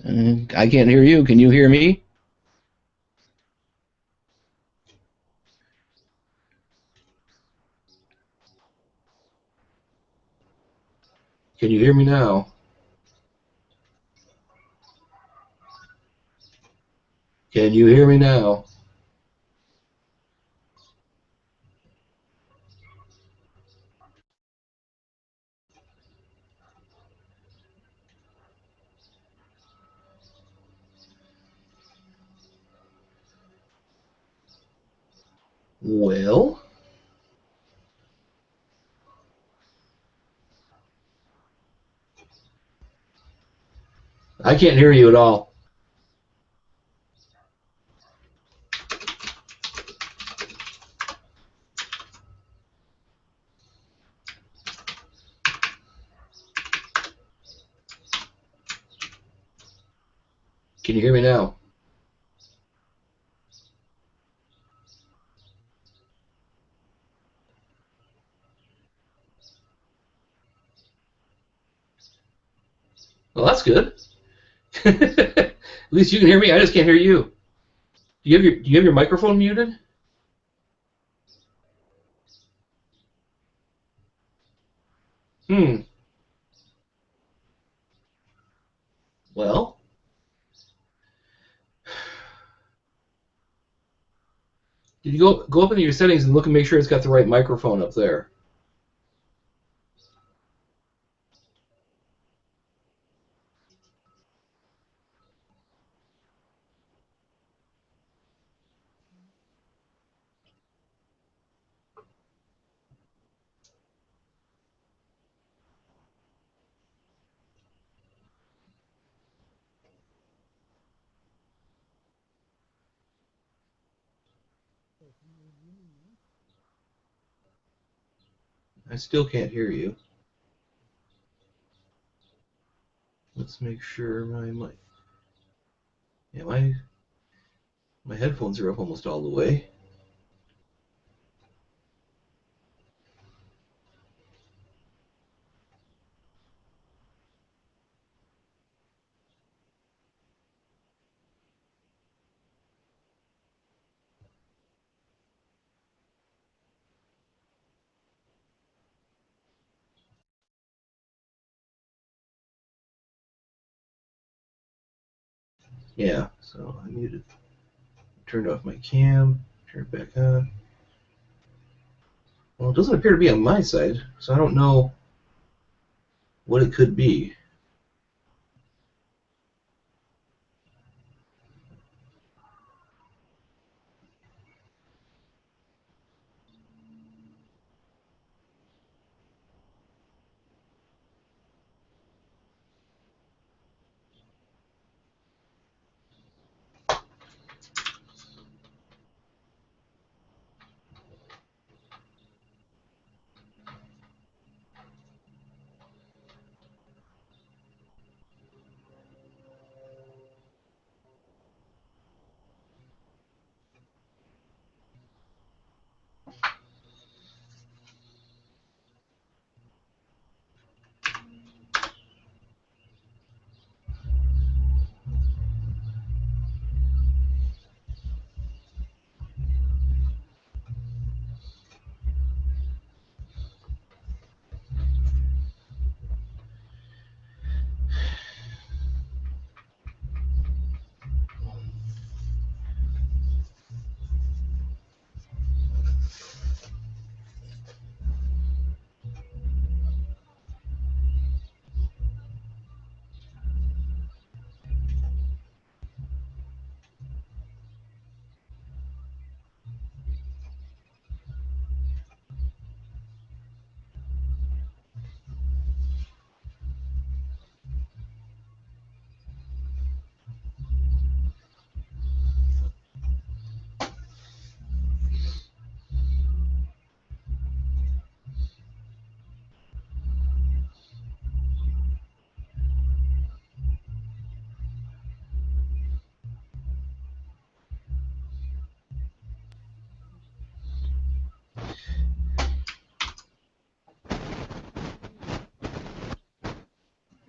I can't hear you. Can you hear me? Can you hear me now? Can you hear me now? Well, I can't hear you at all. Can you hear me now? Well, that's good. At least you can hear me. I just can't hear you. Do you have your microphone muted? Hmm. Well, did you go up into your settings and look and make sure it's got the right microphone up there? I still can't hear you. Let's make sure my mic. Yeah, my headphones are up almost all the way. Yeah, so I muted, turned off my cam, turned it back on. Well, it doesn't appear to be on my side, so I don't know what it could be.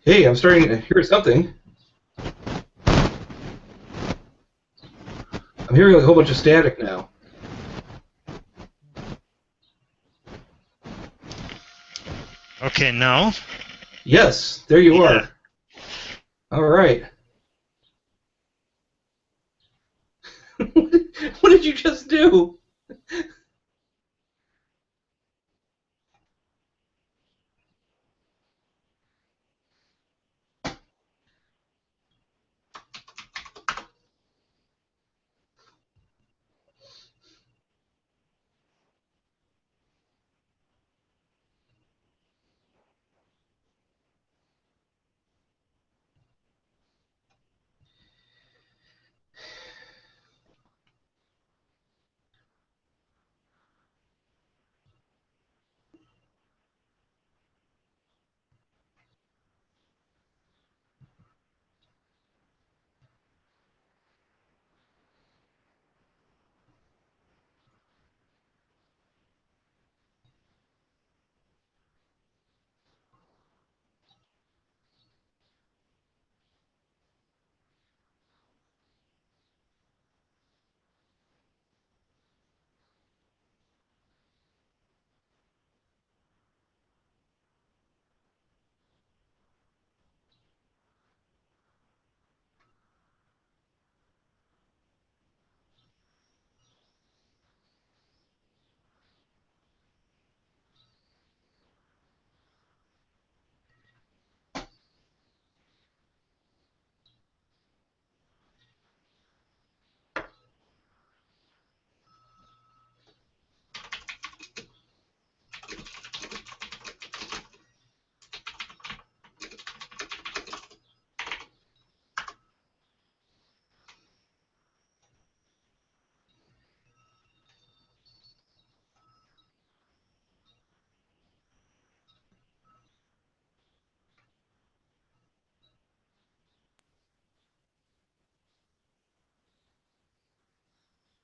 Hey, I'm starting to hear something. I'm hearing like a whole bunch of static now. Okay, now? Yes, there you Yeah. are. All right. What did you just do?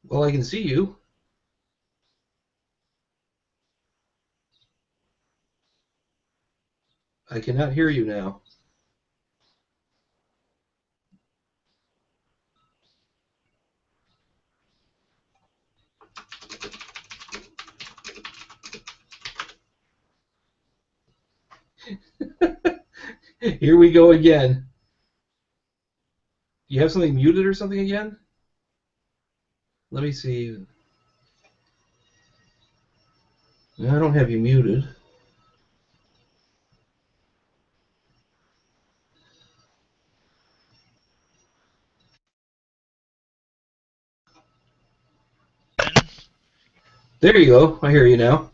Well, I can see you. I cannot hear you now. Here we go again. You have something muted or something again? Let me see. No, I don't have you muted. There you go. I hear you now.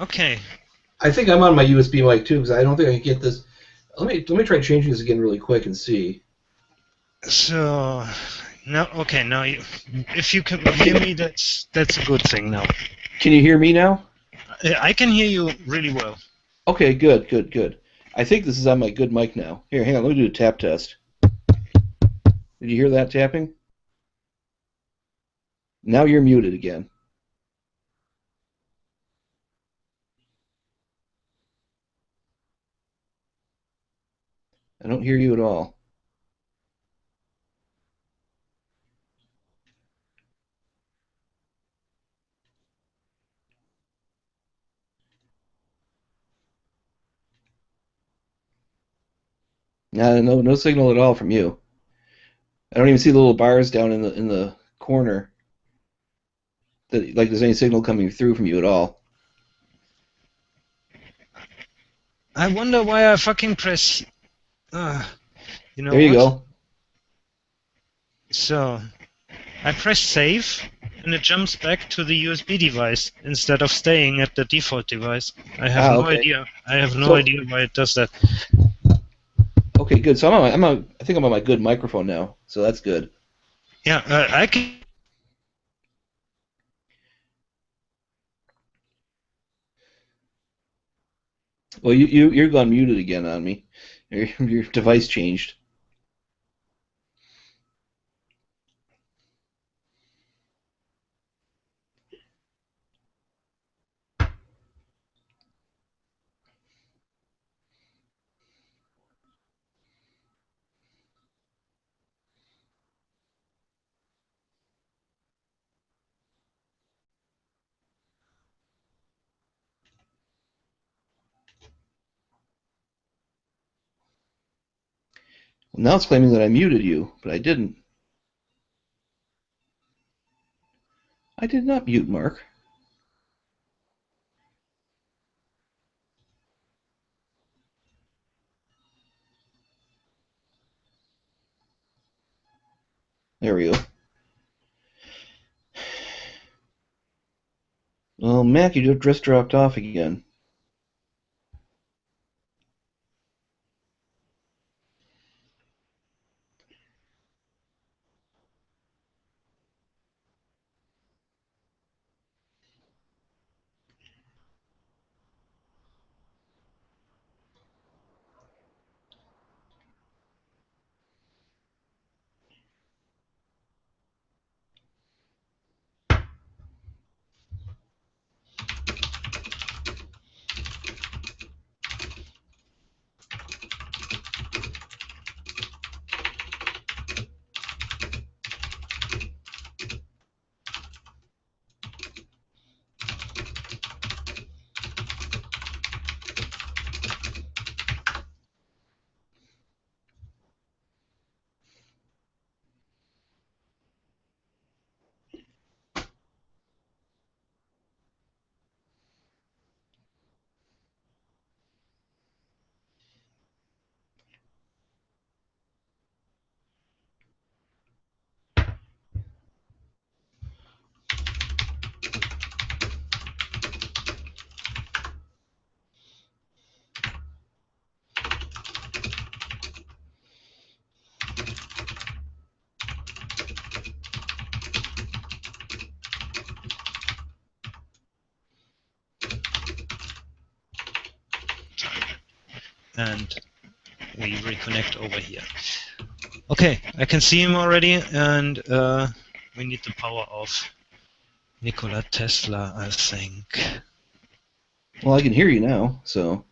Okay. I think I'm on my USB mic too because I don't think I can get this. Let me try changing this again really quick and see. So now, okay, now if you can hear me, that's a good thing now. Can you hear me now? I can hear you really well. Okay, good, good, good. I think this is on my good mic now. Here, hang on. Let me do a tap test. Did you hear that tapping? Now you're muted again. I don't hear you at all. No, no, no signal at all from you. I don't even see the little bars down in the corner that like there's any signal coming through from you at all. I wonder why I fucking press. Uh, you know There you what? go. So I press save, and it jumps back to the USB device instead of staying at the default device. I have Ah, no okay. idea. I have no So idea why it does that. okay, good. So I think I'm on my good microphone now. So that's good. Yeah, I can. Well, you're gone muted again on me. Your device changed. Well, now it's claiming that I muted you, but I didn't. I did not mute Mark. There we go. Well, Mac, you just dropped off again. And we reconnect over here. Okay, I can see him already, and we need the power of Nikola Tesla, I think. Well, I can hear you now, so.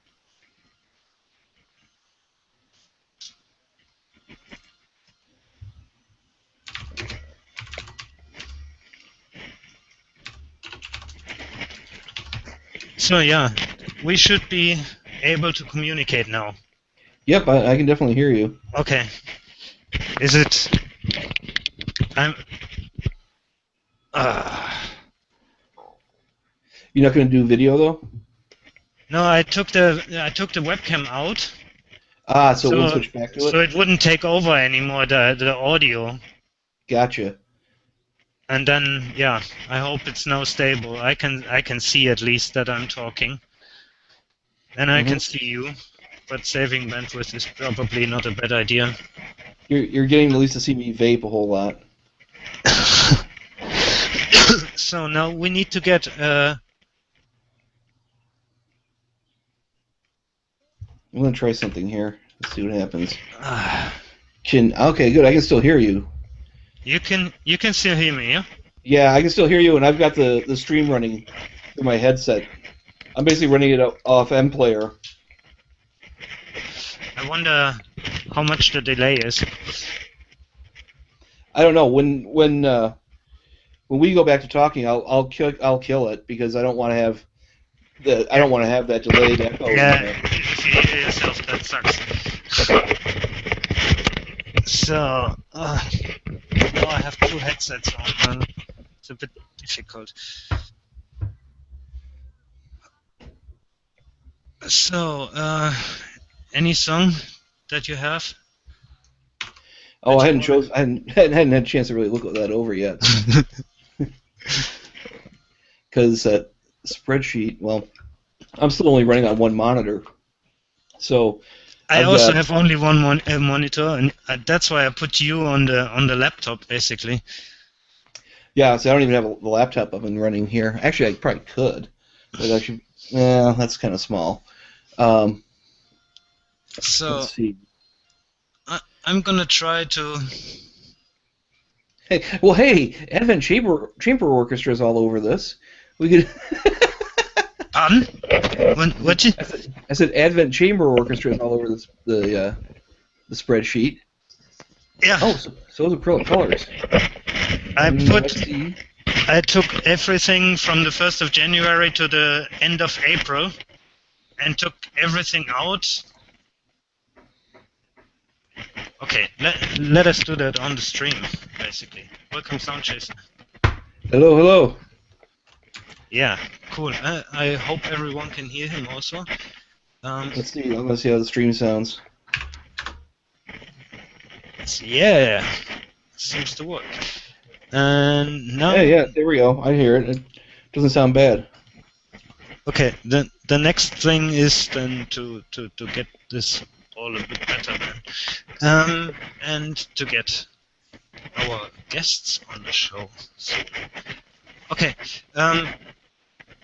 So yeah, we should be able to communicate now. Yep, I can definitely hear you. Okay. Is it... I'm... You're not going to do video, though? No, I took the webcam out. Ah, so we'll switch back to it? So it wouldn't take over anymore, the audio. Gotcha. And then, yeah, I hope it's now stable. I can see at least that I'm talking. And I can see you. But saving bandwidth is probably not a bad idea. You're getting at least to see me vape a whole lot. So now we need to get... I'm going to try something here. Let's see what happens. Okay, good. I can still hear you. You can still hear me, yeah? Yeah, I can still hear you, and I've got the stream running through my headset. I'm basically running it off MPlayer. I wonder how much the delay is. I don't know. When we go back to talking, I'll kill it because I don't want to have that delayed echo. Yeah, if you hear yourself, that sucks. So now I have two headsets on. It's a bit difficult. So, any song that you have? Oh, I hadn't had a chance to really look at that over yet. Because that spreadsheet, well, I'm still only running on one monitor, so I also have only one monitor, and that's why I put you on the laptop, basically. Yeah, so I don't even have the laptop up and running here. Actually, I probably could, but that's kind of small. So let's see. I'm gonna try to. Hey, Advent Chamber Orchestra is all over this. We could. Pardon? What? I said Advent Chamber Orchestra is all over the spreadsheet. Yeah. Oh, so those are Acrylic colors. I took everything from the 1st of January to the end of April, and took everything out Okay, let us do that on the stream, basically. Welcome, Sound Chaser. Hello, hello. Yeah, cool. I hope everyone can hear him also. Let's see. I'm gonna see how the stream sounds. Yeah, seems to work. And now, Yeah, there we go. I hear it. It doesn't sound bad. okay. The next thing is then to get this all a bit better then, and to get our guests on the show. So, okay.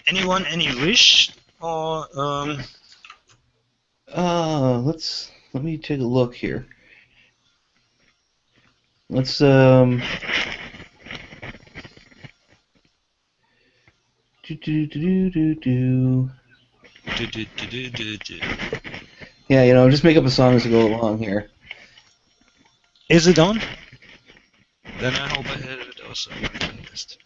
Anyone any wish or Let me take a look here. Let's do. Yeah, just make up a song as we go along here. Is it on? Then I hope I had it also on my playlist.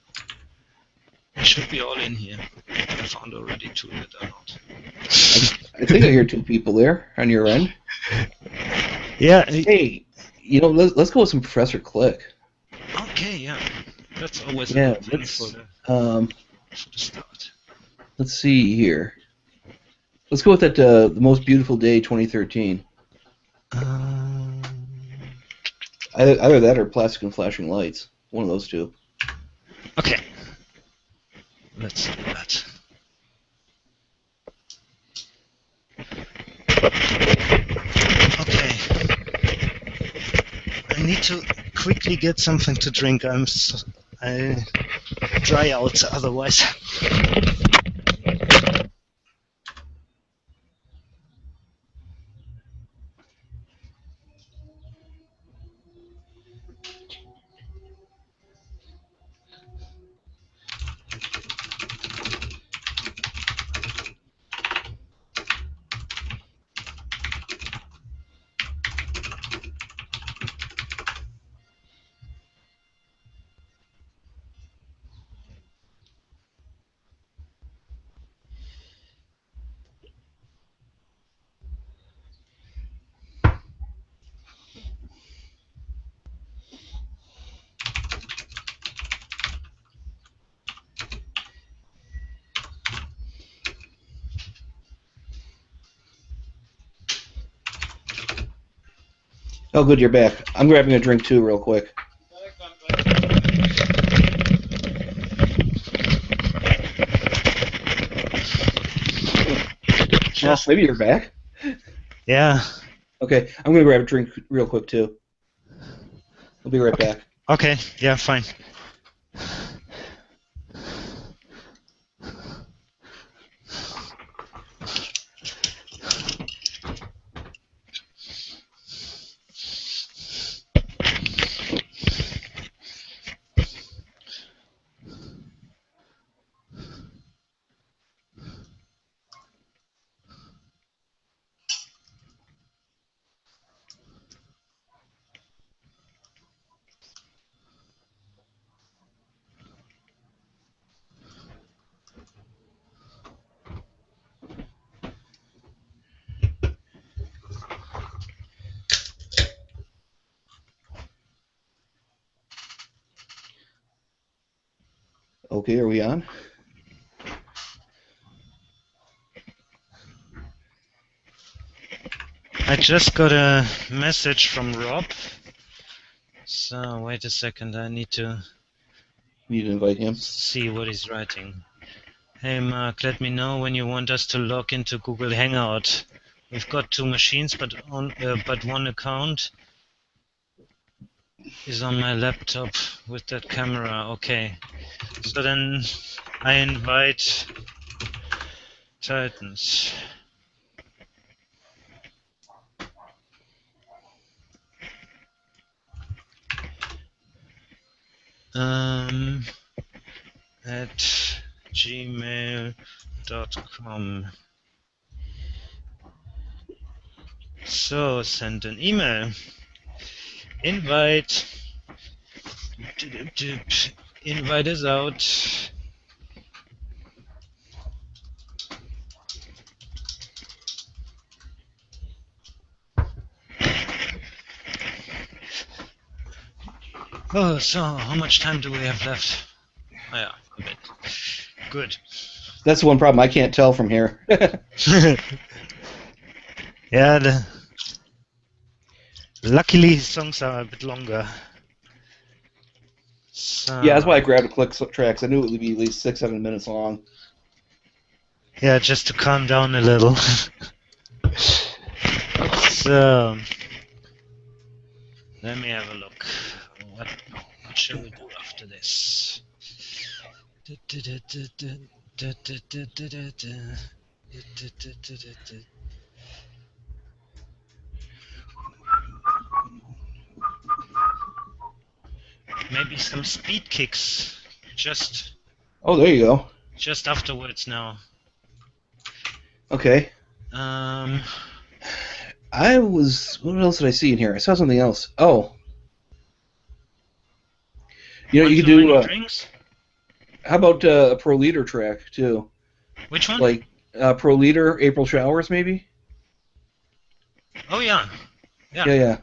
It should be all in here. I found already two that are not. I think I hear two people there on your end. Yeah. Hey, let's go with some Professor Click. Okay, yeah. That's always Yeah, a good thing for the start. Let's see here. Let's go with that The Most Beautiful Day 2013. Either that or Plastic and Flashing Lights. One of those two. Okay. Let's do that. Okay. I need to quickly get something to drink. I dry out otherwise. Oh, good, you're back. I'm grabbing a drink too, real quick. Well, maybe you're back. Yeah. Okay, I'm gonna grab a drink real quick too. I'll be right back. Okay. Yeah. Fine. Okay, are we on? I just got a message from Rob. So wait a second. I need to You need to invite him. see what he's writing. Hey Mark, let me know when you want us to log into Google Hangout. We've got two machines, but one account is on my laptop with that camera. Okay. So then I invite Titans. At gmail.com. So send an email. Invite. Invite is out. Oh, so how much time do we have left? Oh, yeah, a bit. Good. That's the one problem. I can't tell from here. Yeah, luckily songs are a bit longer. Yeah, that's why I So, grabbed a click tracks. I knew it would be at least 6-7 minutes long. yeah, just to calm down a little. So, let me have a look. What shall we do after this? Maybe some speed kicks just Oh, there you go. afterwards now. Okay. Um, What else did I see in here? I saw something else. Oh, one you could too many do. drinks? How about a Pro Leader track too? Which one? Like Pro Leader, April Showers, maybe. Oh yeah, yeah. Yeah, yeah.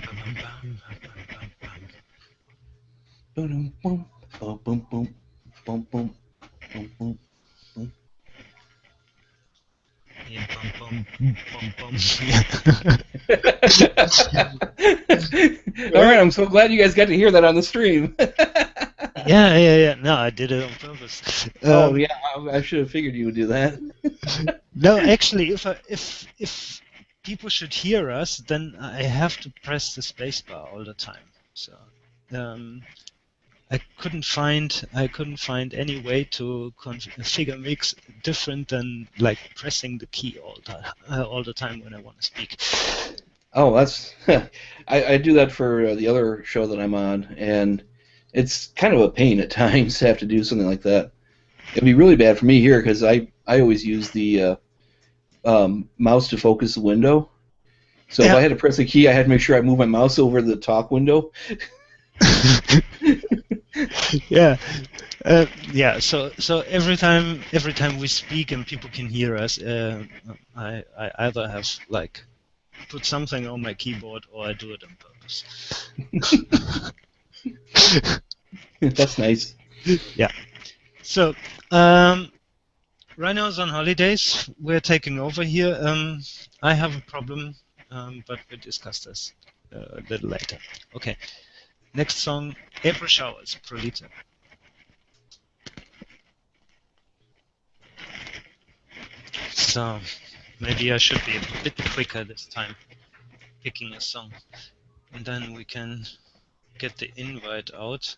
Bum, bum, bum, bum, bum. Boom, boom, boom, boom, boom, boom, boom, boom, boom. Yeah, bum, bum, bum, bum. All right, I'm so glad you guys got to hear that on the stream. Yeah. No, I did it on purpose. Oh yeah, I should have figured you would do that. No, actually, if people should hear us, then I have to press the spacebar all the time. So, I couldn't find any way to configure mix different than like pressing the key all the time when I want to speak. Oh, that's I do that for the other show that I'm on, and it's kind of a pain at times to have to do something like that. It'd be really bad for me here because I always use the mouse to focus the window. So if Yeah. I had to press a key, I had to make sure I move my mouse over the talk window. Yeah. Yeah. So every time we speak and people can hear us, I either have like put something on my keyboard or I do it on purpose. That's nice. Yeah. So, Ryno's on holidays. We're taking over here. I have a problem, but we'll discuss this a little later. Okay. Next song, April Showers, Prolita. So, maybe I should be a bit quicker this time, picking a song. And then we can get the invite out.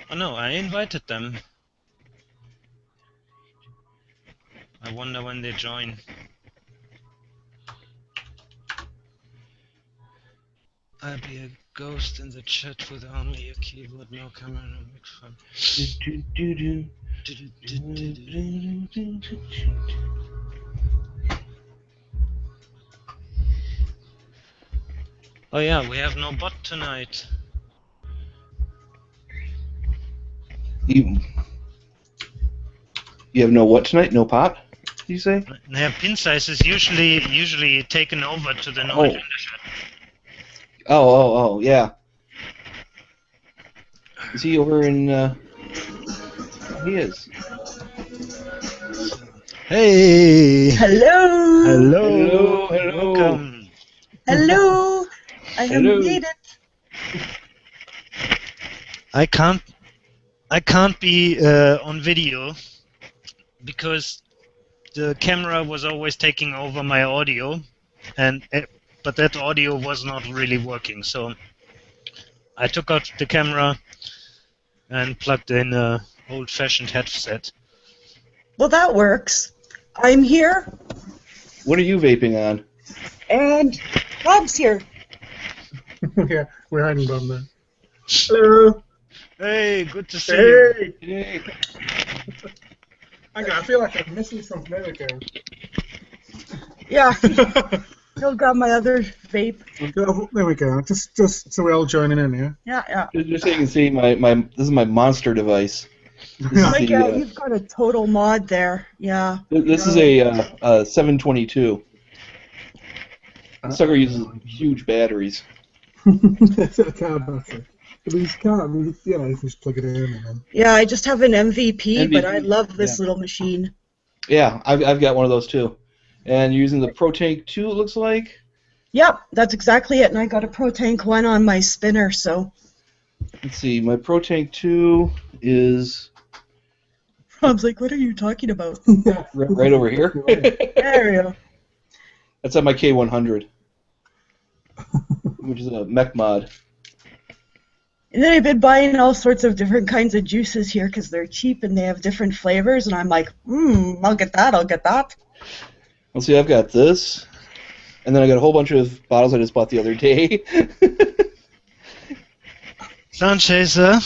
Oh no, I invited them. I wonder when they join. I'll be a ghost in the chat with only a keyboard, no camera, no microphone. Oh yeah, we have no bot tonight. You have no what tonight? No pot? Did you say? Yeah, pin size is usually taken over to the noise in the chat. Oh, yeah. Is he over in? He is. Hey! Hello! Hello! Hello! Welcome! Hello! I have Hello. made it. I can't be on video because the camera was always taking over my audio, but that audio was not really working. So I took out the camera and plugged in a old-fashioned headset. Well, that works. I'm here, What are you vaping on? and Rob's here. Yeah, we're hiding from there. Hello. Hey, good to see you. Hey. I feel like I'm missing something there again. Yeah, he'll grab my other vape. There we go. Just so we're all joining in here. Yeah. Just so you can see, this is my monster device. This is, Mike, the, you've got a total mod there. Yeah. this is a 722. The sucker uses huge batteries. That's a car battery. But you can't, I mean, you know, you can just plug it in and then... Yeah, I just have an MVP, but I MVP, love this yeah. little machine. Yeah, I've got one of those too. And you're using the Pro Tank 2, it looks like. Yep, that's exactly it, and I got a Pro Tank 1 on my spinner, so... Let's see, my Pro Tank 2 is Rob's like, what are you talking about? right over here. There we go. That's on my K100, which is a mech mod. And then I've been buying all sorts of different kinds of juices here because they're cheap and they have different flavors, and I'm like, I'll get that, I'll get that. Let's see, I've got this, and then I got a whole bunch of bottles I just bought the other day. Sound Chaser,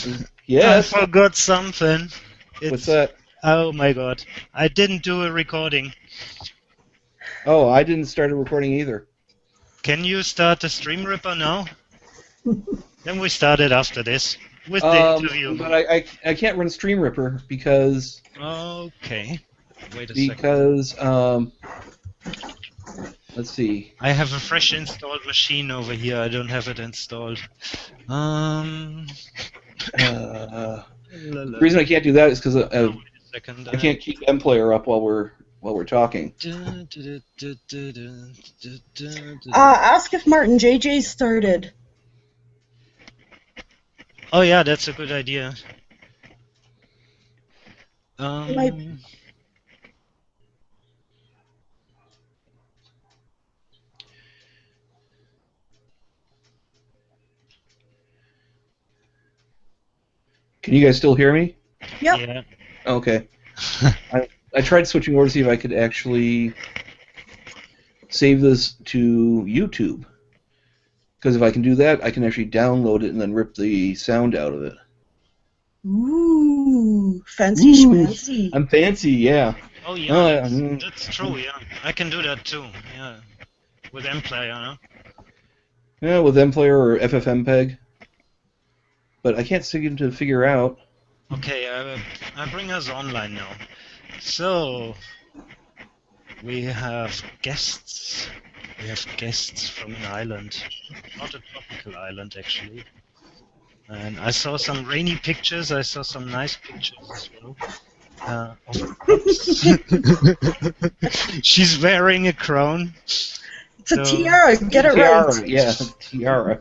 Yes. I forgot something. What's that? Oh my god. I didn't do a recording. Oh, I didn't start a recording either. Can you start the stream ripper now? Then we start it after this with the interview. But I can't run Stream Ripper because Okay. Wait a second. because let's see. I have a fresh installed machine over here. I don't have it installed. The reason I can't do that is because Wait a second. I can't keep MPlayer up while we're talking. Ask if Martin JJ started. Oh yeah, that's a good idea. Can you guys still hear me? Yep. Yeah. Okay. I tried switching over to see if I could actually save this to YouTube. Because if I can do that, I can actually download it and then rip the sound out of it. Ooh, fancy schmancy. I'm fancy, yeah. Oh yeah, that's true. Yeah, I can do that too. Yeah, with MPlayer, no? Yeah, with MPlayer or FFmpeg. But I can't seem to figure out. Okay, I bring us online now. So we have guests. We have guests from an island, not a tropical island actually. And I saw some rainy pictures. I saw some nice pictures as well. Of crops. She's wearing a crown. It's a tiara. Get it Tiara, right. yeah, tiara.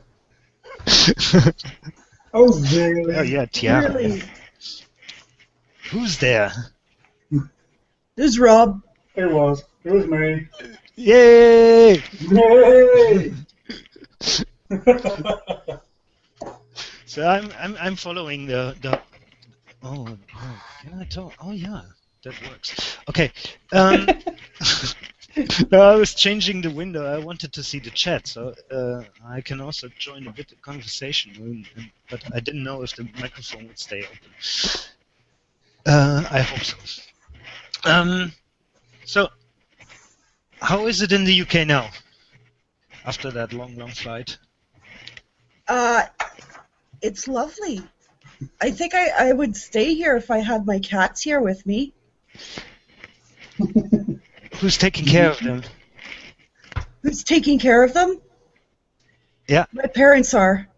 Oh, really? Oh yeah, tiara. Really? Who's there? This is Rob. It was me. Yay! Yay! So I'm following the can I talk? Oh yeah, that works. Okay. No, I was changing the window. I wanted to see the chat, so I can also join a bit of conversation. But I didn't know if the microphone would stay open. I hope so. So, how is it in the UK now? After that long flight? It's lovely. I think I would stay here if I had my cats here with me. Who's taking care of them? Who's taking care of them? Yeah. My parents are.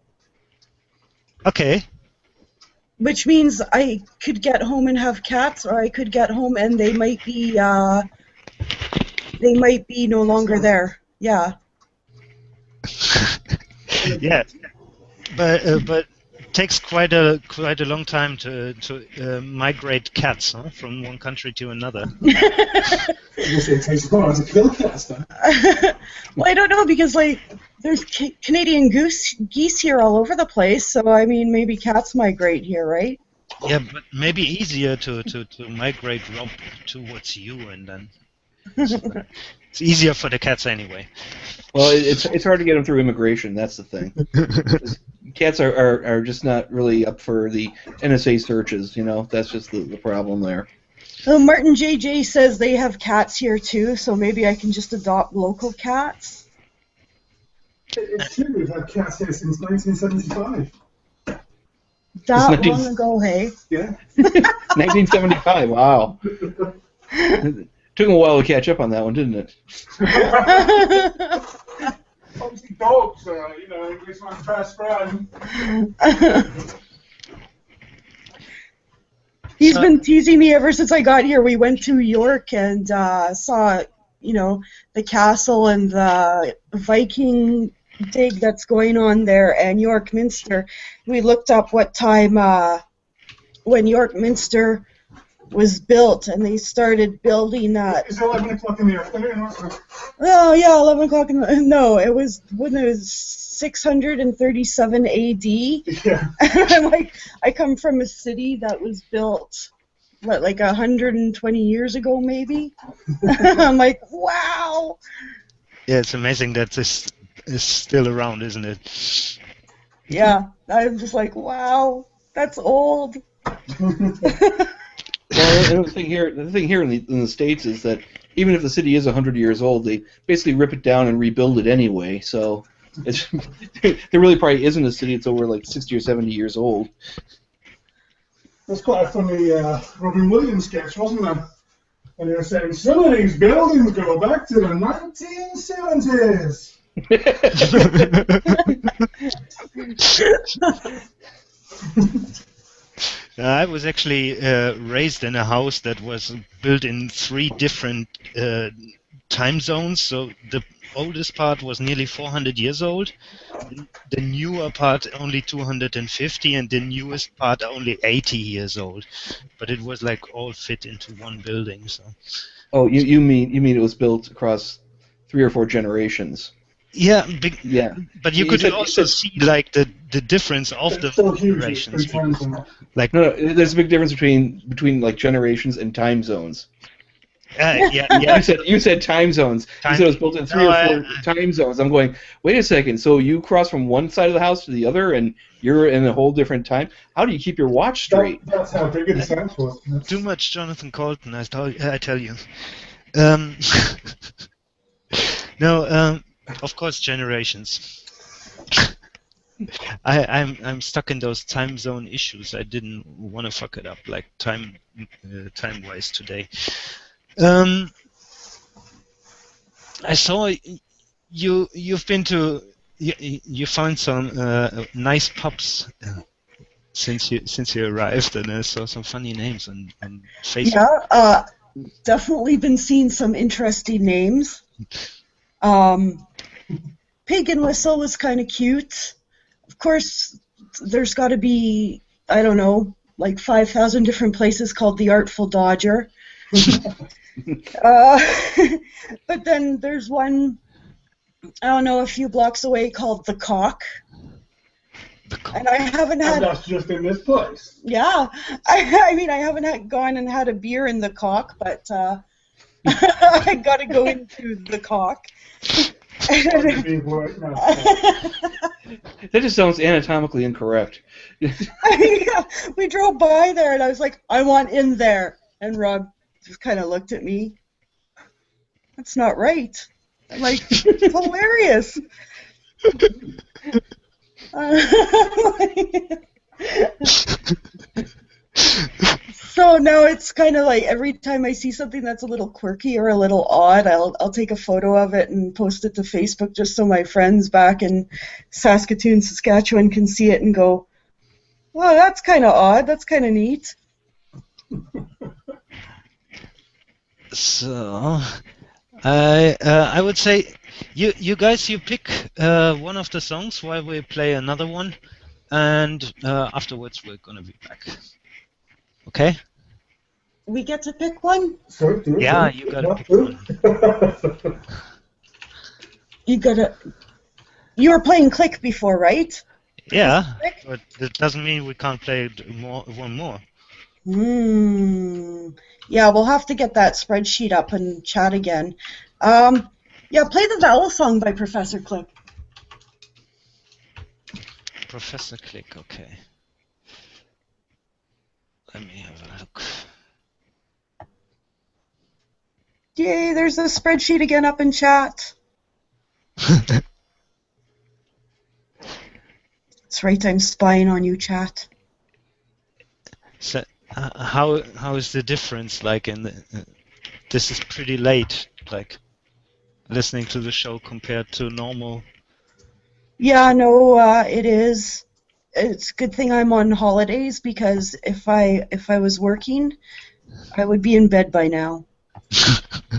Okay. Which means I could get home and have cats, or I could get home and they might be no longer there. Yeah. Yeah. But it takes quite a long time to migrate cats, huh, from one country to another. It takes long to kill cats, though. Well, I don't know, because like there's Canadian geese here all over the place, so I mean maybe cats migrate here, right? Yeah, but maybe easier to migrate Rob towards you, and then it's easier for the cats anyway. Well, it's hard to get them through immigration. That's the thing. Cats are just not really up for the NSA searches. You know, that's just the problem there. Well, Martin JJ says they have cats here too, so maybe I can just adopt local cats. It's true, we've had cats here since 1975. That long ago, hey? Yeah. 1975. Wow. Took them a while to catch up on that one, didn't it? dogs, Englishman's best friend. He's been teasing me ever since I got here. We went to York and saw, the castle and the Viking dig that's going on there, and York Minster. We looked up what time when York Minster was built, and they started building that. It's 11 o'clock in the afternoon, wasn't it? Oh yeah, 11 o'clock in the. No, it was when it was 637 A.D. Yeah. I'm like, I come from a city that was built, what, like 120 years ago, maybe. I'm like, wow. Yeah, it's amazing that this is still around, isn't it? Yeah, I'm just like, wow, that's old. Well, the thing here in the States is that even if the city is 100 years old, they basically rip it down and rebuild it anyway. So it's there really probably isn't a city that's over like 60 or 70 years old. That's quite a funny Robin Williams sketch, wasn't it? And they were saying some of these buildings go back to the 1970s. I was actually raised in a house that was built in 3 different time zones. So the oldest part was nearly 400 years old, the newer part only 250, and the newest part only 80 years old. But it was like all fit into one building. So. Oh, you mean it was built across 3 or 4 generations? Yeah, yeah. But you could also see like the difference of the generations. Like no, there's a big difference between like generations and time zones. Yeah. You said time zones. You said it was built in 3 or 4 time zones. I'm going, wait a second. So you cross from one side of the house to the other, and you're in a whole different time. How do you keep your watch straight? That's how big the sense was. Too much Jonathan Colton, I tell you. No. Of course, generations. I'm stuck in those time zone issues. I didn't want to fuck it up like time-wise today. I saw you've been to you found some nice pubs since you arrived, and I saw some funny names on Facebook. Yeah, definitely been seeing some interesting names. Pig and Whistle was kind of cute. Of course, there's got to be, I don't know, like 5,000 different places called the Artful Dodger. But then there's one, I don't know, a few blocks away called The Cock. And I haven't had. And that's just in this place. Yeah, I mean, I haven't gone and had a beer in The Cock, but I got to go into The Cock. That just sounds anatomically incorrect. Yeah, we drove by there, and I was like, I want in there. And Rob just kind of looked at me. That's not right. I'm like, it's hilarious. So now it's kind of like every time I see something that's a little quirky or a little odd, I'll take a photo of it and post it to Facebook just so my friends back in Saskatoon, Saskatchewan can see it and go, "Well, that's kind of odd. That's kind of neat." So, I would say you guys pick one of the songs while we play another one, and afterwards we're gonna be back. Okay. We get to pick one? Yeah, you gotta pick one. You were playing Click before, right? Yeah, but that doesn't mean we can't play one more. Yeah, we'll have to get that spreadsheet up and chat again. Yeah, play the Vowel Song by Professor Click. Professor Click, okay. Let me have a look. Yay, there's the spreadsheet again up in chat. That's right, I'm spying on you, chat. So, how is the difference? Like, this is pretty late. Like, listening to the show compared to normal Yeah, no, it is. It's a good thing I'm on holidays because if I was working, I would be in bed by now.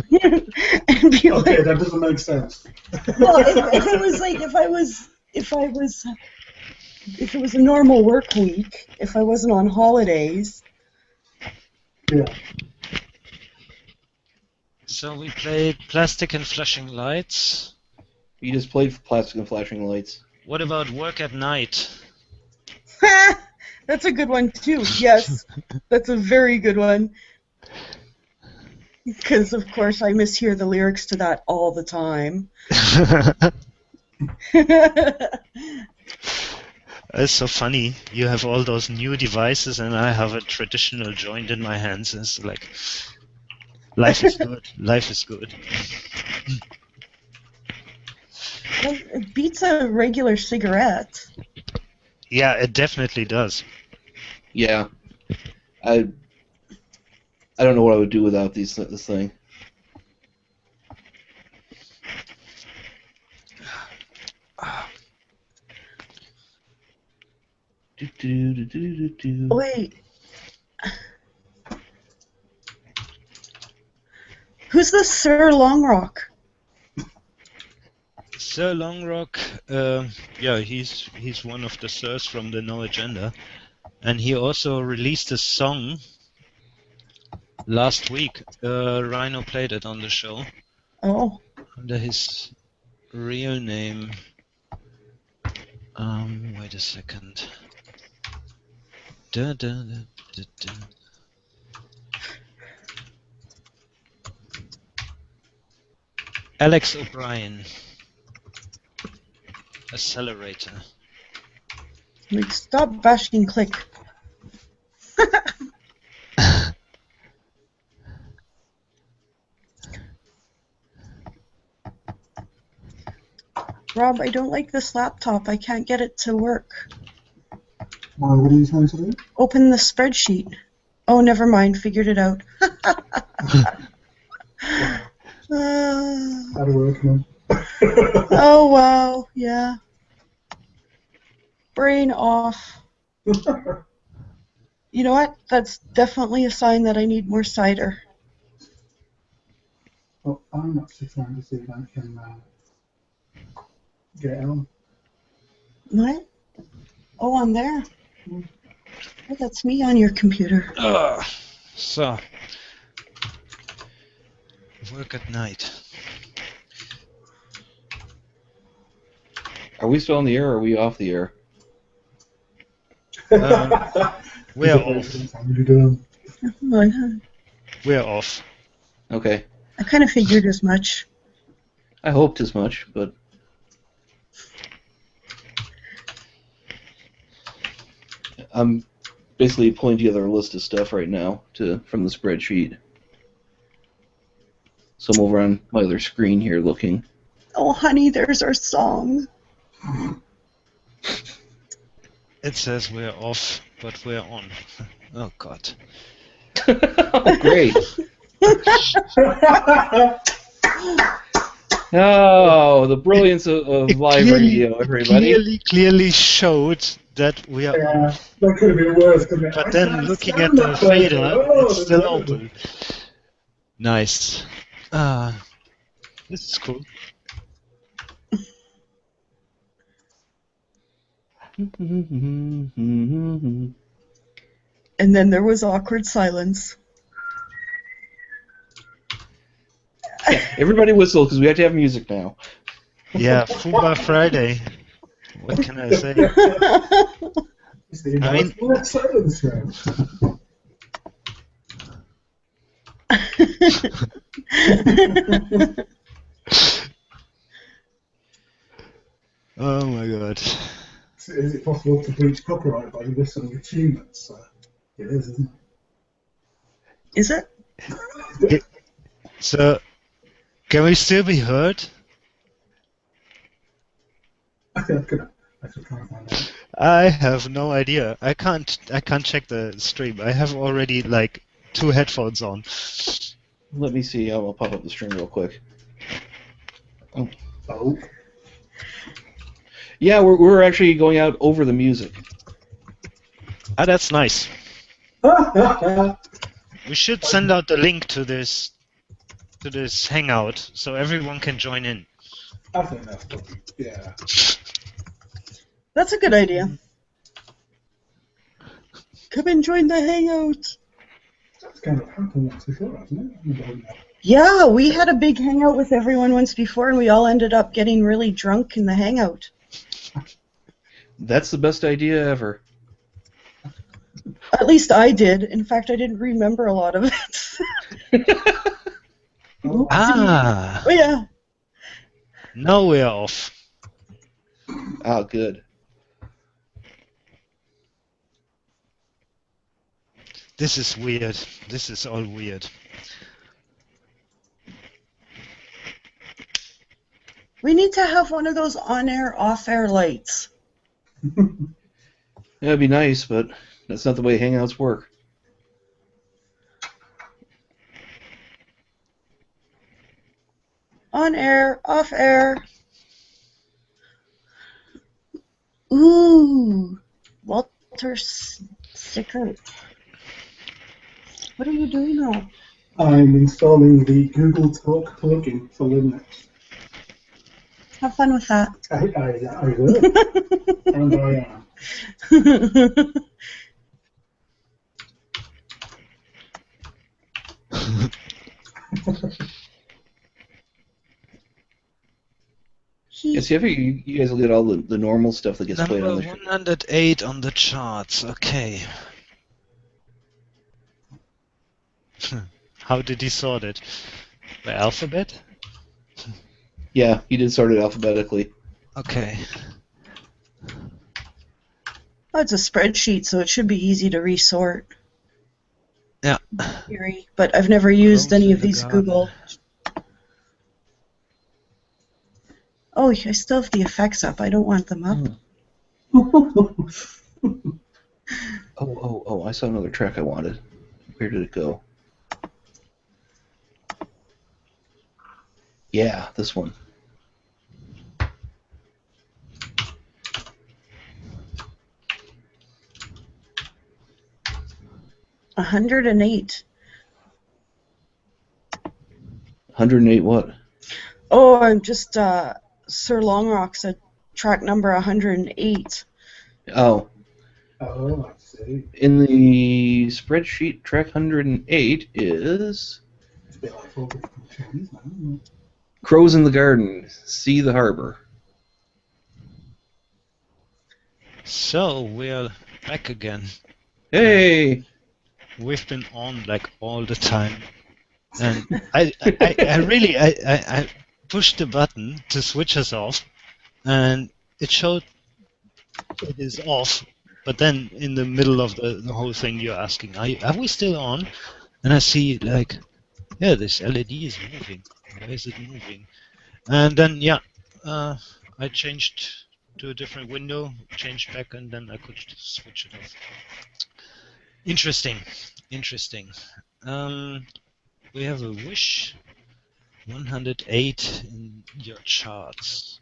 And be Okay, like, that doesn't make sense. well, if it was like if it was a normal work week, if I wasn't on holidays. Yeah. So we played Plastic and Flashing Lights. You just played Plastic and Flashing Lights. What about Work at Night? That's a good one too. Yes, that's a very good one. Because of course I mishear the lyrics to that all the time. It's so funny. You have all those new devices, and I have a traditional joint in my hands. It's like, life is good. Life is good. Well, it beats a regular cigarette. Yeah, it definitely does. Yeah. I don't know what I would do without this thing. Wait. Who's the Sir Longrock? Sir Longrock, yeah, he's one of the sirs from the No Agenda, and he also released a song last week. Ryno played it on the show Oh. under his real name. Wait a second. Da, da, da, da, da. Alex O'Brien. Accelerator. Like, stop bashing click. Rob, I don't like this laptop. I can't get it to work. What are you trying to do? Open the spreadsheet. Oh, never mind. Figured it out. That'll work, man. Oh, wow. Yeah. Brain off. You know what? That's definitely a sign that I need more cider. Oh, I'm actually trying to see if I can get it on. What? Oh, I'm there. Oh, that's me on your computer. So, Work at Night. Are we still on the air or are we off the air? We're off. We're off. Okay. I kind of figured as much. I hoped as much, but... I'm basically pulling together a list of stuff right now from the spreadsheet. So I'm over on my other screen here looking. Oh, honey, there's our song. It says we're off, but we're on. Oh, God. Oh, great. Oh, the brilliance of live radio, everybody. Clearly showed that we are off. That could have been worse, couldn't it? But then looking at the fader, it's still open. Nice. This is cool. And then there was awkward silence. Everybody whistle, because we have to have music now. Yeah, Fuba Friday. What can I say? I mean, silence round. oh my God. Is it possible to breach copyright by whistling a tune that's it is, isn't it? Is it? So, can we still be heard? I should try and find out. I have no idea. I can't check the stream. I have already like 2 headphones on. Let me see. I'll pop up the stream real quick. Oh. Yeah, we're actually going out over the music. Ah, that's nice. We should send out the link to this hangout so everyone can join in. I think that's probably, yeah. That's a good idea. Come and join the hangout. That's kind of happened once before, hasn't it? Yeah, we had a big hangout with everyone once before, and we all ended up getting really drunk in the hangout. That's the best idea ever. At least I did. In fact, I didn't remember a lot of it. Ah, Oh yeah. now we're off. Oh, good. This is weird. This is all weird. We need to have one of those on-air, off-air lights. That'd be nice, but that's not the way Hangouts work. On-air, off-air. Ooh, Walter sticker. What are you doing now? I'm installing the Google Talk plugin for Linux. Have fun with that. I will. And I am. Yeah, see, I figure you guys will get all the normal stuff that gets played on Number the show. 108 on the charts. Okay. How did he sort it? By alphabet? Yeah, he did sort it alphabetically. Okay. Oh, it's a spreadsheet, so it should be easy to resort. Yeah. Theory, but I've never used Rose any in of the these garden. Google. Oh, I still have the effects up. I don't want them up. Oh, I saw another track I wanted. Where did it go? Yeah, this one. Hmm. 108. 108 what? Oh, I'm just Sir Longrock said track number 108. Oh, Oh, I see. in the spreadsheet, track 108 is It's a bit like all different tunes now, isn't it? Crows in the Garden, See the Harbor. So we're back again. Hey! We've been on like all the time, and I pushed the button to switch us off, and it showed it is off. But then in the middle of the whole thing, you're asking, are we still on? And I see like, yeah, this LED is moving. Why is it moving? And then yeah, I changed to a different window, changed back, and then I could just switch it off. Interesting. We have a wish 108 in your charts.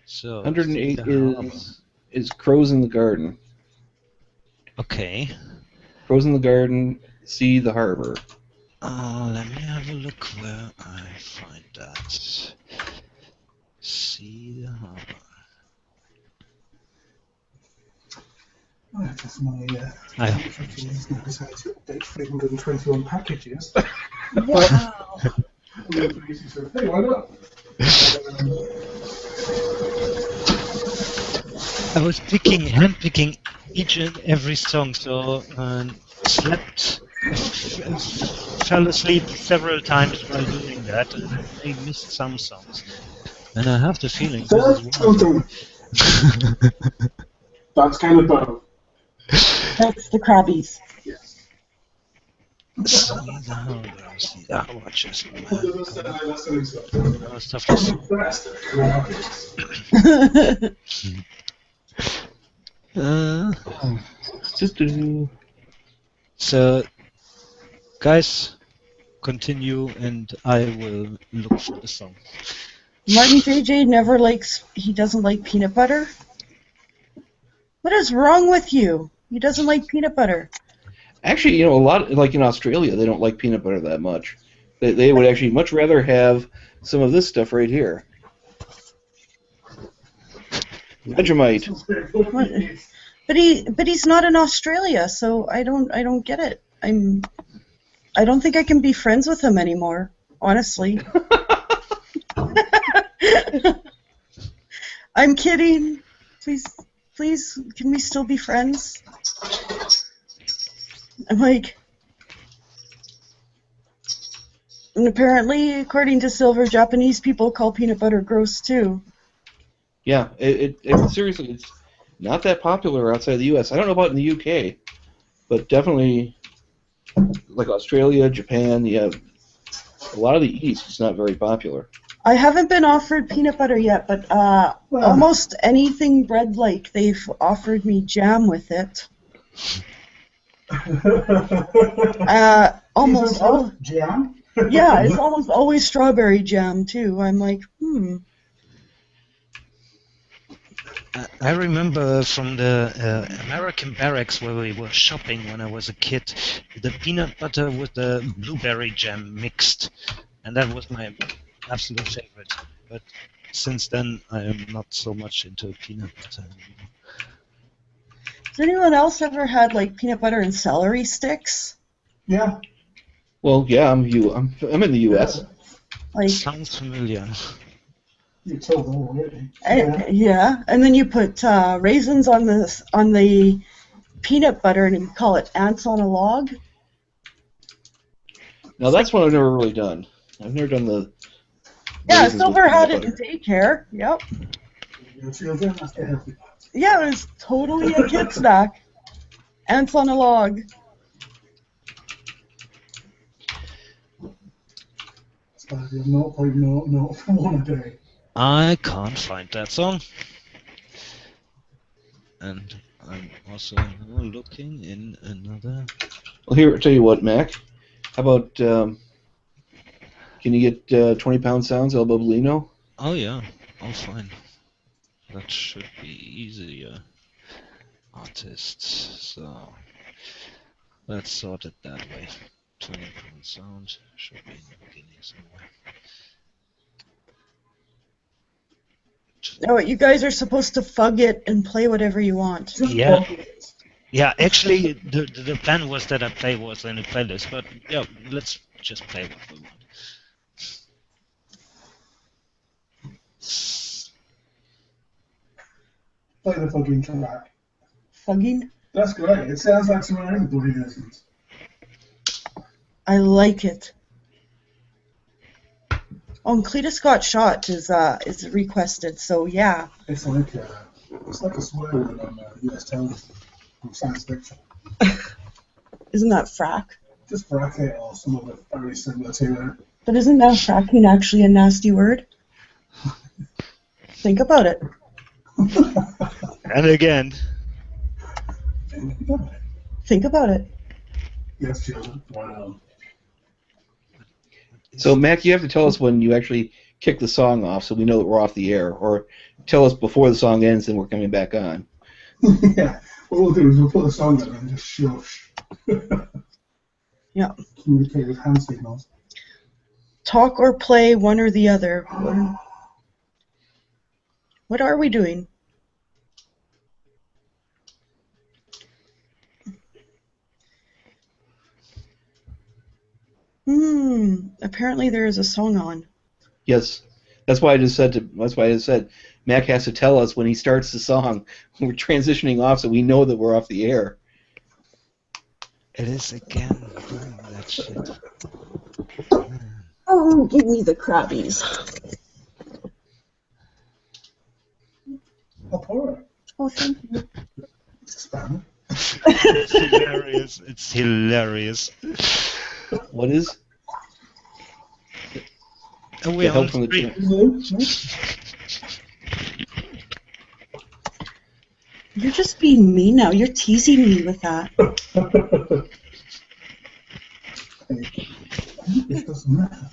So 108 See the Harbor. is Crows in the Garden. Okay. Crows in the Garden, See the Harbor. Let me have a look where I find that. See the Harbor. Right, that's my I has now decided to update 321 packages. Wow. Hey, why not? I was handpicking each and every song, so slept, fell asleep several times while doing that, and I missed some songs. And I have the feeling this is one of them. That's kind of both. That's the Krabbies. Yes. See the Harbor, see the Harbor, just stuff So, guys, continue, and I will look for the song. Martin JJ never likes. He doesn't like peanut butter. What is wrong with you? He doesn't like peanut butter. Actually, a lot, like in Australia, they don't like peanut butter that much. They would actually much rather have some of this stuff right here. Vegemite. What? But he's not in Australia, so I don't get it. I don't think I can be friends with him anymore, honestly. I'm kidding. Please, can we still be friends? I'm like, and apparently, according to Silver, Japanese people call peanut butter gross too. Yeah, it seriously, it's not that popular outside the U.S. I don't know about in the U.K., but definitely like Australia, Japan, yeah, a lot of the East, it's not very popular. I haven't been offered peanut butter yet, but almost anything bread-like, they've offered me jam with it. Almost all jam. Yeah, it's almost always strawberry jam too. I'm like, I remember from the American barracks where we were shopping when I was a kid, the peanut butter with the blueberry jam mixed, and that was my absolute favorite. But since then, I am not so much into peanut butter anymore. Has anyone else ever had like peanut butter and celery sticks? Yeah. Well, yeah, I'm in the U.S. Like, sounds familiar. You told them already. Yeah, and then you put raisins on the peanut butter, and you call it ants on a log. Now that's one I've never really done. I've never done the. Yeah, raisins with Silver had it peanut in daycare. Yep. Yeah. Yeah, it was totally a kid snack. Ants on a log. No, one a day. I can't find that song. And I'm also looking in another. Well, here, I'll tell you what, Mac. How about, can you get 20-pound sounds, Elbow Ryno? Oh yeah, oh fine. That should be easier. Artists, so let's sort it that way. 20-pound sound should be in the beginning somewhere. Oh, you guys are supposed to fug it and play whatever you want. Yeah. Yeah, actually, the plan was that I play what's in the playlist, but yeah, let's just play what we want. Play the fucking track. Fugging? That's great. It sounds like some other bloody lessons. I like it. Oh, and Cletus got shot is requested, so yeah. It's like a swear word on U.S. television from science fiction. Isn't that frack? Just bracket or some of it very similar to it. But isn't that fracking actually a nasty word? Think about it. And again. Think about it. Yes, children. Wow. So, Mac, you have to tell us when you actually kick the song off so we know that we're off the air, or tell us before the song ends and we're coming back on. Yeah. What we'll do is we'll put the song in and just shush. Yeah. Communicate with hand signals. Talk or play, one or the other. What are we doing? Apparently there is a song on. Yes, that's why I just said. Mac has to tell us when he starts the song. We're transitioning off, so we know that we're off the air. It is again doing that shit. Oh, give me the crabbies. I'll pour it. Oh, thank you. It's spam. It's hilarious. It's hilarious. What is? And we're help on from the stream. You're just being mean now. You're teasing me with that. It doesn't matter.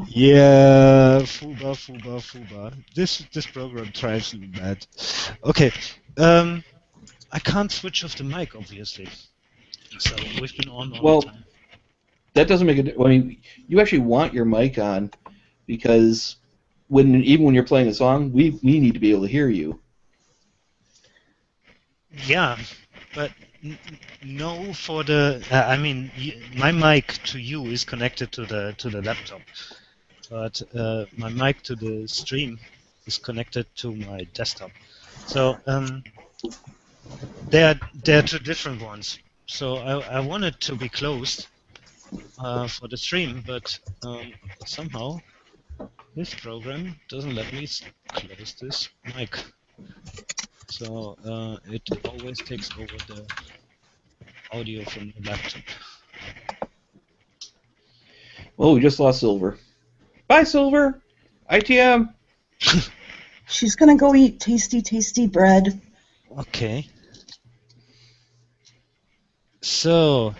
Yeah, Fuba. This program drives me mad. Okay, I can't switch off the mic, obviously. So we've been on all Well, the time. that doesn't make I mean, you actually want your mic on because even when you're playing a song, we need to be able to hear you. Yeah, but no, for the. I mean, my mic to you is connected to the laptop, but my mic to the stream is connected to my desktop. So they're two different ones. So I want it to be closed for the stream, but somehow this program doesn't let me close this mic. So it always takes over the audio from the laptop. Well, we just lost Silver. Bye, Silver. ITM. She's gonna go eat tasty, tasty bread. Okay. So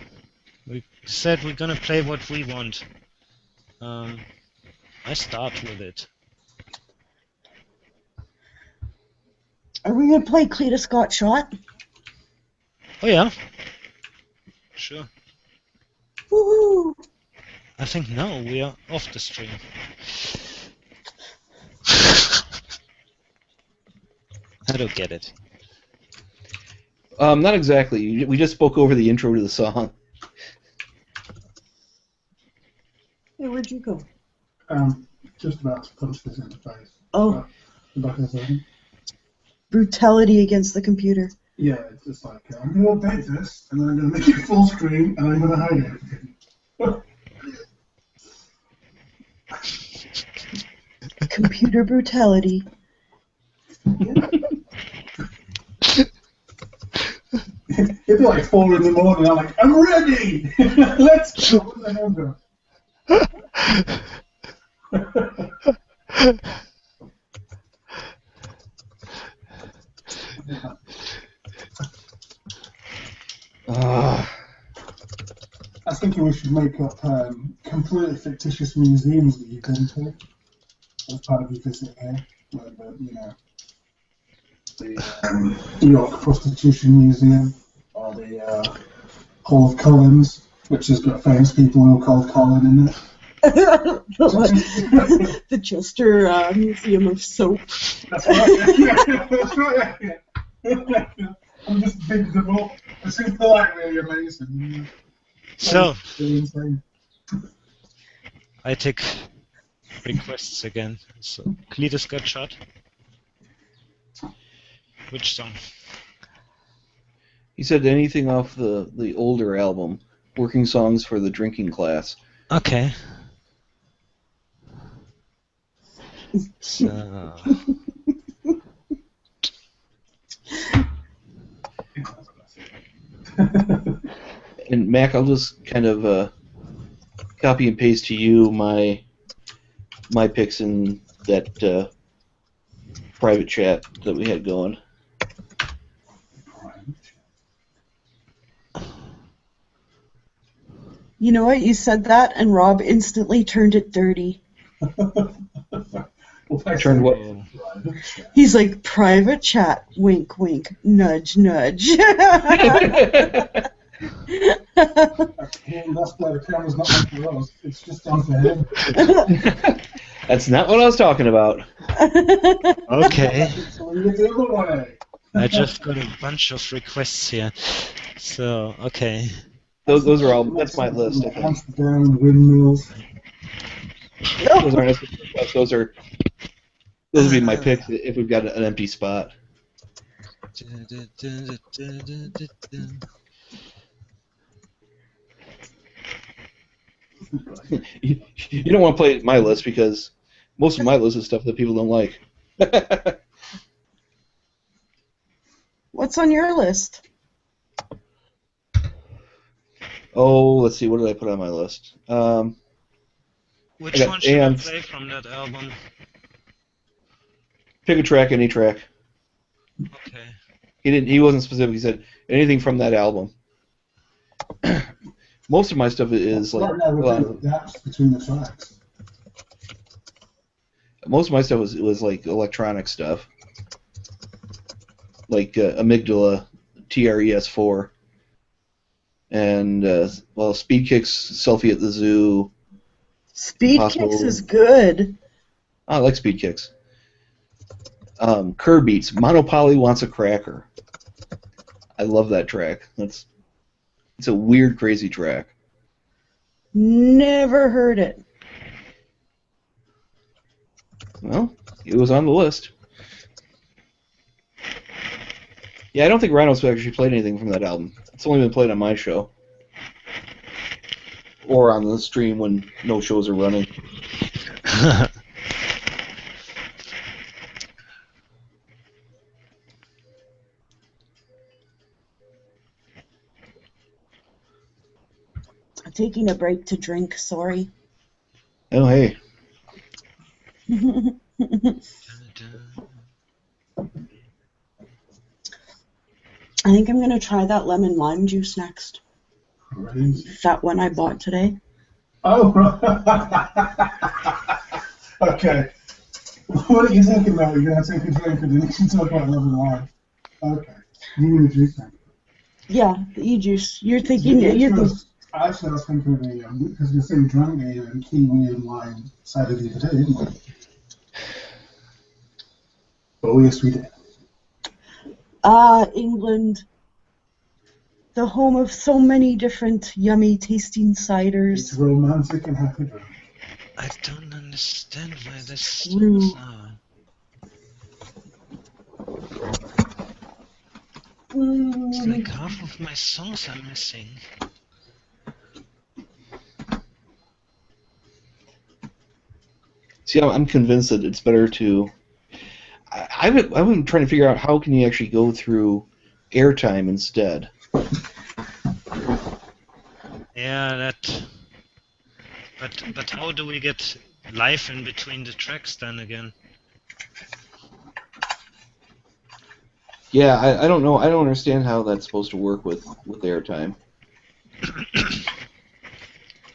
we said we're gonna play what we want. I start with it. Are we gonna play Cletus Got Shot? Oh yeah. Sure. Woohoo! I think no, we are off the stream. I don't get it. Not exactly. We just spoke over the intro to the song. Hey, where'd you go? Just about to punch this in the face. Oh. The back of the second. Brutality against the computer. Yeah, it's just like, I'm going to update this, and then I'm going to make it full screen, and I'm going to hide everything. Computer brutality. It'd be like 4 in the morning, I'm like, I'm ready! Let's go! What the hell go? I was thinking we should make up completely fictitious museums that you've been to as part of your visit here. Like the York Prostitution Museum, or the Hall of Collins, which has got famous people who are called Colin in it. The Chester Museum of Soap. That's right. That's right. I'm just bigging them up. It seems like really amazing. So Really insane. I take requests again. So Cletus Got Shot. Which song? He said anything off the older album, Working Songs for the Drinking Class. Okay. So And Mac, I'll just kind of copy and paste to you my picks in that private chat that we had going. You know what? You said that, and Rob instantly turned it dirty. Turned what? He's like, private chat, wink, wink, nudge, nudge. That's why the camera's not on for us. It's just on for him. That's not what I was talking about. okay. So we look the other way. I just got a bunch of requests here. So okay. Those are all. That's my list. I think. Amsterdam windmills. Those aren't as good requests. Those would be my picks if we've got an empty spot. You don't want to play my list because most of my list is stuff that people don't like. What's on your list? Oh, let's see. What did I put on my list? Which one should I play from that album? Pick a track, any track. Okay. He wasn't specific. He said anything from that album. most of my stuff is like Right now we're doing gaps between the tracks. most of my stuff was like electronic stuff, like Amygdala, TRES4, and well, Speed Kicks, Selfie at the Zoo. Speed Kicks is good. Oh, I like Speed Kicks. Curb Beats, Monopoly Wants a Cracker. I love that track. It's a weird, crazy track. Never heard it. Well, it was on the list. Yeah, I don't think Ryno's actually played anything from that album. It's only been played on my show. Or on the stream when no shows are running. I'm taking a break to drink, sorry. Oh, hey. I think I'm going to try that lemon lime juice next. Right. That one I bought today. Oh, okay. What are you thinking about? You're going to take a drink and then you can talk about lemon lime. Okay. You mean the juice then? Yeah, the e-juice. You're thinking... Actually, I was thinking of because you're saying drunk and kiwi and lime cider the other day, didn't we? Oh, yes, we did. England. The home of so many different yummy tasting ciders. It's romantic and happy drunk. I don't understand why this True. songs are. It's like half of my songs are missing. See, I'm convinced that it's better to... I've been trying to figure out how can you actually go through airtime instead. Yeah, that... But how do we get life in between the tracks then again? Yeah, I don't know. I don't understand how that's supposed to work with airtime.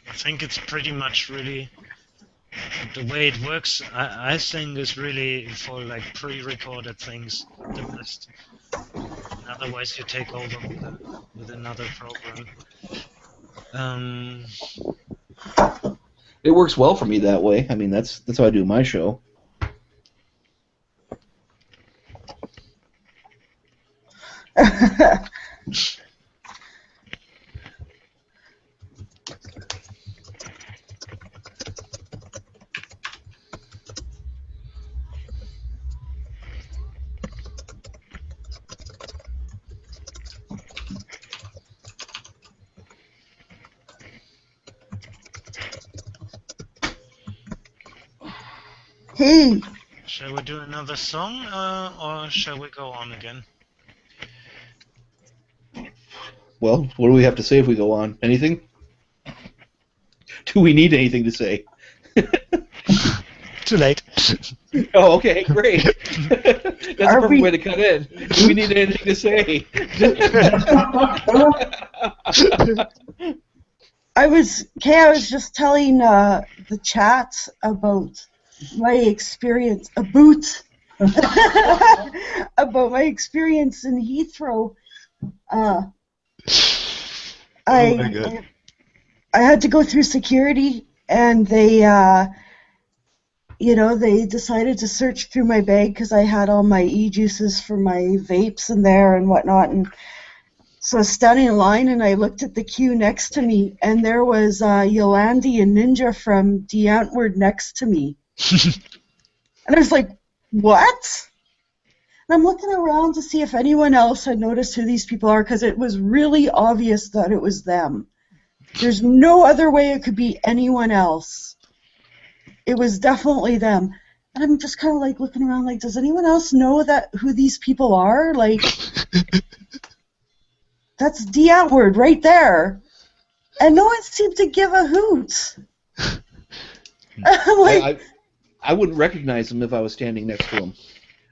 I think it's pretty much really... The way it works, I think, is really for like pre-recorded things the best. Otherwise, you take over with another program. It works well for me that way. I mean, that's how I do my show. Hey! Shall we do another song, or shall we go on again? Well, what do we have to say if we go on? Anything? Do we need anything to say? Too late. Oh, okay, great. That's a perfect way to cut in. Do we need anything to say? I was just telling the chat about my experience about my experience in Heathrow. I had to go through security, and they they decided to search through my bag because I had all my e-juices for my vapes in there and whatnot, and so I was standing in line, and I looked at the queue next to me, and there was Yolandi and Ninja from The Antwoord next to me. And I was like, what? And I'm looking around to see if anyone else had noticed who these people are, because it was really obvious that it was them. There's no other way it could be anyone else. It was definitely them. And I'm just kind of like looking around like, does anyone else know who these people are? Like, that's The Antwoord right there. And no one seemed to give a hoot. I'm like, I wouldn't recognize them if I was standing next to them.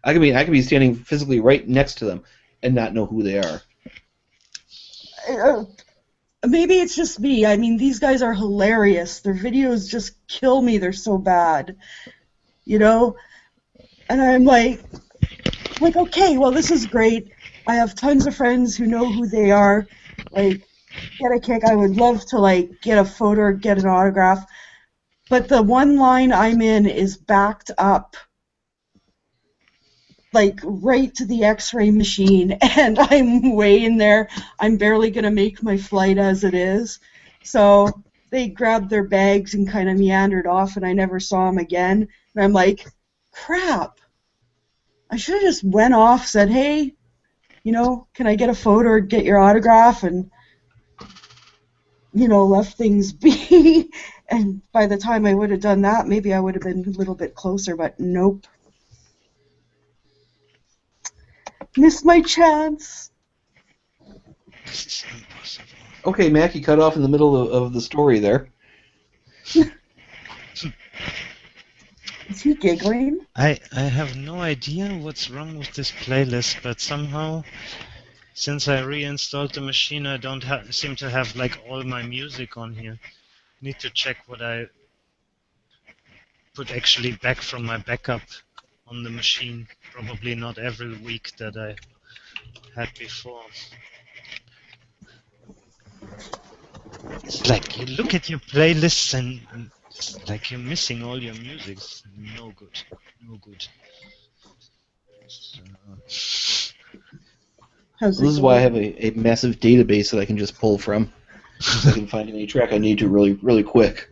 I could be standing physically right next to them and not know who they are. maybe it's just me. I mean, these guys are hilarious. Their videos just kill me. They're so bad, you know. And I'm like, okay, well, this is great. I have tons of friends who know who they are. Like, get a kick. I would love to like get a photo or get an autograph. But the one line I'm in is backed up, like right to the X-ray machine, and I'm way in there. I'm barely gonna make my flight as it is. So they grabbed their bags and kind of meandered off, and I never saw them again. And I'm like, crap. I should have just went off, said, hey, can I get a photo or get your autograph? And, left things be. And by the time I would have done that, maybe I would have been a little bit closer, but nope. Missed my chance. This is impossible. Okay, Mac, you cut off in the middle of the story there. Is he giggling? I have no idea what's wrong with this playlist, but somehow, since I reinstalled the machine, I don't seem to have like all my music on here. Need to check what I put actually back from my backup on the machine. Probably not every week that I had before. It's like you look at your playlists and it's like you're missing all your music. It's no good. No good. So, How's it This is why I going? have a massive database that I can just pull from, so I can find any track I need to really, really quick.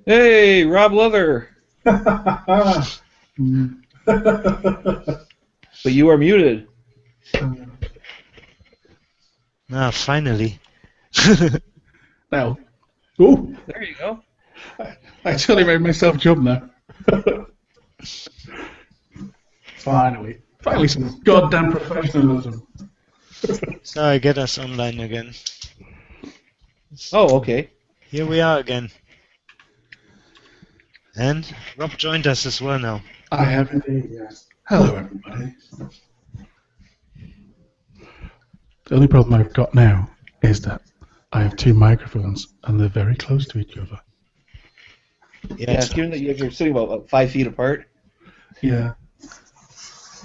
Hey, Rob Leather! But you are muted. finally. Now, oh, There you go. I totally made myself jump now. Finally some goddamn professionalism. So get us online again. Oh, okay. Here we are again. And Rob joined us as well now. I have indeed, yes. Hello, everybody. The only problem I've got now is that I have two microphones and they're very close to each other. Yeah, given that you're sitting about 5 feet apart. Yeah.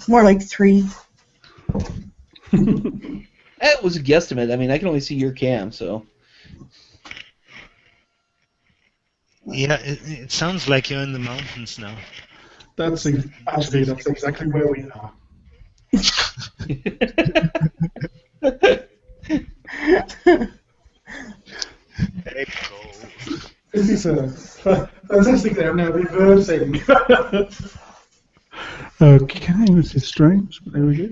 More like 3. That was a guesstimate. I mean, I can only see your cam, so. Yeah, it sounds like you're in the mountains now. That's exactly where we are. Echo. This is fantastic. I'm now reversing. Okay, this is strange, but there we go.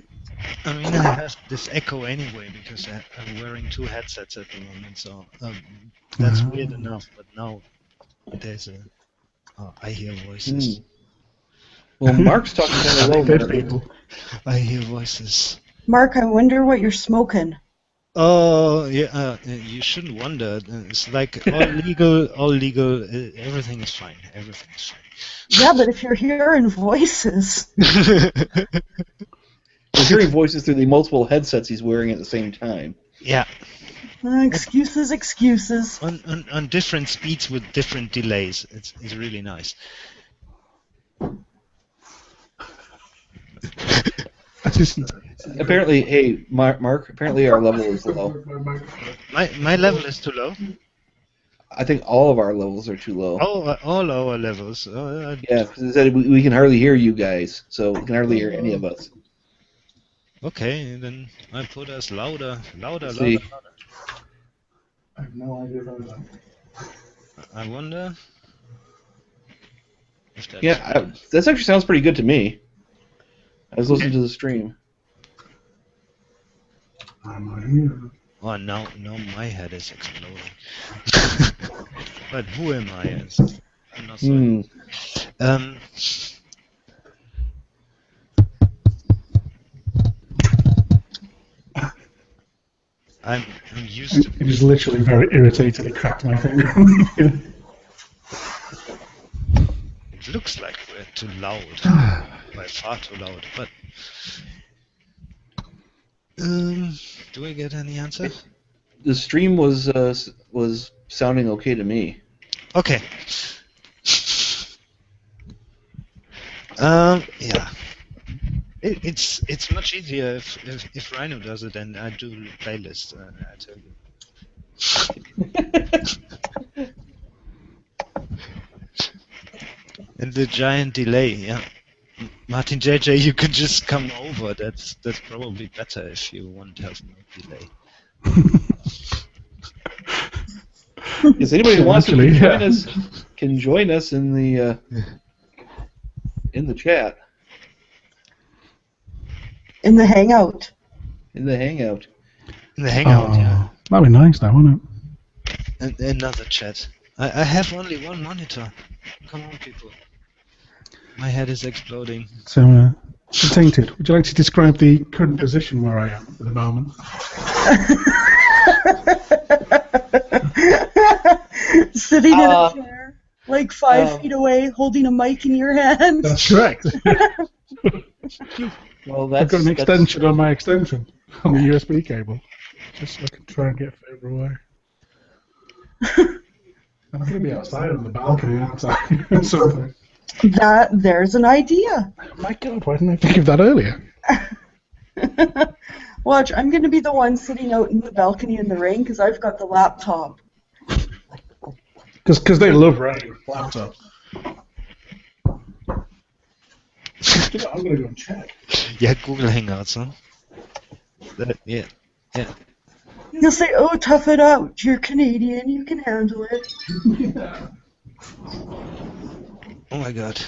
I mean, I have this echo anyway because I'm wearing 2 headsets at the moment, so that's weird enough. But now there's I hear voices. Well, Mark's talking kind of low. Dead people. I hear voices. Mark, I wonder what you're smoking. Oh, yeah, you shouldn't wonder. It's like all legal, everything is fine. Everything is fine. Yeah, but if you're hearing voices. We're hearing voices through the multiple headsets he's wearing at the same time. Yeah. Excuses. On different speeds with different delays. It's really nice. Apparently, hey, Mark, apparently our level is low. My level is too low. I think all of our levels are too low. All our levels. Yeah, because it said we can hardly hear you guys, so we can hardly hear any of us. Okay, then I put us louder. See. I have no idea about that. I wonder if that's... Yeah, that actually sounds pretty good to me. I was listening to the stream. I'm here. Oh, now my head is exploding. But who am I? I'm not so... I'm used to... It is literally very irritating. It cracked my finger. looks like we're too loud. By far too loud, but... do I get any answer? The stream was sounding okay to me. Okay. Yeah. It's much easier if Ryno does it and I do the playlist. I tell you. And the giant delay, yeah. Martin JJ, you could just come over. That's probably better if you want to have no delay. If anybody who wants to can join us in the chat. In the Hangout. In the Hangout. In the Hangout, yeah. That'd be nice, though, wouldn't it? And another chat. I have only one monitor. Come on, people. My head is exploding. So, Tainted, would you like to describe the current position where I am at the moment? Sitting in a chair, like 5 feet away, holding a mic in your hand. That's correct. Well, I've got an extension on my extension on the USB cable, just so I can try and get further away. I'm going to be outside on the balcony, aren't I? Something. There's an idea. Oh my God, why didn't I think of that earlier? Watch, I'm going to be the one sitting out in the balcony in the rain because I've got the laptop. Because they love rain laptops. I'm going to go and check. Yeah, Google Hangouts, huh? Yeah. You'll say, oh, tough it out. You're Canadian. You can handle it. Yeah. Oh my God.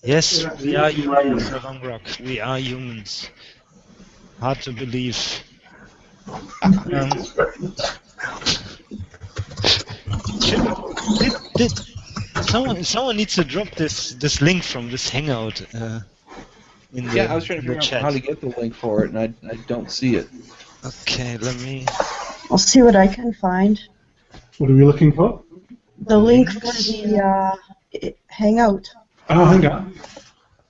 Yes, we are humans, Wrong Rock. We are humans. Hard to believe. Someone needs to drop this link from this Hangout in the I was trying to figure out how to get the link for it, and I don't see it. Okay, let me... I'll see what I can find. What are we looking for? The link for the Hangout. Oh, hang on.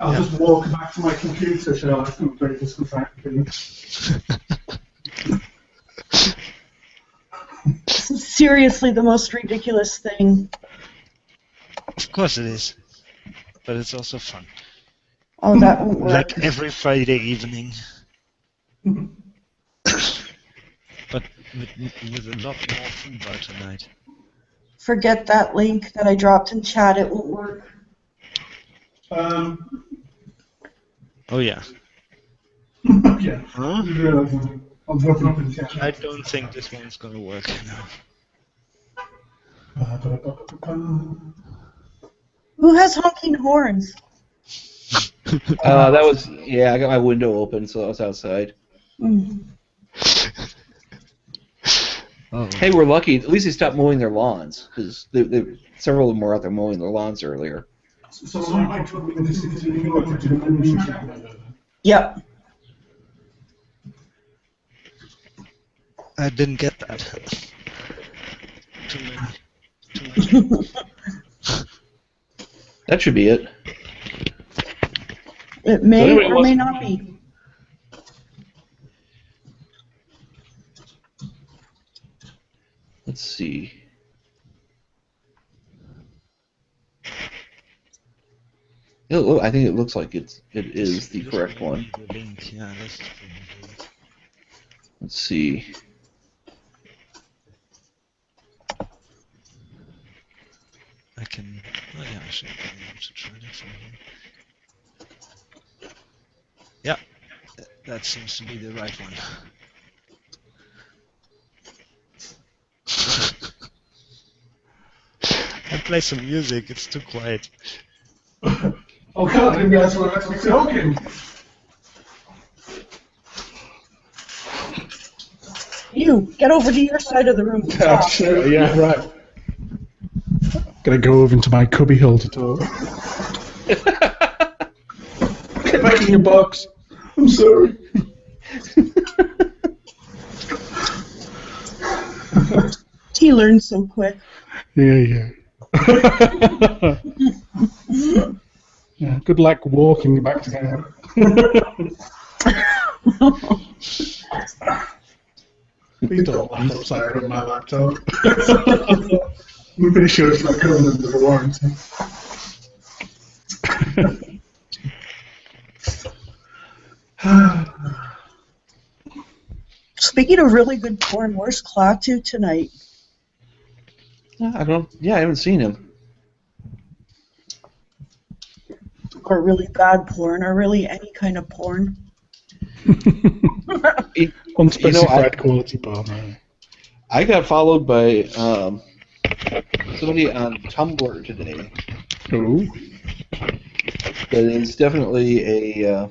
I'll just walk back to my computer, shall I? I'm very discontracting. This is seriously the most ridiculous thing. Of course it is. But it's also fun. Oh, that won't work. Like every Friday evening. But with a lot more football tonight. Forget that link that I dropped in chat. It won't work. Oh yeah. Yeah. Huh? I'm dropping up in chat. I don't think this one's gonna work. Who has honking horns? That was I got my window open, so I was outside. Mm. Oh. Hey, we're lucky. At least they stopped mowing their lawns, because several of them were out there mowing their lawns earlier. So I took this into the dimension chat. Yep. I didn't get that. Too many. That should be it. It may or may not be. Let's see. I think it looks like it is the correct one. The link. Yeah, let's Let's see. I can. Oh yeah, I should be able to try that from here. Yeah, that seems to be the right one. I play some music. It's too quiet. Oh God, maybe that's what I'm talking. You, get over to your side of the room to talk. Yeah, right. Gonna go over into my cubby hole to talk. Get back in your box. I'm sorry. He learns so quick. Yeah. Yeah, good luck walking back to camp. Please don't land upside down my laptop. I'm pretty sure it's not covered under the warranty. Speaking of really good porn, where's Klaatu tonight? I haven't seen him. Or really bad porn, or really any kind of porn. Unspecified quality porn. I got followed by somebody on Tumblr today. Ooh. That is definitely a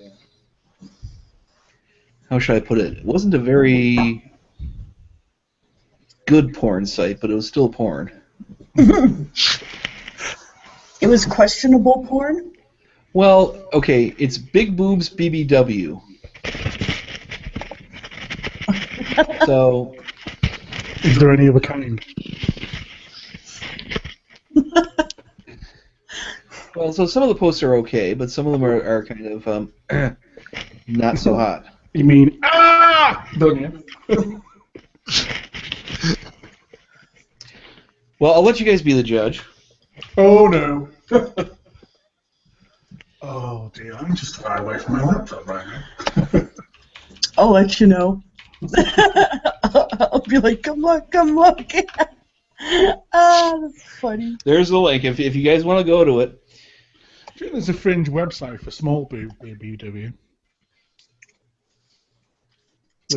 how should I put it? It wasn't a very good porn site, but it was still porn. It was questionable porn? Well, okay, it's Big Boobs BBW. So, is there any other kind? Well, so some of the posts are okay, but some of them are kind of not so hot. You mean don't you? Well, I'll let you guys be the judge. Oh no. Oh dear, I'm just far away from my laptop right now. I'll let you know. I'll be like, come look. That's funny. There's the link if you guys want to go to it. I think there's a fringe website for small BBW.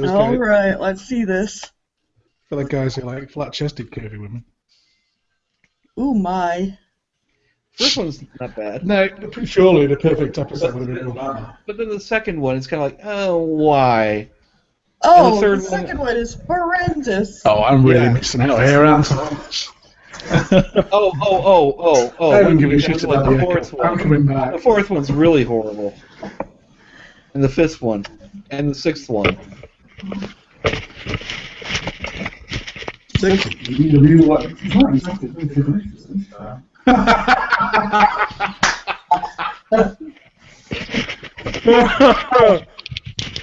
All right, let's see this. For the guys who like flat-chested curvy women. Ooh my. First one's not bad. No, surely the perfect episode would have been that. But then the second one, it's kind of like, oh, why? Oh, And the third the second one is horrendous. Oh, I'm really missing out here, aren't I? Oh. I haven't given a shit about the fourth one. I'm coming back. The fourth one's really horrible. And the fifth one. And the sixth one. BBW what? It's not exactly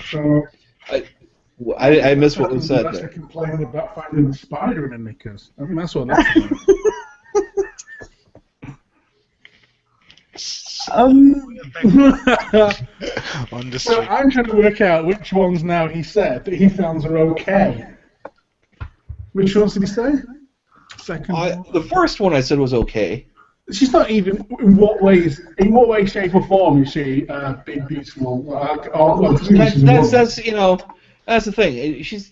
So I missed what was said that's there. complaining about finding the spider in the knickers. I mean, that's what that's about. On the So street. I'm trying to work out which ones now he said that he found are okay. Which ones did he say? Second one. The first one I said was okay. She's not even. In what way, shape, or form is she big, beautiful? That's that's the thing. She's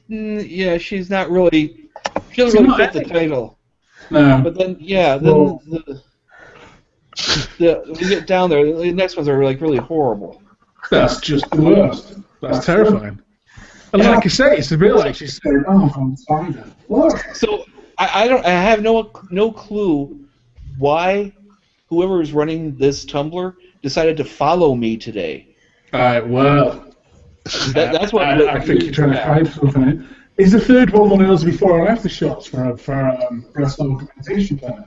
not really. She doesn't really fit the title. No. But then when you get down there, the next ones are like really horrible. That's just the worst. That's terrifying. And like I say, it's a bit like she said, "Oh, I'm spider." So I have no clue why whoever is running this Tumblr decided to follow me today. Alright, well, That's what I think you're trying to hide something. Is the third one of those before and after shots for breast augmentation plan?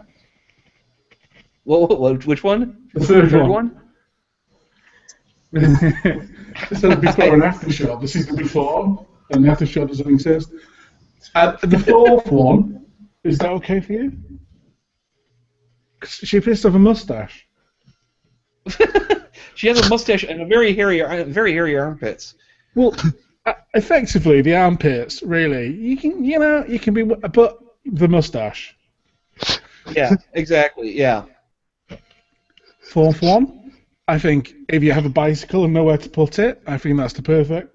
Which one? The third one. one? This is a before and after shot. This is the before, and the after shot doesn't exist. The fourth one, is that okay for you? 'Cause she appears to have a mustache. She has a mustache and very hairy armpits. Well, effectively, the armpits, really. You can be, but the mustache. Yeah, exactly. Yeah. Fourth one, I think if you have a bicycle and nowhere to put it, I think that's the perfect.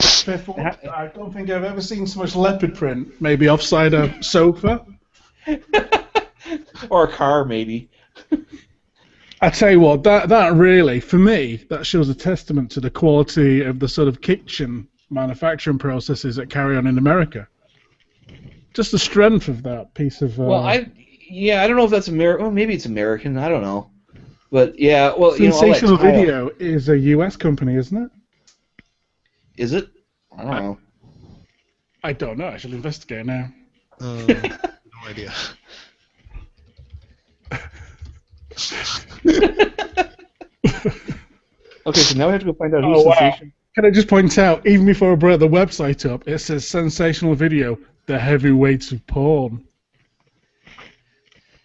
Fifth one, I don't think I've ever seen so much leopard print, maybe offside a sofa. Or a car, maybe. I tell you what, that really, for me, that shows a testament to the quality of the sort of kitchen manufacturing processes that carry on in America. Just the strength of that piece of. Well, I don't know if that's American. Well, maybe it's American. I don't know. But yeah, well, Sensational Video is a U.S. company, isn't it? Is it? I don't know. I don't know. I shall investigate now. No idea. Okay, so now we have to go find out Oh, who's wow. sensation. Can I just point out, even before I brought the website up, it says sensational video, the heavyweights of porn.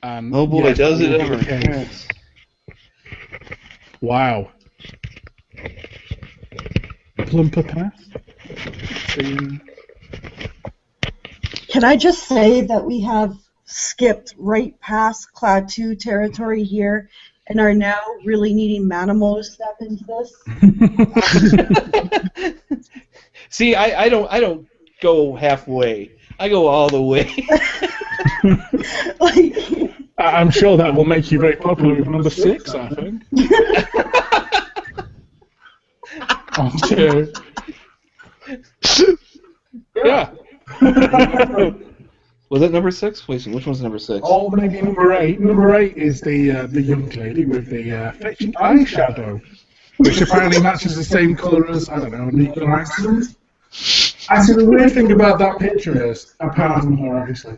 And Oh boy, yes, does that it will be ever? the case. Yes. Wow. Plumper path. See. Can I just say that we have skipped right past Cloud 2 territory here and are now really needing Manimo to step into this? See, I don't go halfway. I go all the way. Like, I'm sure that will make you very popular with number 6, I think. Yeah. Was that number 6? Wait, so which one's number 6? Oh, maybe number 8. Number 8 is the young lady with the fetching eyeshadow, which apparently matches the same colour as, I don't know, an equal accent. Actually, the weird thing about that picture is, apart from her, obviously,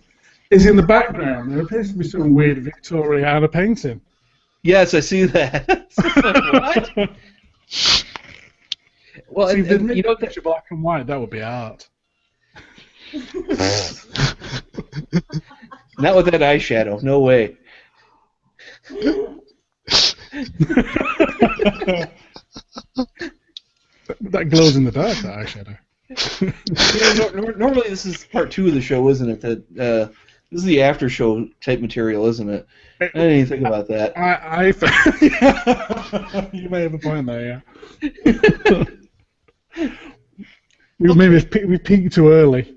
is in the background there appears to be some weird Victoriana painting. Yes, I see that. What? Well, See, if they'd make you know the picture black and white, that would be art. not with that eyeshadow. No way. That glows in the dark, that eyeshadow. Normally this is part 2 of the show, isn't it? That this is the after show type material, isn't it? I didn't even think about that. You may have a point there, yeah. we peaked too early.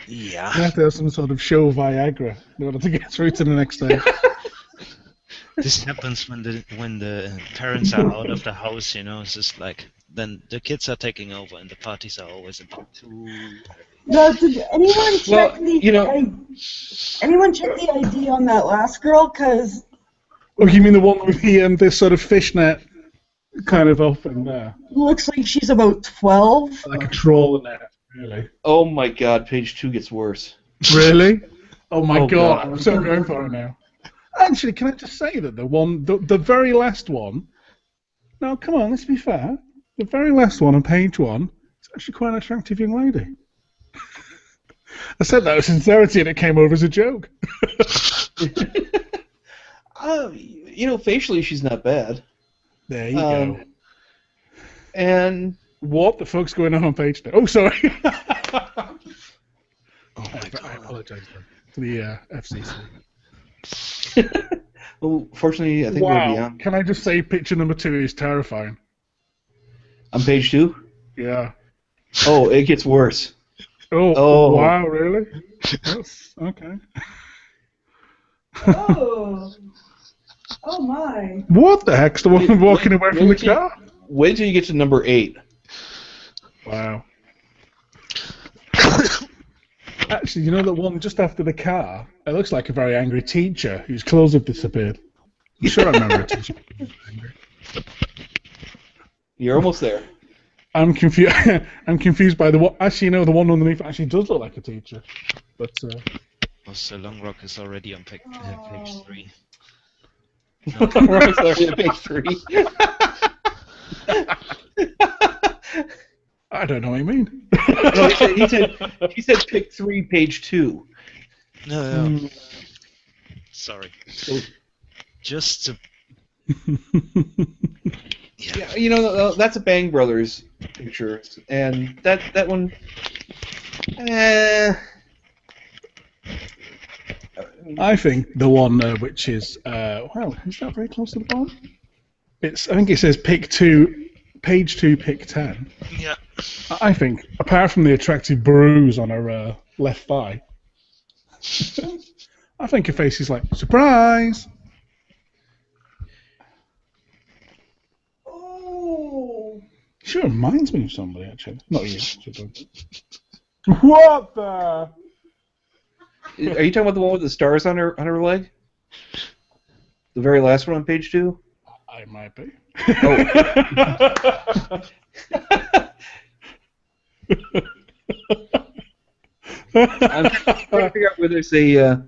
Yeah. We have to have some sort of show Viagra in order to get through to the next stage. This happens when the parents are out of the house, you know. It's just like then the kids are taking over, and the parties are always a bit too. no, did anyone check anyone check the ID on that last girl? Because Oh, you mean the one with this sort of fishnet kind of up and looks like she's about 12. like a trawler net, really? Oh my God, page 2 gets worse. Really? Oh my Oh, God, God. I'm so going for it now. Actually, can I just say that the very last one? No, come on, let's be fair. The very last one on page 1 is actually quite an attractive young lady. I said that with sincerity, and it came over as a joke. You know, facially she's not bad. There you go. And What the fuck's going on page 2? Oh, sorry. Oh my I god. apologise to the FCC. well, fortunately, I think we're Wow. beyond. Can I just say picture number 2 is terrifying? On page 2? Yeah. Oh, it gets worse. Oh. Wow, really? That's, okay. Oh. Oh my. What the heck's the woman walking away from the car? Wait till you get to number 8. Wow. Actually, you know that one just after the car? It looks like a very angry teacher whose clothes have disappeared. I'm sure I remember a teacher being angry. You're almost there. I'm confused. I'm confused by the one. Actually, no, the one underneath actually does look like a teacher. But Oh, so Long Rock is already on page 3. We're almost there at page 3. I don't know what you mean. No, he said pick 3, page 2. No. Sorry. Just to. Yeah, you know, that's a Bang Brothers picture, and that one. I think the one which is well, is that very close to the bottom? I think it says pick 2, page 2, pick 10. Yeah. I think, apart from the attractive bruise on her left thigh, I think her face is like surprise. Oh. She reminds me of somebody actually. Not you. What the? Are you talking about the one with the stars on her leg? The very last one on page 2? I might be. I'm trying to figure out where there's a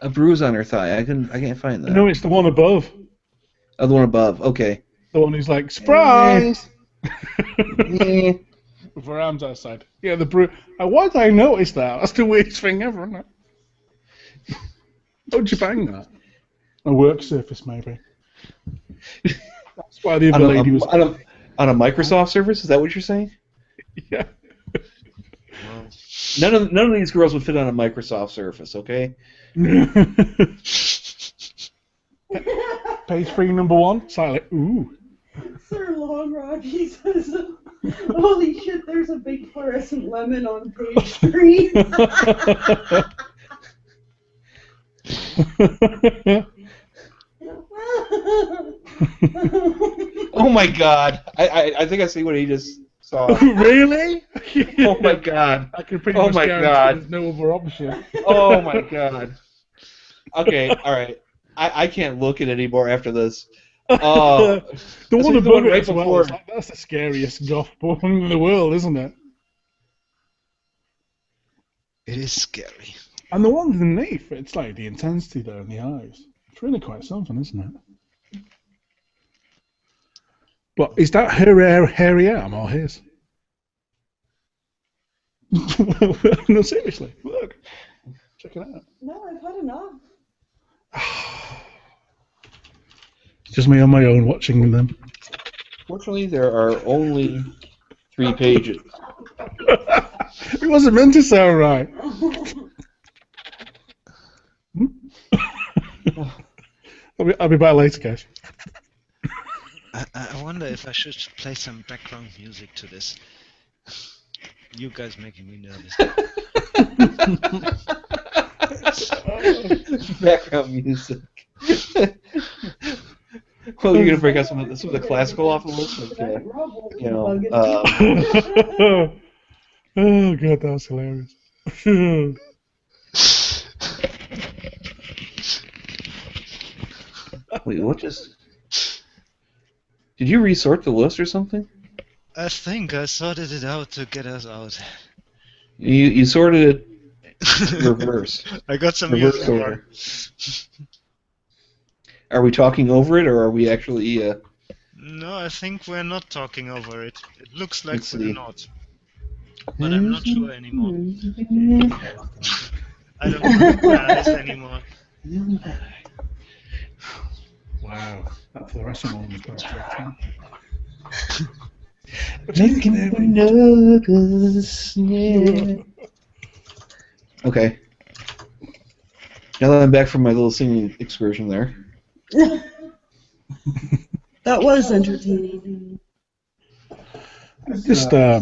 bruise on her thigh. I can't find that. No, it's the one above. Oh, the one above. Okay. The one who's like, surprise! Eh. With her arms outside. Yeah, the bruise. Why did I notice that? That's the weirdest thing ever, isn't it? How'd you bang that? A work surface, maybe. That's why the other lady was... On a Microsoft Surface? Is that what you're saying? Yeah. Well, None of these girls would fit on a Microsoft Surface, okay? Page 3, number 1. Silent. Ooh. Sir Long Rocky says, holy shit, there's a big fluorescent lemon on page 3. Oh my god. I think I see what he just saw. Really? Oh my god. I can pretty Oh much my guarantee God. there's no other option. Oh my god. Okay, alright. I can't look at it anymore after this. The one the above one it right as well, before. it's like, that's the scariest goth porn in the world, isn't it? it is scary. And the one underneath, it's like the intensity there in the eyes. It's really quite something, isn't it? But is that her hairy arm or his? No, seriously, look. Check it out. No, I've had enough. Just me on my own watching them. Fortunately, there are only 3 pages. It wasn't meant to sound right. I'll be back later, guys. I wonder if I should play some background music to this. You guys making me nervous. Background music. Well, you're gonna break out some of the classical off the list, like, you know. Oh god, that was hilarious. Wait, what just? Did you resort the list or something? I think I sorted it out to get us out. You sorted it reverse. I got some Reverse music order. Are we talking over it, or are we actually? No, I think we're not talking over it. It looks like Let's we're see. not. But I'm not sure anymore. I don't know where it is anymore. Wow, that fluorescent one was perfect. Huh? Okay. Now that I'm back from my little singing excursion there. That was entertaining. Just I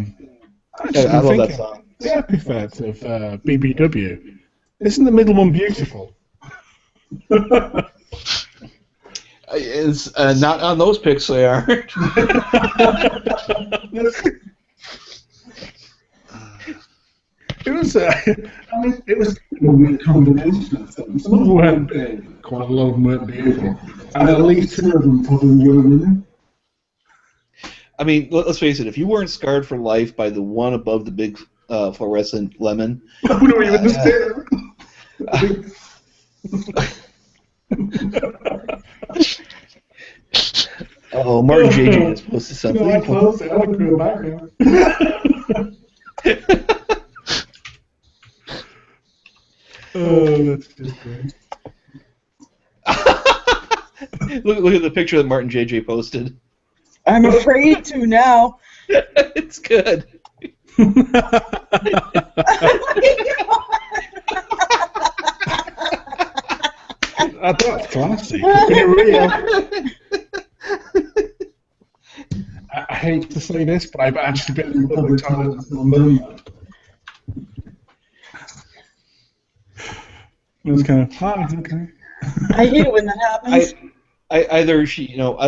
love that song. The epithet of BBW. Isn't the middle one beautiful? It's not on those pics they are. It was. It was a weird combination of things. Some of them weren't big, quite a lot of them weren't beautiful, and at least 2 of them probably were women. I mean, let's face it. If you weren't scarred for life by the one above the big fluorescent lemon, I wouldn't even understand. oh, Martin JJ just posted something. I closed it. I would go back now. Oh, that's just great. look at the picture that Martin JJ posted. I'm afraid to now. It's good. That's classy. Real. I hate to say this, but I've actually been in the public toilet and still done that. It was kind of, okay. I hate it when that happens. Either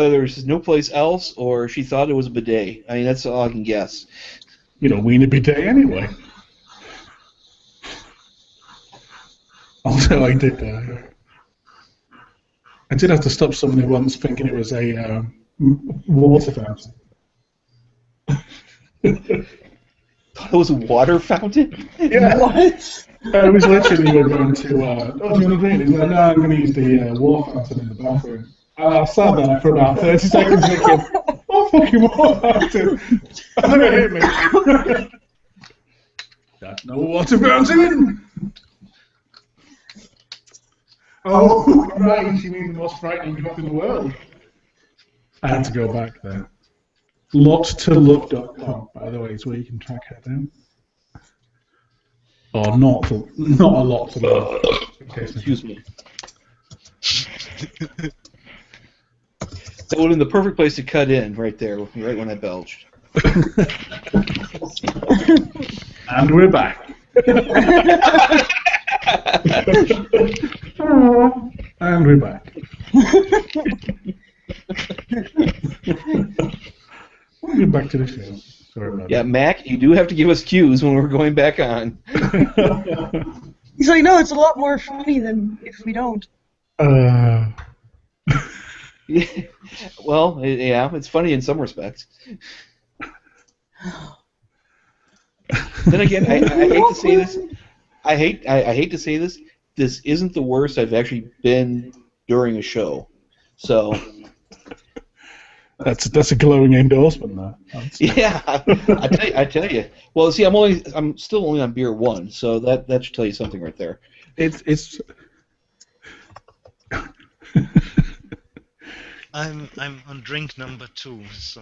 there's no place else, or she thought it was a bidet. I mean, that's all I can guess. You know, weenie bidet anyway. Also, I did have to stop somebody once thinking it was a water fountain. Thought it was a water fountain? Yeah. What? It was literally we were going to, do you want to drink? He's like, no, I'm going to use the water fountain in the bathroom. And I sat there for about 30 seconds thinking, what fucking water fountain? And then it hit me. That's no water fountain! Oh, right, you mean the most frightening drop in the world. I had to go back there. Lottolove.com, by the way, is where you can track her down. Or not a lot to love. Excuse me. That would have been the perfect place to cut in, right there, right when I belched. And we're back. And we're back. We'll get back to the show. Sorry about Yeah, that. Mac, you do have to give us cues when we're going back on. He's like, no, it's a lot more funny than if we don't. Well, yeah, it's funny in some respects. Then again, I hate to say this. I hate to say this. This isn't the worst I've actually been during a show. So That's a glowing endorsement, though. yeah, I tell you. Well, see, I'm still only on beer 1, so that should tell you something right there. It's. I'm on drink number 2, so.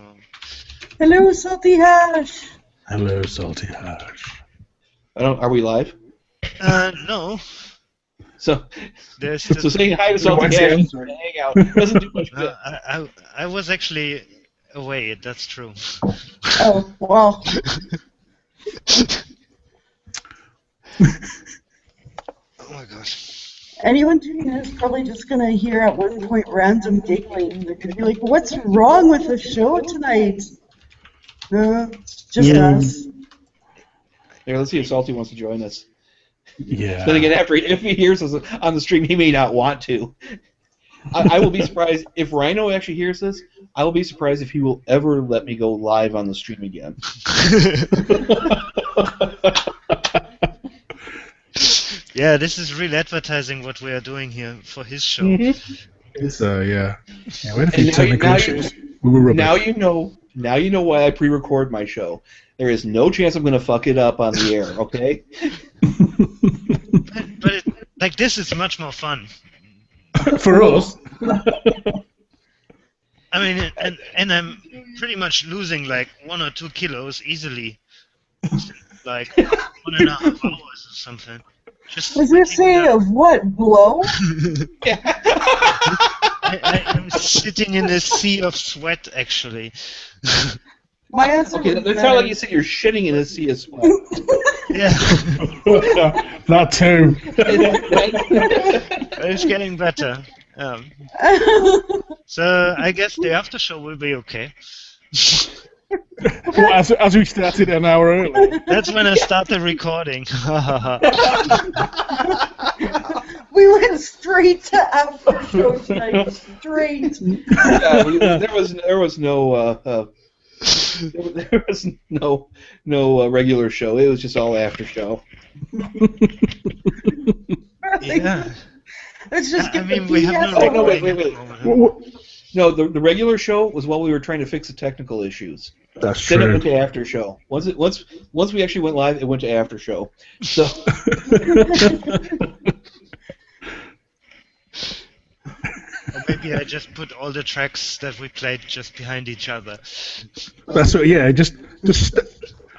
Hello, Salty Hash. Hello, Salty Hash. Are we live? No. So There's so saying hi to Salty Hash and hang out doesn't do much good. I was actually away. That's true. Oh, well. Oh my gosh. Anyone tuning in is probably just going to hear at one point random giggling. They're going to be like, what's wrong with the show tonight? Just us. Here, let's see if Salty wants to join us. Yeah. Then again, if he hears us on the stream, he may not want to. I will be surprised if Ryno actually hears this. I will be surprised if he will ever let me go live on the stream again. Yeah, this is real advertising what we are doing here for his show. Mm-hmm. It's yeah. Yeah, we had a few technical issues. We were rubbish. Now you know why I pre-record my show. There is no chance I'm going to fuck it up on the air, okay? But like this is much more fun. For us. I mean, and I'm pretty much losing like 1 or 2 kilos easily, like 1.5 hours or something. Just Was this say of what? Blow? I'm sitting in a sea of sweat, actually. My answer Okay, was that's not like you said you're shitting in a sea of sweat. Yeah, That too. it's getting better. So I guess the after show will be okay. Well, as we started an hour early. That's when I start the recording. We went straight to after show tonight. Straight. Yeah, there was no there was no regular show. It was just all after show. Yeah. Let's just get I mean, the we have no. Oh, no, wait. Well, No, the regular show was while we were trying to fix the technical issues. that's Then it true. went to after show. Once we actually went live, it went to after show. So Or maybe I just put all the tracks that we played just behind each other. That's what. Yeah, just.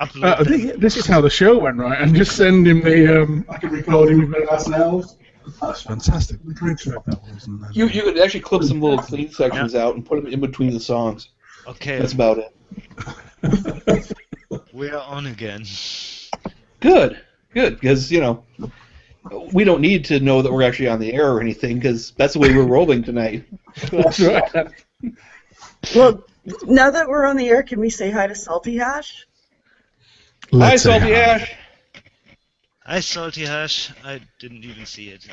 Upload them. This is how the show went, right? And just send him the like a recording we've made ourselves. That's fantastic. What a great track that was. you could actually clip some little clean sections out and put them in between the songs. Okay, That's about it. we are on again. Good, because we don't need to know that we're actually on the air or anything, because that's the way we're rolling tonight. That's right. Well, now that we're on the air, can we say hi to Salty Hash? Hi, Salty Hash. Hi, Salty Hash. I didn't even see it.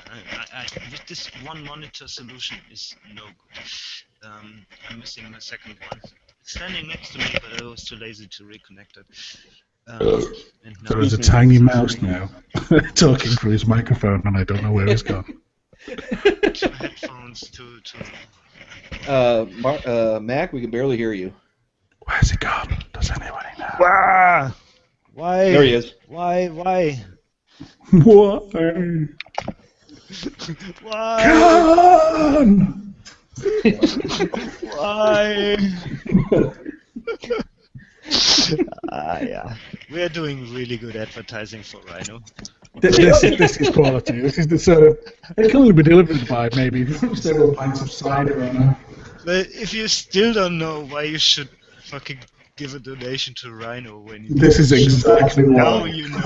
With this one monitor solution is no good. I'm missing my second one. It's standing next to me, but I was too lazy to reconnect it. And now There is a tiny mouse now talking through his microphone, and I don't know where he's gone. two headphones to Mac, we can barely hear you. Where's he gone? Does anybody know? Wah! Why? There he is. Why? What? Why? Gone! Why? Yeah. We're doing really good advertising for Ryno. This is quality. This is the sort of... It can only be delivered by maybe several pints of cider on a... But if you still don't know why you should fucking give a donation to Ryno when you This is exactly now why. you know.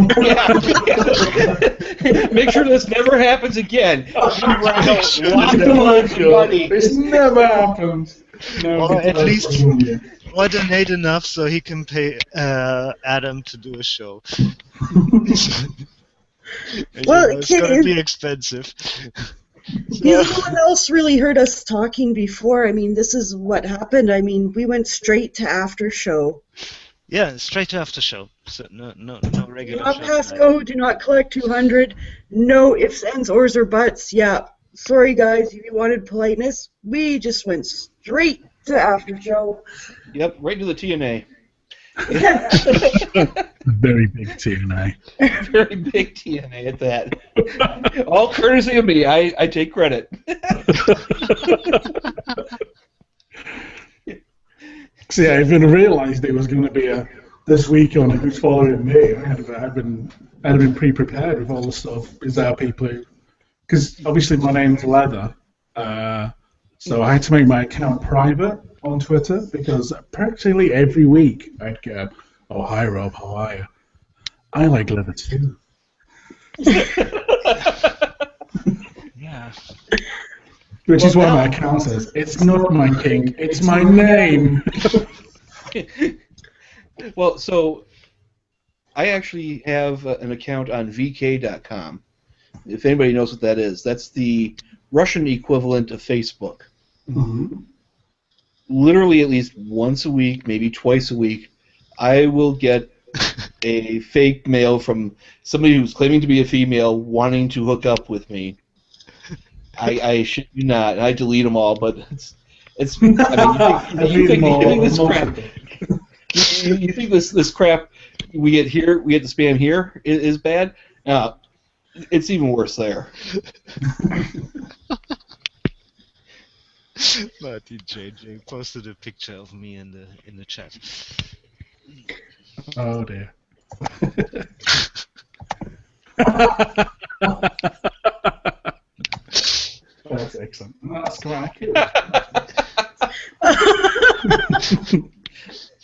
Make sure this never happens again. Sure. Lots of money. This never happens. No, Or at least- Yeah. Or donate enough so he can pay Adam to do a show. Well, It's gonna be expensive. No one else really heard us talking before. I mean, this is what happened. I mean, we went straight to after show. Yeah, straight after show. So no Do regular not show pass tonight. go, do not collect 200. No ifs, ands, ors, or buts. Yeah, sorry guys, if you wanted politeness, we just went straight to after show. Yep, right to the TNA. Very big TNA. Very big TNA at that. All courtesy of me. I take credit. See, I even realised it was going to be this week on Who's Following Me. I'd been pre-prepared with all the stuff. Is there people who... Because obviously my name's Leather, so I had to make my account private on Twitter because practically every week I'd get, "Oh, hi Rob, how are you? I like leather too." Yeah. Which is why my account says, "It's not my kink, it's my name." Well, so I actually have an account on VK.com. If anybody knows what that is, that's the Russian equivalent of Facebook. Mm-hmm. Literally at least once a week, maybe twice a week, I will get a fake mail from somebody who's claiming to be a female wanting to hook up with me. I shit you not. I delete them all, but it's. I mean, you think this crap? You think this crap we get here, we get the spam here is bad? It's even worse there. Martin JJ posted a picture of me in the chat. Oh dear. That's excellent. That's quite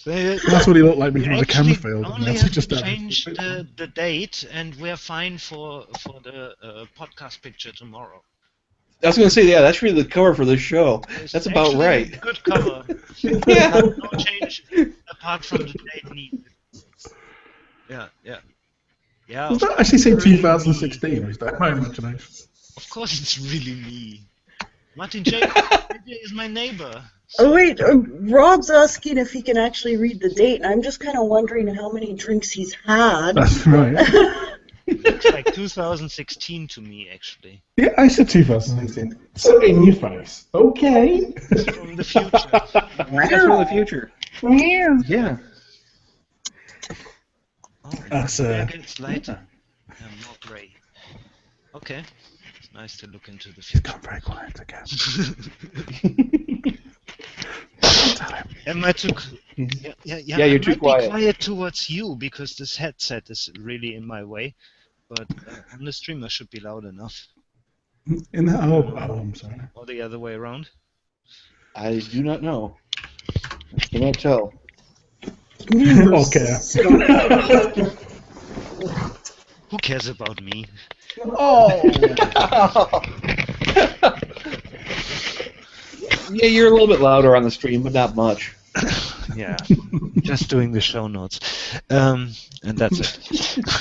That's what he looked like before the camera failed. Only That's have just to a- change the date, and we're fine for the podcast picture tomorrow. I was going to say, yeah, that's really the cover for this show. That's about Actually, right. Good cover. Yeah. No change apart from the date needed. Yeah. Does that actually say 2016, or is that my imagination? Of course, it's really me. Martin J. is my neighbor. Oh wait, Rob's asking if he can actually read the date, and I'm just kind of wondering how many drinks he's had. That's right. Looks like 2016 to me, actually. Yeah, I said 2016. So in your face. Okay. It's from the future. That's from the future. Yeah. Oh, That's, it's lighter. More grey. Okay. It's nice to look into the future. Gone very quiet again. Am I too? Yeah, you're too quiet. Be quiet towards you because this headset is really in my way. But on the stream, I should be loud enough. In the, oh, I'm sorry. Or the other way around. I do not know. I cannot tell. Okay. Who cares about me? Yeah, you're a little bit louder on the stream, but not much. Yeah, just doing the show notes, and that's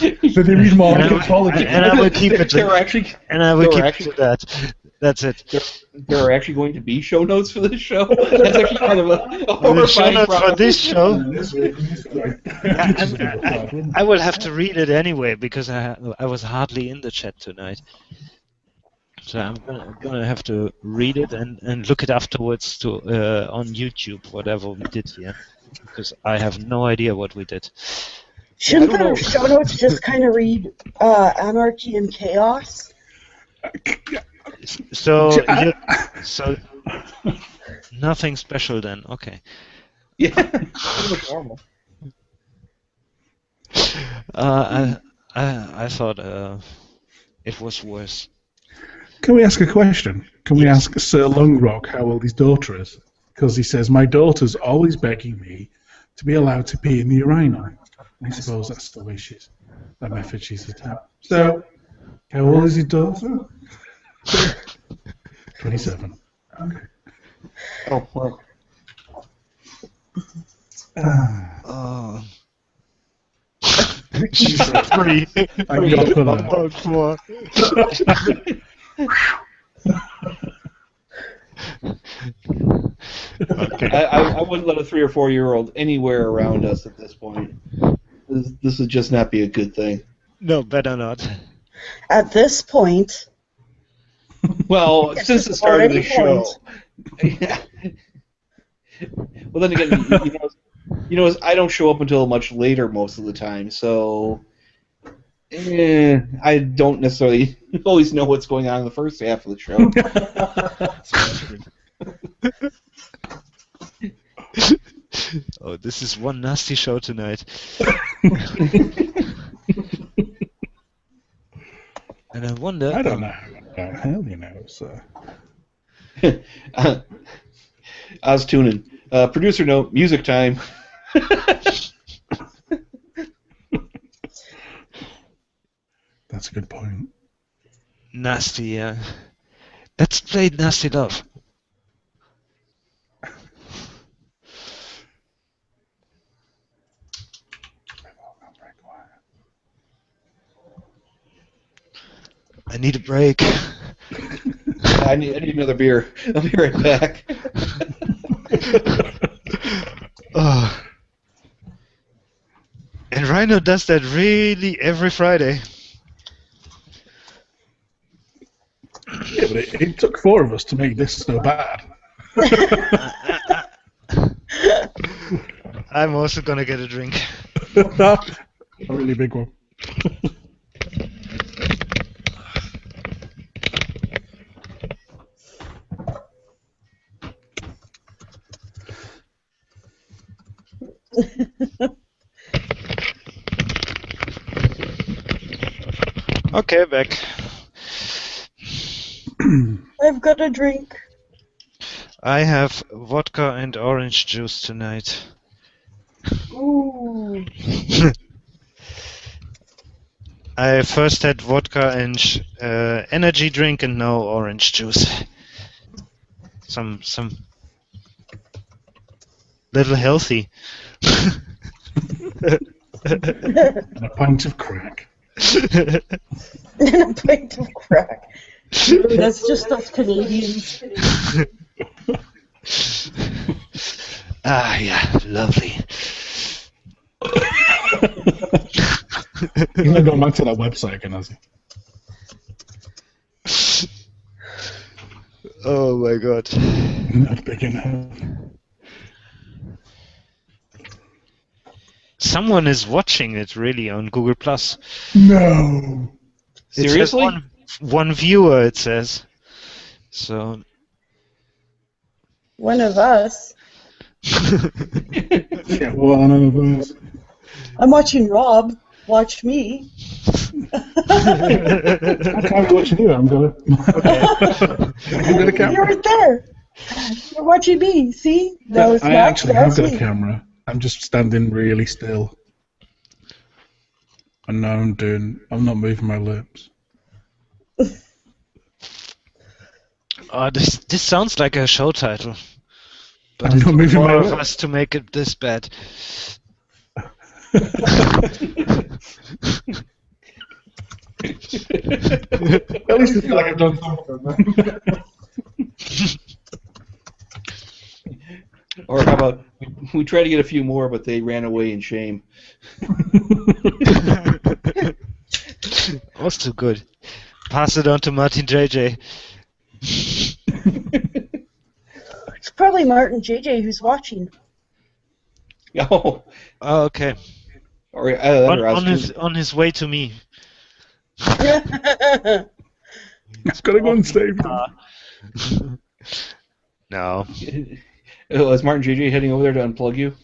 it. Did they read more? And I will keep it. There were actually, And I will there were keep it to that. That's it. There are actually going to be show notes for this show. That's actually kind of a The show horrifying notes for problem. this show. I I will have to read it anyway because I was hardly in the chat tonight. So I'm gonna have to read it and look it afterwards to on YouTube, whatever we did here, because I have no idea what we did. Shouldn't I don't know. the show notes just kind of read Anarchy and Chaos? So so nothing special then. Okay. Yeah, pretty much normal. I thought it was worse. Can we ask a question? Can we ask Sir Lungrock how old his daughter is? Because he says, my daughter's always begging me to be allowed to pee in the urinal. I suppose that's the way the method she's attacked. So, how old is his daughter? 27. Okay. Oh, well. Oh. Three. Thank God for that. Okay. I wouldn't let a 3 or 4 year old anywhere around us at this point. This would just not be a good thing. No, better not. At this point, Well, since the start of the show. Well, then again, you know, I don't show up until much later most of the time, so I don't necessarily always know what's going on in the first half of the show. Oh, this is one nasty show tonight. And I wonder. I don't know how the hell you know, so. I was tuning. Producer note, music time. That's a good point. Nasty, yeah. Let's play Nasty Love. I need a break. I need another beer. I'll be right back. Oh. And Ryno does that really every Friday. Yeah, but it took 4 of us to make this so bad. I'm also gonna get a drink. A really big one. Okay, back. I've got a drink. I have vodka and orange juice tonight. Ooh. I first had vodka and energy drink, and now orange juice. Some little healthy. And a pint of crack. And a pint of crack. That's just us Canadians. Ah, yeah, lovely. He's not going back to that website again, has he? Oh my god. Not big enough. Someone is watching it really on Google Plus. No. Seriously? It says one viewer, it says. So. One of us. Yeah, one of us. I'm watching Rob. Watch me. I can't be watching you. I'm gonna. I'm gonna You're camera. right there. You're watching me. See? That was I actually have got a me. camera. I'm just standing really still. And now I'm not moving my lips. Oh, this sounds like a show title. But I'm it's not moving more my of lips. us to make it this bad. At least makes me feel like I've done something. Or how about we tried to get a few more, but they ran away in shame. Was too good. Pass it on to Martin JJ. It's probably Martin JJ who's watching. Oh, Oh, okay. or On his way to me. It's got to go and save them. No. Is Martin JJ heading over there to unplug you?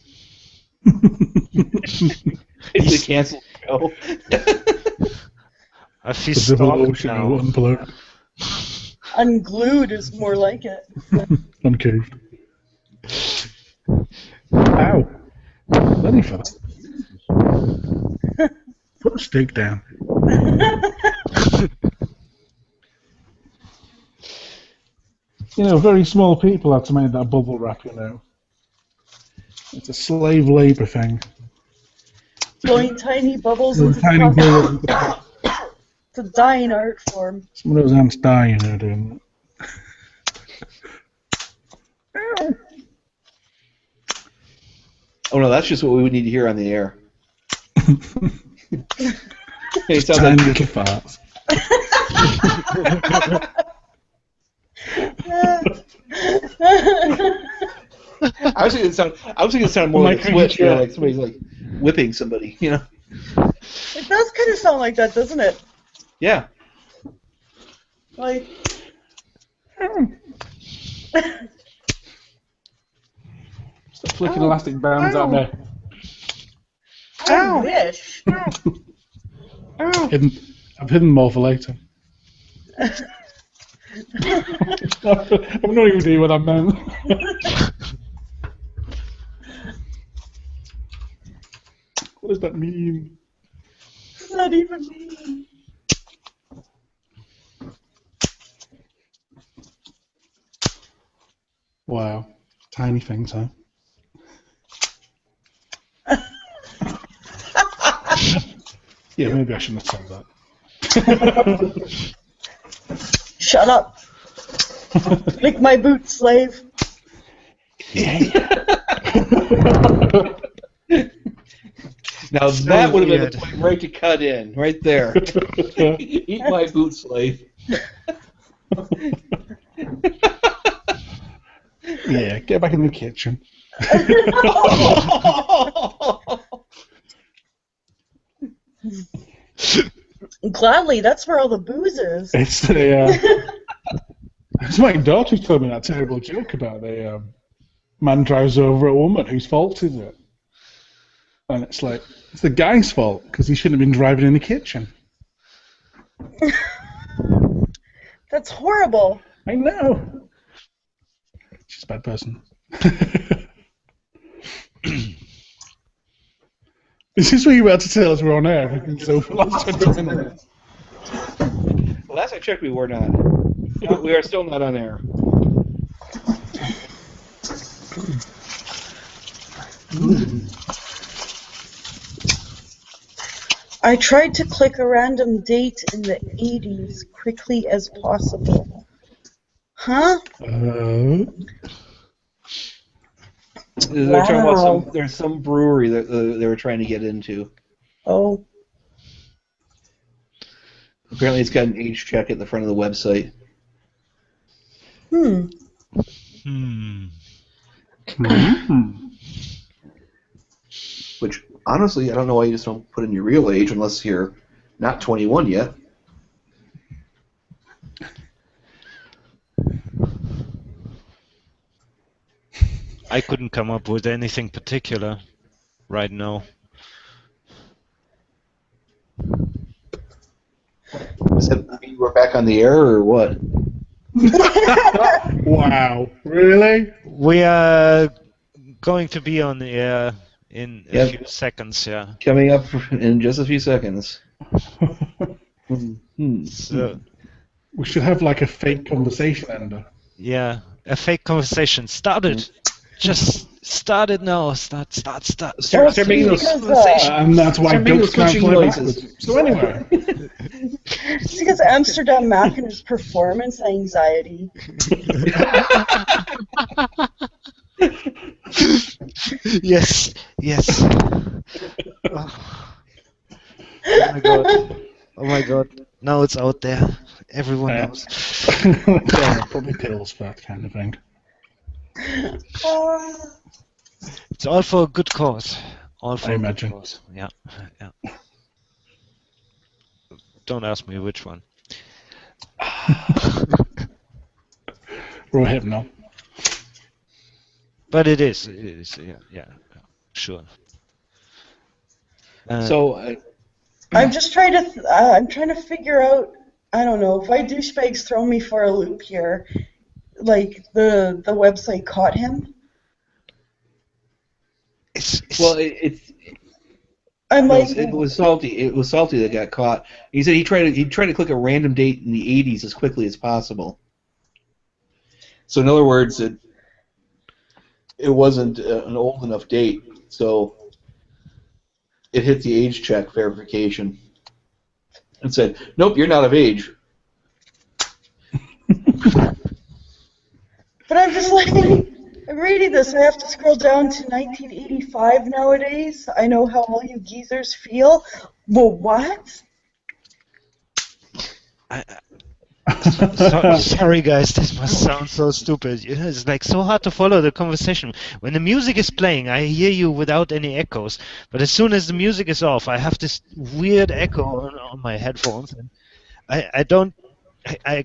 It's a canceled show. If he's The stalked devotion now. unplugged. Unglued is more like it. Uncaved. Ow. Ready for that. Put a stick down. You know, very small people had to make that bubble wrap, you know. It's a slave labour thing. Blowing tiny bubbles Little into tiny the bubbles. It's a dying art form. Some of those ants die, you know, doing that. Oh no, that's just what we would need to hear on the air. It sounds Tiny like little farts. I was thinking it sounded more like a switch, you know, like somebody's like whipping somebody, you know. It does kind of sound like that, doesn't it? Yeah. Like. Stop flicking elastic bands out there. I wish. I've hidden more for later. I'm not even doing what I meant. What does that mean? What does that even mean? Wow. Tiny things, huh? Yeah, maybe I shouldn't have said that. Shut up. Lick my boot, slave. Now that would have been the point right to cut in, right there. Eat my boot, slave. Yeah, get back in the kitchen. Gladly, that's where all the booze is. It's the. It's my daughter who told me that terrible joke about the man drives over a woman whose fault is it? And it's like, it's the guy's fault because he shouldn't have been driving in the kitchen. That's horrible. I know. She's a bad person. Is this what you're about to tell us we're on air? We've been so for the last 20 minutes. Last I checked, we were not. We are still not on air. I tried to click a random date in the 80s quickly as possible. Huh? They're talking about there's some brewery that they were trying to get into. Oh. Apparently it's got an age check at the front of the website. Which, honestly, I don't know why you just don't put in your real age unless you're not 21 yet. I couldn't come up with anything particular right now. Does that mean we're back on the air or what? Wow. Really? We are going to be on the air in a few seconds, yeah. Coming up in just a few seconds. So, We should have like a fake conversation ender. yeah, a fake conversation started. Just started now. Start. Start making those because, And that's why Start making ducks those can't switching fly noises. backwards. So anyway. It's because Amsterdam Mac and his performance anxiety. Yes, yes. Oh my god. Oh my god. Now it's out there. Everyone knows. Yeah, probably pills for that kind of thing. It's all for a good cause. All for I a good imagine. cause. Yeah, yeah. Don't ask me which one. Rohypnol. But it is, yeah, sure. So, I'm just trying to. I'm trying to figure out. I don't know if my douchebags throw me for a loop here. Like the website caught him. well, I'm like, it was salty. It was salty that got caught. He said he tried to click a random date in the 80s as quickly as possible. So in other words, it wasn't an old enough date. So it hit the age check verification and said, "Nope, you're not of age." but I'm just like, I'm reading this. I have to scroll down to 1985 nowadays. I know how all you geezers feel. Well, what? Sorry guys, this must sound so stupid. It's like so hard to follow the conversation. When the music is playing, I hear you without any echoes. But as soon as the music is off, I have this weird echo on my headphones, and I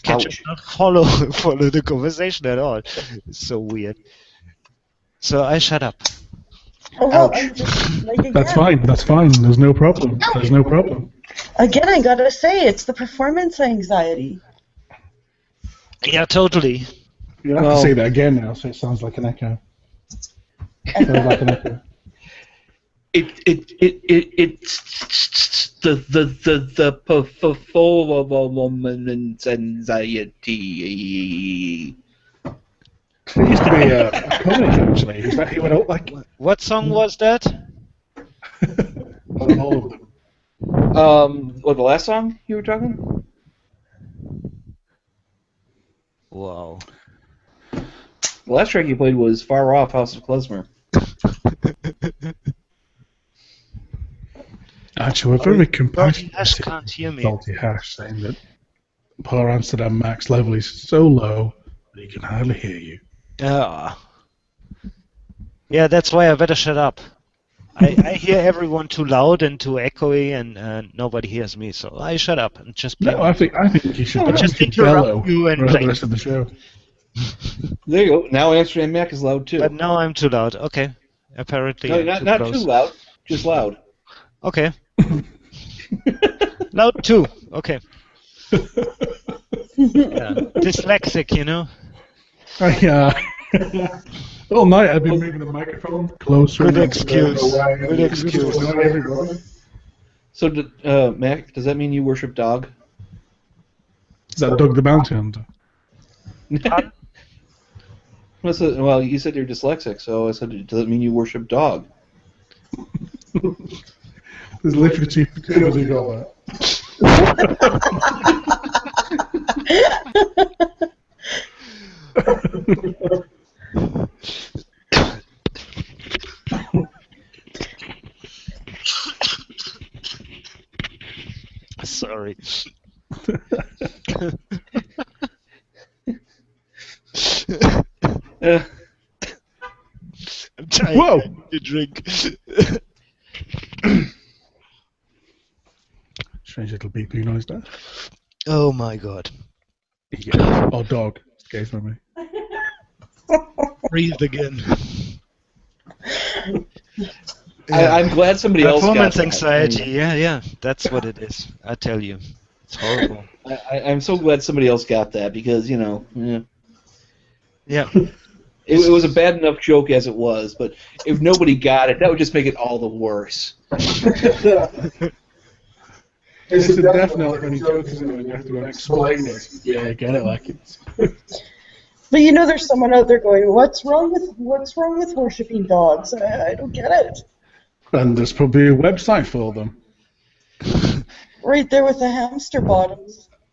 cannot follow the conversation at all. It's so weird. So I shut up. Oh, well, I'm just, like, again, That's fine. That's fine. There's no problem. There's no problem. Again, I gotta say, it's the performance anxiety. Yeah, totally. You have to say that again now, so it sounds like an echo. Sounds like an echo. It's the performance anxiety. There used to be a comic actually. Is that he went out like What song was that? all of them? What, the last song you were talking? Wow. The last track you played was Far Off, House of Klezmer. Actually, we're very compassionate. Hash can't hear me. Salty Hash saying that poor Amsterdam Max level is so low that he can hardly hear you. Yeah, that's why I better shut up. I hear everyone too loud and too echoey, and nobody hears me, so I shut up and just play. No, I think you should just bellow interrupt you and for play. the rest of the show. There you go. Now Amsterdam Mac is loud too. But now I'm too loud. Okay. Apparently No, I'm not close. too loud. Just loud. Okay. Loud too. Okay. Yeah. Dyslexic, you know. All night I've been moving the microphone closer. Good and excuse. away. Good excuse. Everybody. So, Mac, does that mean you worship dog? Is that Doug the Bounty Hunter? Well, you said you're dyslexic, so I said, does that mean you worship dog? There's literally two people who got that. Sorry. I'm trying to drink. Strange little beeping noise there. Oh my god. Yeah. Oh, dog. Okay, for me. Breathe again. I'm glad somebody else got Performance that. anxiety, yeah, that's what it is. I tell you. It's horrible. I'm so glad somebody else got that because, Yeah. it was a bad enough joke as it was, but if nobody got it, that would just make it all the worse. It's a definitely funny joke, isn't it? You have to go and explain it. Yeah, I get it like it's... But you know, there's someone out there going, "What's wrong with worshiping dogs? I don't get it." And there's probably a website for them. Right there with the hamster bottoms.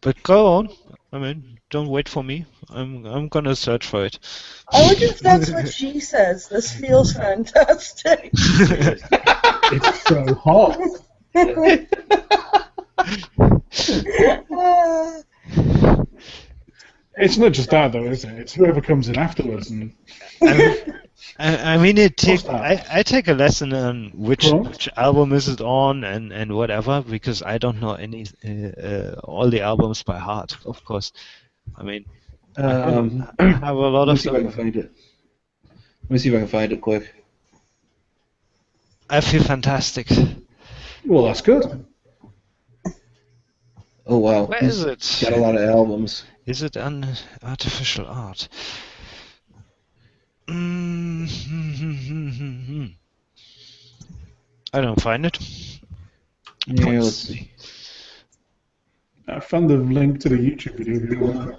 But go on. I mean, don't wait for me. I'm gonna search for it. I wonder if that's what she says. This feels fantastic. It's so hot. It's not just that, though, is it? It's whoever comes in afterwards. And I mean, What's that? I take a lesson on which What? album is it on and whatever, because I don't know all the albums by heart, of course. I mean, I have a lot Let me of see if I can them. find it. Let me see if I can find it quick. I feel fantastic. Well, that's good. Oh wow, Where he's is it? got a lot of albums. Is it an artificial art? I don't find it. Yeah, let's see. I found the link to the YouTube video if you want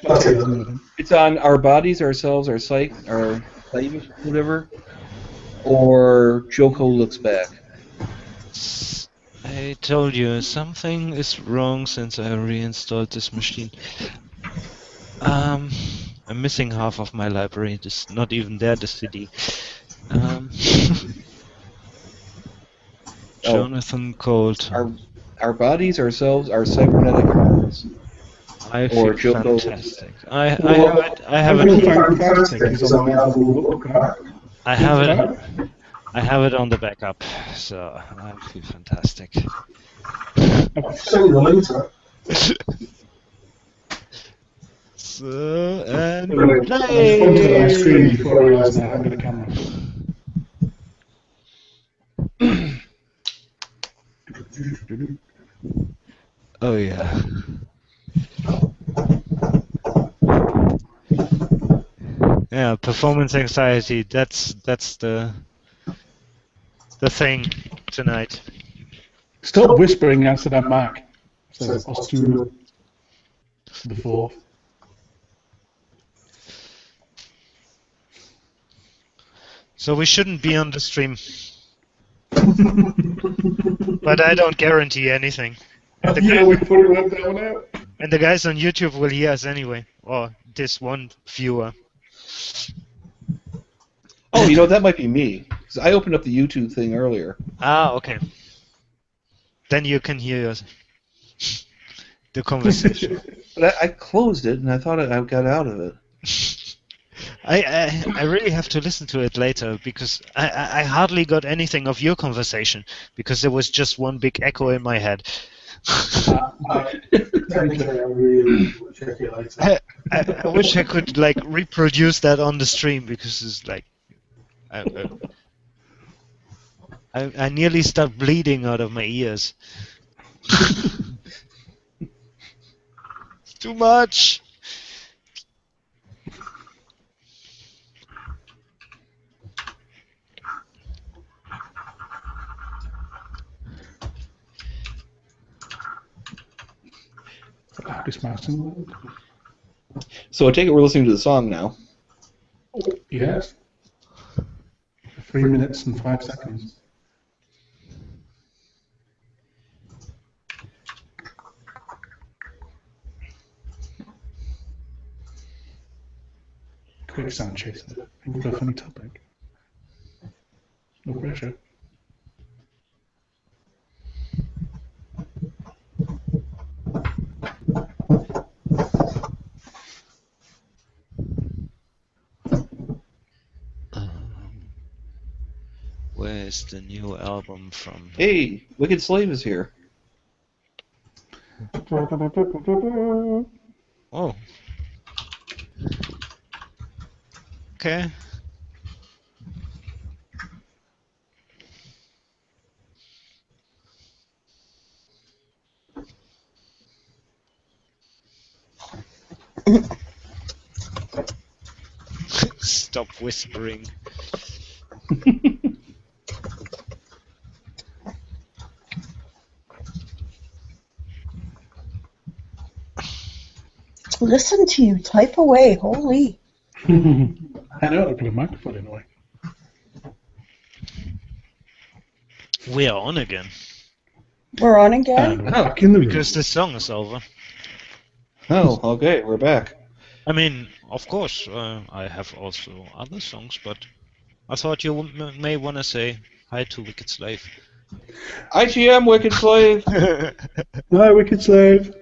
That's it. that. It's on Our Bodies, Ourselves, Our Psyche, Our Psyche, whatever, or Joko Looks Back. I told you, something is wrong since I reinstalled this machine. I'm missing half of my library. This not even there, the CD. Jonathan Colt. Our Bodies, Ourselves, Our Cybernetic Worlds. I or feel Joko. fantastic. I have I feel it. fantastic is on the album Look Back. I have it. I have it on the backup, so I feel fantastic. I'll send you the link to it. So and Anyway, I just wanted to my screen before I realised I hadn't got a camera. Oh yeah. Yeah, performance anxiety. That's the thing tonight. Stop whispering answer that mic. Says Australia. The fourth. So we shouldn't be on the stream. But I don't guarantee anything. And the, Yeah, we probably worked that one out. and the guys on YouTube will hear us anyway. Or this one viewer. Oh, you know, that might be me. 'Cause I opened up the YouTube thing earlier. Ah, okay. Then you can hear the conversation. But I closed it, and I thought I got out of it. I really have to listen to it later because I hardly got anything of your conversation because there was just one big echo in my head. Technically, I really will check it later. I wish I could like reproduce that on the stream because it's like I nearly start bleeding out of my ears. It's too much. Loudest mouse in the world. So I take it we're listening to the song now. Yes. 3 minutes and 5 seconds. Quick sound chaser. Think of a funny topic. No pressure. Where's the new album from? Hey, Wicked Slave is here. Oh. Okay. Stop whispering. Listen to you type away. Holy. I know how to put a microphone in a way. We are on again. We're on again? And we're back in the room. Because this song is over. Oh, okay, we're back. I mean, of course, I have also other songs, but I thought you may want to say hi to Wicked Slave. ITM, Wicked Slave! Hi, Wicked Slave.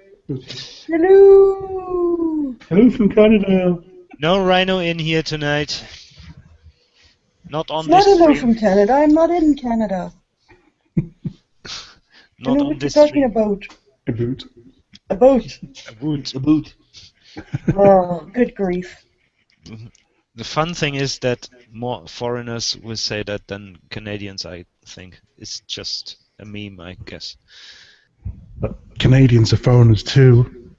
Hello! Hello from Canada. No Ryno in here tonight. Not on It's not this hello stream. from Canada. I'm not in Canada. I Not know on what you're this talking stream. about. A boot. A boat. A wood. The boot. Oh, good grief. The fun thing is that more foreigners will say that than Canadians, I think. It's just a meme, I guess. But Canadians are foreigners too.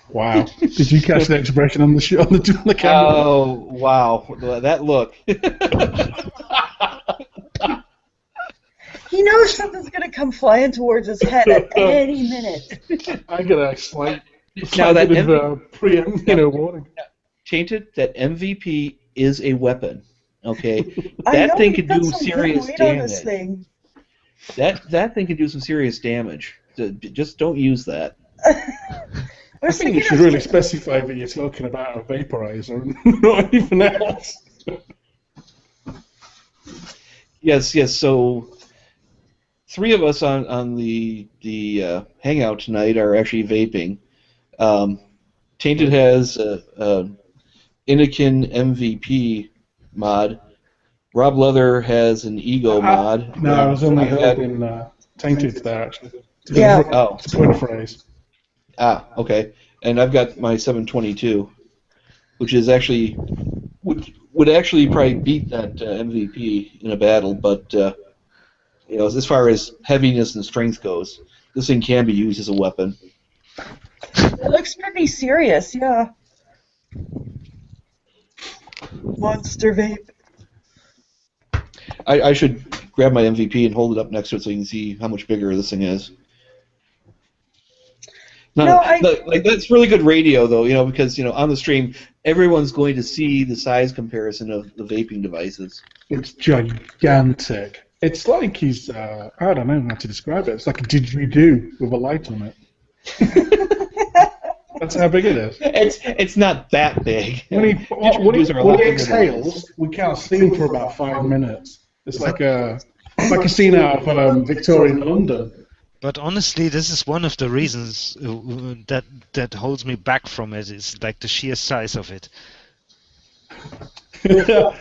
Wow. Did you catch the expression on the show, on the camera? Oh, wow. That look. He knows something's going to come flying towards his head at any minute. I get a slight Now that bit of preempt, warning. Tainted, that MVP is a weapon. Okay? I That know thing he's could got do some good serious weight on this damage. thing. That thing could do some serious damage. Just don't use that. I think you should really specify that you're talking about a vaporizer and not anything else. Yes. So, 3 of us on the hangout tonight are actually vaping. Tainted has a Inikin MVP mod. Rob Leather has an Ego mod. No, I was only I've got- helping Tainted there, actually. Yeah. Oh. To put a phrase. Okay. And I've got my 722, which is actually would actually probably beat that MVP in a battle, but as far as heaviness and strength goes, this thing can be used as a weapon. It looks pretty serious, yeah. Monster vape. I should grab my MVP and hold it up next to it so you can see how much bigger this thing is. Like that's really good radio though, because on the stream everyone's going to see the size comparison of the vaping devices. It's gigantic. It's like he's, I don't know how to describe it. It's like a didgeridoo with a light on it. That's how big it is. It's not that big. When he exhales, we can't see him for about 5 minutes. It's like a scene out of Victorian London. But honestly, this is one of the reasons that holds me back from it. Is like the sheer size of it. You can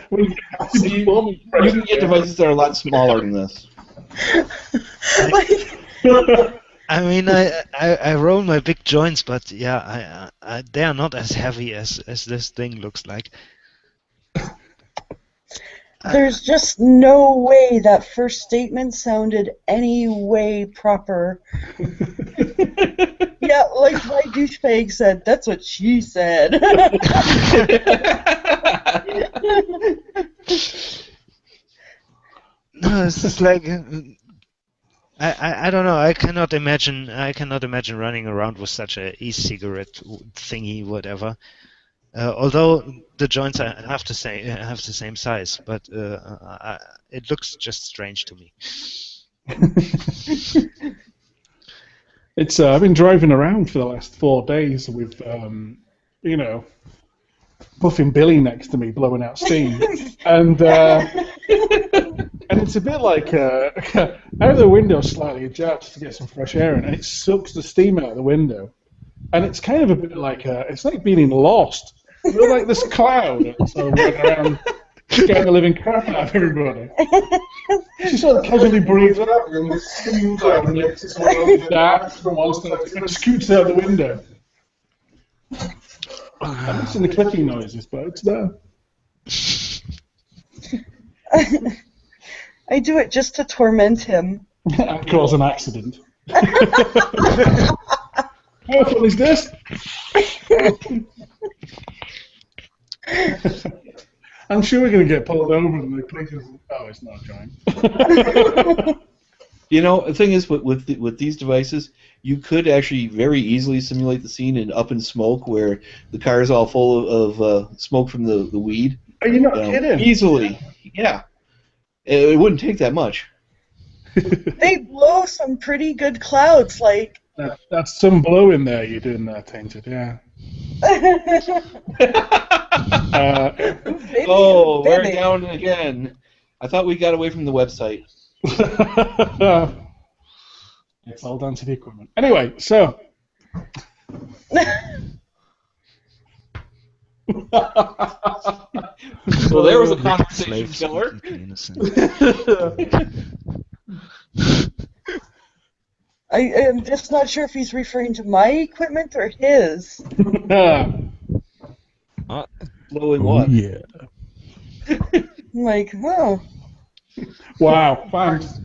get devices that are a lot smaller than this. I mean, I roll my big joints, but yeah, they are not as heavy as this thing looks like. There's just no way that first statement sounded any way proper. Yeah, like my douchebag said, that's what she said. No, it's just like I don't know. I cannot imagine running around with such a e-cigarette thingy, whatever. Although the joints have the same size, but it looks just strange to me. It's I've been driving around for the last 4 days with Puffin Billy next to me blowing out steam, and it's a bit like I have the window slightly ajar just to get some fresh air in, and it sucks the steam out of the window, and it's kind of a bit like it's like being in Lost. You're like this cloud that's running around getting the living crap out of everybody. She sort of casually breathes out and the steam cloud lifts its way over the dash from one side and scoots out the window. I'm missing the clicking noises, but it's there. I do it just to torment him. And cause an accident. How fun is this? I'm sure we're going to get pulled over and the police is, oh, it's not a joint. The thing is, with these devices, you could actually very easily simulate the scene in Up in Smoke, where the car is all full of smoke from the weed. Are you not kidding? Easily, yeah. It wouldn't take that much. They blow some pretty good clouds, like. That's some blow in there you're doing there, Tainted, yeah. Oh, we're down again. I thought we got away from the website. It's all down to the equipment. Anyway, so. Well, there was a conversation killer. I am just not sure if he's referring to my equipment or his. Blowing what? Yeah. I'm like, oh. Wow, thanks.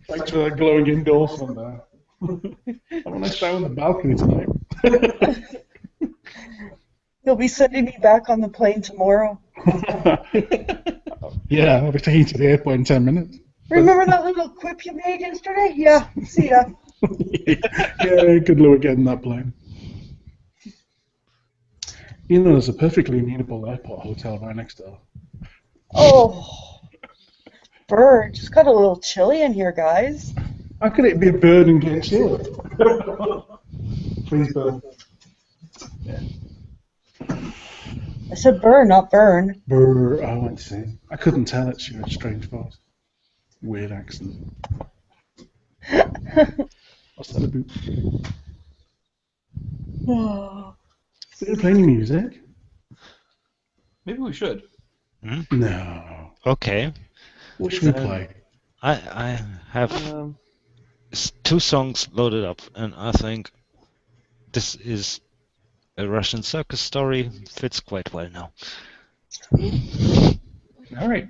Thanks for that glowing endorsement there. I want to stay on the balcony tonight. He'll be sending me back on the plane tomorrow. Yeah, I'll be taking to the airport in 10 minutes. Remember that little quip you made yesterday? Yeah, see ya. Yeah, good luck getting that plane. You know, there's a perfectly amenable airport hotel right next door. Oh. Bird, just got a little chilly in here, guys. How could it be a bird and get chilly? Please, bird. Yeah. I said burn, not burn. Brr, I went to see. I couldn't tell it. She had a strange voice. Weird accent. What's that about? Are you playing music? Maybe we should. No. Okay. What should we play? I have 2 songs loaded up, and I think this is a Russian circus story. Fits quite well now. All right.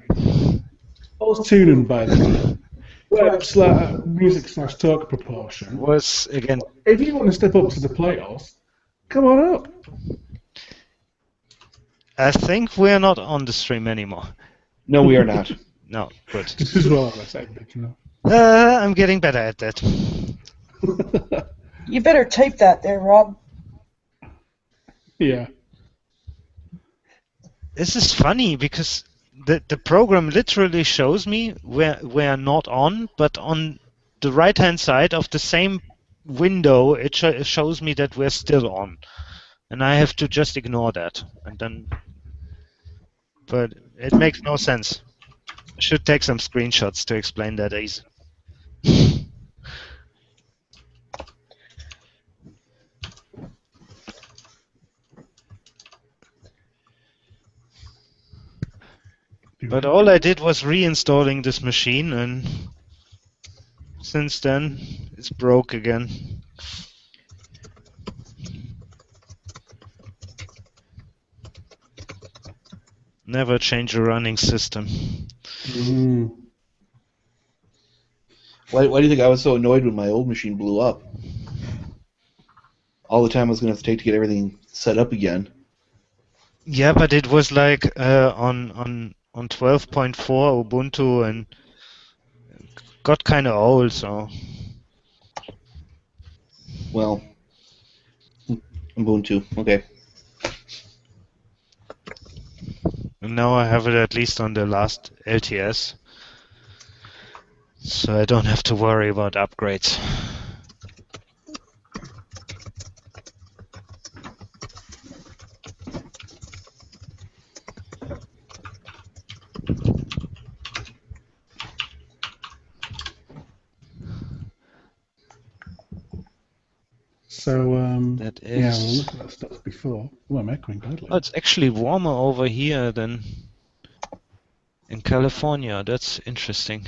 What was tuning by the way? Music/talk proportion. Was again. If you want to step up to the playoffs, come on up. I think we're not on the stream anymore. No, we are not. No, good. This is what I was saying, you know. I'm getting better at that. You better type that there, Rob. Yeah. This is funny because the program literally shows me we're not on, but on the right-hand side of the same window, it shows me that we're still on, and I have to just ignore that, and then. But it makes no sense. I should take some screenshots to explain that easy. But all I did was reinstalling this machine, and since then it's broke again. Never change a running system. Why do you think I was so annoyed when my old machine blew up? All the time I was going to have to take to get everything set up again. Yeah, but it was like on 12.4 Ubuntu and got kind of old, so. Well, Ubuntu, okay. And now I have it at least on the last LTS, so I don't have to worry about upgrades. So, That yeah, we'll is. look at that stuff before. Oh, I'm echoing badly. Oh, it's actually warmer over here than in California. That's interesting.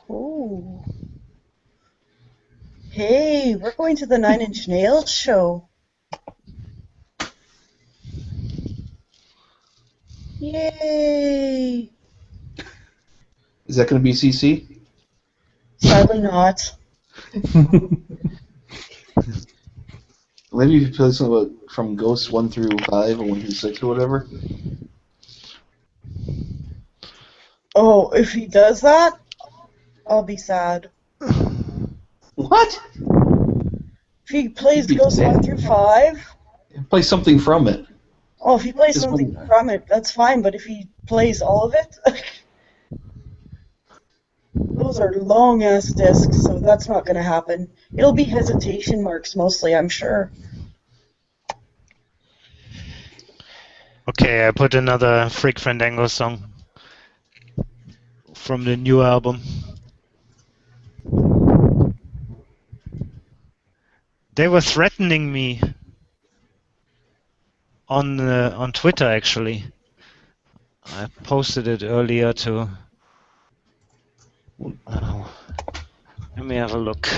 Oh. Hey, we're going to the 9 Inch Nails show. Yay! Is that going to be CC? Sadly not. Maybe if you play something from Ghosts 1 through 5 or 1 through 6 or whatever. Oh, if he does that, I'll be sad. What? If he plays Be Ghosts 1 bad. through 5, Play something from it. oh, if he plays Just something one- from it, that's fine. But if he plays all of it, those are long ass discs, so that's not going to happen. It'll be hesitation marks mostly, I'm sure. Okay, I put another Freak Fandango song from the new album. They were threatening me on Twitter, actually. I posted it earlier to. Oh, let me have a look.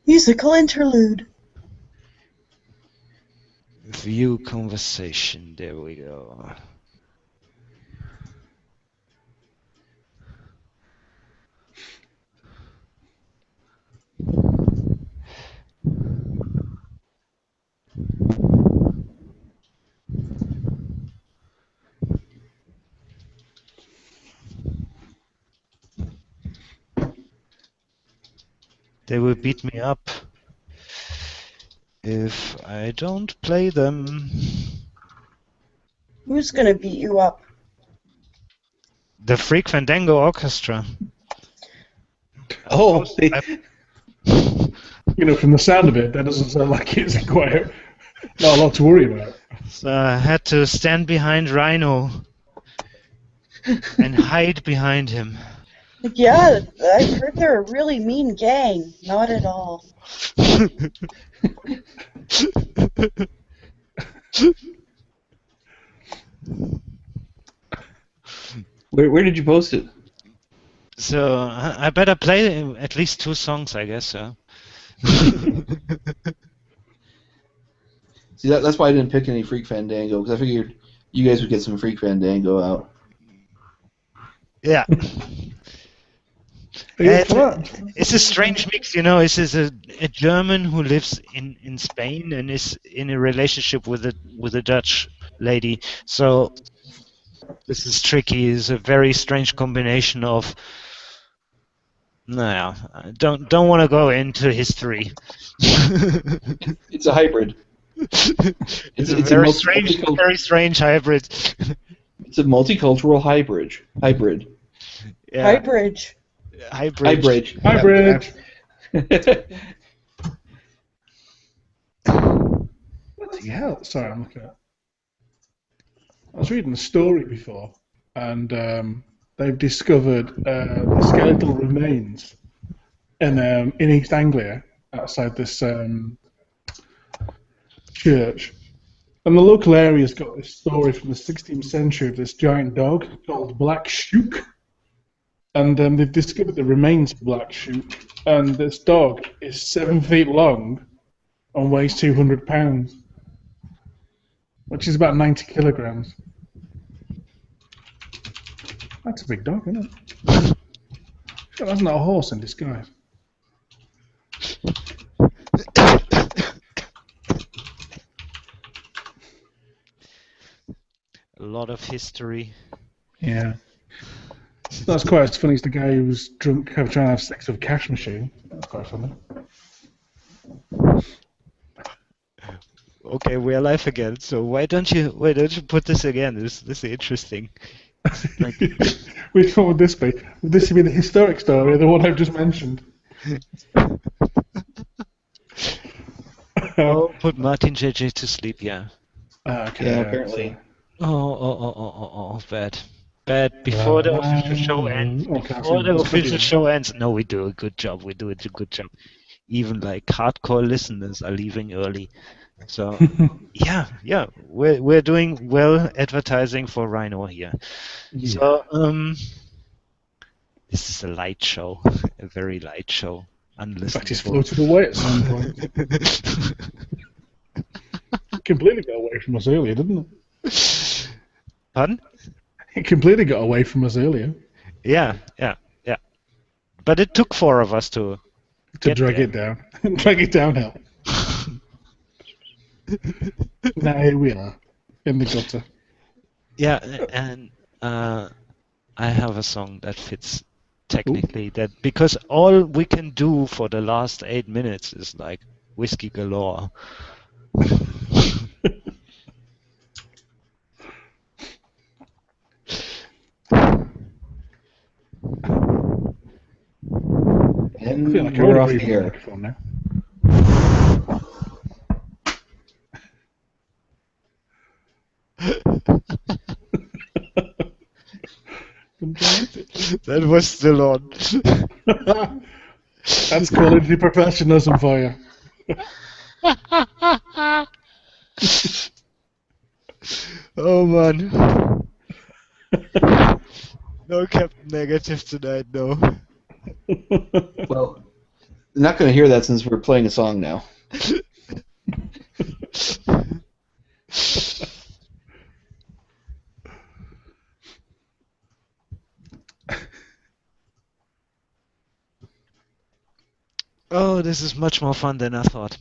Musical interlude. View conversation. There we go. They will beat me up if I don't play them. Who's going to beat you up? The Freak Fandango Orchestra. Oh, they, You know, from the sound of it, that doesn't sound like it's quite not a lot to worry about. So I had to stand behind Ryno and hide behind him. Like, yeah, I've heard they're a really mean gang. Not at all. where did you post it? So I better play at least 2 songs, I guess. So. See, that's why I didn't pick any Freak Fandango, because I figured you guys would get some Freak Fandango out. Yeah. It's a strange mix, you know. This is a German who lives in Spain and is in a relationship with a Dutch lady. So this is tricky. It's a very strange combination of. No, I don't want to go into history. It's a hybrid. It's a it's very a strange hybrid. It's a multicultural hybrid. Yeah. Hybrid. Hybrid. Hybrid. Bloody hell! Sorry, I'm looking at. I was reading a story before, and they've discovered the skeletal remains in East Anglia outside this church. And the local area's got this story from the 16th century of this giant dog called Black Shook. And they've discovered the remains of Black Shook. And this dog is 7 feet long and weighs 200 pounds, which is about 90 kilograms. That's a big dog, isn't it? That's not a horse in disguise. A lot of history. Yeah. That's quite as funny as the guy who was drunk trying to have sex with a cash machine. That's quite funny. Okay, we're live again. So why don't you put this again? This is interesting. Which one would this be? Would this be the historic story or the one I've just mentioned? Oh, put Martin JJ to sleep, yeah. Okay, Yeah, apparently. Oh, bad. Bad. Before the official show ends. Okay, Before the so official show ends. No, we do a good job. We do a good job. Even like hardcore listeners are leaving early. So yeah, we're doing well advertising for Ryno here. Yeah. So this is a light show, a very light show. In fact, he's Unlistenable. floated away at some point. Completely got away from us earlier, didn't it? Pardon? It completely got away from us earlier Yeah. But it took 4 of us to to get drag there. it down. Drag it downhill. Now here we are, in the gutter. Yeah, and I have a song that fits technically that because all we can do for the last 8 minutes is like whiskey galore. And I feel like I we're would off breathe the in the air. microphone now. That was still on. That's quality professionalism for you. Oh man. No Captain Negative tonight, no. Well, you're not going to hear that since we're playing a song now. Oh, this is much more fun than I thought.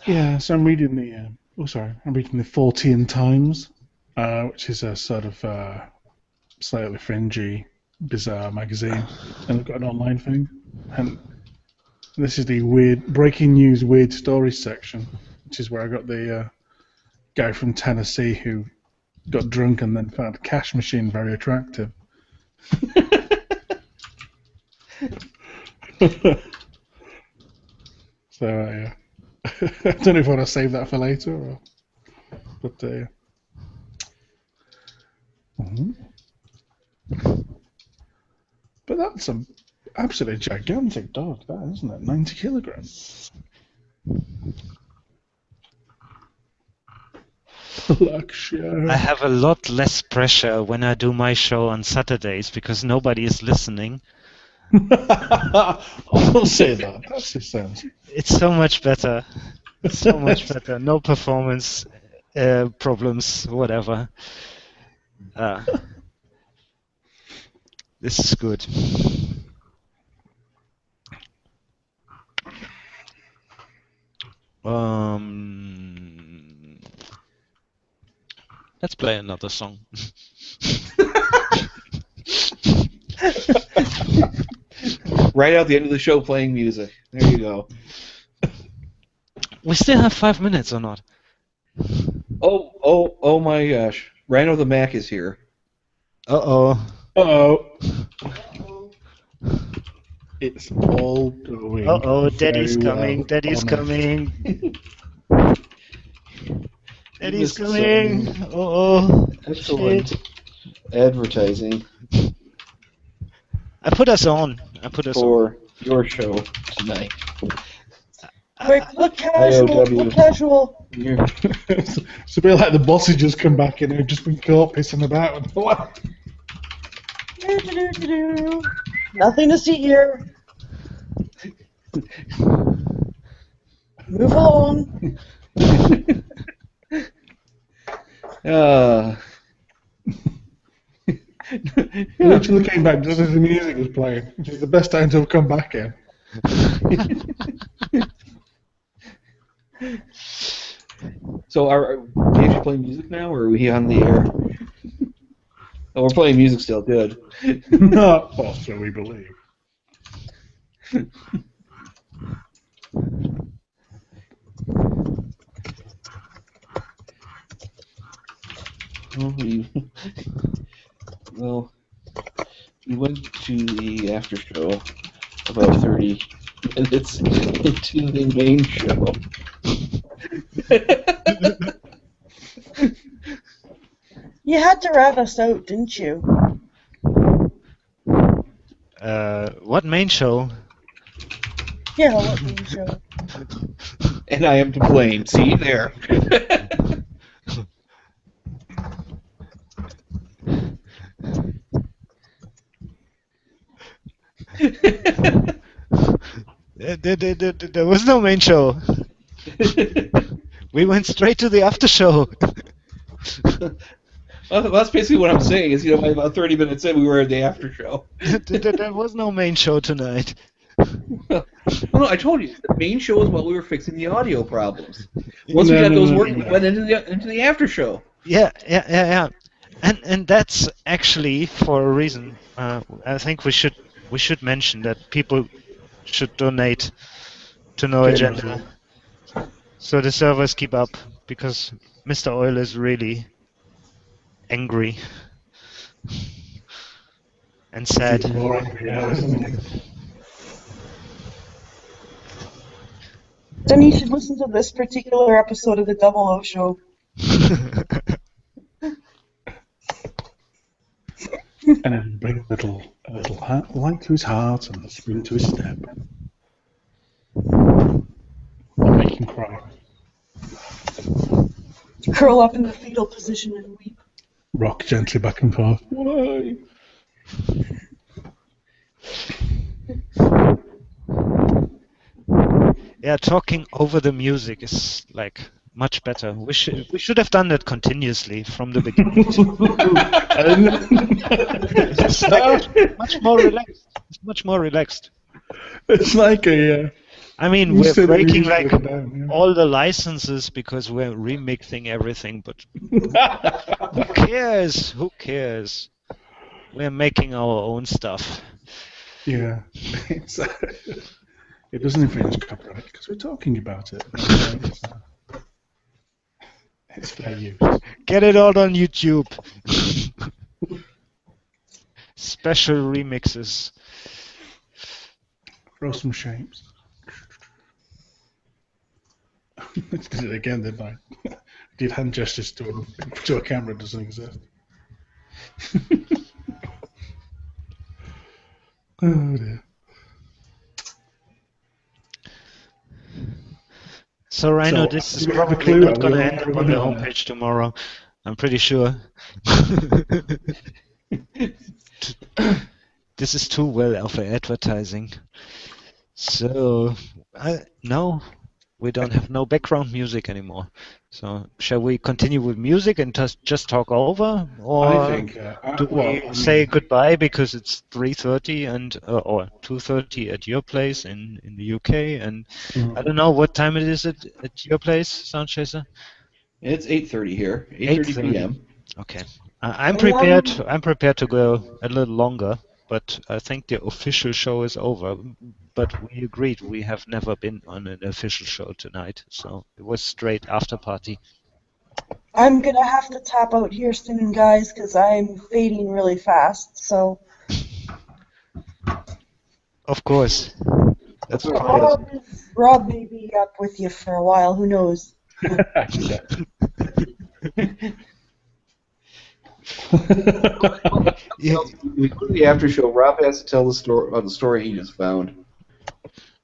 Yeah, so I'm reading the. I'm reading the 14 Times, which is a sort of slightly fringy, bizarre magazine, and they've got an online thing. And this is the weird breaking news, weird stories section, which is where I got the guy from Tennessee who got drunk and then found a cash machine very attractive. So I don't know if I want to save that for later, but but that's an absolutely gigantic dog, that isn't it? 90 kilograms. Luxury. I have a lot less pressure when I do my show on Saturdays because nobody is listening. I'll say that. That's just sounds. It's so much better. So much better. No performance problems, whatever. This is good. Let's play another song. Right out the end of the show playing music. There you go. We still have 5 minutes or not? Oh my gosh. Ryno the Mac is here. Uh-oh. Uh-oh. It's all going. Uh-oh, Daddy's very coming, well Daddy's on coming. Daddy's missed coming. Uh-oh. Excellent Shit. advertising I put us on. for your show tonight. Quick, look casual, IOW. look casual. You're- It's a bit like the bosses just come back in who've just been caught pissing about. Do-do-do-do-do. Nothing to see here. Move along. He literally came back just as the music was playing, which is the best time to have come back in. So are we actually playing music now, or are we on the air? Oh, we're playing music still. Good. Or so we believe. Well, we went to the after show about 30 minutes into the main show. You had to rat us out, didn't you? What main show? Yeah, what main show? And I am to blame. See there. There was no main show. We went straight to the after show. Well, that's basically what I'm saying. Is by about 30 minutes in, we were at the after show. There was no main show tonight. Well, no, I told you the main show is while we were fixing the audio problems. Once we got those working, we went into the after show. Yeah. And that's actually for a reason. I think we should mention that people should donate to No Agenda, so the servers keep up, because Mr. Oil is really angry and sad. Then you should listen to this particular episode of the Double O Show. And then bring a little light to his heart and a spring to his step. I'll make him cry. Curl up in the fetal position and weep. Rock gently back and forth. Why? Yeah, talking over the music is like much better. We should have done that continuously from the beginning. It's like much more relaxed. It's much more relaxed. It's like a. I mean, You we're said breaking you like broke it down, yeah. all the licenses because we're remixing everything, but who cares? Who cares? We're making our own stuff. Yeah. It's, it doesn't infringe copyright because we're talking about it. It's fair use. Get it out on YouTube. Special remixes. Throw some shapes. Did it again, didn't I? Did hand gestures to a camera that doesn't exist. Oh dear. So Ryno, So, this is do we have a probably clue? not Are going we to all end up agreed on the on that? homepage tomorrow. I'm pretty sure. This is too well for advertising. So, no, we don't have no background music anymore. So, shall we continue with music and just talk over, or I think. do we say goodbye because it's 3:30 and or 2:30 at your place in the UK, and I don't know what time it is at your place, Soundchaser. It's 8:30 here. 8:30 p.m. Okay, I'm prepared. I'm prepared to go a little longer, but I think the official show is over. But we agreed we have never been on an official show tonight, so it was straight after party. I'm gonna have to tap out here soon, guys, because I'm fading really fast. So Of course, that's Rob may be up with you for a while. Who knows? Yeah, We go to the after show. Rob has to tell the story he just found.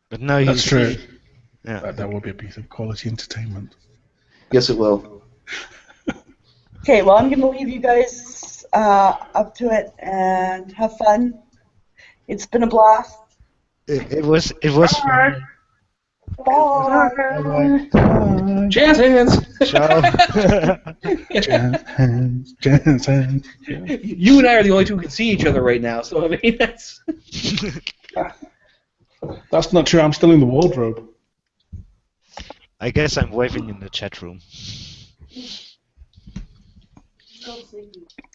but now That's true. Yeah. That would be a piece of quality entertainment. Yes, it will. Okay, well, I'm gonna leave you guys up to it and have fun. It's been a blast. It was fun. Bye. Jazz hands. Ciao. Jazz hands. You and I are the only two who can see each other right now. So I mean, that's. That's not true. I'm still in the wardrobe. I guess I'm waving in the chat room.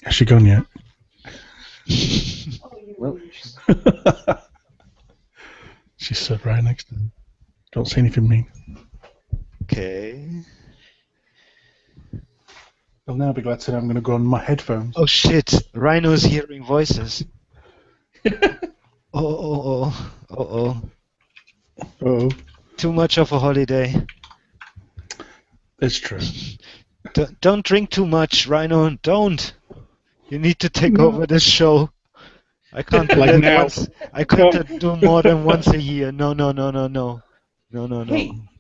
Has she gone yet? Well, She's stood right next to him. Don't say anything mean. Okay. I'll now be glad to know I'm going to go on my headphones. Oh shit! Ryno's hearing voices. Oh. Oh, Too much of a holiday. it's true. Don't drink too much, Ryno. Don't. You need to take over this show. I can't do Like that now. once. I can't do more than once a year. No. Hey,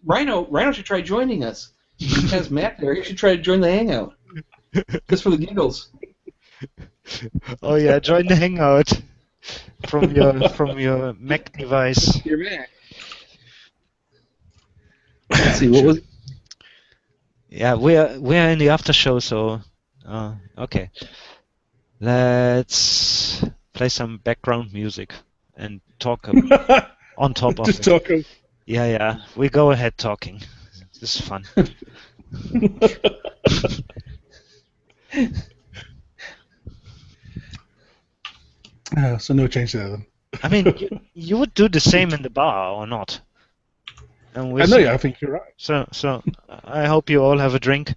Ryno should try joining us. He has Matt there. He should try to join the hangout. Just for the giggles. Oh yeah, join the hangout from your Mac device. You're back. Let's see, what was... Yeah, we're in the after show, so okay. Let's play some background music and talk on top of Just it. talk. Yeah, we go ahead talking. This is fun. So no change there then. I mean, you would do the same in the bar or not? And we I know, yeah, I think you're right. So I hope you all have a drink.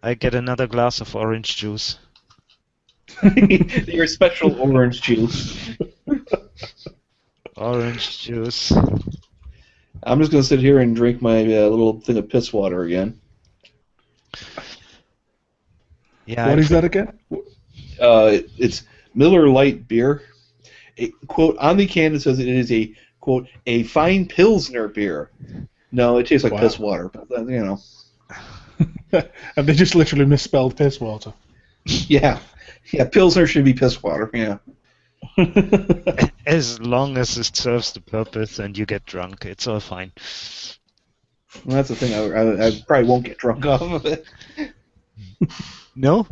I get another glass of orange juice. Your special orange juice. Orange juice. I'm just going to sit here and drink my little thing of piss water again. Yeah. What is that again? It's Miller Lite beer. Quote, on the can it says it is a, quote, a fine Pilsner beer. No, it tastes like piss water, but you know. Have they just literally misspelled piss water? Yeah, Pilsner should be piss water, yeah. As long as it serves the purpose and you get drunk, it's all fine. Well, that's the thing, I probably won't get drunk off of it. No?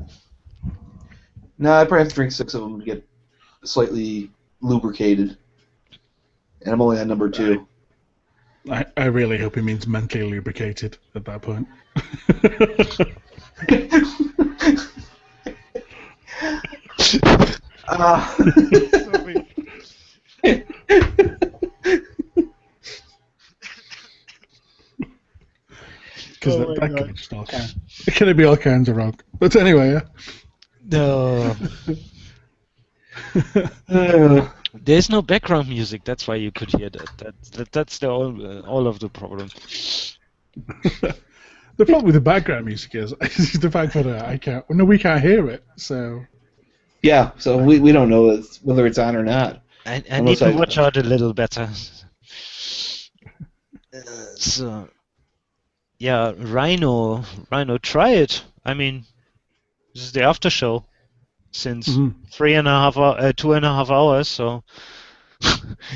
No, I probably have to drink 6 of them to get slightly lubricated. And I'm only on number 2. I really hope he means mentally lubricated at that point. Because that could be just all kinds. It could be all kinds of wrong. But anyway, yeah. No. There's no background music. That's why you could hear that. That's the all of the problem. The problem with the background music is the fact that we can't hear it. So yeah, so we don't know whether it's on or not. I need to watch out a little better. So yeah, Ryno, try it. I mean, this is the after show since 2.5 hours, so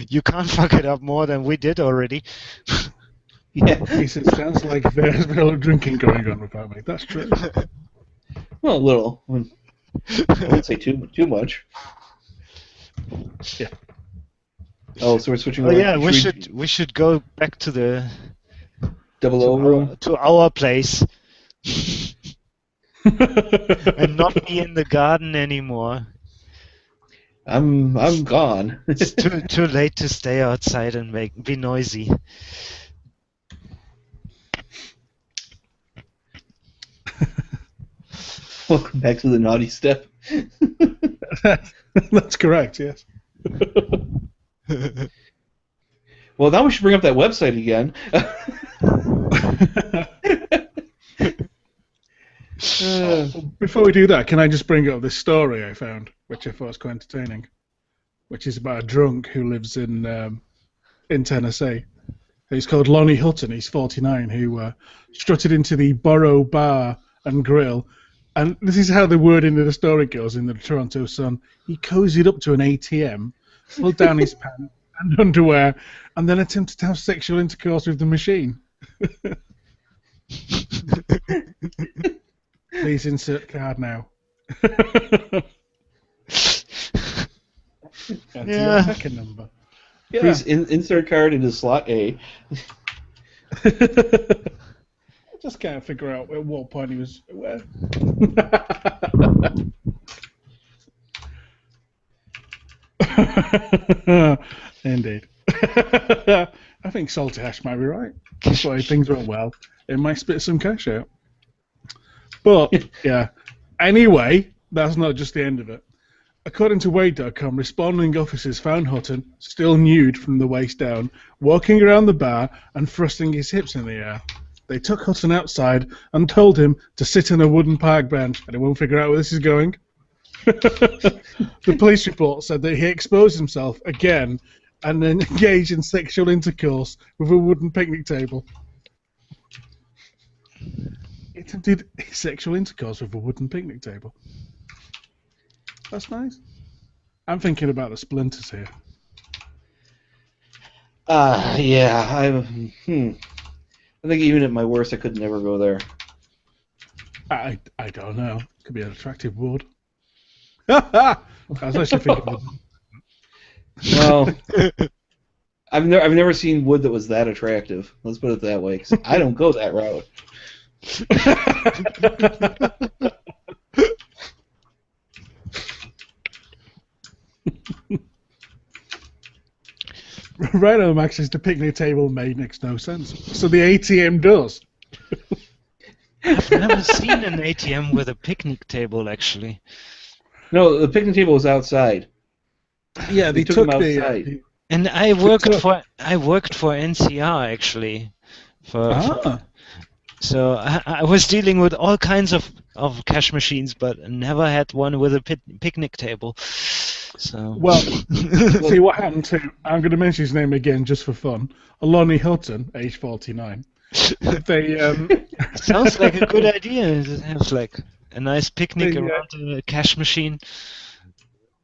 you can't fuck it up more than we did already. Yeah, it sounds like there's a lot of drinking going on with that, mate. That's true. Well, a little. I wouldn't say too much. Yeah. Oh, so we're switching. Oh yeah, we should go back to the 00 room to our place and not be in the garden anymore. I'm gone. It's too late to stay outside and be noisy. Welcome back to the naughty step. That's correct, yes. Well, now we should bring up that website again. Before we do that, can I just bring up this story I found, which I thought was quite entertaining, which is about a drunk who lives in Tennessee. He's called Lonnie Hutton. He's 49, who strutted into the Borough Bar and Grill. And this is how the wording of the story goes in the Toronto Sun. He cozied up to an ATM, pulled down his pants and underwear, and then attempted to have sexual intercourse with the machine. Please insert card now. Yeah. Second number. Yeah. Please insert card into slot A. I just can't figure out at what point he was. Where. Indeed. I think Salty Hash might be right. That's why things went well. It might spit some cash out. But, yeah. Anyway, that's not just the end of it. According to Wade.com, responding officers found Hutton, still nude from the waist down, walking around the bar and thrusting his hips in the air. They took Hutton outside and told him to sit on a wooden park bench. Anyone figure out where this is going? The police report said that he exposed himself again and then engaged in sexual intercourse with a wooden picnic table. He attempted sexual intercourse with a wooden picnic table. That's nice. I'm thinking about the splinters here. Yeah. I think even at my worst, I could never go there. I don't know. Could be an attractive wood. I was actually thinking of... Well, I've never seen wood that was that attractive. Let's put it that way. 'Cause I don't go that route. Ryno Max is the picnic table made makes no sense. So the ATM does. I've never seen an ATM with a picnic table, actually. No, the picnic table was outside. Yeah, They took him outside. And I worked for NCR actually. So I was dealing with all kinds of cash machines, but never had one with a picnic table. So Well, see what happened to... I'm going to mention his name again just for fun. Lonnie Hutton, age 49. They sounds like a good idea. To have like a nice picnic around a cash machine.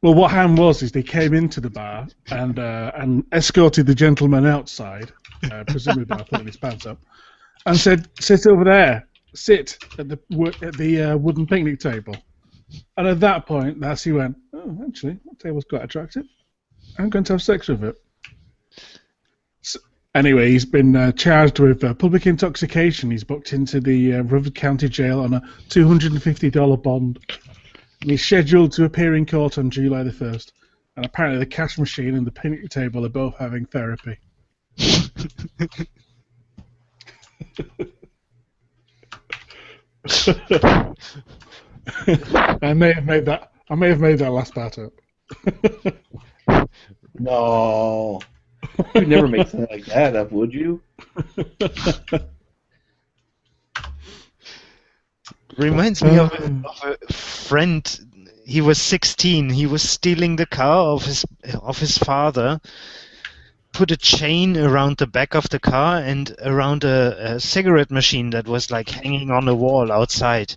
Well, what happened was they came into the bar and escorted the gentleman outside, presumably by putting his pants up, and said, "Sit over there. Sit at the wooden picnic table." And at that point, he went, "Oh, actually, that table's quite attractive. I'm going to have sex with it." So, anyway, he's been charged with public intoxication. He's booked into the Rutherford County Jail on a $250 bond. And he's scheduled to appear in court on July the 1st. And apparently the cash machine and the picnic table are both having therapy. I may have made that last part up. No. You'd never make something like that up, would you? Reminds me of a friend. He was 16. He was stealing the car of his father. Put a chain around the back of the car and around a cigarette machine that was like hanging on the wall outside.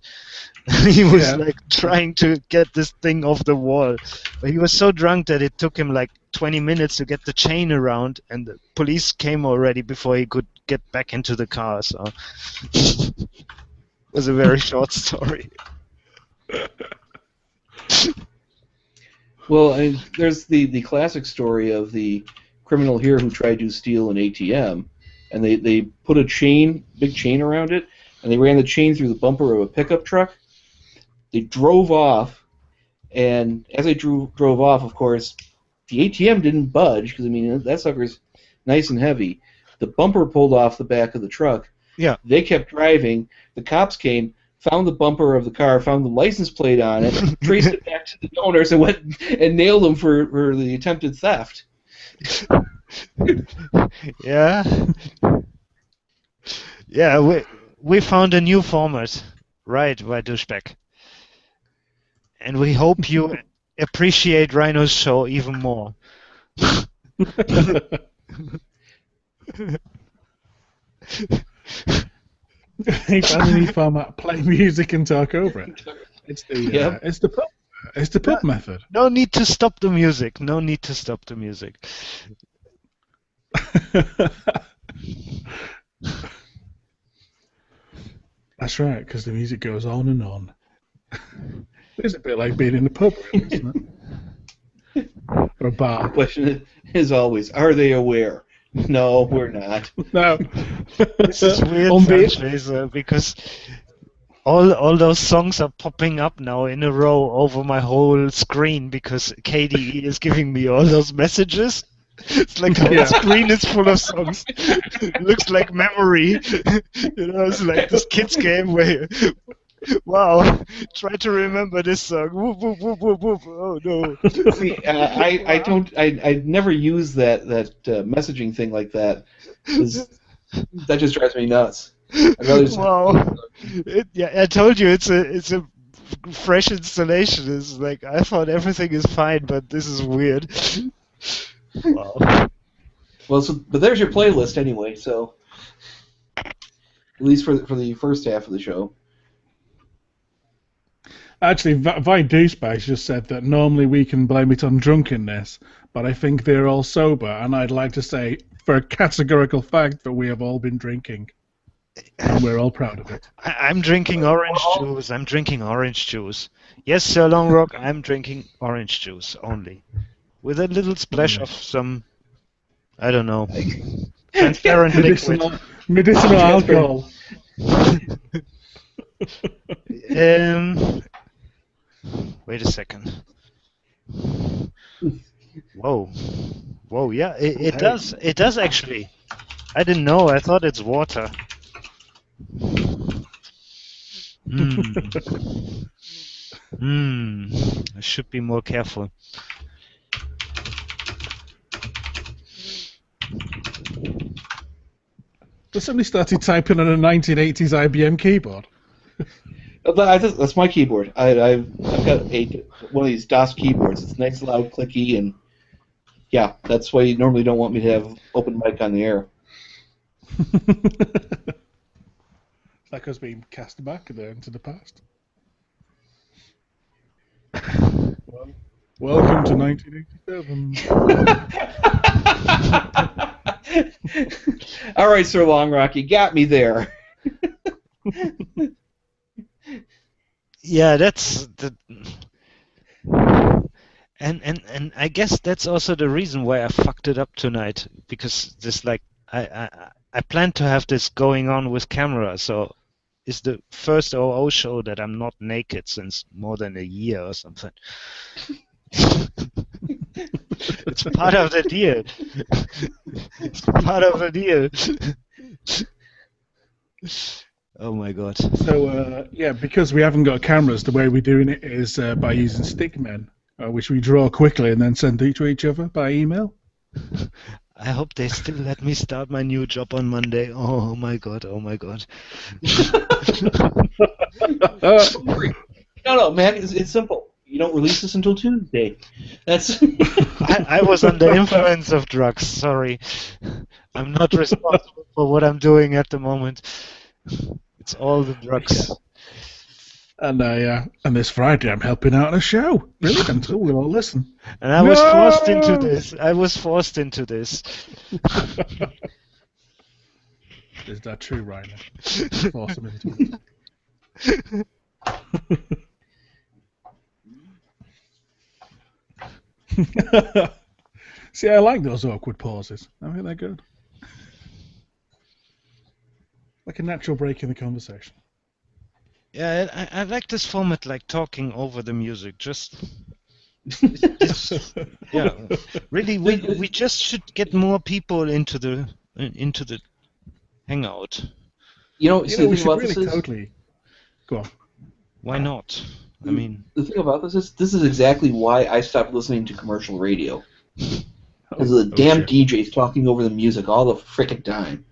He was like trying to get this thing off the wall, but he was so drunk that it took him like 20 minutes to get the chain around, and the police came already before he could get back into the car. So it was a very short story. Well, there's the classic story of the criminal here who tried to steal an ATM, and they put a big chain around it, and they ran the chain through the bumper of a pickup truck. They drove off, and as they drove off, of course, the ATM didn't budge, because, I mean, that sucker's nice and heavy. The bumper pulled off the back of the truck. Yeah. They kept driving. The cops came, found the bumper of the car, found the license plate on it, traced it back to the owners, and went and nailed them for the attempted theft. Yeah. Yeah, we found a new format. Right, douchebag. And we hope you appreciate Ryno's show even more. He found a new format, play music and talk over it. It's the pub method. No need to stop the music. No need to stop the music. That's right, because the music goes on and on. It's a bit like being in a pub, really, isn't it? Or a bar. The question is always, are they aware? No, we're not. No. This is weird, because all those songs are popping up now in a row over my whole screen because KDE is giving me all those messages. It's like the whole screen is full of songs. It looks like memory. It's like this kids game where wow, try to remember this song. Whoop, whoop, whoop, whoop, whoop. Oh no. See, I never use that messaging thing like that. That just drives me nuts. Wow. I told you it's a fresh installation is like I thought everything is fine, but this is weird. Wow. Well, but there's your playlist anyway. So at least for the first half of the show. Actually, Vi Douchebag just said that normally we can blame it on drunkenness, but I think they're all sober, and I'd like to say for a categorical fact that we have all been drinking. And we're all proud of it. I'm drinking orange juice. I'm drinking orange juice. Yes, Sir Longrock, I'm drinking orange juice only. With a little splash of some, I don't know, transparent liquid. Medicinal alcohol. Wait a second. Whoa. Whoa, yeah, it does. It does actually. I didn't know. I thought it's water. I should be more careful. But somebody started typing on a 1980s IBM keyboard. That's my keyboard. I've got one of these DOS keyboards. It's nice, loud, clicky, and yeah, that's why you normally don't want me to have open mic on the air. Like us being cast back there into the past. Welcome to 1987. All right, Sir Longrock, you got me there. Yeah, that's the. And I guess that's also the reason why I fucked it up tonight, because this I planned to have this going on with camera, so it's the first OO show that I'm not naked since more than a year or something. It's part of the deal. It's part of the deal. Oh my god. So, yeah, because we haven't got cameras, the way we're doing it is by using stickmen, which we draw quickly and then send to each other by email. I hope they still let me start my new job on Monday. Oh my god, oh my god. No, man, it's simple. You don't release this until Tuesday. That's. I was under influence of drugs, sorry. I'm not responsible for what I'm doing at the moment. It's all the drugs. And this Friday I'm helping out on a show. Brilliant. We'll all listen. And I was forced into this. I was forced into this. Is that true, Ryno? Force him into it. See, I like those awkward pauses. I think they're good. Like a natural break in the conversation. Yeah, I like this format, like talking over the music. Just, yeah, really, we just should get more people into the hangout. We should really totally go on. Why not? I mean, the thing about this is exactly why I stopped listening to commercial radio. Because of the damn DJs talking over the music all the frickin' time.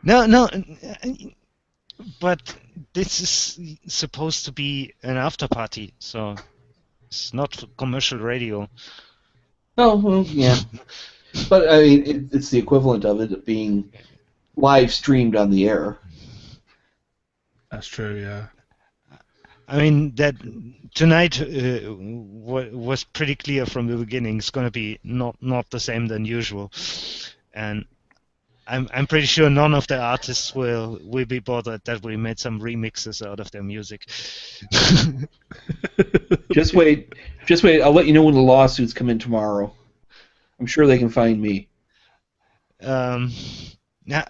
No, but this is supposed to be an after party, so it's not commercial radio. Oh, well, yeah. But, I mean, it's the equivalent of it being live streamed on the air. That's true, yeah. I mean, that tonight was pretty clear from the beginning. It's going to be not the same than usual. And I'm pretty sure none of the artists will be bothered that we made some remixes out of their music. Just wait. I'll let you know when the lawsuits come in tomorrow. I'm sure they can find me. Yeah,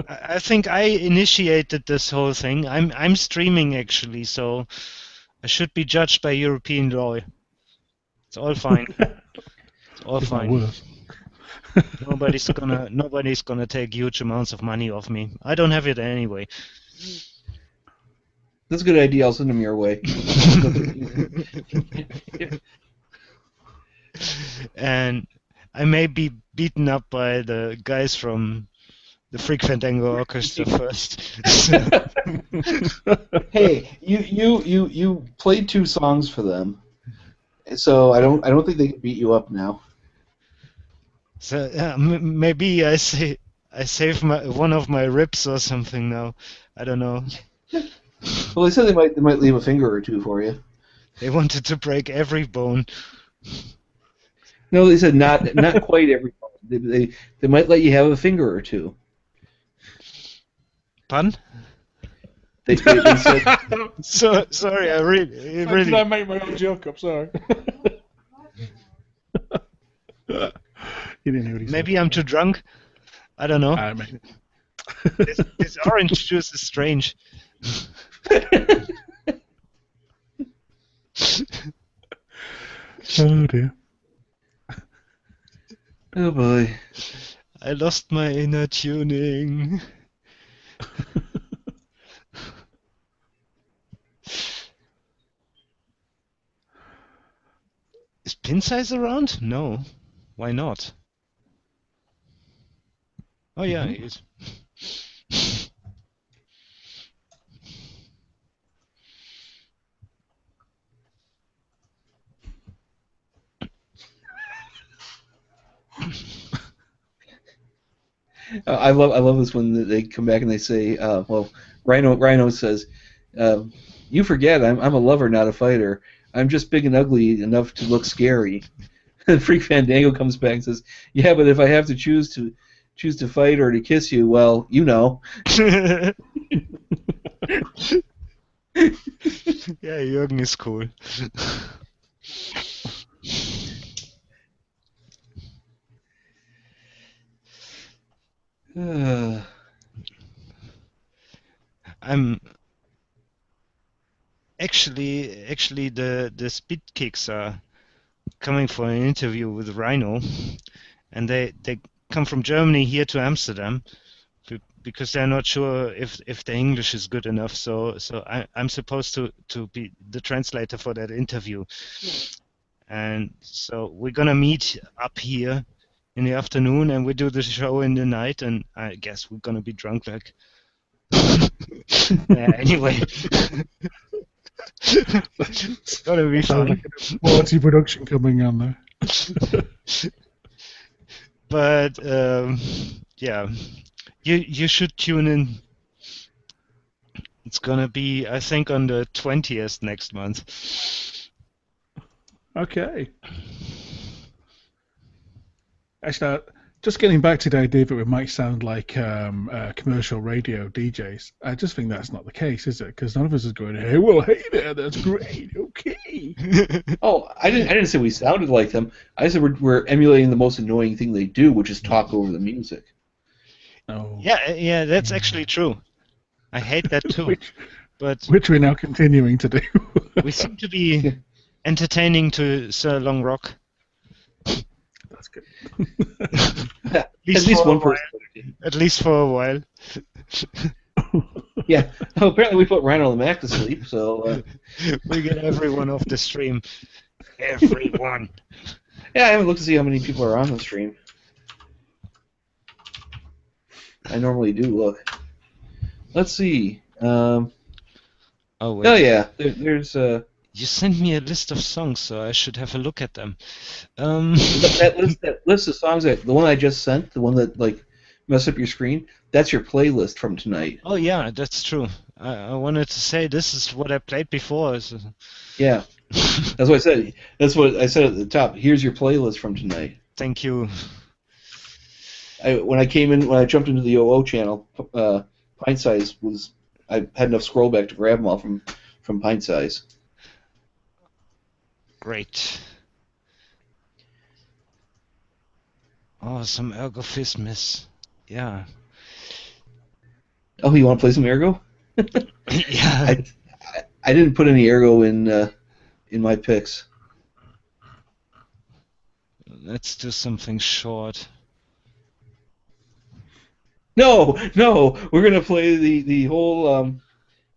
I think I initiated this whole thing. I'm streaming actually, so I should be judged by European law. It's all fine. It's all fine. Nobody's gonna take huge amounts of money off me. I don't have it anyway. That's a good idea. I'll send them your way. And I may be beaten up by the guys from the Freak Fandango Orchestra first. Hey, you played 2 songs for them, so I don't think they can beat you up now. So maybe I save one of my ribs or something now. I don't know. Well, they said they might leave a finger or 2 for you. They wanted to break every bone. No, they said not quite every. They might let you have a finger or 2. Pun? They said. So sorry, I really. Did I make my own joke up? Sorry. You didn't hear what he said. Maybe I'm too drunk. I don't know. This orange juice is strange. Oh dear. Oh boy. I lost my inner tuning. Is Pin Size around? No. Why not? Oh yeah, he is. I love this when they come back and they say, well, Ryno says, you forget I'm a lover, not a fighter. I'm just big and ugly enough to look scary. And Freak Fandango comes back and says, yeah, but if I have to choose to fight or to kiss you, well, you know. Yeah, Jürgen is cool. I'm actually the speed kicks are coming for an interview with Ryno, and they come from Germany here to Amsterdam because they're not sure if the English is good enough. So I'm supposed to be the translator for that interview, and so we're gonna meet up here in the afternoon, and we do the show in the night, and I guess we're gonna be drunk like. Anyway, it's gonna be fun. Like a quality production coming on there. But yeah, you should tune in. It's gonna be, I think, on the 20th next month. Okay. Actually, just getting back to the idea that we might sound like commercial radio DJs, I just think that's not the case, is it? Because none of us is going, hey, well, hey there, that's great, okay. Oh, I didn't say we sounded like them. I said we're emulating the most annoying thing they do, which is talk over the music. Oh. Yeah, that's actually true. I hate that too. Which we're now continuing to do. We seem to be entertaining to Sir Long Rock. That's good. At least one person. At least for a while. Yeah. Oh, apparently we put Ryno on the Mac to sleep, so... We get everyone off the stream. Everyone. Yeah, I haven't looked to see how many people are on the stream. I normally do look. Let's see. Oh, wait. Oh, yeah. There's... You sent me a list of songs, so I should have a look at them. That list of songs, the one I just sent, the one that like messed up your screen, that's your playlist from tonight. Oh yeah, that's true. I wanted to say this is what I played before. So. Yeah, that's what I said. That's what I said at the top. Here's your playlist from tonight. Thank you. When I jumped into the OO channel, Pint Size I had enough scroll back to grab them all from Pint Size. Great. Oh, some Ergophismus. Yeah. Oh, you want to play some Ergo? Yeah. I didn't put any Ergo in my picks. Let's do something short. No, we're gonna play the whole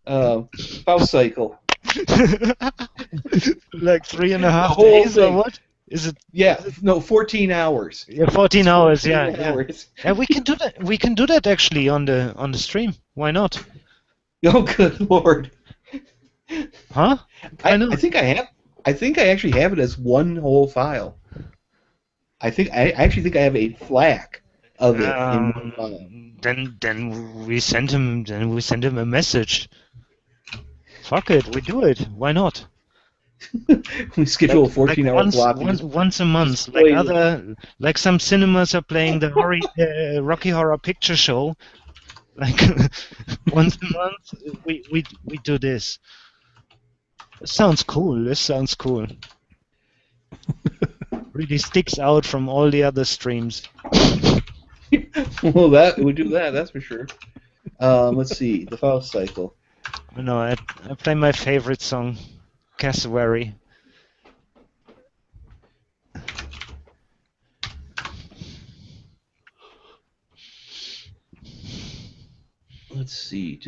Faust cycle. Like 3.5 whole days thing. or what? Is it? Yeah, no, 14 hours. Yeah, 14 hours. 14 Yeah. hours. Yeah, we can do that. We can do that actually on the stream. Why not? Oh, good lord. Huh? Why I not? think I think I actually have it as one whole file. I actually think I have a FLAC of it in one file. Then we send him a message. Fuck it, we do it. Why not? We schedule a Like 14-hour block. And once a month, just play like some cinemas are playing the Rocky Horror Picture Show. Like once a month, we do this. This sounds cool. This sounds cool. Really sticks out from all the other streams. Well, that we do that. That's for sure. Let's see the file cycle. No, I play my favorite song, Cassowary. Let's see.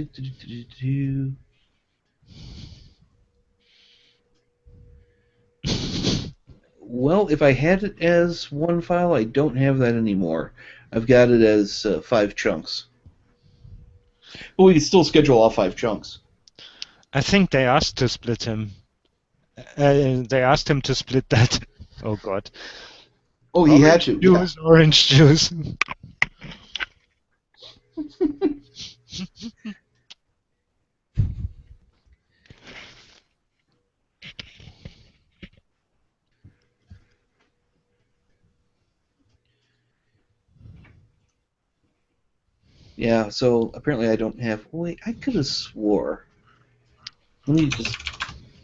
Well, if I had it as one file, I don't have that anymore. I've got it as 5 chunks. But we can still schedule all 5 chunks. I think they asked to split him. They asked him to split that. Oh God. Oh, he had to. Juice, orange juice. Yeah, so apparently I don't have... Wait, I could have swore. Let me just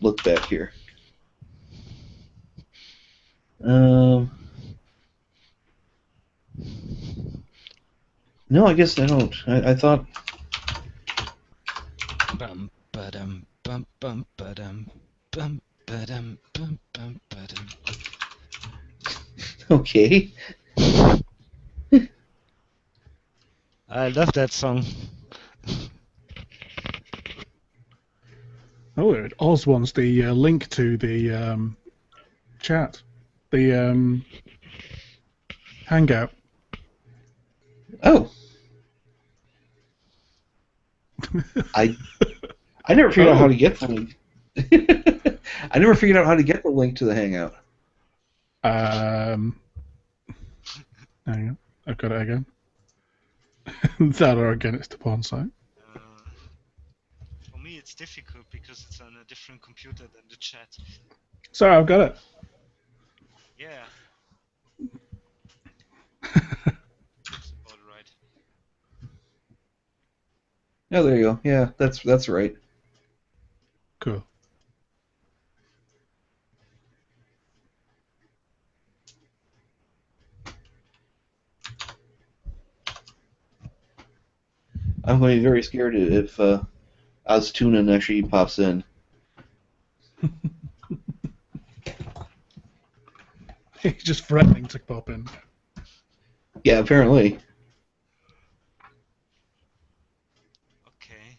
look back here. No, I guess I don't. I thought... Bum badum bum bum badum bum badum bum bum badum. Okay. I love that song. Oh, Oz wants the link to the chat, the Hangout. Oh. I never figured out how to get the link. I never figured out how to get the link to the Hangout. Hang on, I've got it again. That or again, it's the porn site. For me, it's difficult because it's on a different computer than the chat. Sorry, I've got it. Yeah. That's about right. Oh, there you go. Yeah, that's right. Cool. I'm going to be very scared if Oztunin actually pops in. He's just threatening to pop in. Yeah, apparently. Okay.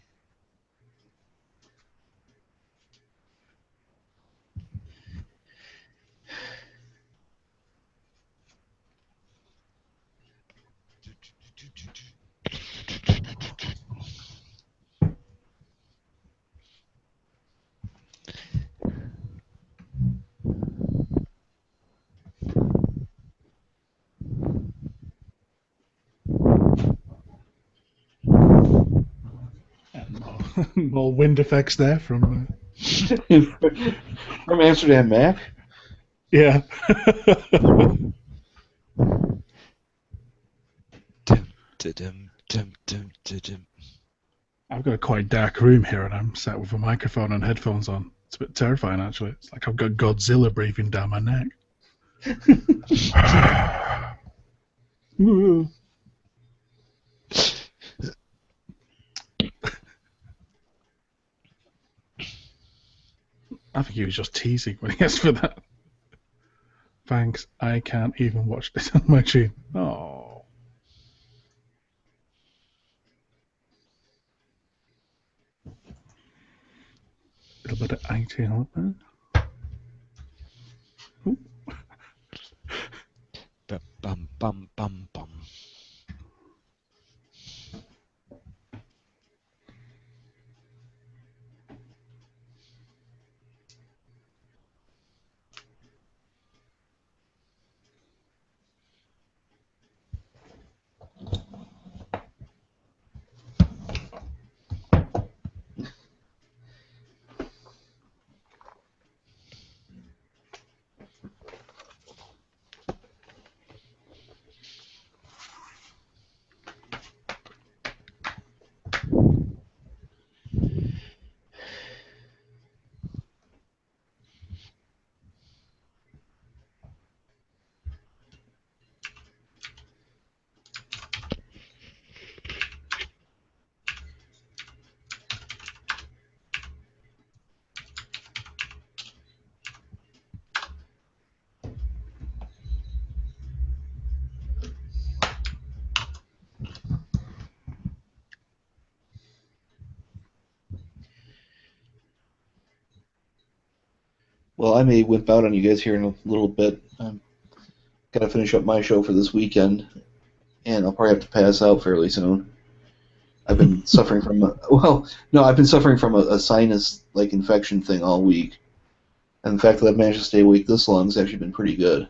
More wind effects there from. From Amsterdam Mac. Yeah. I've got a quite dark room here, and I'm sat with a microphone and headphones on. It's a bit terrifying, actually. It's like I've got Godzilla breathing down my neck. I think he was just teasing when he asked for that. Thanks, I can't even watch this on my stream. Oh. Little bit of 18 up there. Ooh. Bum bum bum. Well, I may whip out on you guys here in a little bit. I've got to finish up my show for this weekend, and I'll probably have to pass out fairly soon. I've been suffering from I've been suffering from a sinus infection thing all week, and the fact that I've managed to stay awake this long has actually been pretty good.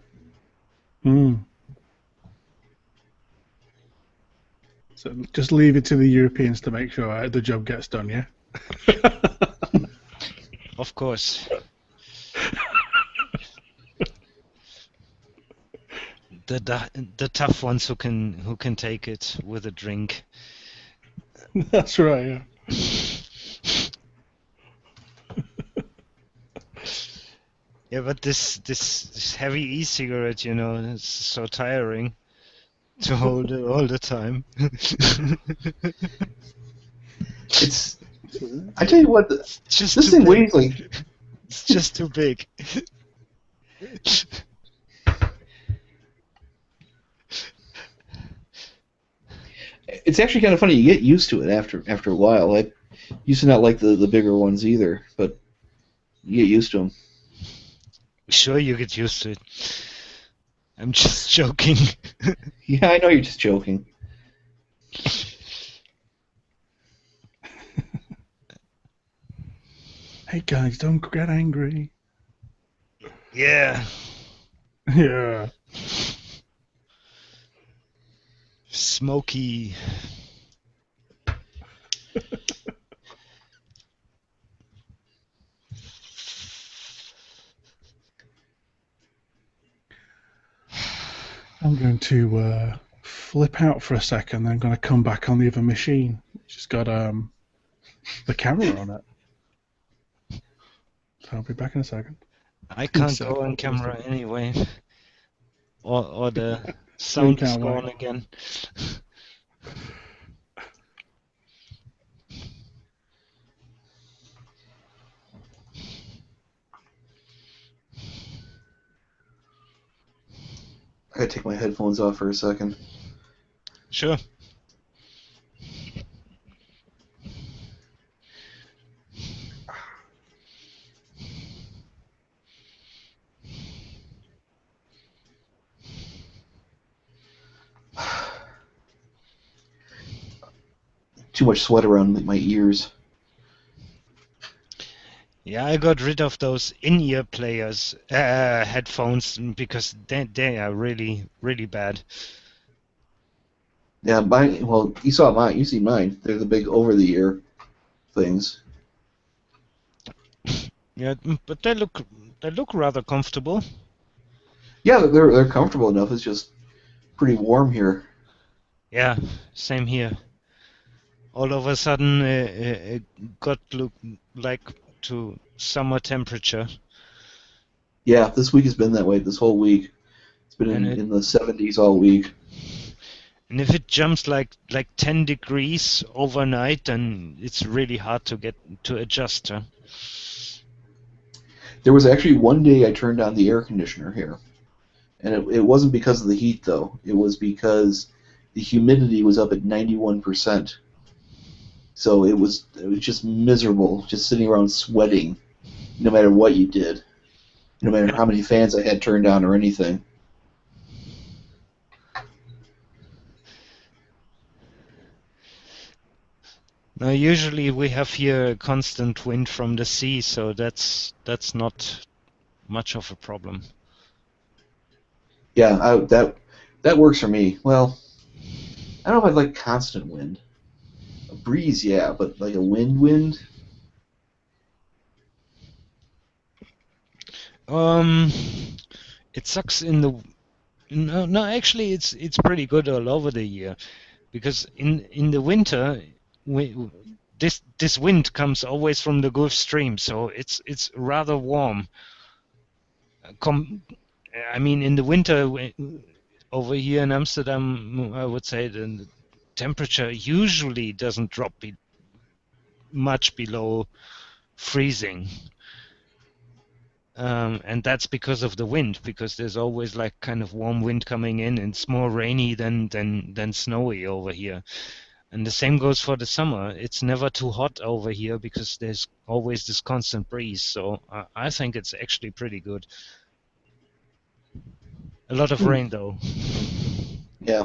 So just leave it to the Europeans to make sure the job gets done, yeah? Of course. The tough ones who can take it with a drink. That's right, yeah. Yeah, but this heavy e-cigarette, it's so tiring to hold it all the time. I tell you what, this thing weighs It's just too big. It's actually kind of funny. You get used to it after a while. I used to not like the bigger ones either, but you get used to them. Sure, you get used to it. I'm just joking. Yeah, I know you're just joking. Hey guys, don't get angry. Yeah. Yeah. Smoky. I'm going to flip out for a second, then I'm going to come back on the other machine, which has got the camera on it. So I'll be back in a second. I can't go on camera anyway. Or the sound is gone again. I gotta take my headphones off for a second. Sure. Too much sweat around my ears. Yeah, I got rid of those in-ear players, headphones, because they are really, really bad. Yeah, mine. Well, you saw mine. You see mine. They're the big over-the-ear things. Yeah, but they look rather comfortable. Yeah, they're comfortable enough. It's just pretty warm here. Yeah, same here. All of a sudden, it got like to summer temperature. Yeah, this week has been that way. This whole week, it's been in the 70s all week. And if it jumps like 10 degrees overnight, then it's really hard to get to adjust to. There was actually one day I turned on the air conditioner here, and it wasn't because of the heat though. It was because the humidity was up at 91%. So it was just miserable, just sitting around sweating, no matter what you did, no matter how many fans I had turned on or anything. Now, usually we have here a constant wind from the sea, so that's not much of a problem. Yeah, that works for me. Well, I don't know if I'd like constant wind. A breeze, yeah, but like a wind. It sucks in the no, actually it's pretty good all over the year, because in the winter this wind comes always from the Gulf Stream, so it's rather warm. I mean, in the winter over here in Amsterdam, I would say the temperature usually doesn't drop much below freezing. And that's because of the wind, because there's always like kind of warm wind coming in, and it's more rainy than snowy over here. And the same goes for the summer. It's never too hot over here because there's always this constant breeze. So I think it's actually pretty good. A lot of rain though. Yeah.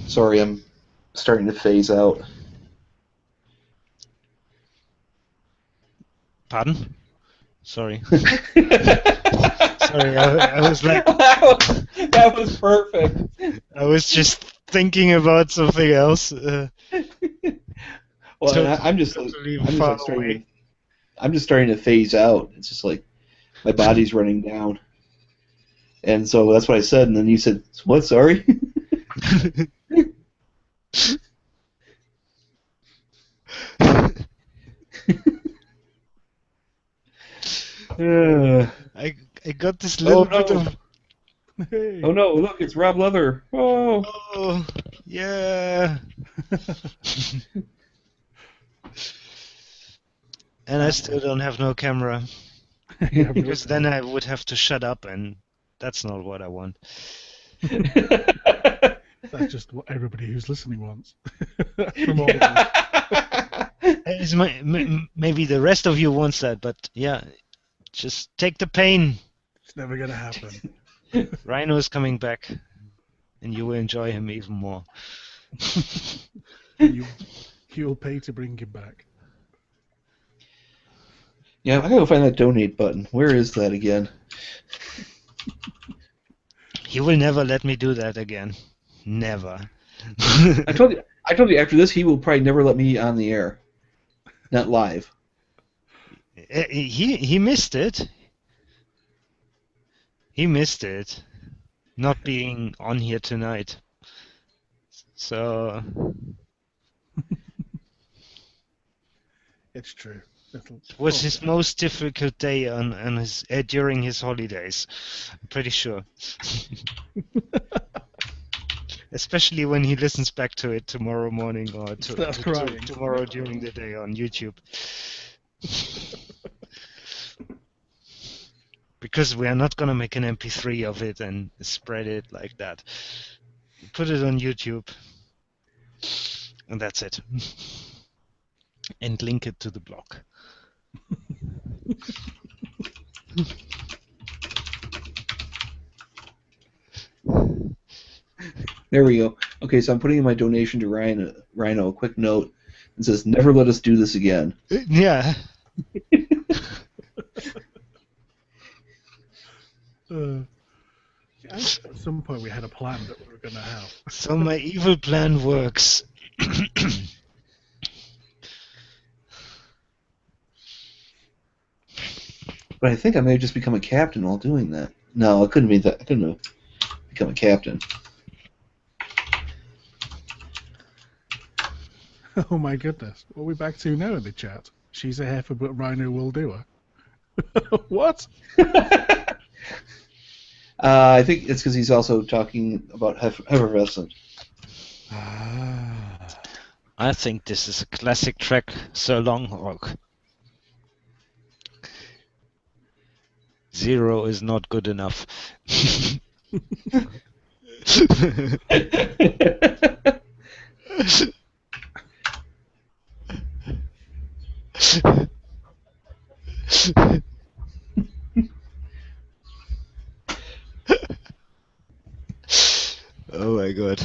Sorry, I'm starting to phase out. Pardon? Sorry. Sorry, I was like... that was perfect. I was just thinking about something else. Well, So- I'm just totally I'm just far like starting away. to, I'm just starting to phase out. It's just like my body's running down. And so that's what I said, and then you said, what, sorry? I got this little no. bit of... Hey. Oh no, look, it's Rob Leather. Oh. Oh, yeah. And I still don't have no camera, Yeah, because then I would have to shut up, and that's not what I want. that's just what everybody who's listening wants. From all of us. Maybe the rest of you wants that, but yeah, just take the pain. It's never going to happen. Ryno is coming back, and you will enjoy him even more. You'll pay to bring him back. Yeah, I gotta find that donate button. Where is that again? He will never let me do that again. Never. I told you after this he will probably never let me on the air. Not live. He missed it. He missed it. Not being on here tonight. So It's true. it was his most difficult day on his during his holidays. I'm pretty sure. Especially when he listens back to it tomorrow morning or Starts crying. tomorrow during the day on YouTube. Because we are not going to make an MP3 of it and spread it like that. Put it on YouTube. And that's it. And link it to the blog. There we go. Okay, so I'm putting in my donation to Ryno. A quick note. It says, never let us do this again. Yeah. At some point we had a plan that we were going to have. So my evil plan works. But I think I may have just become a captain while doing that. No, I couldn't be that. I couldn't have become a captain. Oh my goodness. What are we back to now in the chat? She's a heifer, but Ryno will do her. What? I think it's because he's also talking about Heffervescent. Ah. I think this is a classic track, So Long Rock. 0 is not good enough. Oh my god.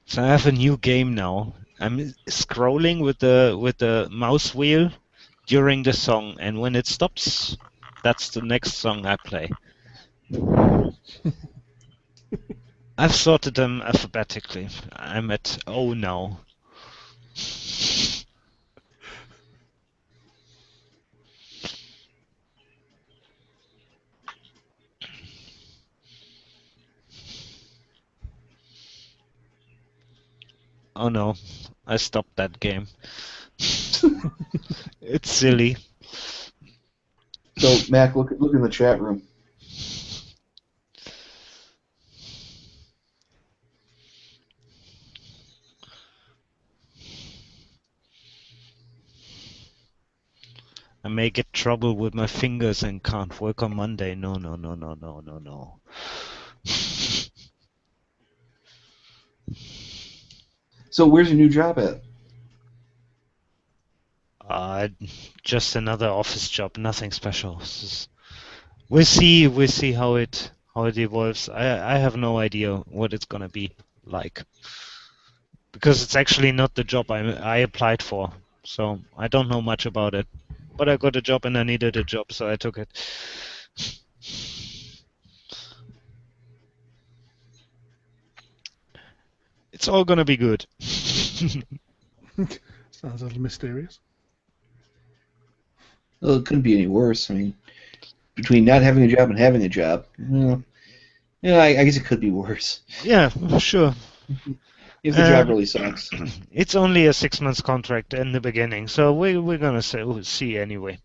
So I have a new game now. I'm scrolling with the mouse wheel during the song, and when it stops, that's the next song I play. I've sorted them alphabetically. I'm at O now. Oh no, I stopped that game. It's silly. So, Mac, look in the chat room. I may get trouble with my fingers and can't work on Monday. No, no, no, no, no, no, no. So, where's your new job at? Just another office job, nothing special. We'll see how it evolves. I have no idea what it's gonna be like, because it's actually not the job I applied for, so I don't know much about it. But I got a job and I needed a job, so I took it. It's all gonna be good. Sounds a little mysterious. Well, it couldn't be any worse. I mean, between not having a job and having a job, I guess it could be worse. Yeah, sure. If the job really sucks. It's only a 6 months contract in the beginning, so we're gonna see anyway.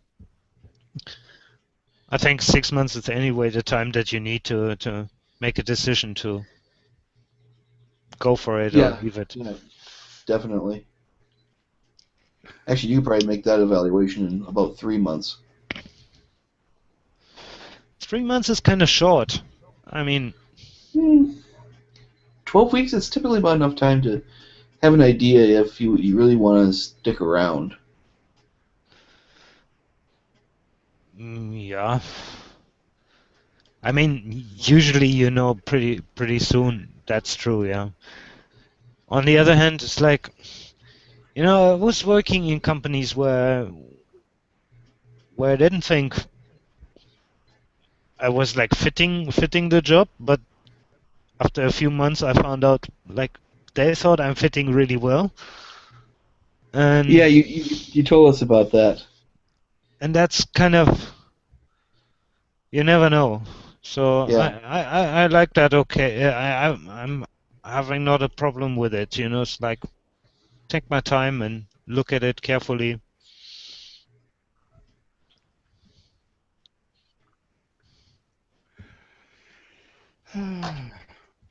I think 6 months is anyway the time that you need to make a decision to go for it or leave it. Yeah, definitely. Actually, you could probably make that evaluation in about 3 months. 3 months is kind of short. I mean, 12 weeks is typically about enough time to have an idea if you really want to stick around. Yeah. I mean, usually you know pretty soon. That's true, yeah. On the other hand, it's like, I was working in companies where I didn't think I was like fitting the job, but after a few months I found out like they thought I'm fitting really well. And yeah, you told us about that. And that's kind of, you never know. So yeah. I like that. Okay, I'm having not a problem with it. It's like take my time and look at it carefully.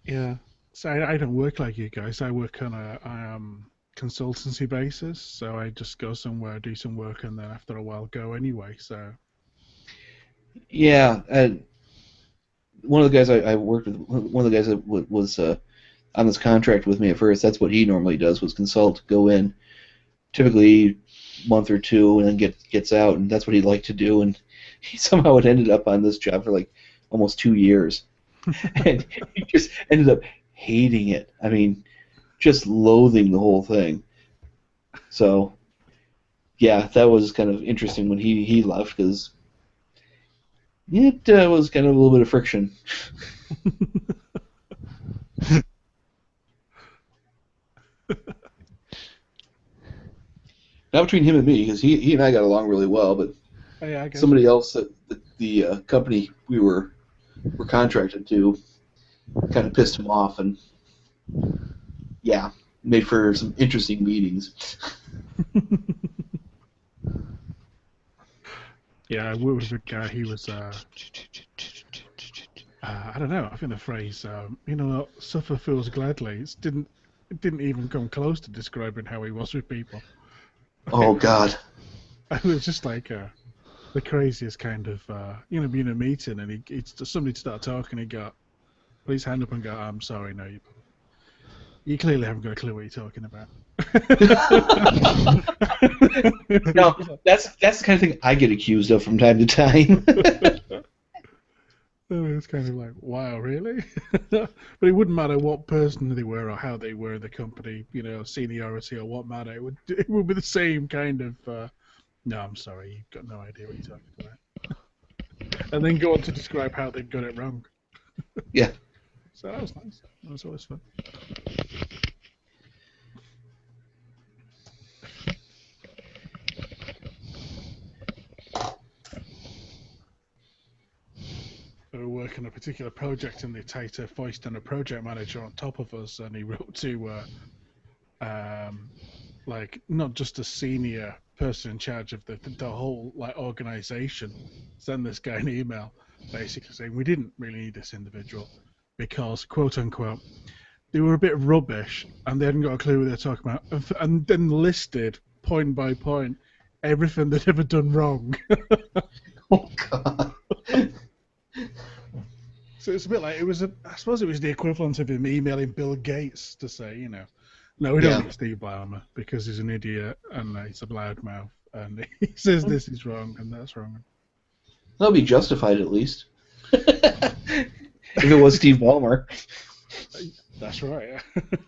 Yeah. So I don't work like you guys. I work on a consultancy basis. So I just go somewhere, do some work, and then after a while go anyway. So. Yeah. One of the guys I worked with, one of the guys that was on this contract with me at first, that's what he normally does, was consult, go in, typically a month or two, and then gets out, and that's what he'd like to do. And he somehow had ended up on this job for like almost 2 years. And he just ended up hating it. I mean, just loathing the whole thing. So, yeah, that was kind of interesting when he left, because it was kind of a little bit of friction. Not between him and me, because he and I got along really well, but Oh, yeah, I guess. somebody else at the company we were contracted to kind of pissed him off, and yeah, made for some interesting meetings. Yeah, I worked with a guy. He was, I don't know. I think the phrase, suffer fools gladly. It didn't even come close to describing how he was with people. Oh God. It was just like the craziest kind of, being in a meeting and somebody start talking. He got, put his hand up and go, "I'm sorry, no, you clearly haven't got a clue what you're talking about." No, that's the kind of thing I get accused of from time to time. It's kind of like, wow, really? But it wouldn't matter what person they were or how they were in the company, seniority or what matter. It would be the same kind of, no, I'm sorry, you've got no idea what you're talking about. And then go on to describe how they got it wrong. Yeah. So that was nice. That was always fun. We were working on a particular project and they tied a foist and a project manager on top of us, and he wrote to not just a senior person in charge of the whole organization, send this guy an email basically saying we didn't really need this individual because, quote unquote, they were a bit rubbish and they hadn't got a clue what they were talking about, and then listed point by point everything they'd ever done wrong. Oh God. So it's a bit like I suppose it was the equivalent of him emailing Bill Gates to say, no, we don't need Steve Ballmer because he's an idiot and he's a loudmouth and he says this is wrong and that's wrong. That'll be justified at least. If it was Steve Ballmer. That's right.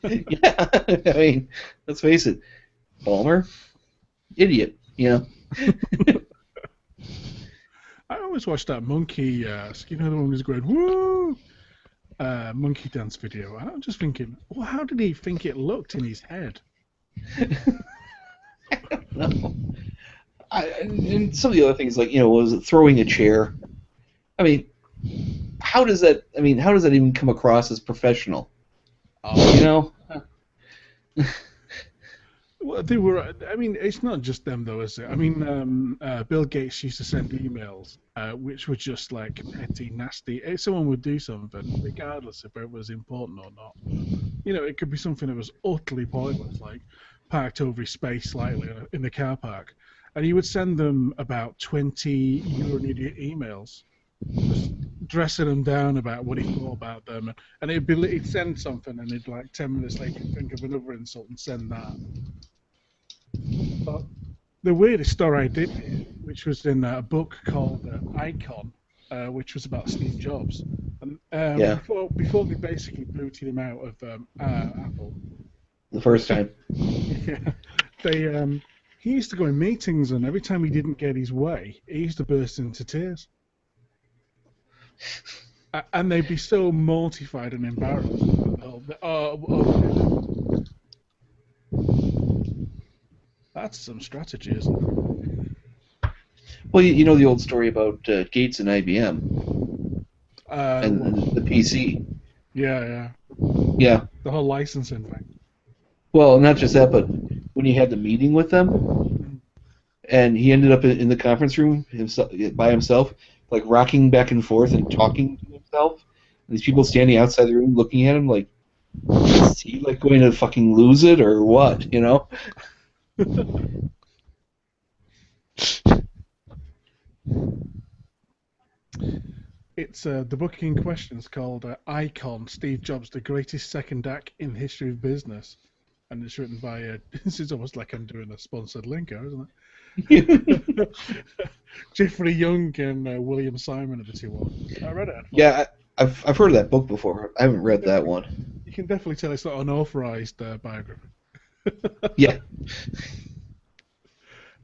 Yeah, I mean, let's face it, Ballmer, idiot. I always watch that monkey, the one who's going, woo! Monkey dance video. And I'm just thinking, well, how did he think it looked in his head? I don't know. And some of the other things, like, was it throwing a chair? I mean, how does that even come across as professional? Well, they were. I mean, it's not just them, though, is it? I mean, Bill Gates used to send emails, which were just like petty, nasty. If someone would do something, regardless if it was important or not, it could be something that was utterly pointless, like parked over his space slightly in the car park, and he would send them about 20 "you're an idiot" emails, just dressing them down about what he thought about them, and he'd send something, and he'd like 10 minutes later think of another insult and send that. But the weirdest story I did hear, which was in a book called Icon, which was about Steve Jobs, and before they basically booted him out of Apple. The first time. Yeah, he used to go in meetings, and every time he didn't get his way, he used to burst into tears. And they'd be so mortified and embarrassed. That's some strategy, isn't it? Well, you know the old story about Gates and IBM and the PC. Yeah. Yeah. The whole licensing thing. Well, not just that, but when he had the meeting with them, and he ended up in the conference room by himself, like rocking back and forth and talking to himself. And these people standing outside the room looking at him like, is he like going to fucking lose it or what? It's the book in question is called Icon: Steve Jobs, the Greatest Second Act in History of Business, and it's written by. This is almost like I'm doing a sponsored link here, isn't it? Jeffrey Young and William Simon are the two authors. I read it. Yeah, I've heard of that book before. I haven't read that one. You can definitely tell it's not an unauthorized biography. Yeah.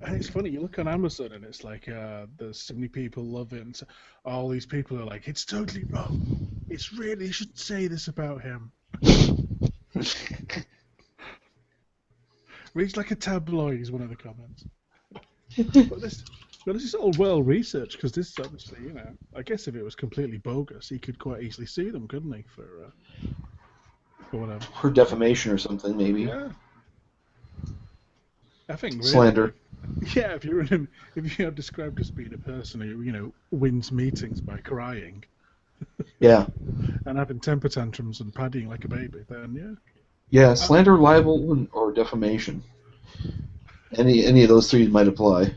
And it's funny, you look on Amazon and it's like there's so many people love it, and so all these people are like, it's totally wrong. It's really, you shouldn't say this about him. Reads like a tabloid is one of the comments. But this is all well researched because this is obviously, I guess if it was completely bogus, he could quite easily sue them, couldn't he, for whatever. For defamation or something, maybe. Yeah. I think really, Slander. Yeah, if you're described as being a person who wins meetings by crying. Yeah. And having temper tantrums and padding like a baby, then yeah. Yeah, slander, libel, or defamation. Any of those three might apply.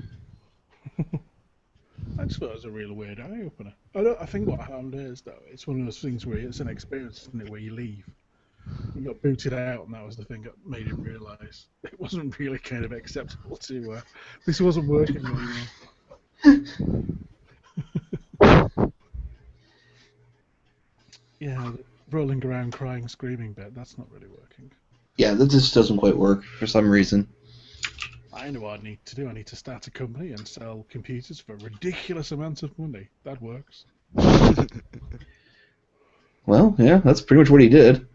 I just thought it was a real weird eye opener. I think what happened is though, it's one of those things where it's an experience, isn't it, where you leave. He got booted out, and that was the thing that made him realise it wasn't really kind of acceptable to. This wasn't working anymore. Yeah, the rolling around, crying, screaming bit—that's not really working. Yeah, that just doesn't quite work for some reason. I know what I need to do. I need to start a company and sell computers for ridiculous amounts of money. That works. Well, yeah, that's pretty much what he did.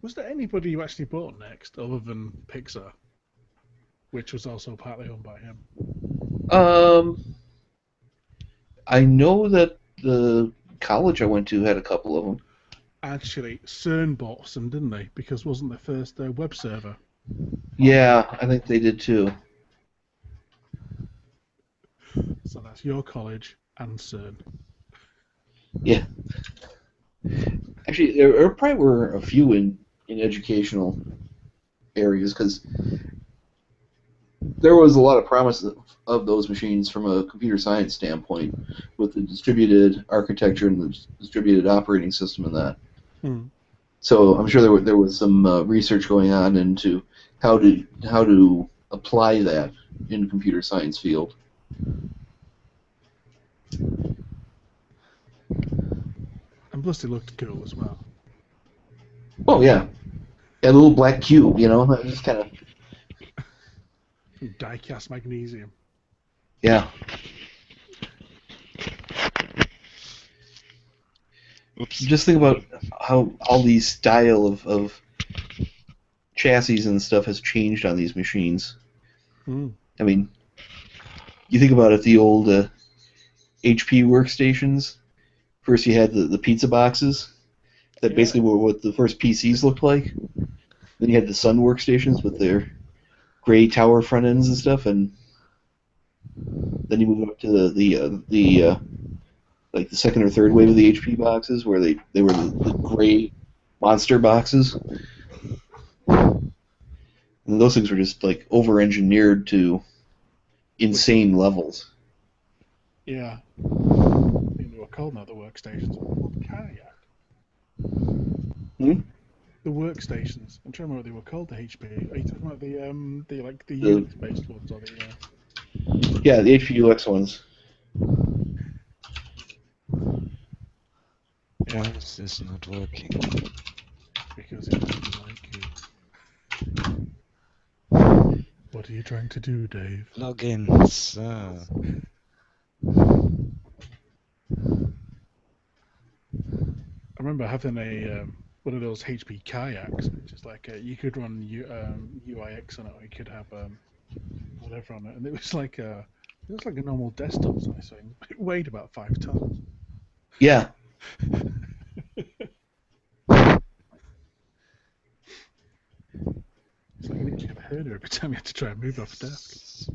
Was there anybody who actually bought Next other than Pixar, which was also partly owned by him? I know that the college I went to had a couple of them. Actually, CERN bought some, didn't they? Because wasn't the first web server? Yeah, I think they did too. So that's your college and CERN. Yeah. Actually, there probably were a few in educational areas because there was a lot of promise of those machines from a computer science standpoint with the distributed architecture and the distributed operating system and that. So I'm sure there was some research going on into how to apply that in the computer science field. And plus, it looked cool as well. Oh yeah, a little black cube, that just kind of. Die-cast magnesium. Yeah. Oops. Just think about how all these style of chassis and stuff has changed on these machines. I mean, you think about it, the old HP workstations. First you had the pizza boxes that basically were what the first PCs looked like. Then you had the Sun workstations with their gray tower front ends and stuff, and then you move up to the like the second or third wave of the HP boxes, where they were the gray monster boxes. And those things were just like over-engineered to insane levels. Yeah. I think they were called now the workstations. They were called Kayak. The workstations. I'm trying to remember what they were called. The HP. Are you talking about the Unix-based ones or the? Yeah, the HP UX ones. Yeah, this is not working. Because it doesn't like you. What are you trying to do, Dave? Logins. I remember having a one of those HP kayaks, which is like you could run UIX on it, or you could have whatever on it, and it was like a normal desktop size thing, but it weighed about 5 tons. Yeah. It's like an itch of a hernia every time you had to try and move off a desk.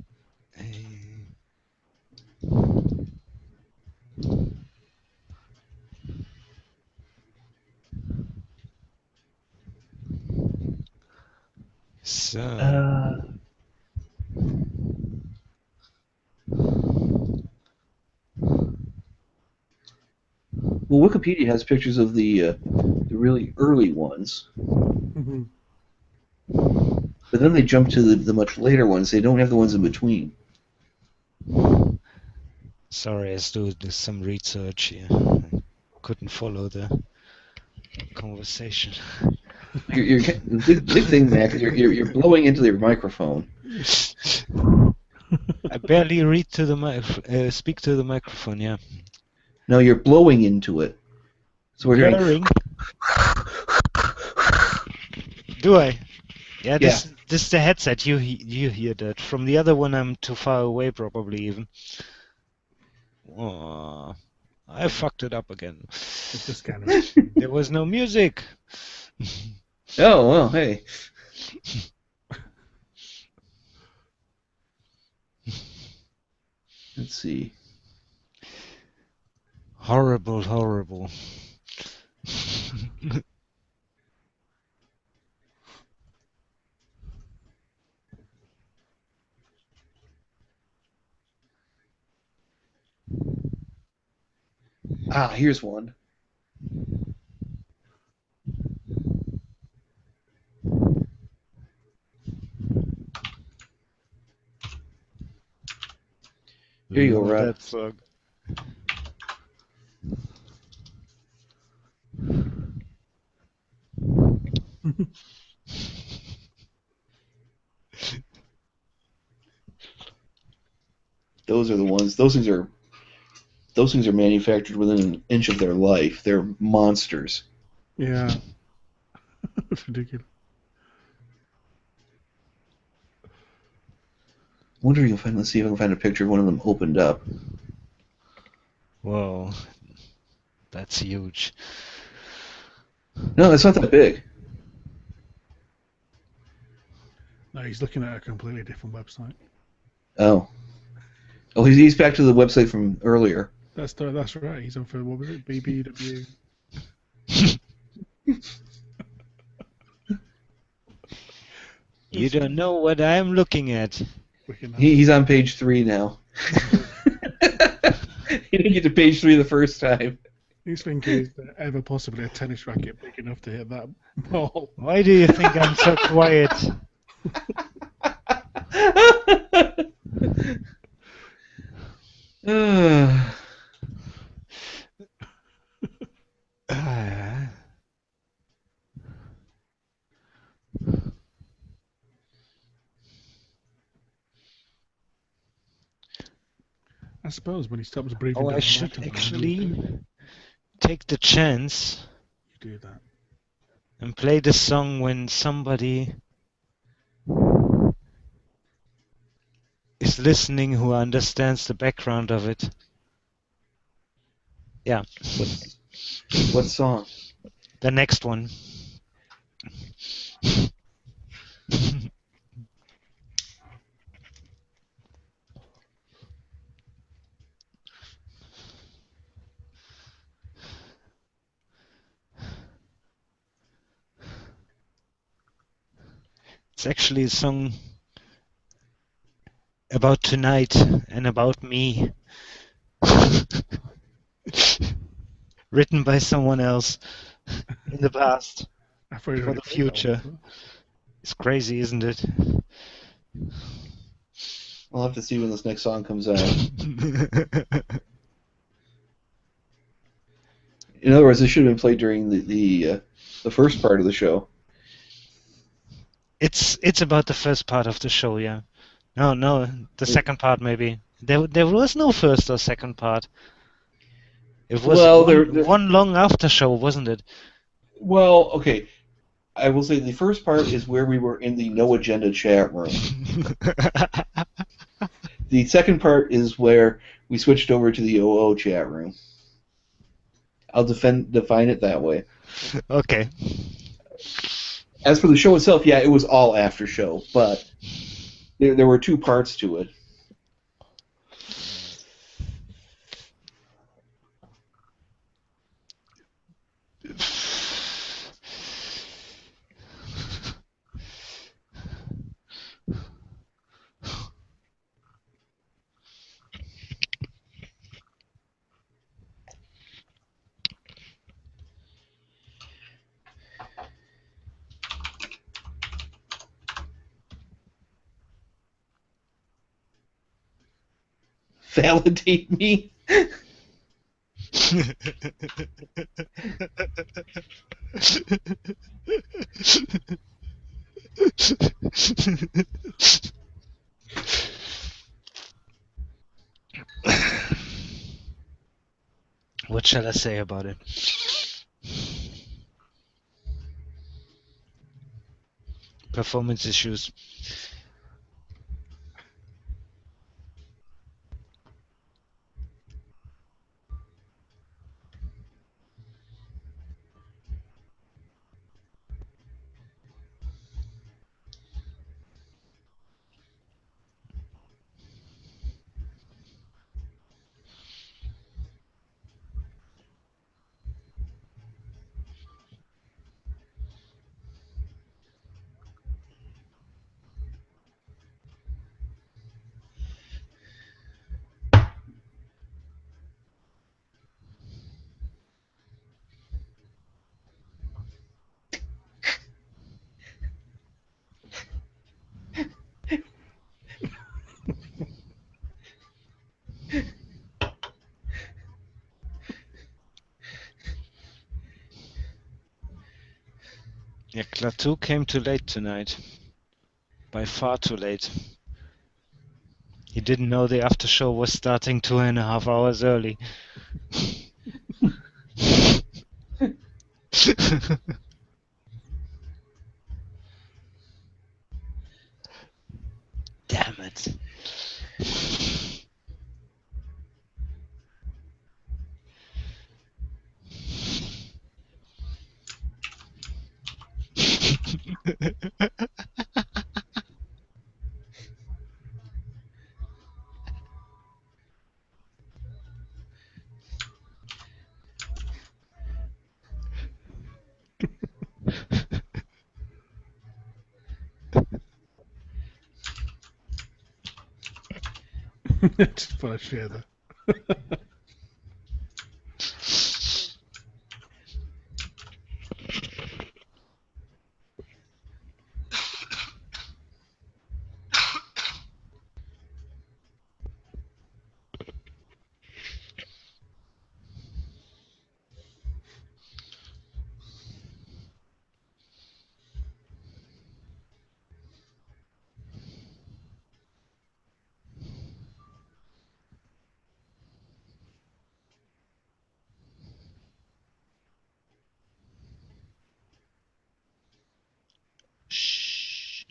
So. Well, Wikipedia has pictures of the really early ones. Mm-hmm. But then they jump to the much later ones. They don't have the ones in between. Sorry, I was doing some research here. I couldn't follow the conversation. The big thing, Mac, is you're blowing into your microphone. I barely read to the speak to the microphone. Yeah. No, you're blowing into it. So we're hearing. Blurring. Do I? Yeah. this is the headset. You hear that. From the other one, I'm too far away, probably even. Oh, I fucked it up again. It's just kind of. There was no music. Oh, well, hey. Let's see. Horrible, horrible. Ah, here's one. Here you go, Love Rod. that song. Those are the ones. Those things are manufactured within an inch of their life. They're monsters. Yeah. It's ridiculous. Wonder if you'll find. Let's see if I can find a picture of one of them opened up. Whoa, that's huge. No, it's not that big. No, he's looking at a completely different website. Oh. Oh, he's back to the website from earlier. That's right. He's on for, what was it? BBW. You don't know what I'm looking at. He's on page 3 now. He didn't get to page 3 the first time. He's thinking, is there ever possibly a tennis racket big enough to hit that ball? Why do you think I'm so quiet? I suppose when he stops breathing. Oh, I down the should microphone, actually take the chance You do that. and play the song when somebody is listening who understands the background of it. Yeah, What song? the next one. It's actually a song about tonight and about me. Written by someone else in the past I thought you for already the played that future. one. It's crazy, isn't it? I'll have to see when this next song comes out. In other words, this should have been played during the first part of the show. It's about the first part of the show, yeah. No, the second part maybe. There was no first or second part. It was Well, one long after show, wasn't it? Well, okay. I will say the first part is where we were in the no agenda chat room. The second part is where we switched over to the OO chat room. I'll define it that way. Okay. As for the show itself, yeah, it was all after show, but there were 2 parts to it. Validate me? What shall I say about it? performance issues. Yeah, Klaatu came too late tonight. By far too late. He didn't know the after show was starting 2.5 hours early. Damn it. Just put a share there. Shh.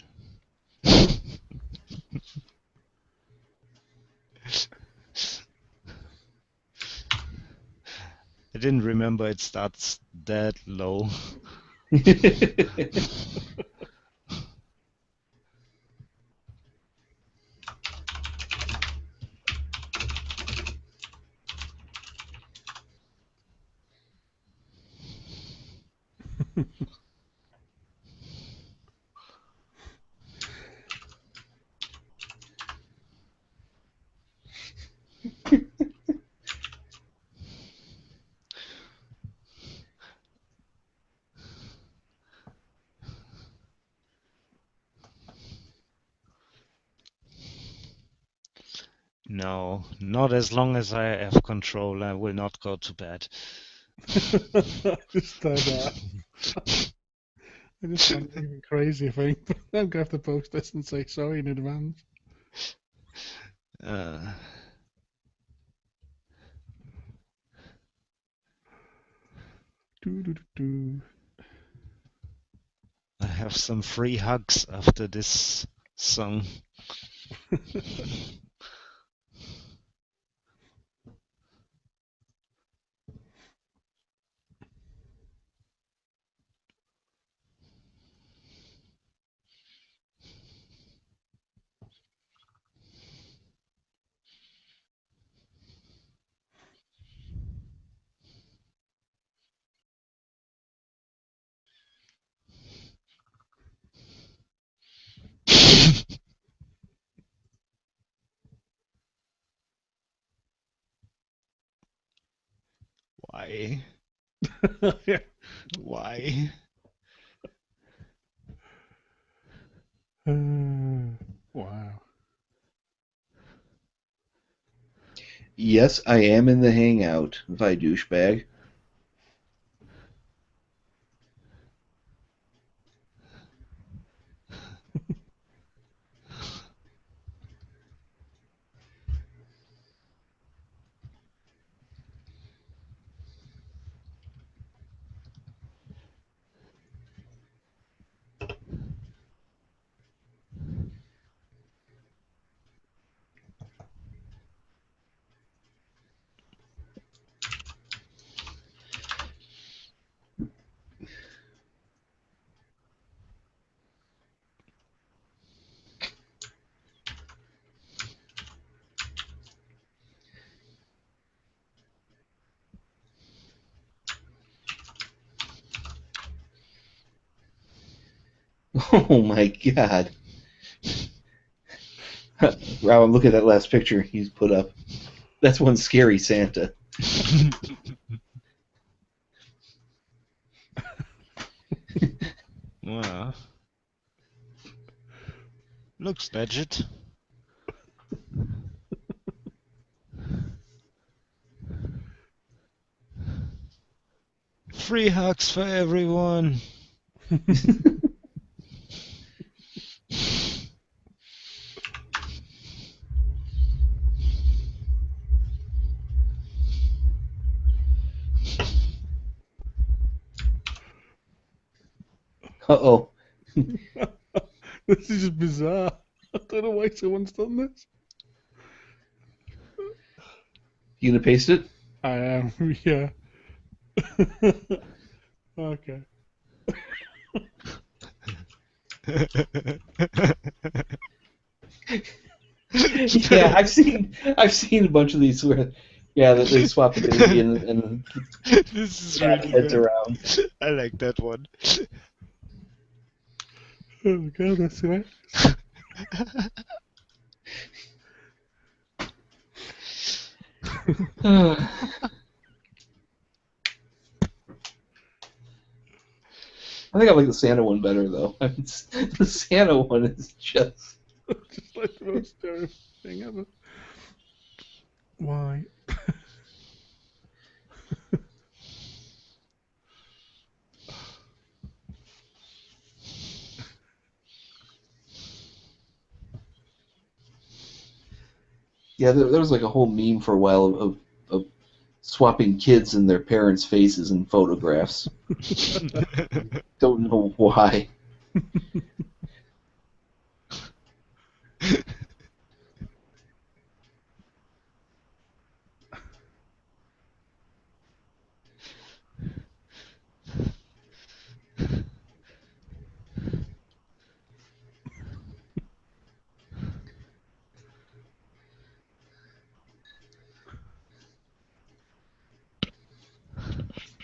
I didn't remember it starts that low. No, not as long as I have control. I will not go to bed. Just I just found it even crazy thing. But I'm gonna have to post this and say sorry in advance. Uh, Do. I have some free hugs after this song. Why? Yeah. Why? Wow. Yes, I am in the hangout, Vi douchebag. Oh my God. Rob, look at that last picture he's put up. That's one scary Santa. Well, looks legit. Free hugs for everyone. Uh-oh. This is just bizarre. I don't know why someone's done this. You gonna paste it? I am, yeah. Okay. Yeah, I've seen a bunch of these where, yeah, that they swap the baby and This is cat really heads good. around. I like that one. Oh my God, that's right. I think I like the Santa one better, though. The Santa one is just... Just like the most terrible thing ever. Why? Yeah, there was like a whole meme for a while of swapping kids and their parents' faces in photographs. Don't know why.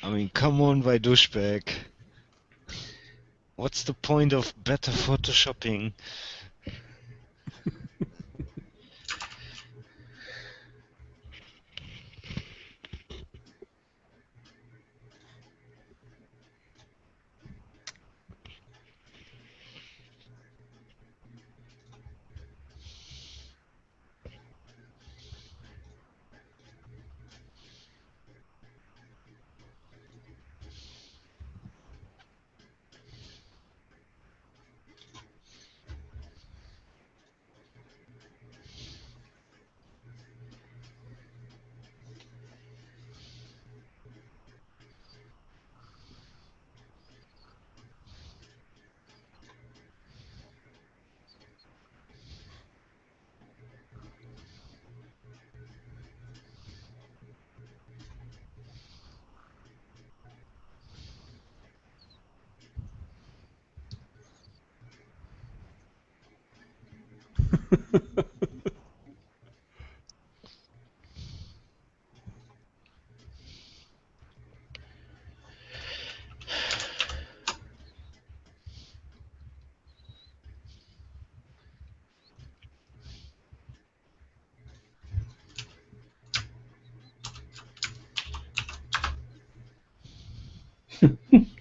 I mean, come on, my douchebag. What's the point of better photoshopping?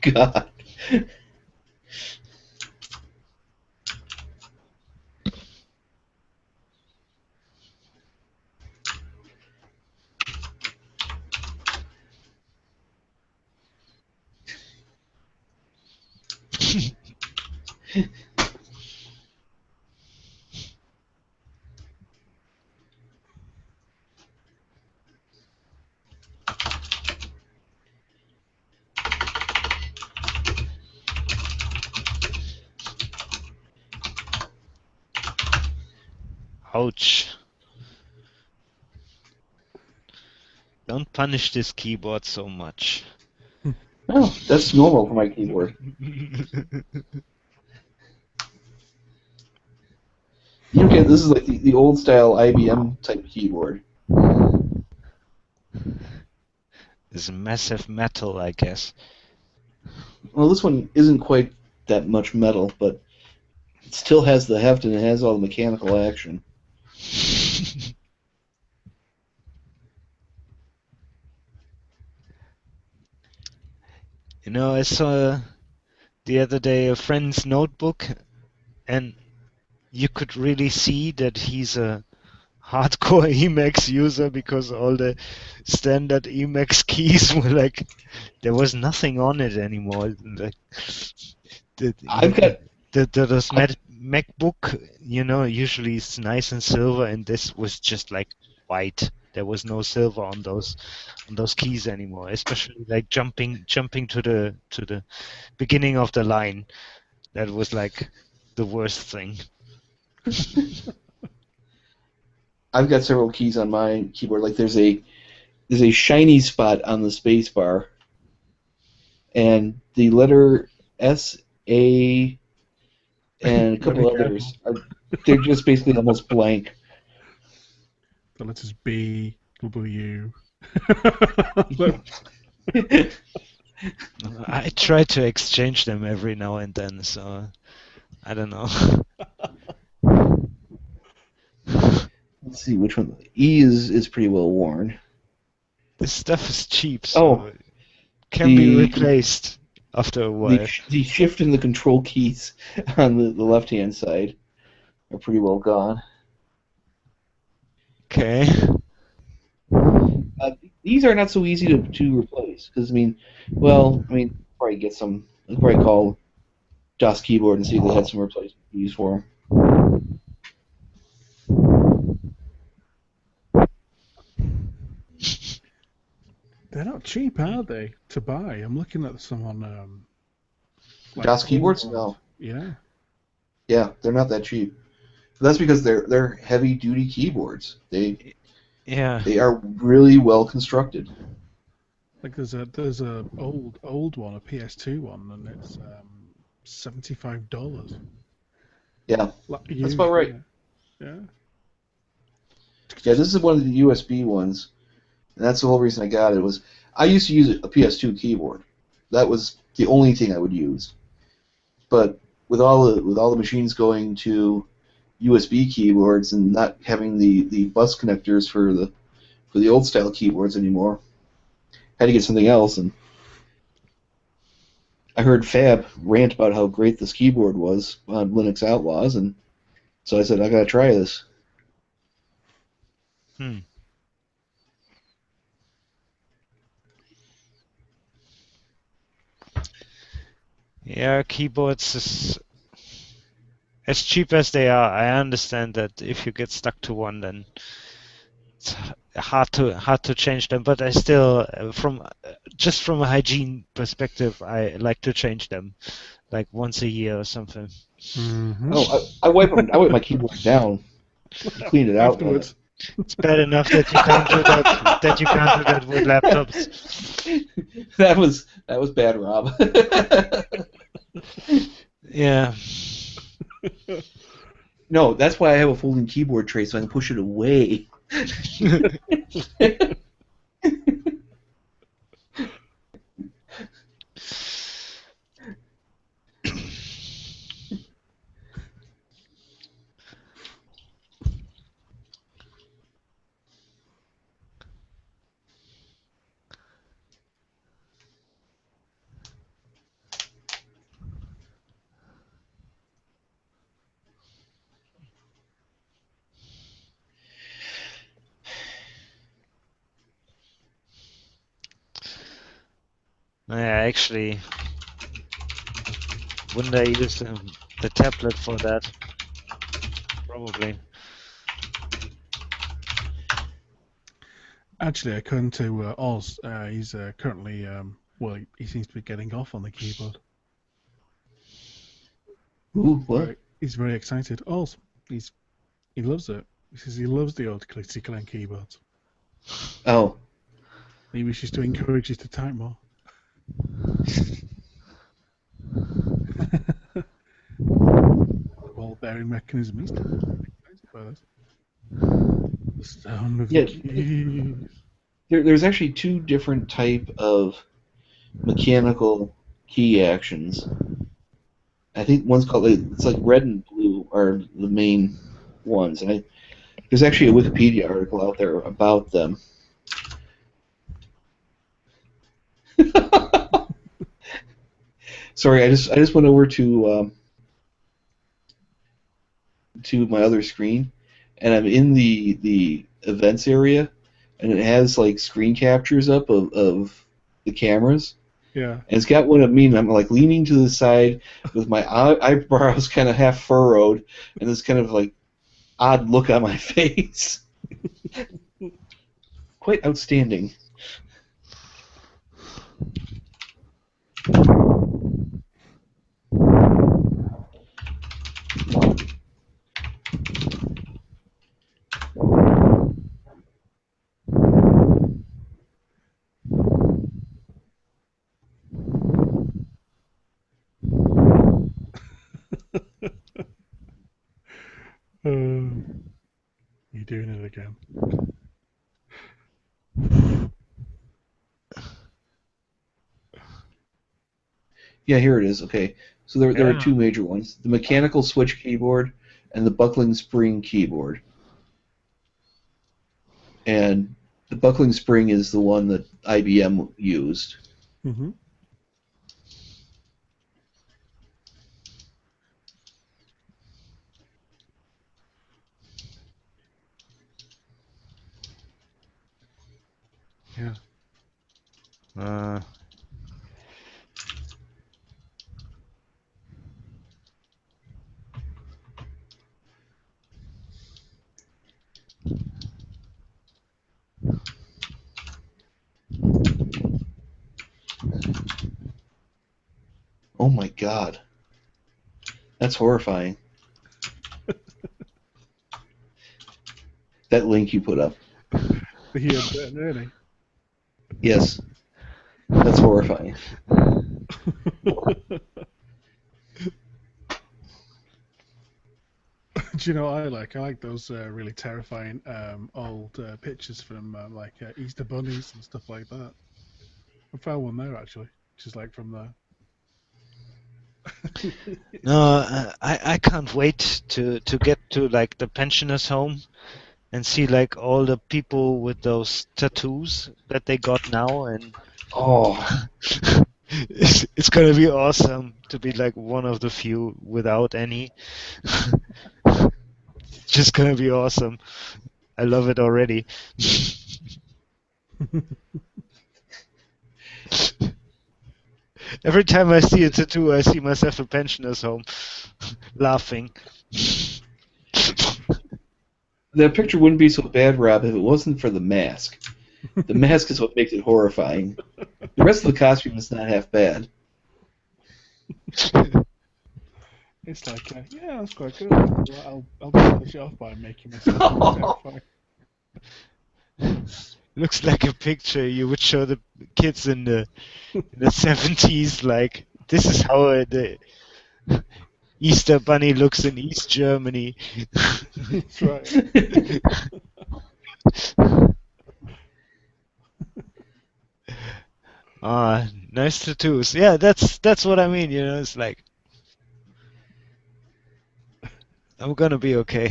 God. Ouch. Don't punish this keyboard so much. Oh, that's normal for my keyboard. You know, this is like the old style IBM type keyboard. It's massive metal, I guess. Well, this one isn't quite that much metal, but it still has the heft and it has all the mechanical action. You know, I saw the other day a friend's notebook, and you could really see that he's a hardcore Emacs user because all the standard Emacs keys were like, there was nothing on it anymore. Like, I've got those MacBook, you know, usually it's nice and silver, and this was just like white. There was no silver on those keys anymore. Especially like jumping to the beginning of the line. That was like the worst thing. I've got several keys on my keyboard. Like there's a shiny spot on the space bar, and the letter S, A, and a couple others they're just basically almost blank. The letters B, W. I try to exchange them every now and then, so I don't know. Let's see which one. E is pretty well worn. This stuff is cheap, so it can be replaced after a while. The shift and the control keys on the left-hand side are pretty well gone. Okay. These are not so easy to replace because probably get some. I'll probably call DOS Keyboard and see if they had some replacement keys for them. They're not cheap, are they, to buy? I'm looking at some on... DOS keyboards? No. Yeah. Yeah, they're not that cheap. But that's because they're heavy-duty keyboards. They are really well constructed. Like there's a old one, a PS2 one, and it's $75. Yeah, that's about right. Yeah. Yeah, this is one of the USB ones. And that's the whole reason I got it. Was I used to use a PS2 keyboard. That was the only thing I would use. But with all the machines going to USB keyboards and not having the bus connectors for the old style keyboards anymore, I had to get something else. And I heard Fab rant about how great this keyboard was on Linux Outlaws, and so I said I gotta try this. Yeah, keyboards is as cheap as they are. I understand that if you get stuck to one, then it's hard to change them. But I still, from a hygiene perspective, I like to change them, like once a year or something. Mm-hmm. Oh, I wipe my keyboard down, clean it out afterwards. It's bad enough that you can't do that with laptops. That was bad, Rob. Yeah. No, that's why I have a folding keyboard tray so I can push it away. Yeah, actually, wouldn't I use the tablet for that? Probably. Actually, according to Oz, he's currently, he seems to be getting off on the keyboard. Ooh, what? He's very excited. Oz, he loves it. He says he loves the old clicky-clank keyboards. Oh. He wishes to encourage you to type more. The ball bearing mechanism is the sound of the keys. There's actually two different type of mechanical key actions. I think one's called it's like red and blue are the main ones. And there's actually a Wikipedia article out there about them. Sorry, I just went over to my other screen, and I'm in the events area, and it has like screen captures up of the cameras. Yeah. And it's got one of me, and I'm like leaning to the side with my eyebrows kind of half furrowed, and this kind of like odd look on my face. Quite outstanding. You're doing it again. Yeah, here it is. Okay, so there are two major ones: the mechanical switch keyboard and the buckling spring keyboard. And the buckling spring is the one that IBM used. Mm-hmm. Yeah. Oh my god. That's horrifying. That link you put up. Really? Yes. That's horrifying. Do you know what I like? I like those really terrifying old pictures from like Easter bunnies and stuff like that. I found one there actually, which is like from the. No, I can't wait to get to like the pensioners' home and see like all the people with those tattoos that they got now, and Oh. it's gonna be awesome to be like one of the few without any. Just gonna be awesome. I love it already. Every time I see a tattoo, I see myself at pensioners' home, laughing. That picture wouldn't be so bad, Rob, if it wasn't for the mask. The mask is what makes it horrifying. The rest of the costume is not half bad. It's like, yeah, that's quite good. I'll polish it off by making myself terrifying. Looks like a picture you would show the kids in the 70s. Like, this is how the Easter Bunny looks in East Germany. That's right. Nice tattoos. Yeah, that's what I mean. You know, it's like I'm gonna be okay.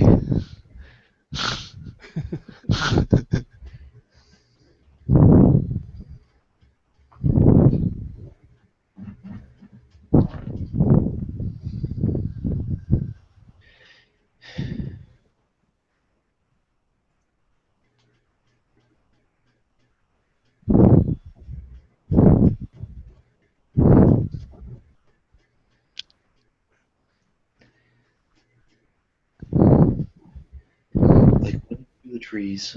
Like wind through the trees.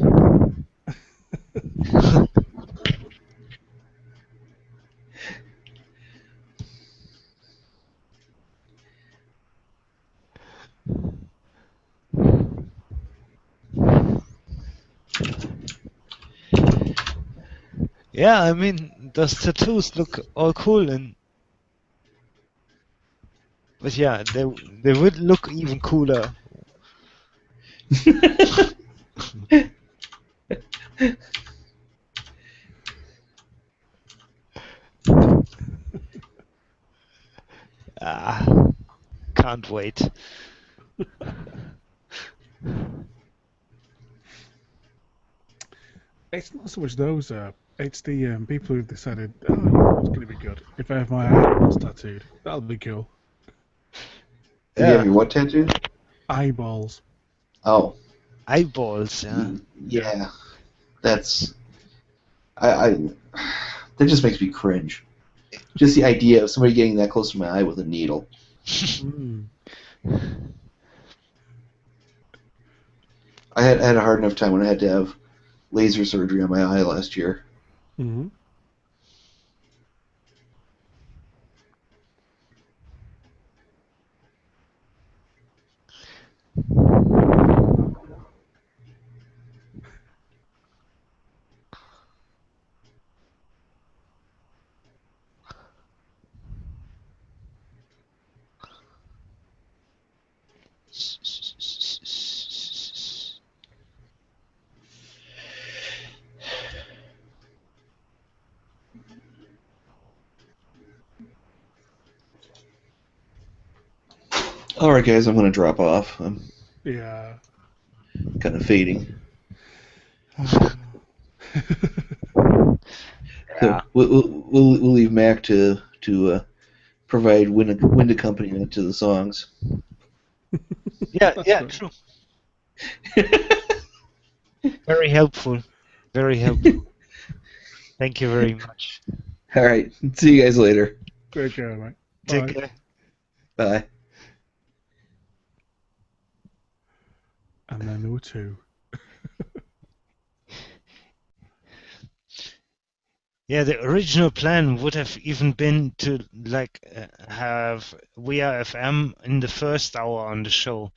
Yeah, I mean those tattoos look all cool, but yeah, they would look even cooler. Ah. can't wait. It's not so much those. It's the people who've decided, oh, you know what's going to be good? If I have my eyeballs tattooed, that'll be cool. You have your what tattooed? Eyeballs. Oh. Eyeballs, yeah. Yeah. That's... that just makes me cringe. Just the idea of somebody getting that close to my eye with a needle. I had a hard enough time when I had to have laser surgery on my eye last year. Mm-hmm. All right, guys, I'm going to drop off. I'm Yeah. kind of fading. So we'll leave Mac to provide wind accompaniment to the songs. Yeah, true. Very helpful. Very helpful. Thank you very much. All right, see you guys later. Great job, mate. Take Bye. care. Bye. And then there were two. Yeah, the original plan would have even been to have We Are FM in the first hour on the show.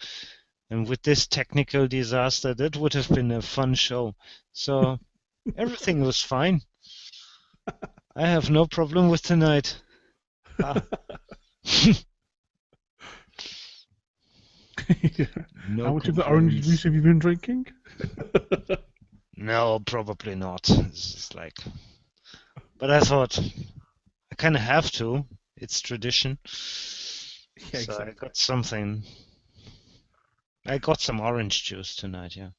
And with this technical disaster, that would have been a fun show. So everything was fine. I have no problem with tonight. Yeah. No How much of the orange complaints. juice have you been drinking? No, probably not. It's just like... But I thought, I kind of have to. It's tradition. Yeah, So I exactly. got something. I got some orange juice tonight, yeah.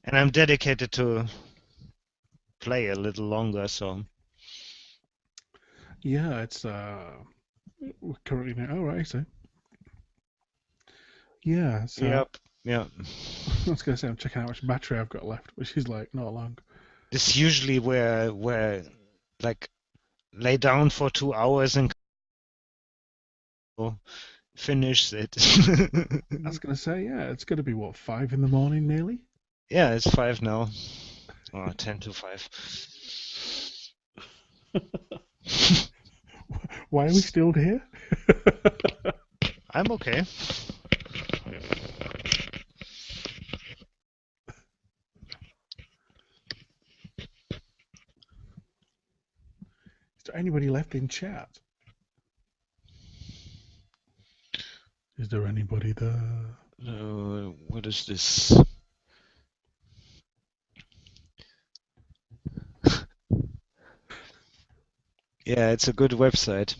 And I'm dedicated to play a little longer, so... Yeah, it's we're currently now. Oh, right, so yeah, so Yep, yeah. I was gonna say I'm checking how much battery I've got left, which is like not long. This is usually where like lay down for 2 hours and finish it. I was gonna say, yeah, it's gonna be what, 5 in the morning nearly? Yeah, it's 5 now. Or 10 to 5. Why are we still here? I'm okay. Is there anybody left in chat? Is there anybody there? What is this? Yeah, it's a good website.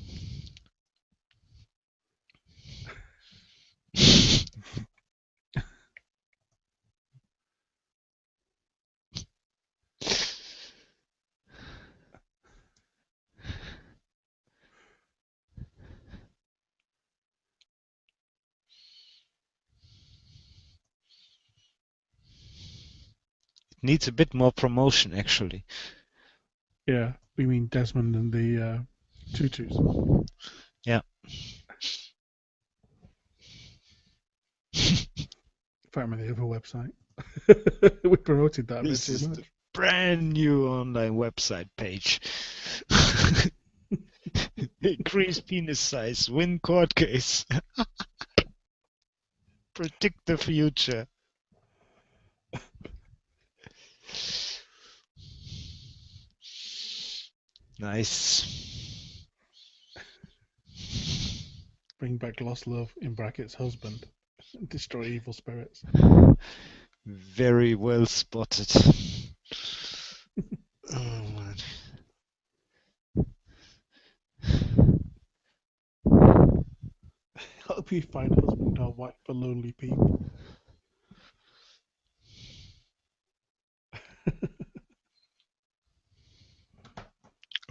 Needs a bit more promotion, actually. Yeah, we mean Desmond and the tutus. Yeah. Find me the other website. We promoted that a bit This too is much. the brand new online website page. Increase penis size, win court case. Predict the future. Nice. Bring back lost love in brackets husband. Destroy evil spirits. Very well spotted. Oh man. Hope you find husband or wife for lonely people.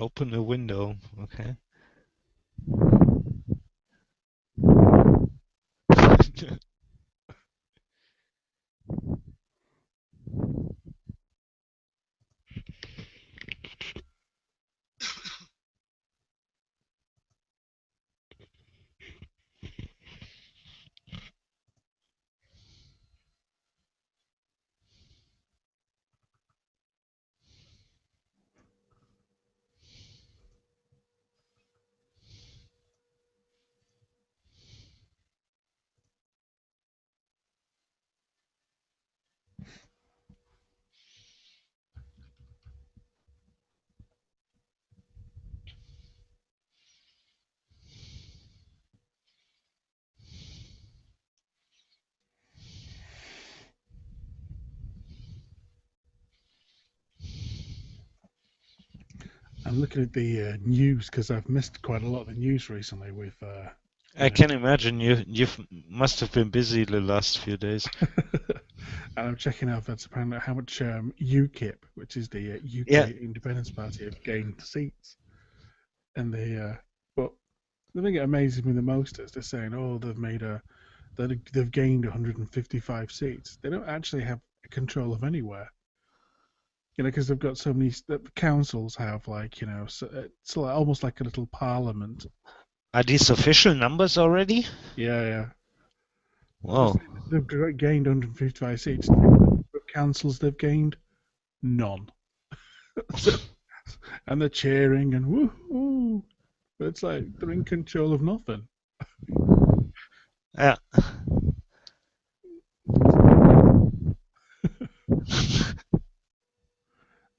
Open a window. Okay. I'm looking at the news because I've missed quite a lot of the news recently with. I can imagine you must have been busy the last few days. And I'm checking out that's apparently how much UKIP, which is the UK Yeah. Independence Party, have gained seats. And but the thing that amazes me the most is they're saying, oh, they've gained 155 seats. They don't actually have control of anywhere. Because they've got so many. The councils have so it's like, almost like a little parliament. Are these official numbers already? Yeah. Wow. They've gained 155 seats. The councils they've gained none. And they're cheering and woohoo! But it's like they're in control of nothing. Yeah.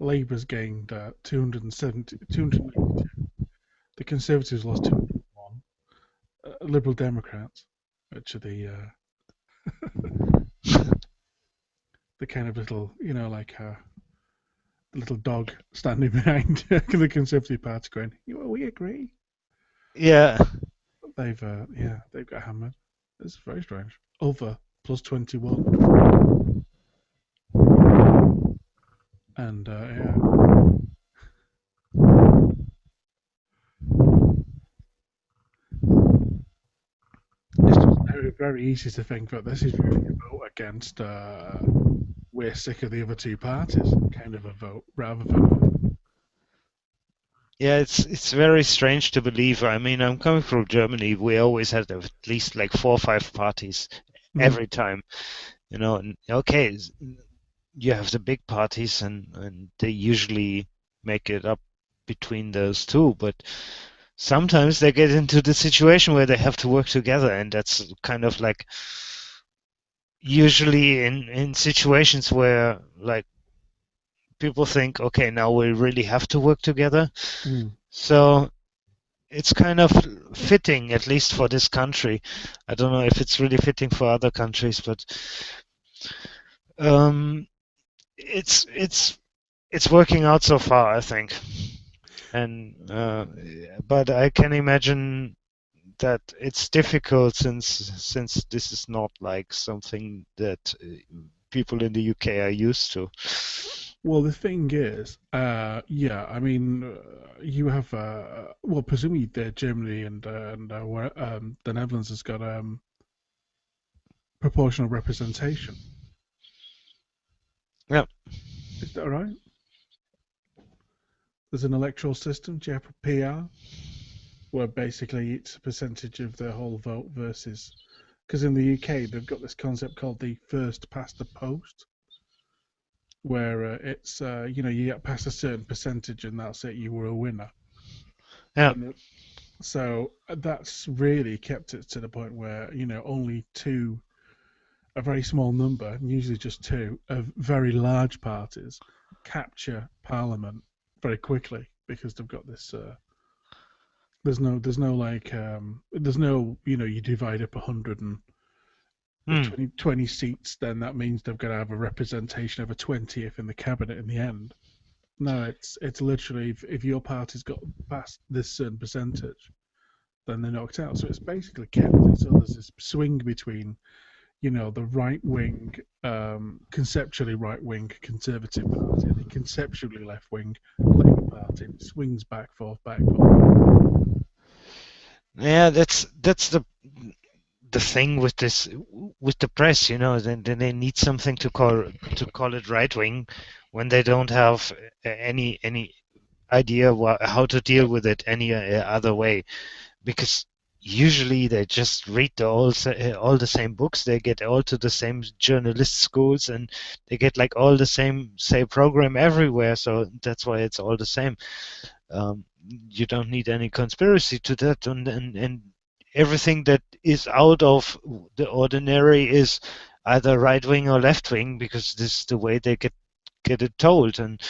Labour's gained 282. The Conservatives lost 201. Liberal Democrats, which are the kind of little, like a little dog standing behind the Conservative Party going, we agree. Yeah. They've got hammered. It's very strange. Other plus 21. And yeah. It's just very, very easy to think that this is really a vote against we're sick of the other two parties kind of a vote rather than. Yeah, it's very strange to believe. I mean, I'm coming from Germany. We always had at least like 4 or 5 parties every time, And okay, you have the big parties, and they usually make it up between those two. But sometimes they get into the situation where they have to work together, and that's kind of like usually in situations where like people think, okay, now we really have to work together. So it's kind of fitting, at least for this country. I don't know if it's really fitting for other countries, but it's working out so far, I think. And but I can imagine that it's difficult since this is not like something that people in the UK are used to. Well, the thing is, I mean, you have, well, presumably Germany and the Netherlands has got proportional representation. Yeah. Is that right? There's an electoral system, do you have a PR, where basically it's a percentage of the whole vote versus, because in the UK they've got this concept called the first past the post, where it's you get past a certain percentage and that's it, you were a winner. Yeah. So that's really kept it to the point where only a very small number, usually just two, of very large parties capture parliament very quickly because they've got this. There's no you divide up 100 and 20 seats, then that means they've got to have a representation of a 20th in the cabinet in the end. No, it's literally if your party's got past this certain percentage, then they're knocked out. So it's basically kept it so there's this swing between, the right wing, conceptually right wing Conservative Party and the conceptually left wing Labour Party. And it swings back, forth, back, forth. Yeah, that's the thing with the press, then they need something to call it right wing when they don't have any idea how to deal with it any other way, because usually they just read all the same books, they get all to the same journalist schools, and they get like all the same program everywhere, so that's why it's all the same. You don't need any conspiracy to that, and everything that is out of the ordinary is either right wing or left wing, because this is the way they get it told. And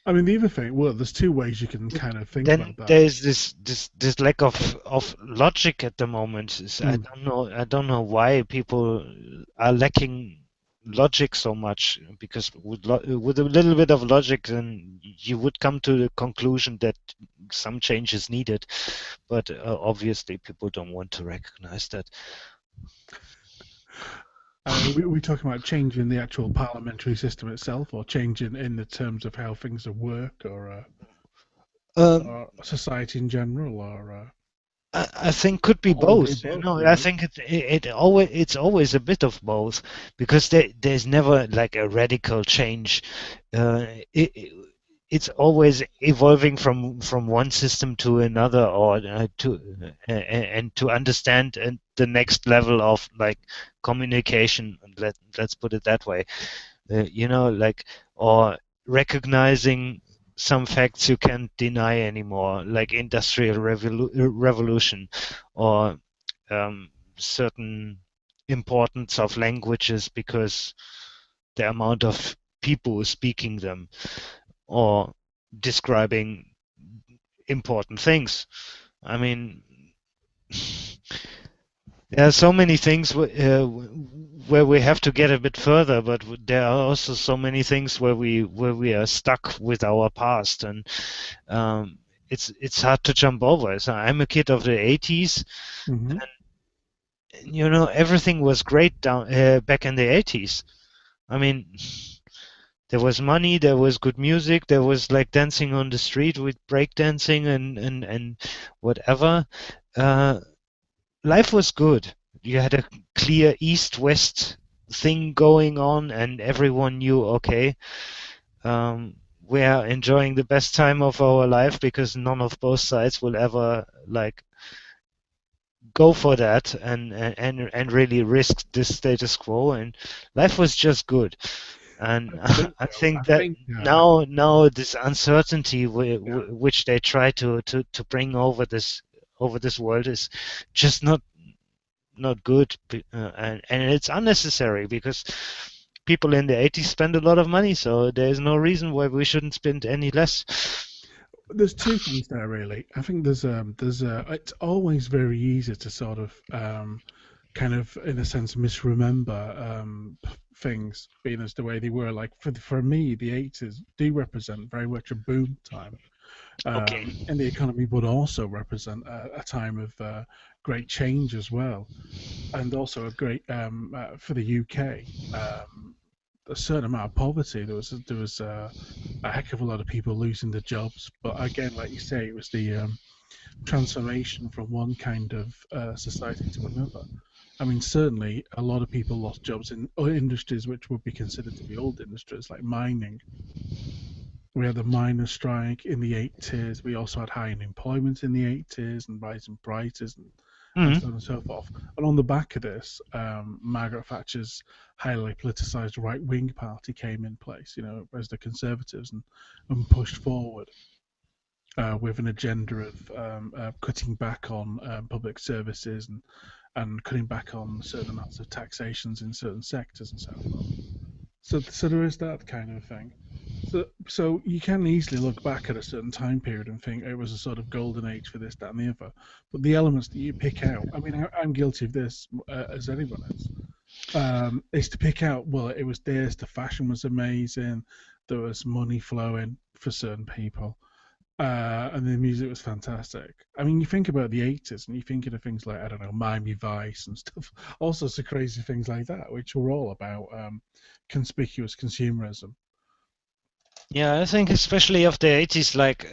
I mean, the other thing, well, there's two ways you can kind of think then about that. there's this lack of logic at the moment. I don't know why people are lacking logic so much, because with a little bit of logic, then you would come to the conclusion that some change is needed, but obviously people don't want to recognize that. We talking about changing the actual parliamentary system itself, or changing in the terms of how things work, or society in general, or I think could be both. I think it's always a bit of both, because there's never like a radical change. It's always evolving from one system to another, or to understand the next level of like communication. Let's put it that way. Or recognizing some facts you can't deny anymore, like industrial revolution, or certain importance of languages because the amount of people speaking them, or describing important things. I mean, there are so many things where we have to get a bit further, but there are also so many things where we are stuck with our past, and it's hard to jump over. So I'm a kid of the 80s, mm-hmm. and everything was great back in the 80s. I mean, there was money, there was good music, there was like dancing on the street with breakdancing and whatever. Life was good. You had a clear east-west thing going on, and everyone knew, okay, we are enjoying the best time of our life, because none of both sides will ever like go for that and really risk this status quo, and life was just good. And I think that now this uncertainty which they try to bring over this world is just not good, and it's unnecessary, because people in the 80s spend a lot of money, so there's no reason why we shouldn't spend any less. There's two things there, really. I think it's always very easy to sort of kind of, in a sense, misremember things being as the way they were. Like for me, the 80s do represent very much a boom time in the economy, but also represent a time of great change as well, and also a great for the UK. A certain amount of poverty. There was a heck of a lot of people losing their jobs, but again, like you say, it was the transformation from one kind of society to another. I mean, certainly a lot of people lost jobs in industries which would be considered to be old industries, like mining. We had the miners' strike in the 80s. We also had high unemployment in the 80s and rising prices and so on and so forth. And on the back of this, Margaret Thatcher's highly politicised right-wing party came in place, as the Conservatives, and pushed forward with an agenda of cutting back on public services and cutting back on certain amounts of taxations in certain sectors and so forth. So there is that kind of thing. So you can easily look back at a certain time period and think it was a sort of golden age for this, that, and the other. But the elements that you pick out, I mean, I'm guilty of this as anyone is, is to pick out, well, it was this, the fashion was amazing, there was money flowing for certain people. And the music was fantastic. I mean, you think about the 80s and you think of things like, I don't know, Miami Vice and stuff, all sorts of crazy things like that, which were all about conspicuous consumerism. Yeah, I think especially of the 80s, like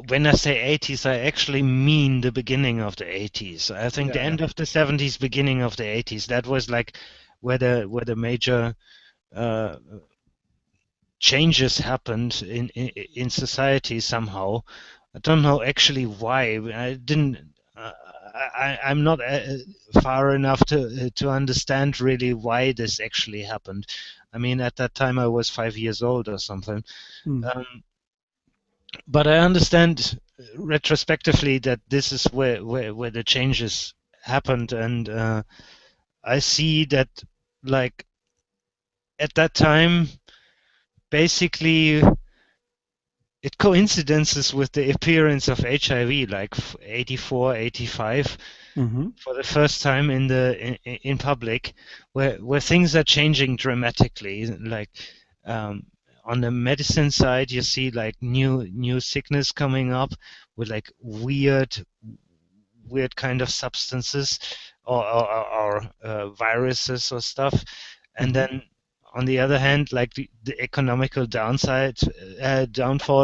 when I say 80s, I actually mean the beginning of the 80s. I think the end of the 70s, beginning of the 80s, that was like where the major uh, changes happened in society somehow. I don't know actually why. I didn't. I'm not far enough to understand really why this actually happened. I mean, at that time I was 5 years old or something. But I understand retrospectively that this is where the changes happened, and I see that like at that time basically it coincidences with the appearance of HIV, like 84, 85, for the first time in public, where things are changing dramatically. Like on the medicine side, you see like new sickness coming up with like weird kind of substances or viruses or stuff, and then on the other hand, like the economical downfall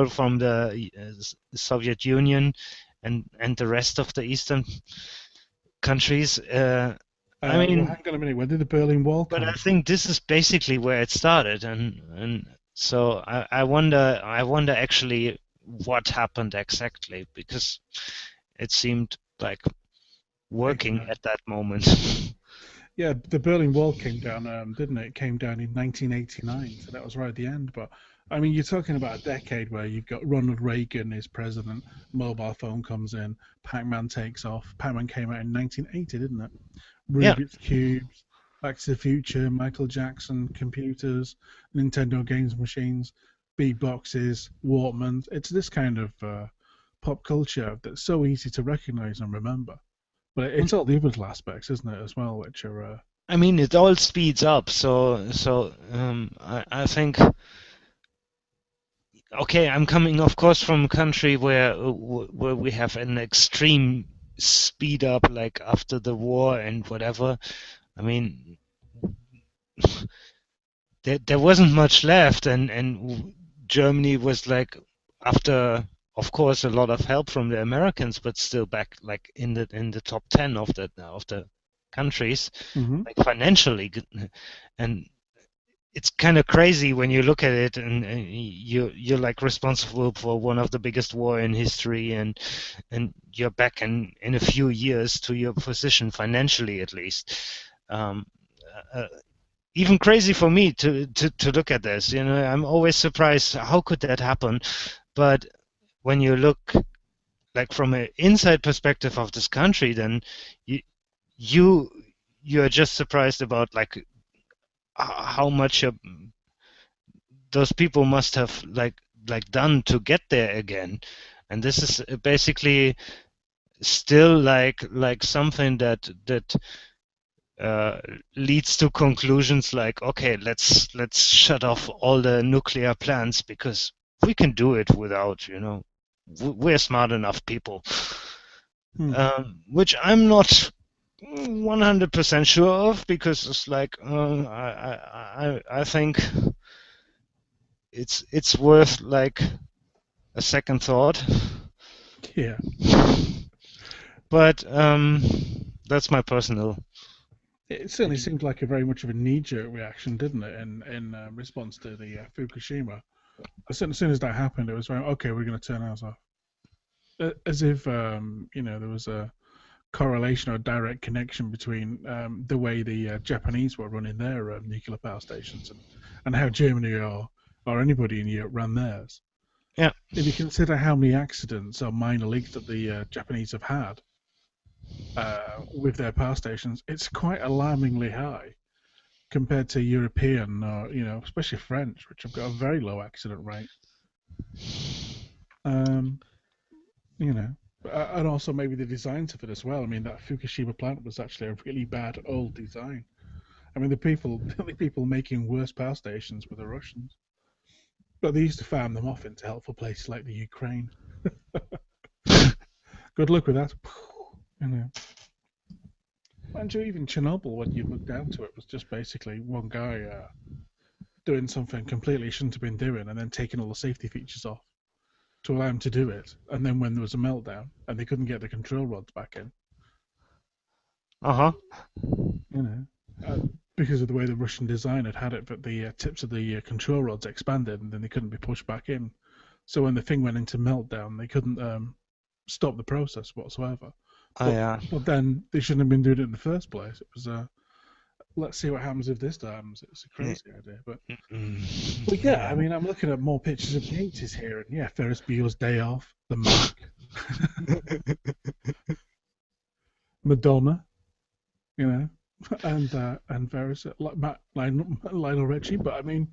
from the Soviet Union and the rest of the Eastern countries. I mean, well, hang on a minute. When did the Berlin Wall come? But I think this is basically where it started, and so I wonder actually what happened exactly, because it seemed like working at that moment. Yeah, the Berlin Wall came down, didn't it? It came down in 1989, so that was right at the end. But I mean, you're talking about a decade where you've got Ronald Reagan is president, mobile phone comes in, Pac-Man takes off. Pac-Man came out in 1980, didn't it? Rubik's cubes, Back to the Future, Michael Jackson, computers, Nintendo games machines, beatboxes, Walkmans. It's this kind of pop culture that's so easy to recognize and remember. But it's all the other aspects, isn't it, as well, which are. I mean, it all speeds up. So I think. Okay, I'm coming, of course, from a country where we have an extreme speed up, like after the war and whatever. I mean, there wasn't much left, and Germany was like, after, of course, a lot of help from the Americans, but still back like in the top 10 of the countries, like financially, and it's kind of crazy when you look at it, and you're like responsible for one of the biggest war in history, and you're back in a few years to your position financially, at least. Even crazy for me to look at this. You know, I'm always surprised how could that happen, but when you look like from an inside perspective of this country, then you're just surprised about like how much those people must have like done to get there again, and this is basically still like something that leads to conclusions like, okay, let's shut off all the nuclear plants because we can do it without, you know, we're smart enough people, which I'm not 100% sure of, because it's like I think it's worth like a second thought. Yeah. But that's my personal. It certainly seemed like a very much of a knee-jerk reaction, didn't it, in response to the Fukushima. As soon as that happened, it was like, okay, we're going to turn ours off. As if you know, there was a correlation or direct connection between the way the Japanese were running their nuclear power stations and how Germany or anybody in Europe ran theirs. Yeah. If you consider how many accidents or minor leaks that the Japanese have had with their power stations, it's quite alarmingly high compared to European or, you know, especially French, which have got a very low accident rate. You know, and also maybe the designs of it as well. I mean, that Fukushima plant was actually a really bad old design. I mean, the only people making worse power stations were the Russians. But they used to farm them off into helpful places like the Ukraine. Good luck with that. You know. And even Chernobyl, when you look down to it, was just basically one guy doing something completely he shouldn't have been doing, and then taking all the safety features off to allow him to do it. And then when there was a meltdown and they couldn't get the control rods back in, Uh-huh. you know, because of the way the Russian design had it, that the tips of the control rods expanded and then they couldn't be pushed back in. So when the thing went into meltdown, they couldn't stop the process whatsoever. Yeah. But then they shouldn't have been doing it in the first place. It was let's see what happens if this happens. It's a crazy idea, but yeah, I mean, I'm looking at more pictures of the 80s here, and yeah, Ferris Bueller's Day Off, The Mark, Madonna, you know, and various like Lionel Richie. But I mean,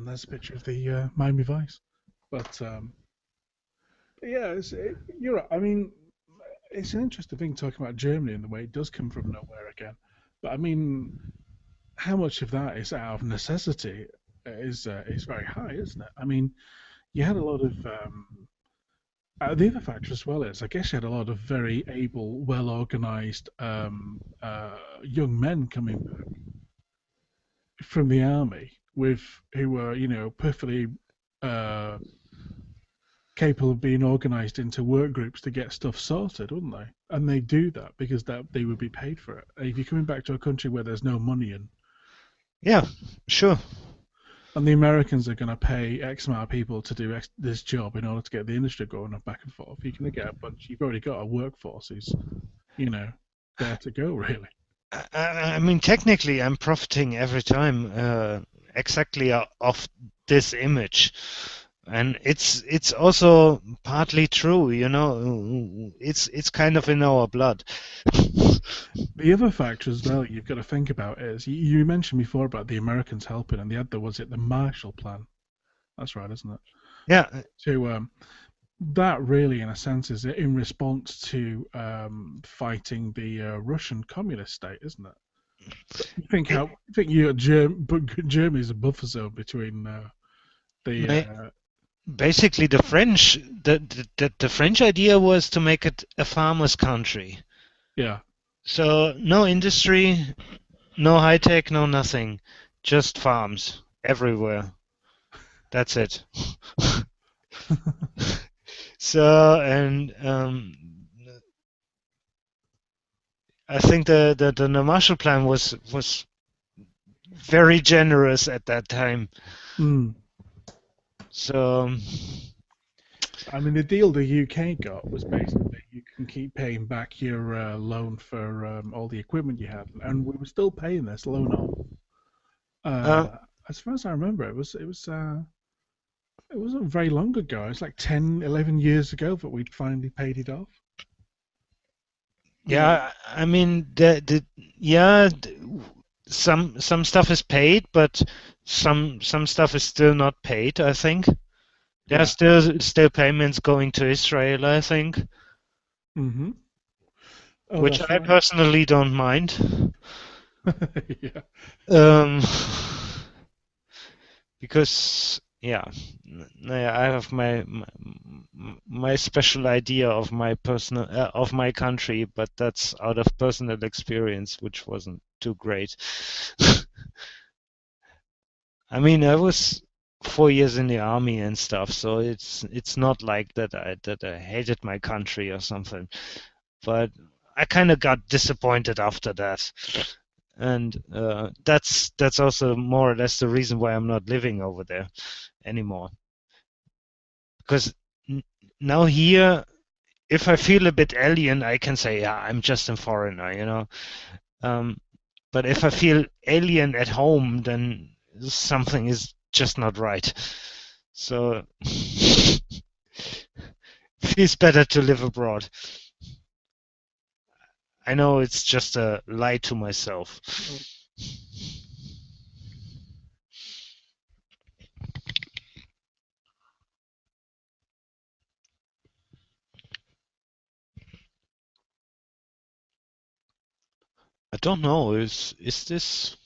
there's a picture of the Miami Vice. But yeah, you're right. I mean, it's an interesting thing talking about Germany and the way it does come from nowhere again. But I mean, how much of that is out of necessity is very high, isn't it? I mean, you had a lot of the other factor as well is I guess you had a lot of very able, well organized young men coming back from the army who were perfectly capable of being organized into work groups to get stuff sorted, wouldn't they? And they do that because they would be paid for it. If you're coming back to a country where there's no money in, Yeah, sure. and the Americans are going to pay X amount of people to do this job in order to get the industry going back and forth, you're going to get a bunch. You've already got a workforce who's, there to go, really. I mean, technically, I'm profiting every time exactly off this image. And it's also partly true, it's kind of in our blood. The other factor as well you've got to think about is you mentioned before about the Americans helping, and the other was it the Marshall Plan? That's right, isn't it? Yeah. To that really, in a sense, is in response to fighting the Russian communist state, isn't it? You think Germany's a buffer zone between basically the French the French idea was to make it a farmer's country. Yeah. So no industry, no high tech, no nothing, just farms everywhere. That's it. So and I think the Marshall Plan was very generous at that time. Mm. So, I mean, the deal the UK got was basically you can keep paying back your loan for all the equipment you had, and we were still paying this loan off. As far as I remember, it wasn't very long ago. It was like 10, 11 years ago that we'd finally paid it off. Yeah, I mean, some stuff is paid, but some stuff is still not paid, I think. There are still payments going to Israel, I think. Mm-hmm. Oh, which I personally don't mind. Yeah. Because I have my special idea of my personal of my country, but that's out of personal experience, which wasn't too great. I mean, I was 4 years in the army and stuff, so it's not like that I hated my country or something, but I kind of got disappointed after that, and that's also more or less the reason why I'm not living over there anymore. Because now here, if I feel a bit alien, I can say, yeah, I'm just a foreigner, you know. But if I feel alien at home, then something is just not right. So feels better to live abroad. I know it's just a lie to myself. I don't know. Is this?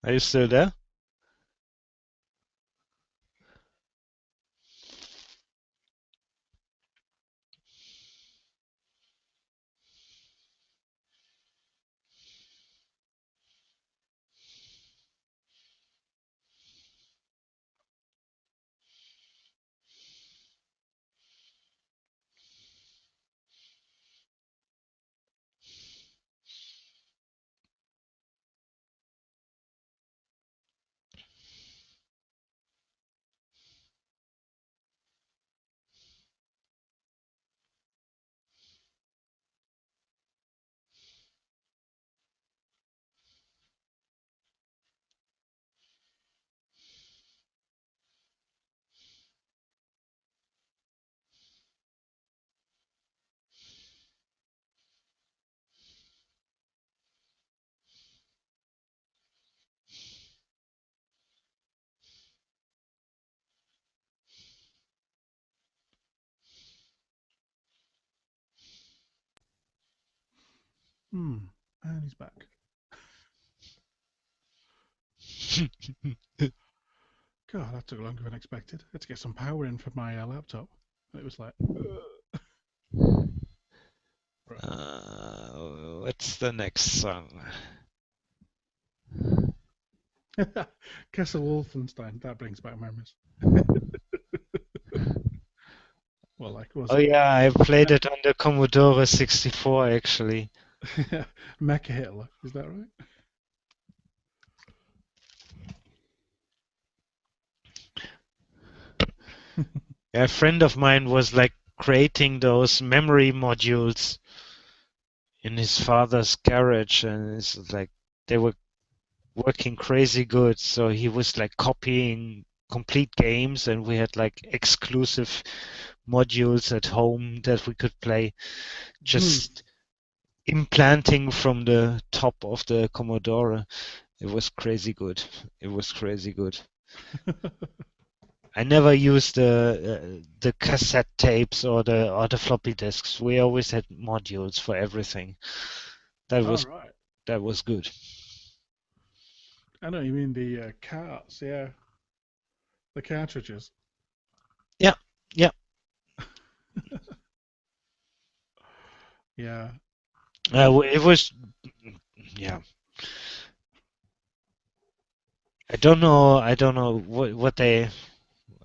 Are you still there? And he's back. God, that took longer than expected. I had to get some power in for my laptop. It was like... What's the next song? Kessel Wolfenstein. That brings back memories. Well, like, was Oh it? yeah, I played it on the Commodore 64 actually. Mecha Hitler, is that right? A friend of mine was like creating those memory modules in his father's garage, and it's like they were working crazy good. So he was like copying complete games, and we had like exclusive modules at home that we could play, just implanting from the top of the Commodore. It was crazy good. It was crazy good. I never used the cassette tapes or the floppy disks. We always had modules for everything. That was right. that was good. I know you mean the carts, yeah. The cartridges. Yeah, yeah. Yeah. It was, yeah. I don't know what they,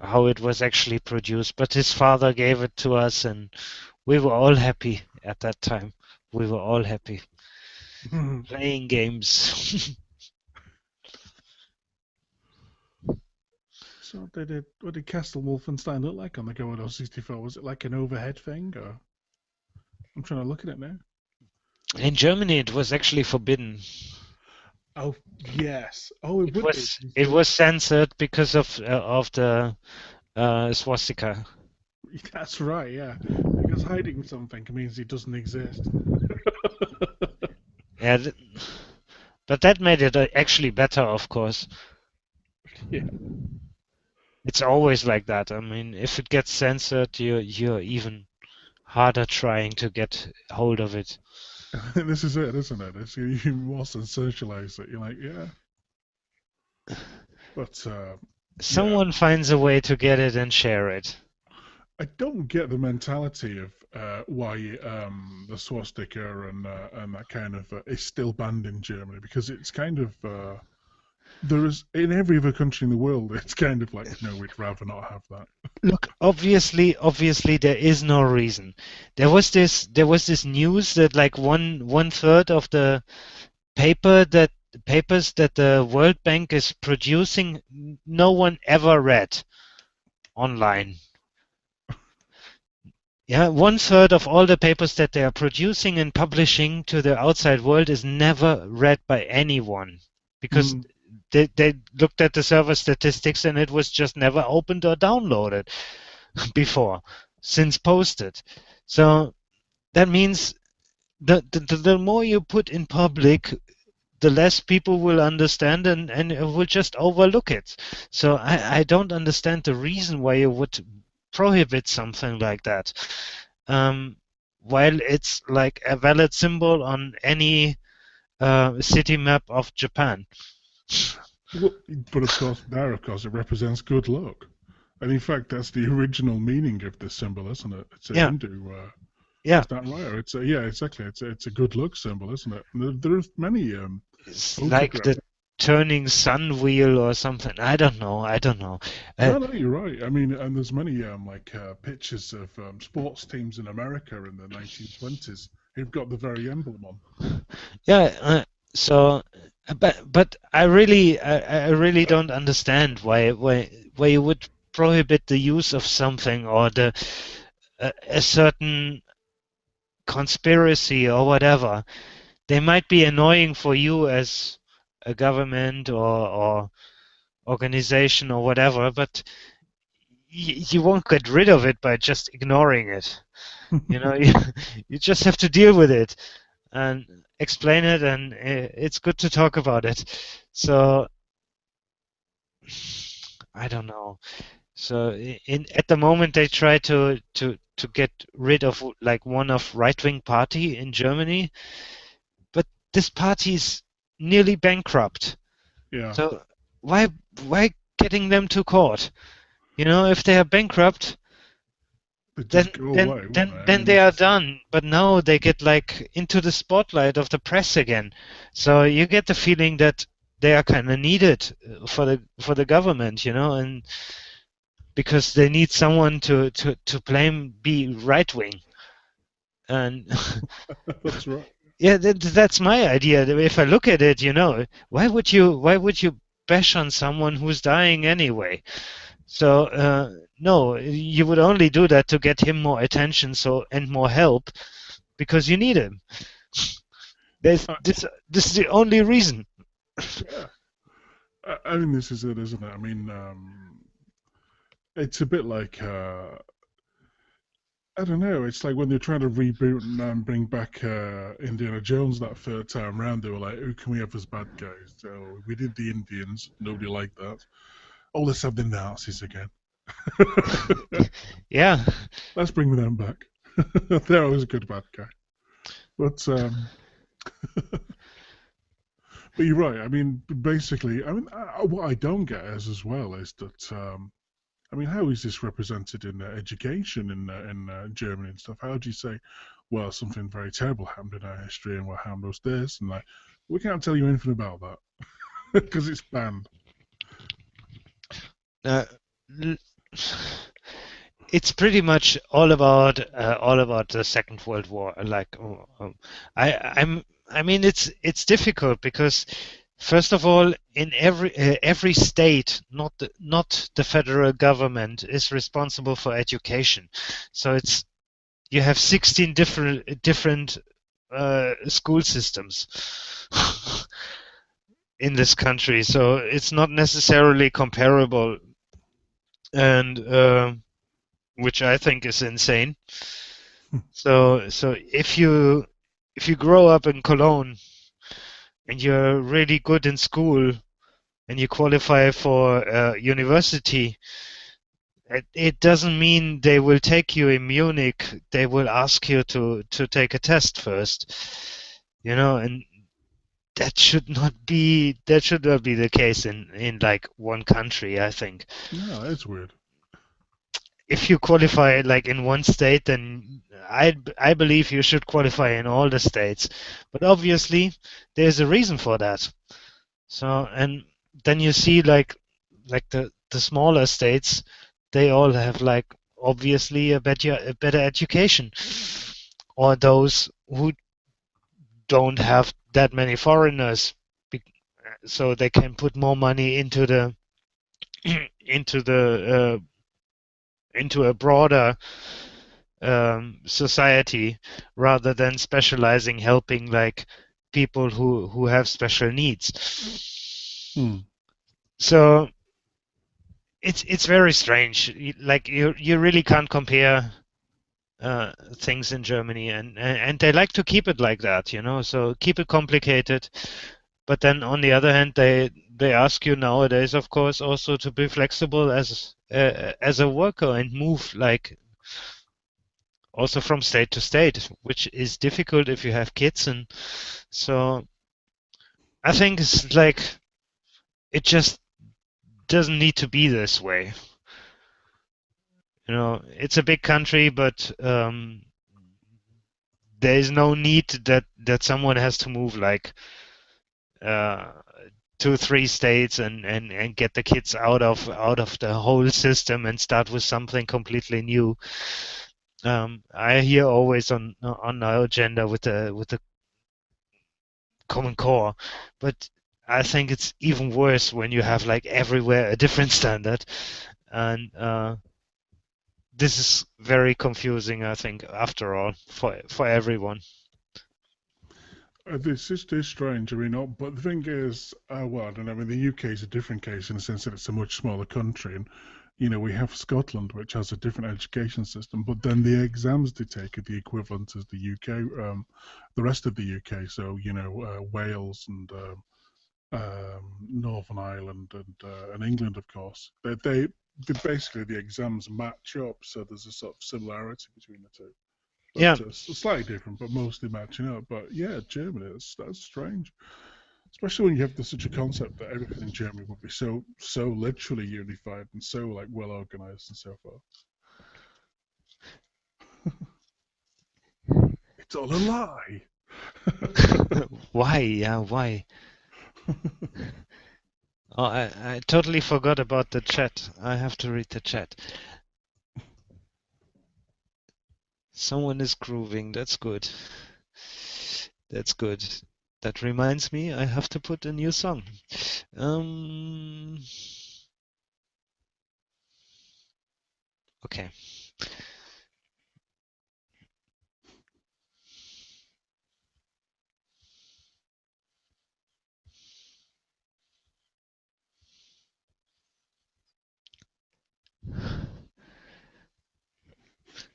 how it was actually produced, but his father gave it to us, and we were all happy at that time. We were all happy playing games. So what did Castle Wolfenstein look like on the Commodore 64? Was it like an overhead thing, or? I'm trying to look at it now. In Germany, it was actually forbidden. Oh yes. Oh, it would be. It was censored because of the swastika. That's right. Yeah, because hiding something means it doesn't exist. Yeah, but that made it actually better, of course. Yeah. It's always like that. I mean, if it gets censored, you're even harder trying to get hold of it. This is it, isn't it? It's you more sensationalize it. You're like, yeah. But someone finds a way to get it and share it. I don't get the mentality of why the swastika and that kind of is still banned in Germany, because it's kind of there is in every other country in the world. It's kind of like, no, we'd rather not have that. Look, obviously, there is no reason. There was this news that like one third of the papers that the World Bank is producing, no one ever read online. Yeah, one third of all the papers that they are producing and publishing to the outside world is never read by anyone, because they looked at the server statistics and it was just never opened or downloaded before, since posted. So that means the more you put in public, the less people will understand and will just overlook it. So I don't understand the reason why you would prohibit something like that, while it's like a valid symbol on any city map of Japan. Well, but of course, it represents good luck. And in fact, that's the original meaning of this symbol, isn't it? It's a Hindu. Yeah. Is that right? Or yeah, exactly. It's a good luck symbol, isn't it? And there are many. It's like the turning sun wheel or something. I don't know. No, you're right. I mean, and there's many pictures of sports teams in America in the 1920s who've got the very emblem on. Yeah. So, but I really don't understand why you would prohibit the use of something or a certain conspiracy or whatever. They might be annoying for you as a government or organization or whatever, but you won't get rid of it by just ignoring it. You just have to deal with it and explain it, and it's good to talk about it. So I don't know. So at the moment they try to get rid of like one of right-wing party in Germany, this party's nearly bankrupt. Yeah. So why getting them to court? If they are bankrupt, They then just go away, won't they? I then mean, they are done. But now they get into the spotlight of the press again. So you get the feeling that they are kind of needed for the government, and because they need someone to blame, be right wing, and That's right. yeah, that's my idea. If I look at it, why would you bash on someone who's dying anyway? So no, you would only do that to get him more attention, and more help, because you need him. This is the only reason. Yeah. I mean, this is it, isn't it? I mean, it's a bit like I don't know. It's like when they're trying to reboot and bring back Indiana Jones that third time round. They were like, "Who can we have as bad guys?" So we did the Indians. Nobody liked that. Oh, let's have the Nazis again. Yeah. Let's bring them back. They're always a good bad guy. But but you're right. I mean, basically, what I don't get as well is that I mean, how is this represented in education in Germany and stuff? How do you say, well, something very terrible happened in our history and what happened was this, and we can't tell you anything about that because it's banned. It's pretty much all about the Second World War. I mean, it's difficult because, first of all, in every state, not the federal government, is responsible for education. So you have 16 different school systems in this country. So it's not necessarily comparable, and which I think is insane. So if you grow up in Cologne and you're really good in school and you qualify for university, it doesn't mean they will take you in Munich. They will ask you to take a test first, and that should not be the case in like one country, I think. No, it's weird. If you qualify like in one state, then I believe you should qualify in all the states. But obviously, there's a reason for that. So, and then you see like the smaller states, they all have like obviously a better education, or those who don't have that many foreigners, so they can put more money into the into a broader society, rather than specializing helping like people who have special needs. So it's very strange. Like you really can't compare things in Germany, and they like to keep it like that, so keep it complicated. But then on the other hand, they ask you nowadays, of course, also to be flexible as a worker and move like also from state to state, which is difficult if you have kids. And so I think it's like it just doesn't need to be this way. It's a big country, but there is no need that someone has to move like 2-3 states and get the kids out of the whole system and start with something completely new. I hear always on our agenda with the Common Core, but I think it's even worse when you have like everywhere a different standard, and this is very confusing, I think, after all, for everyone. This is strange, but the thing is, well, I don't know. I mean, the UK is a different case in the sense that it's a much smaller country, and we have Scotland, which has a different education system, but then the exams they take are the equivalent as the UK, the rest of the UK. So Wales and Northern Ireland and England, of course, they basically the exams match up, so there's a sort of similarity between the two. But, Yeah. slightly different, but mostly matching up. But yeah, Germany, that's strange. Especially when you have such a concept that everything in Germany would be so literally unified and so like well organized and so forth. It's all a lie. Why? Yeah, why? Oh, I totally forgot about the chat. I have to read the chat. Someone is grooving. That's good. That's good. That reminds me, I have to put a new song. Okay.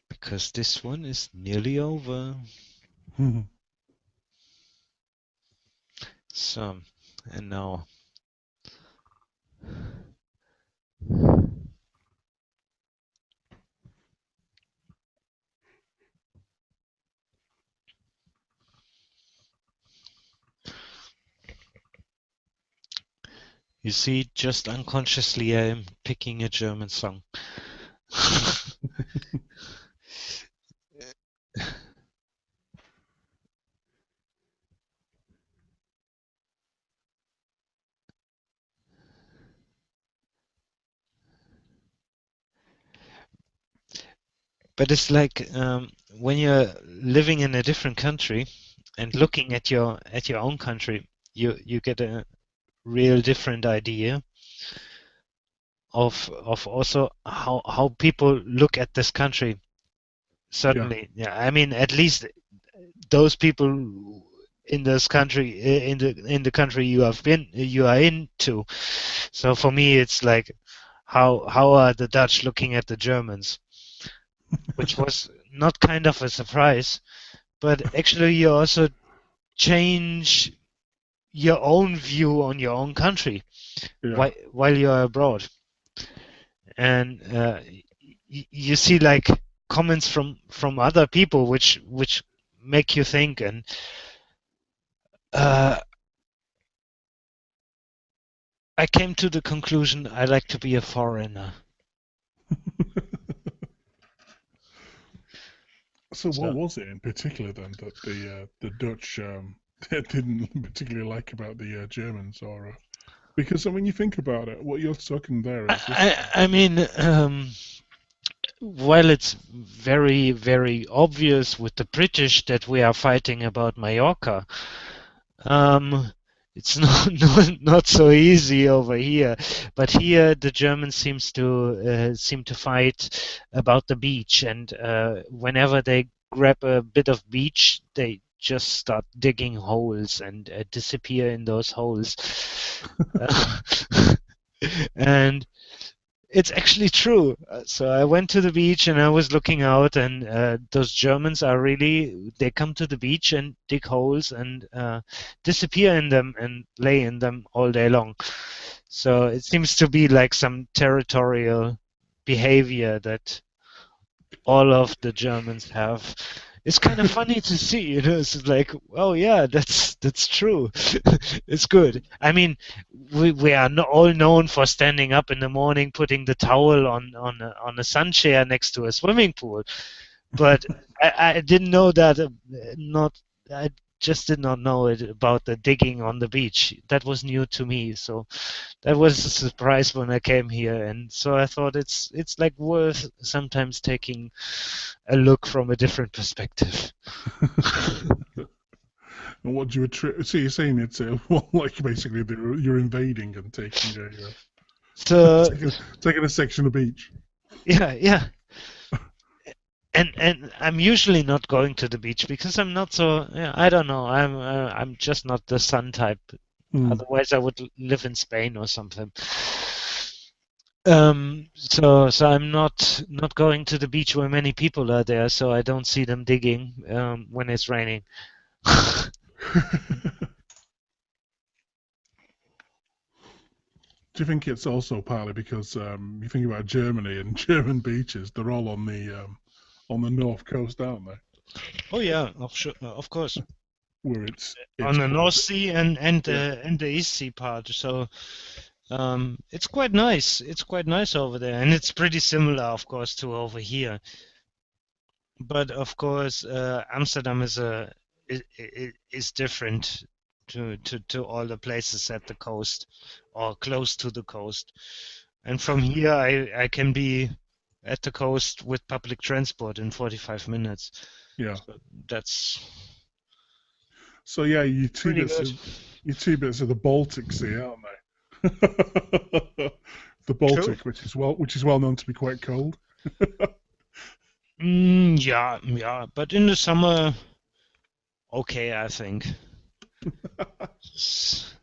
Because this one is nearly over. So, and now. You see, just unconsciously I'm picking a German song. But it's like when you're living in a different country and looking at your own country, you get a real different idea of also how people look at this country. Certainly, yeah. I mean, at least those people in this country, in the country you are into. So for me, it's like, how are the Dutch looking at the Germans? Which was not kind of a surprise, but actually you also change your own view on your own country while you're abroad, and you see like comments from other people which make you think, and I came to the conclusion I like to be a foreigner. So what was it in particular then that the Dutch didn't particularly like about the Germans, or because when you think about it, what you're talking there is I mean, while it's very, very obvious with the British that we are fighting about Mallorca, it's not so easy over here. But here the Germans seem to fight about the beach, and whenever they grab a bit of beach, they just start digging holes and disappear in those holes. And it's actually true. So I went to the beach and I was looking out, and those Germans are really, they come to the beach and dig holes and disappear in them and lay in them all day long. So it seems to be like some territorial behavior that all of the Germans have. It's kind of funny to see, you know. It's like, oh yeah, that's true. It's good. I mean, we are all known for standing up in the morning, putting the towel on a sun chair next to a swimming pool, but I didn't know that. I just did not know it about the digging on the beach. That was new to me. So that was a surprise when I came here, and so I thought it's like worth sometimes taking a look from a different perspective. And what do you attribute? So you're saying it's well, like basically you're invading and taking taking a section of beach. Yeah. And I'm usually not going to the beach because I'm not so. Yeah, I don't know. I'm just not the sun type. Otherwise, I would live in Spain or something. So I'm not going to the beach where many people are there, so I don't see them digging when it's raining. Do you think it's also partly because you think about Germany and German beaches? They're all on the north coast, aren't they? Oh yeah, of course. where it's On the quite North Sea and yeah. and the East Sea part. So it's quite nice. It's quite nice over there, and it's pretty similar, of course, to over here. But of course, Amsterdam is different to all the places at the coast or close to the coast. And from here, I can be at the coast with public transport in 45 minutes. Yeah. So that's So yeah, pretty good. you two bits of the Baltic Sea, aren't they? The True. Baltic, which is well known to be quite cold. Yeah, yeah. But in the summer, okay, I think. S-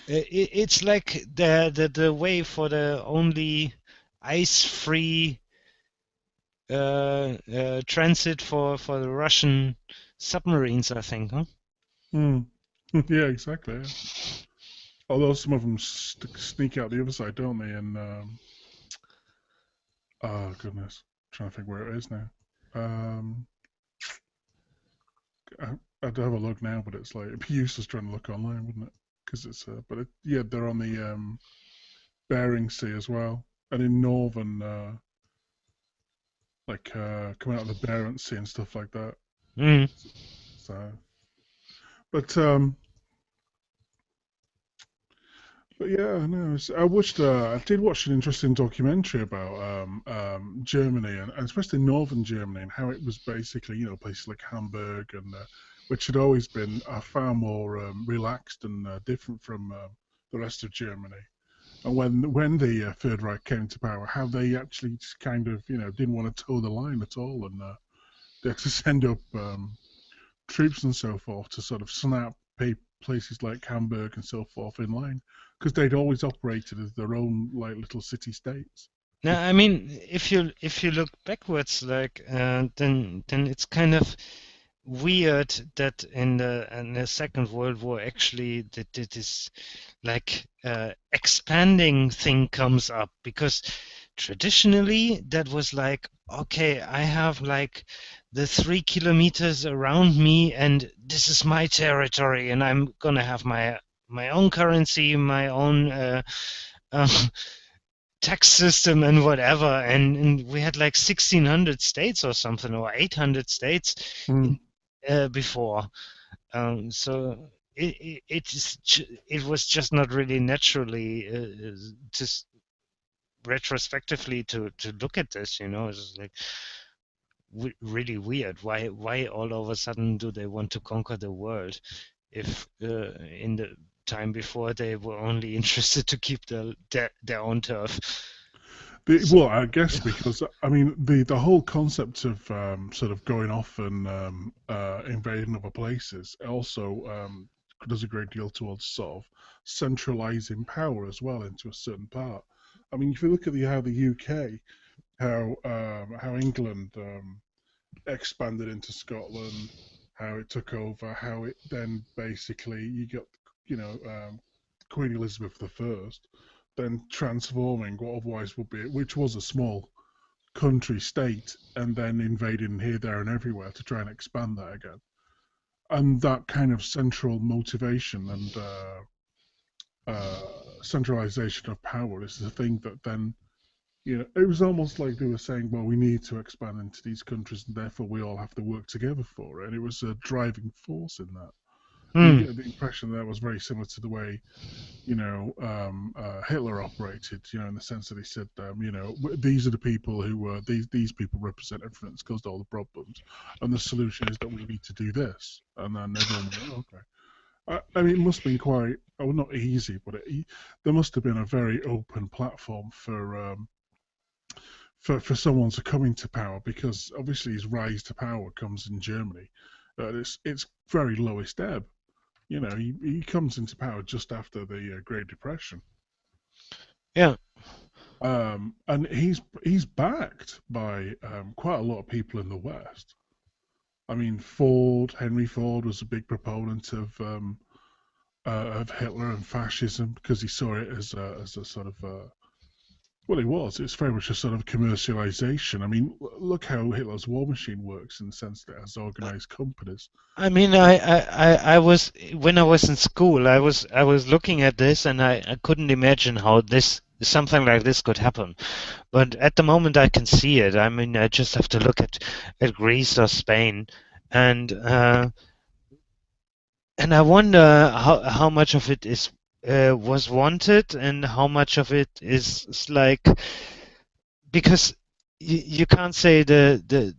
it's like the way for the only ice-free transit for the Russian submarines, I think, huh? Hmm. Yeah, exactly. Yeah. Although some of them sneak out the other side, don't they? And oh goodness, I'm trying to think where it is now. Um, I'd have a look now, but it's like it'd be useless trying to look online, wouldn't it? Because yeah, they're on the Bering Sea as well, and in northern coming out of the Barents Sea and stuff like that. Mm. So, but yeah, no, I did watch an interesting documentary about Germany and especially northern Germany and how it was basically, places like Hamburg and which had always been far more relaxed and different from the rest of Germany. And when the Third Reich came to power, how they actually just kind of, didn't want to toe the line at all, and they had to send up troops and so forth to sort of snap places like Hamburg and so forth in line because they'd always operated as their own like little city states. Now, I mean, if you look backwards, like then it's kind of weird that in the Second World War actually that this like expanding thing comes up because traditionally that was like, okay, I have like the 3 kilometers around me and this is my territory and I'm gonna have my own currency, my own uh, tax system and whatever, and we had like 1600 states or something or 800 states Mm. in, before. So it was just not really naturally just retrospectively to look at this. It's like really weird. Why all of a sudden do they want to conquer the world if in the time before they were only interested to keep their own turf? Well, I guess because I mean the whole concept of sort of going off and invading other places also does a great deal towards sort of centralizing power as well into a certain part. I mean, if you look at how the UK, how England expanded into Scotland, how it took over, how it then basically you got Queen Elizabeth I, then transforming what otherwise would be, which was a small country state, and then invading here, there, and everywhere to try and expand that again. And that kind of central motivation and centralization of power is the thing that then it was almost like they were saying, well, we need to expand into these countries and therefore we all have to work together for it. And it was a driving force in that. You Hmm. get the impression that was very similar to the way, Hitler operated, in the sense that he said, these are the people who these people represent everything that's caused all the problems. And the solution is that we need to do this. And then everyone went, oh, okay. I mean, it must have been quite, well, not easy, but there must have been a very open platform for someone to come into power because obviously his rise to power comes in Germany. It's very lowest ebb. He comes into power just after the Great Depression, Yeah. and he's backed by quite a lot of people in the West. I mean, Henry Ford was a big proponent of Hitler and fascism because he saw it as a sort of Well, it was. It's very much a sort of commercialization. I mean, look how Hitler's war machine works in the sense that it has organized companies. I mean, I was when I was in school, I was looking at this and I couldn't imagine how something like this could happen. But at the moment, I can see it. I mean, I just have to look at Greece or Spain, and I wonder how much of it is was wanted and how much of it is like, because you can't say those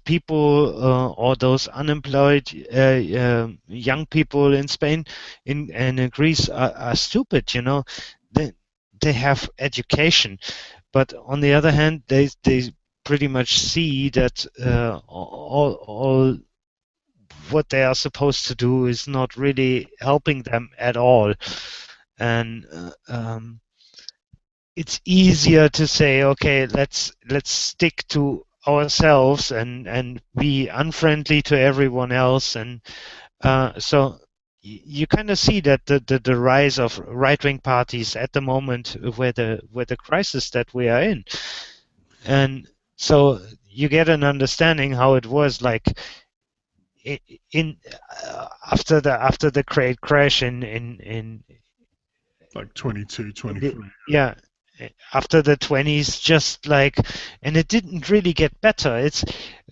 people or those unemployed young people in Spain and in Greece are stupid. You know, they have education, but on the other hand, they pretty much see that all what they are supposed to do is not really helping them at all, and it's easier to say, okay, let's stick to ourselves and be unfriendly to everyone else, and so you kind of see that the rise of right-wing parties at the moment where the crisis that we are in, and so you get an understanding how it was like in after the great crash in like 22, 23. Yeah, after the 20s, just like, and it didn't really get better. It's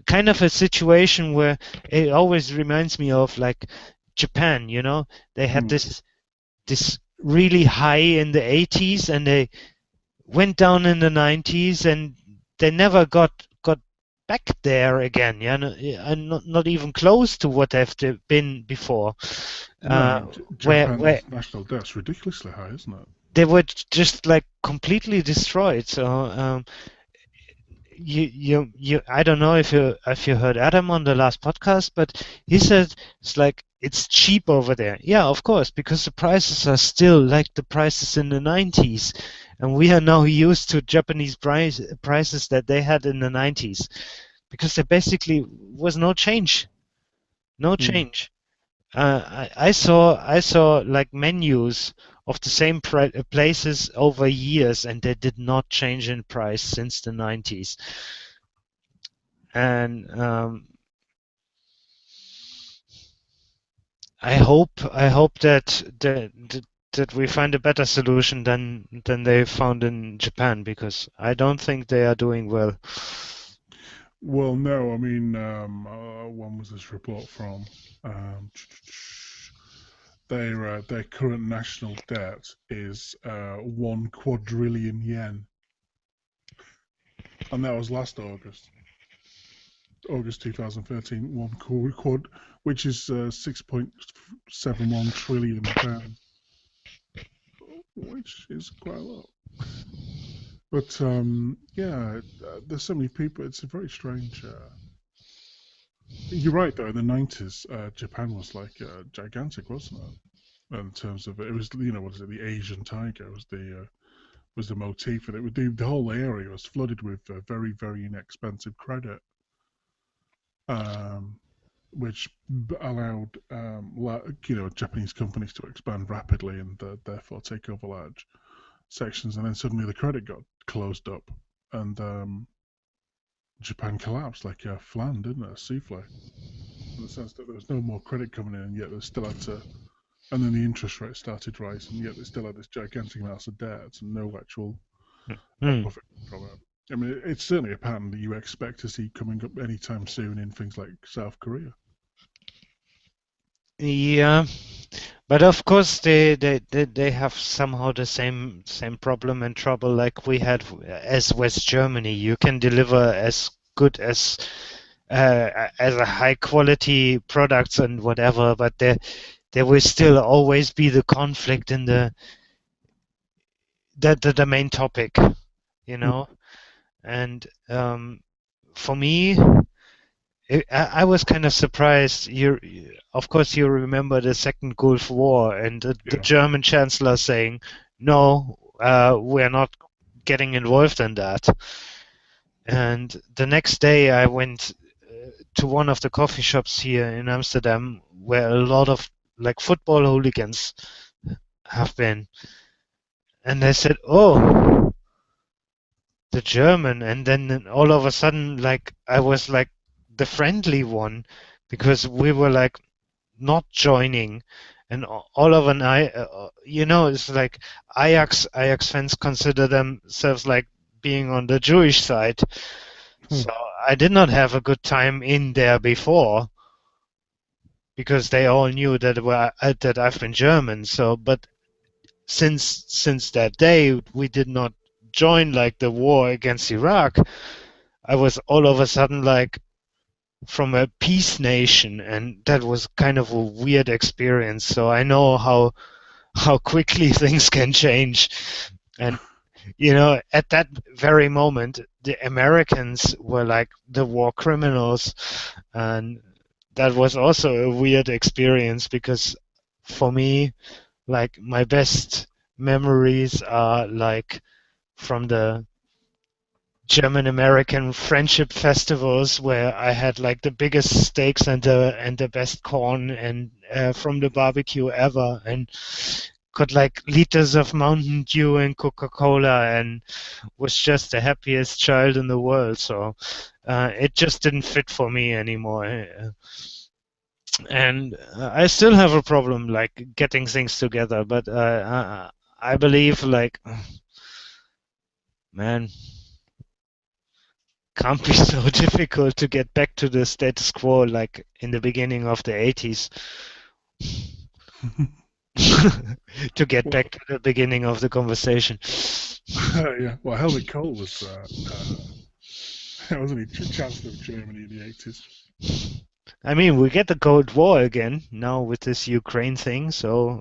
kind of a situation where it always reminds me of like Japan. You know, they had this really high in the 80s and they went down in the 90s and they never got back there again. Yeah, and not even close to what they've been before. No, Japan's national debt's ridiculously high, isn't it? They were just like completely destroyed. So I don't know if you heard Adam on the last podcast, but he said it's like it's cheap over there. Yeah, of course, because the prices are still like the prices in the 90s, and we are now used to Japanese prices that they had in the 90s, because there basically was no change. No change. I saw like menus of the same places over years, and they did not change in price since the 90s. And I hope that we find a better solution than they found in Japan, because I don't think they are doing well. Well, no, I mean, when was this report from? Their current national debt is 1 quadrillion yen, and that was last August 2013. 1 quad, which is 6.71 trillion pounds, which is quite a lot. But yeah, there's so many people. It's a very strange. You're right, though. In the 90s, Japan was like gigantic, wasn't it? In terms of it was, what is it? The Asian tiger was the motif, and it would the whole area was flooded with very, very inexpensive credit, which allowed Japanese companies to expand rapidly and therefore take over large sections. And then suddenly the credit got closed up, and Japan collapsed like a flan, didn't it? A souffle, in the sense that there was no more credit coming in, and yet they still had to. And then the interest rate started rising, yet they still had this gigantic amounts of debt and no actual profit from it. I mean, it's certainly a pattern that you expect to see coming up anytime soon in things like South Korea. Yeah, but of course they have somehow the same problem and trouble like we had as West Germany. You can deliver as good as a high quality products and whatever, but there will still always be the conflict in the main topic, and for me, I was kind of surprised. Of course, you remember the Second Gulf War and the German Chancellor saying, "No, we're not getting involved in that." And the next day, I went to one of the coffee shops here in Amsterdam, where a lot of like football hooligans have been, and they said, "Oh, the German, and then all of a sudden, like I was like the friendly one because we were like not joining, and all of an it's like Ajax fans consider themselves like being on the Jewish side. So I did not have a good time in there before because they all knew that I've been German. So, but since that day we did not join like the war against Iraq. I was all of a sudden like from a peace nation, and that was kind of a weird experience. So I know how quickly things can change, and at that very moment the Americans were like the war criminals, and that was also a weird experience because for me, like my best memories are like from the German American friendship festivals where I had like the biggest steaks and the best corn and from the barbecue ever, and got like liters of Mountain Dew and Coca-Cola, and was just the happiest child in the world. So it just didn't fit for me anymore. And I still have a problem like getting things together, but I believe like, man, can't be so difficult to get back to the status quo like in the beginning of the 80s. To get back to the beginning of the conversation. Yeah, well, Helmut Kohl was wasn't he Chancellor of Germany in the 80s? I mean, we get the Cold War again now with this Ukraine thing, so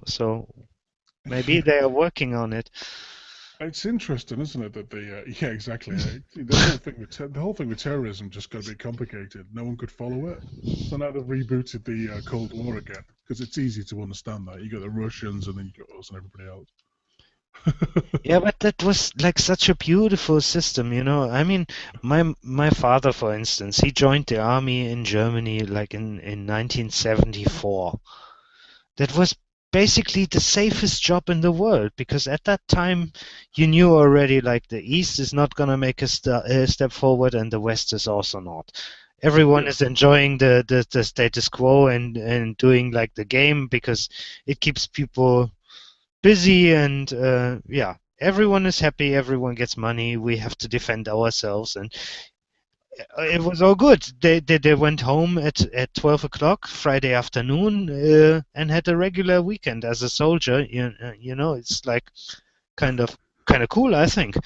maybe they are working on it. It's interesting, isn't it, that yeah, exactly. The whole thing with terrorism just got a bit complicated. No one could follow it, so now they've rebooted the Cold War again because it's easy to understand that. You got the Russians, and then you got us and everybody else. Yeah, but that was like such a beautiful system, I mean, my father, for instance, he joined the army in Germany like in 1974. That was basically the safest job in the world because at that time you knew already like the East is not going to make a step forward and the West is also not. Everyone is enjoying the status quo and doing like the game because it keeps people busy, and everyone is happy, everyone gets money, we have to defend ourselves, and it was all good. They went home at 12 o'clock Friday afternoon and had a regular weekend as a soldier. It's like kind of cool, I think.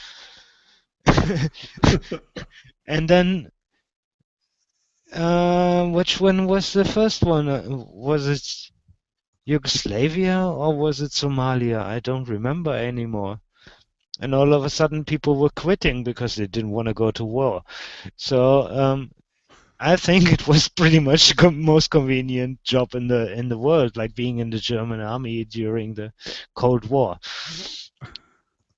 And then which one was the first one? Was it Yugoslavia or was it Somalia? I don't remember anymore. And all of a sudden people were quitting because they didn't want to go to war. So I think it was pretty much the most convenient job in the world, like being in the German army during the Cold War.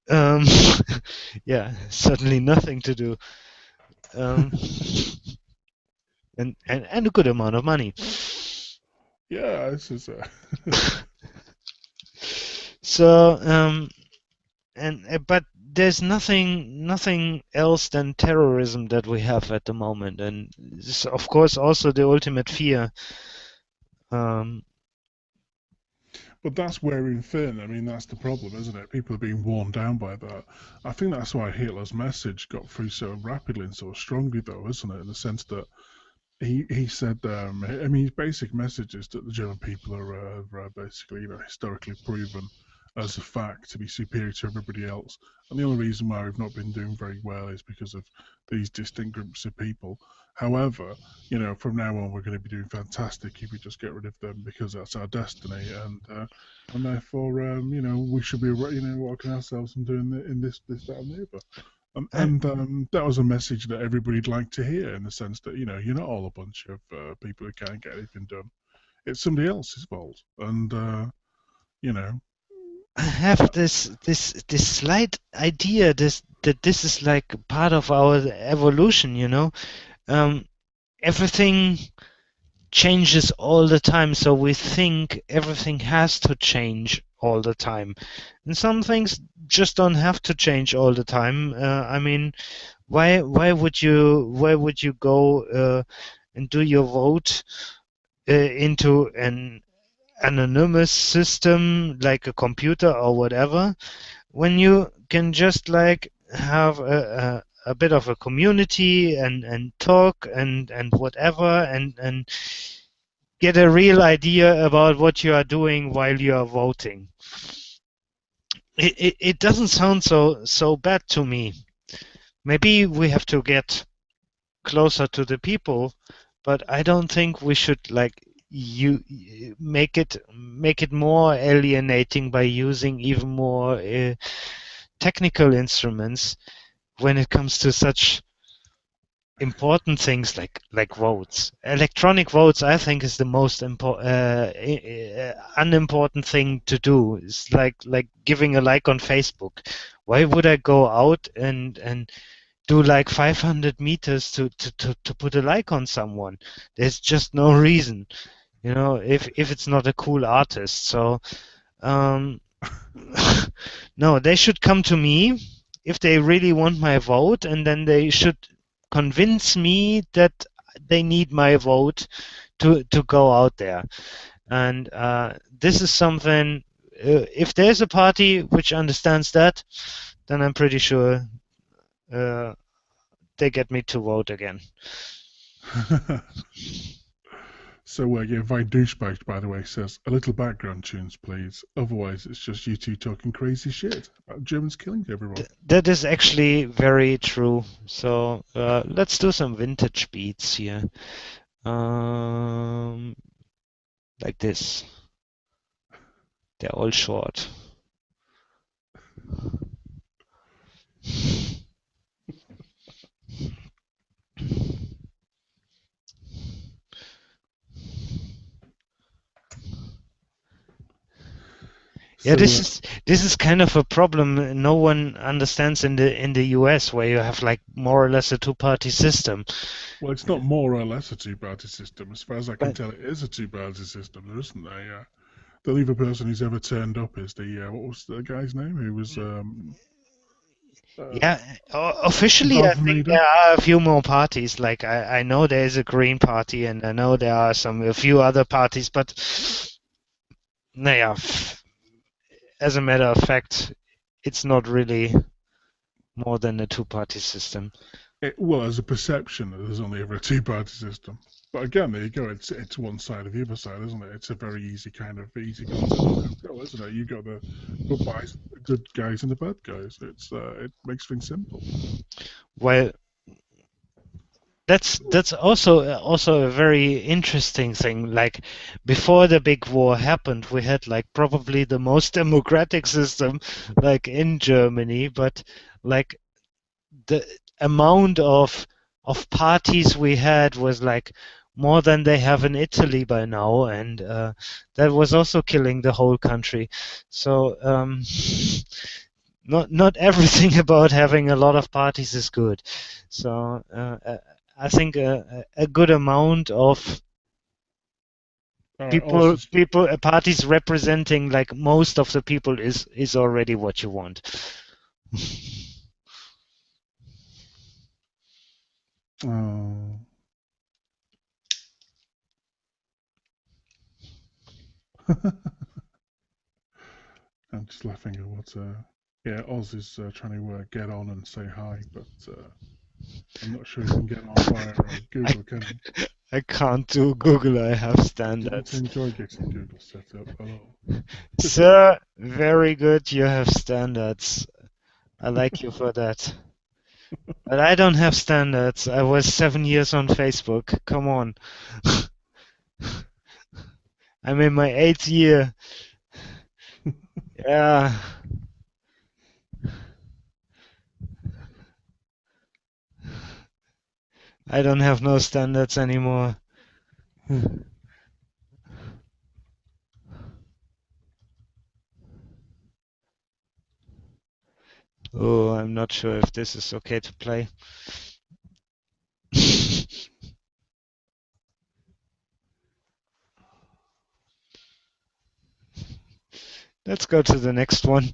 Yeah, certainly nothing to do. And a good amount of money. Yeah, this is So but there's nothing else than terrorism that we have at the moment, and this, of course, also the ultimate fear. But that's wearing thin. I mean, that's the problem, isn't it? People are being worn down by that. I think that's why Hitler's message got through so rapidly and so strongly, though, isn't it? In the sense that he said, I mean, his basic message is that the German people are basically, historically proven as a fact to be superior to everybody else. And the only reason why we've not been doing very well is because of these distinct groups of people. However, from now on we're going to be doing fantastic if we just get rid of them because that's our destiny, and therefore, we should be, working ourselves and doing in this, that, and the other. And that was a message that everybody'd like to hear, in the sense that you're not all a bunch of people who can't get anything done. It's somebody else's fault, and I have this slight idea that this is like part of our evolution. Everything changes all the time, so we think everything has to change all the time. And some things just don't have to change all the time. I mean, why would you go and do your vote into an anonymous system like a computer or whatever, when you can just like have a bit of a community and talk and whatever and get a real idea about what you are doing while you are voting. It doesn't sound so bad to me. Maybe we have to get closer to the people, but I don't think we should like you make it more alienating by using even more technical instruments when it comes to such important things like votes. Electronic votes, I think, is the most unimportant thing to do. It's like giving a like on Facebook. Why would I go out and do like 500 meters to put a like on someone? There's just no reason, if it's not a cool artist. So no, they should come to me if they really want my vote, and then they should convince me that they need my vote to go out there. And this is something, if there's a party which understands that, then I'm pretty sure they get me to vote again. So, yeah, Vine Douchebag, by the way, says, a little background tunes, please. Otherwise, it's just you two talking crazy shit about Germans killing everyone. That is actually very true. So, let's do some vintage beats here. Like this. They're all short. Yeah, this is kind of a problem no one understands in the US, where you have like more or less a two-party system. Well, it's not more or less a two-party system. As far as I can tell, it is a two-party system. There isn't there? The only person who's ever turned up is the what was the guy's name? Who was officially, I think there are a few more parties. Like I know there is a Green Party, and I know there are a few other parties, but as a matter of fact, it's not really more than a two-party system. Well, as a perception, there's only ever a two-party system. But again, there you go. It's one side of the other side, isn't it? It's a very easy concept, isn't it? You got the good guys and the bad guys. It makes things simple. Well, that's also a very interesting thing. Like before the big war happened, we had like probably the most democratic system, like in Germany, but like the amount of parties we had was like more than they have in Italy by now, and that was also killing the whole country. So not everything about having a lot of parties is good. So I think a good amount of parties representing like most of the people is already what you want. Oh. I'm just laughing at what Oz is trying to get on and say hi, but I'm not sure you can get on via Google, can you? I can't do Google, I have standards. Don't enjoy getting Google set up. Hello. Sir, very good, you have standards. I like you for that. But I don't have standards. I was 7 years on Facebook. Come on. I'm in my 8th year. Yeah. I don't have no standards anymore. Oh, I'm not sure if this is okay to play. Let's go to the next one.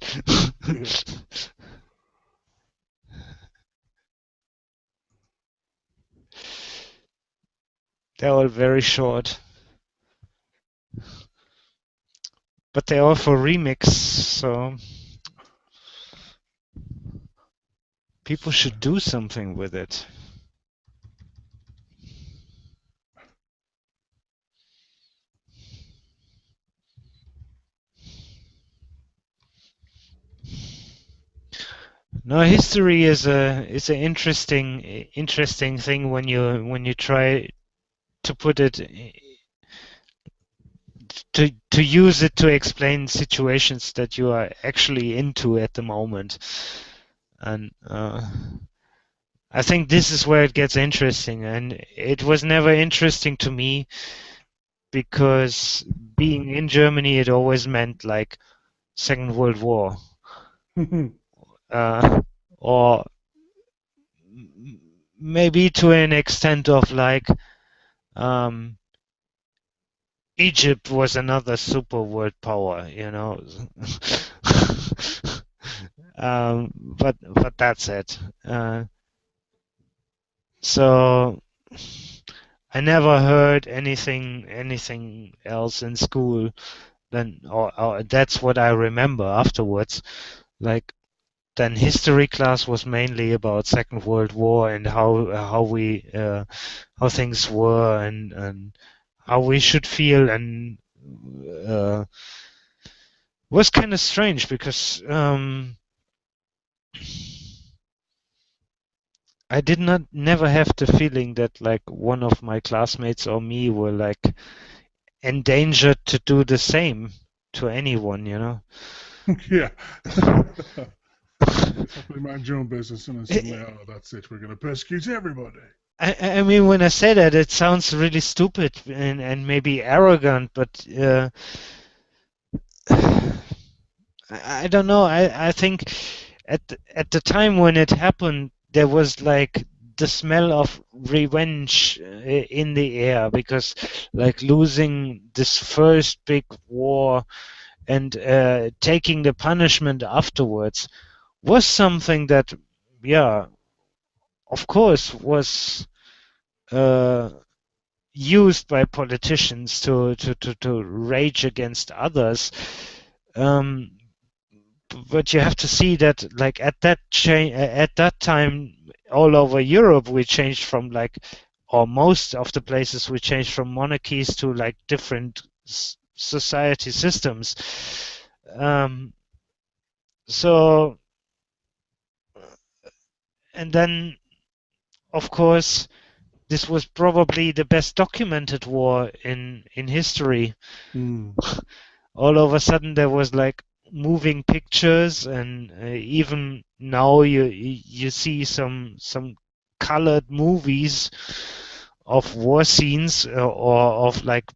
They're all very short. But they're all for remix, so people should do something with it. No, history is an interesting thing when you try to put it to use it to explain situations that you are actually into at the moment. And I think this is where it gets interesting, and it was never interesting to me because being in Germany, it always meant like Second World War, or maybe to an extent of like Egypt was another super world power, you know. But that's it. So I never heard anything else in school than or that's what I remember afterwards. Like then history class was mainly about Second World War and how things were and how we should feel, and was kind of strange because I did not never have the feeling that like one of my classmates or me were like endangered to do the same to anyone, you know. Yeah. Simply mind your own business, and then suddenly, oh, that's it. We're going to persecute everybody. I mean, when I say that, it sounds really stupid and maybe arrogant, but I don't know. I think at the time when it happened, there was like the smell of revenge in the air, because like losing this first big war and taking the punishment afterwards was something that, yeah, of course, was used by politicians to rage against others. But you have to see that, like at that time, all over Europe, we changed from like, or most of the places, we changed from monarchies to like different society systems. So, and then, of course, this was probably the best documented war in history. All of a sudden, there was like moving pictures, and even now you see some colored movies of war scenes, or of like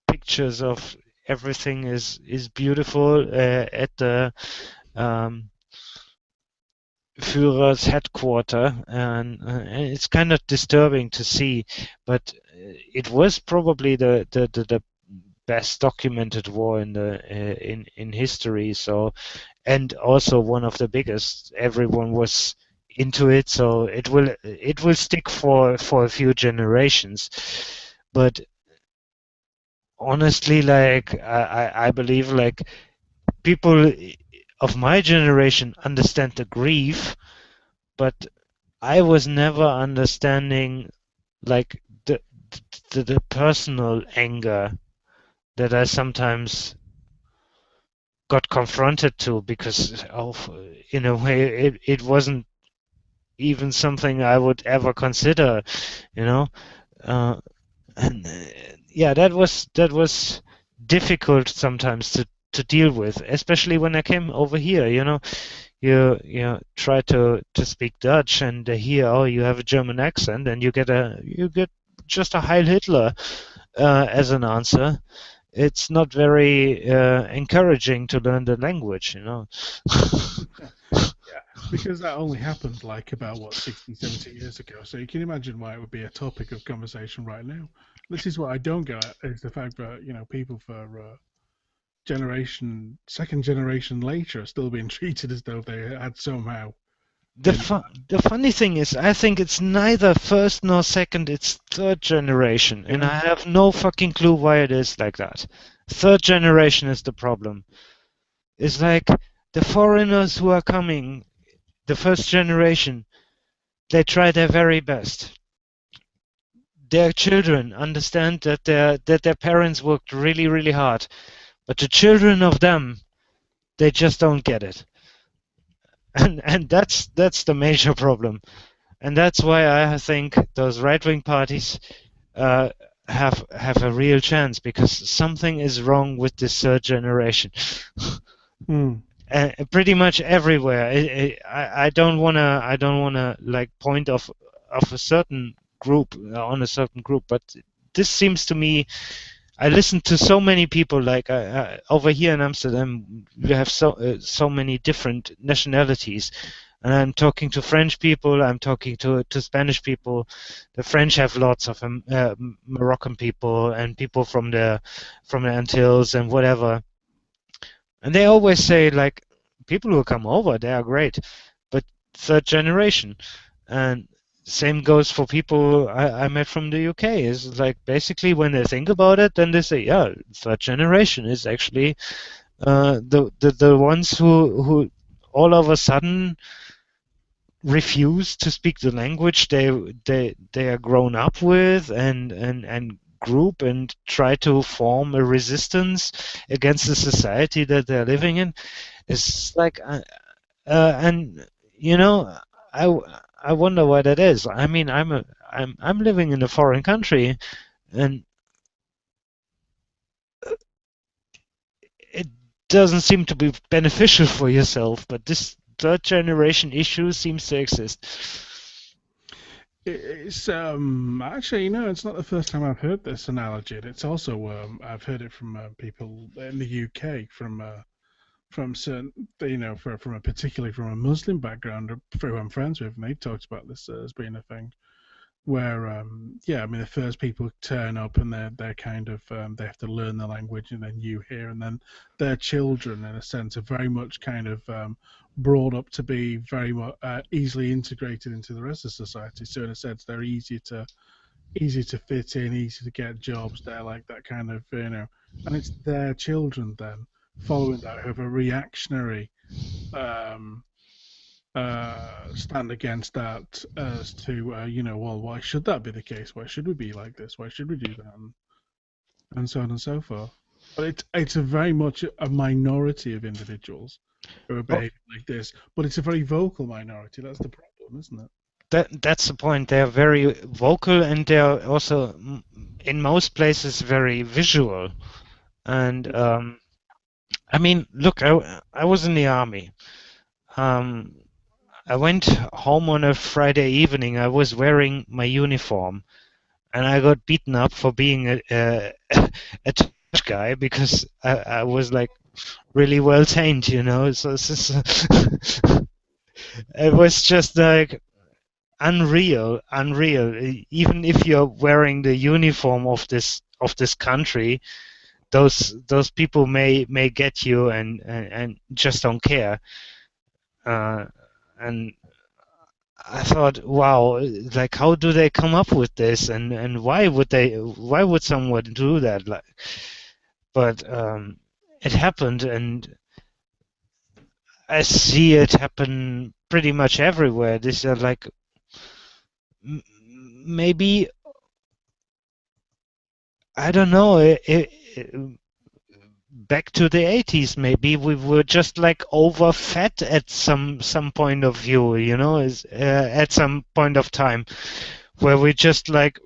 pictures of everything is beautiful at the Führer's headquarters, and it's kind of disturbing to see, but it was probably the best documented war in the in history. So, and also one of the biggest. Everyone was into it, so it will stick for a few generations. But honestly, like I believe like people of my generation understand the grief, but I was never understanding like the personal anger that I sometimes got confronted to, because in a way it wasn't even something I would ever consider, you know. And yeah, that was difficult sometimes to deal with, especially when I came over here, you know. You try to speak Dutch, and hear, oh, you have a German accent, and you get just a Heil Hitler as an answer. It's not very encouraging to learn the language, you know. Yeah, because that only happened like about 60, 70 years ago. So you can imagine why it would be a topic of conversation right now. This is what I don't get at, is the fact that people for second generation later are still being treated as though they had somehow. The funny thing is, I think it's neither first nor second, it's third generation. And I have no fucking clue why it is like that. Third generation is the problem. It's like the foreigners who are coming, the first generation, they try their very best. Their children understand that their parents worked really, really hard. But the children of them, they just don't get it. And that's the major problem. And that's why I think those right-wing parties have a real chance, because something is wrong with this third generation. Pretty much everywhere. I don't wanna like point of a certain group on a certain group, but this seems to me. I listen to so many people. Like over here in Amsterdam, we have so many different nationalities, and I'm talking to French people. I'm talking to Spanish people. The French have lots of Moroccan people and people from the Antilles and whatever. And they always say, like, people who come over, they are great, but third generation. And same goes for people I met from the UK. Is like basically when they think about it, then they say, yeah, third generation is actually the ones who all of a sudden refuse to speak the language they are grown up with and group and try to form a resistance against the society that they're living in. It's like and you know, I wonder why that is. I mean, I'm living in a foreign country, and it doesn't seem to be beneficial for yourself, but this third generation issue seems to exist. It's actually, it's not the first time I've heard this analogy. It's also I've heard it from people in the UK, from certain, particularly from a Muslim background, who I'm friends with, and they talked about this as being a thing where, the first people turn up and they're kind of, they have to learn the language, and then you hear, and then their children, in a sense, are very much kind of brought up to be very much easily integrated into the rest of society. So in a sense, they're easy to fit in, easy to get jobs. They're like that kind of, and it's their children then following that who have a reactionary stand against that, as to well, why should that be the case? Why should we be like this? Why should we do that? And so on and so forth. But it's a very much a minority of individuals who are behaving like this. But it's a very vocal minority. That's the problem, isn't it? That's the point. They are very vocal, and they are also, in most places, very visual. And I mean, look, I was in the army. I went home on a Friday evening. I was wearing my uniform, and I got beaten up for being a trash guy, because I was like really well trained, So it was just like unreal. Even if you're wearing the uniform of this country, those people may get you and just don't care. And I thought, wow, like, how do they come up with this, and why would someone do that? Like, but it happened, and I see it happen pretty much everywhere. These are like maybe, I don't know. Back to the 80s, maybe we were just like overfed at some point of view, at some point of time, where we just like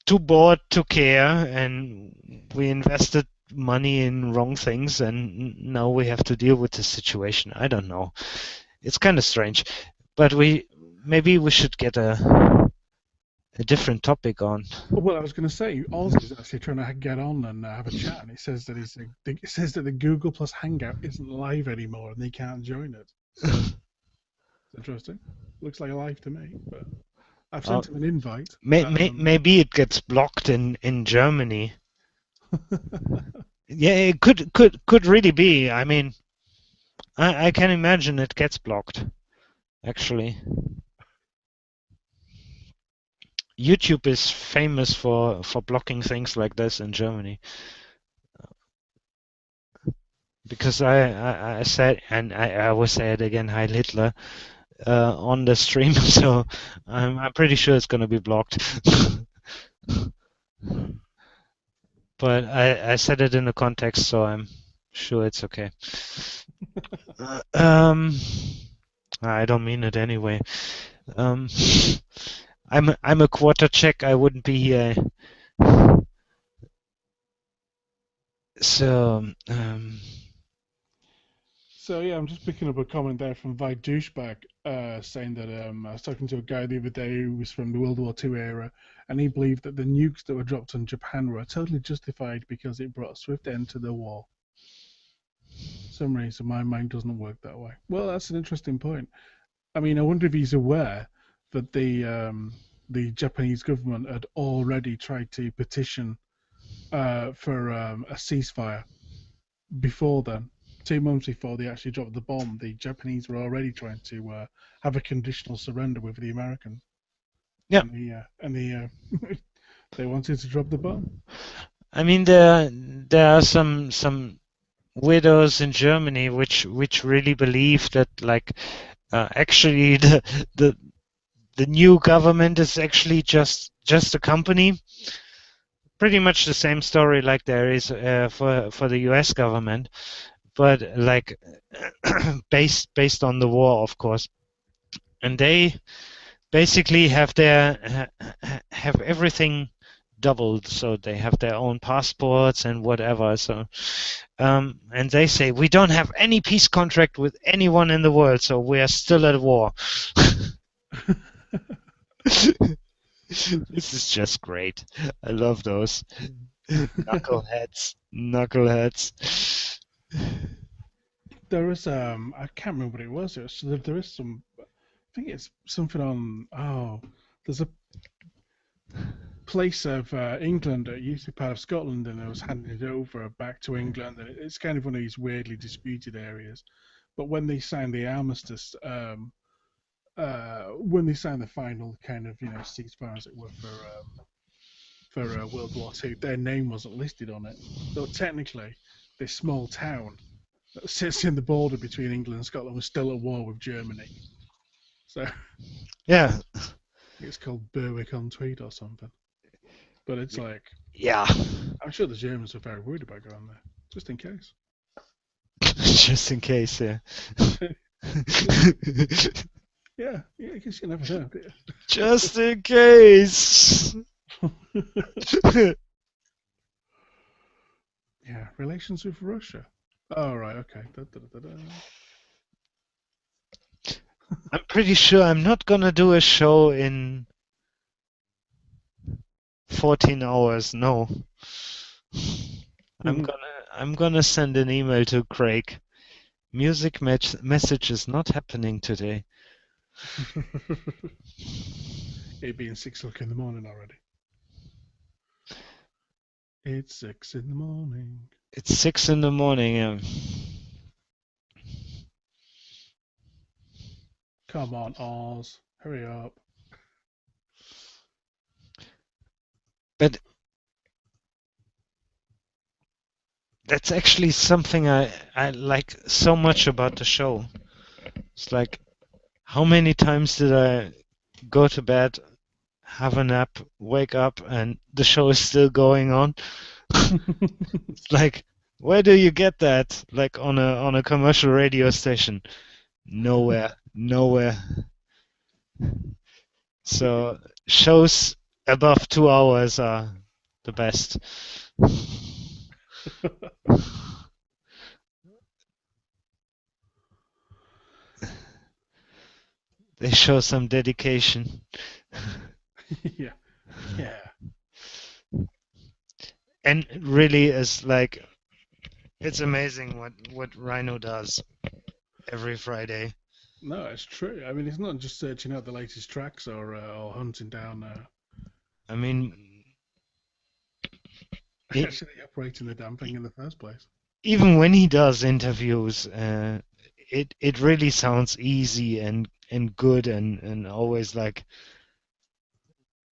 too bored to care, and we invested money in wrong things, and now we have to deal with this situation. I don't know. It's kind of strange, but maybe we should get a different topic on. Well, I was going to say, Oz is actually trying to get on and have a chat, and he says that the Google Plus Hangout isn't live anymore, and they can't join it. So, it's interesting. Looks like a live to me, but I've sent him an invite. Maybe it gets blocked in Germany. Yeah, it could really be. I mean, I can imagine it gets blocked. Actually, YouTube is famous for blocking things like this in Germany. Because I said, and I will say it again, Heil Hitler, on the stream, so I'm pretty sure it's gonna be blocked. But I said it in a context, so I'm sure it's okay. I don't mean it anyway. Um, I'm a quarter Czech. I wouldn't be here. So So yeah, I'm just picking up a comment there from Vi Douchebag, saying that I was talking to a guy the other day who was from the World War II era, and he believed that the nukes that were dropped on Japan were totally justified because it brought a swift end to the war. For some reason, my mind doesn't work that way. Well, that's an interesting point. I mean, I wonder if he's aware that the Japanese government had already tried to petition for a ceasefire before then. 2 months before they actually dropped the bomb, the Japanese were already trying to have a conditional surrender with the Americans. Yeah. And they wanted to drop the bomb. I mean, there are some widows in Germany which really believe that actually the new government is actually just a company. Pretty much the same story like there is for the U.S. government, but like based on the war, of course. And they basically have have everything doubled, so they have their own passports and whatever. So, and they say we don't have any peace contract with anyone in the world, so we are still at war. This is just great. I love those knuckleheads. There is I can't remember what it was. There is some. I think it's something on. Oh, there's a place of England that used to be part of Scotland, and it was handed over back to England. And it's kind of one of these weirdly disputed areas. But when they signed the armistice, when they signed the final kind of ceasefire, as it were, for World War II, their name wasn't listed on it. So technically, this small town that sits in the border between England and Scotland was still at war with Germany. So yeah, it's called Berwick-on-Tweed or something. But it's like, yeah. I'm sure the Germans are very worried about going there, just in case. Just in case, yeah. Yeah, I guess you never know, do you? Just in case. Yeah, relations with Russia. Oh, right, okay. I'm pretty sure I'm not gonna do a show in 14 hours. No. I'm gonna send an email to Craig. Music message is not happening today. It being 6 o'clock in the morning already. It's 6 in the morning. It's 6 in the morning. Yeah. Come on, Oz. Hurry up. But that's actually something I like so much about the show. It's like, how many times did I go to bed, have a nap, wake up, and the show is still going on? It's like, where do you get that? Like on a commercial radio station? Nowhere. So shows above 2 hours are the best. They show some dedication. Yeah. And really is like, it's amazing what Ryno does every Friday. No, it's true. I mean, it's not just searching out the latest tracks or hunting down. I mean, actually operating the damn thing in the first place. Even when he does interviews, it really sounds easy and good and always like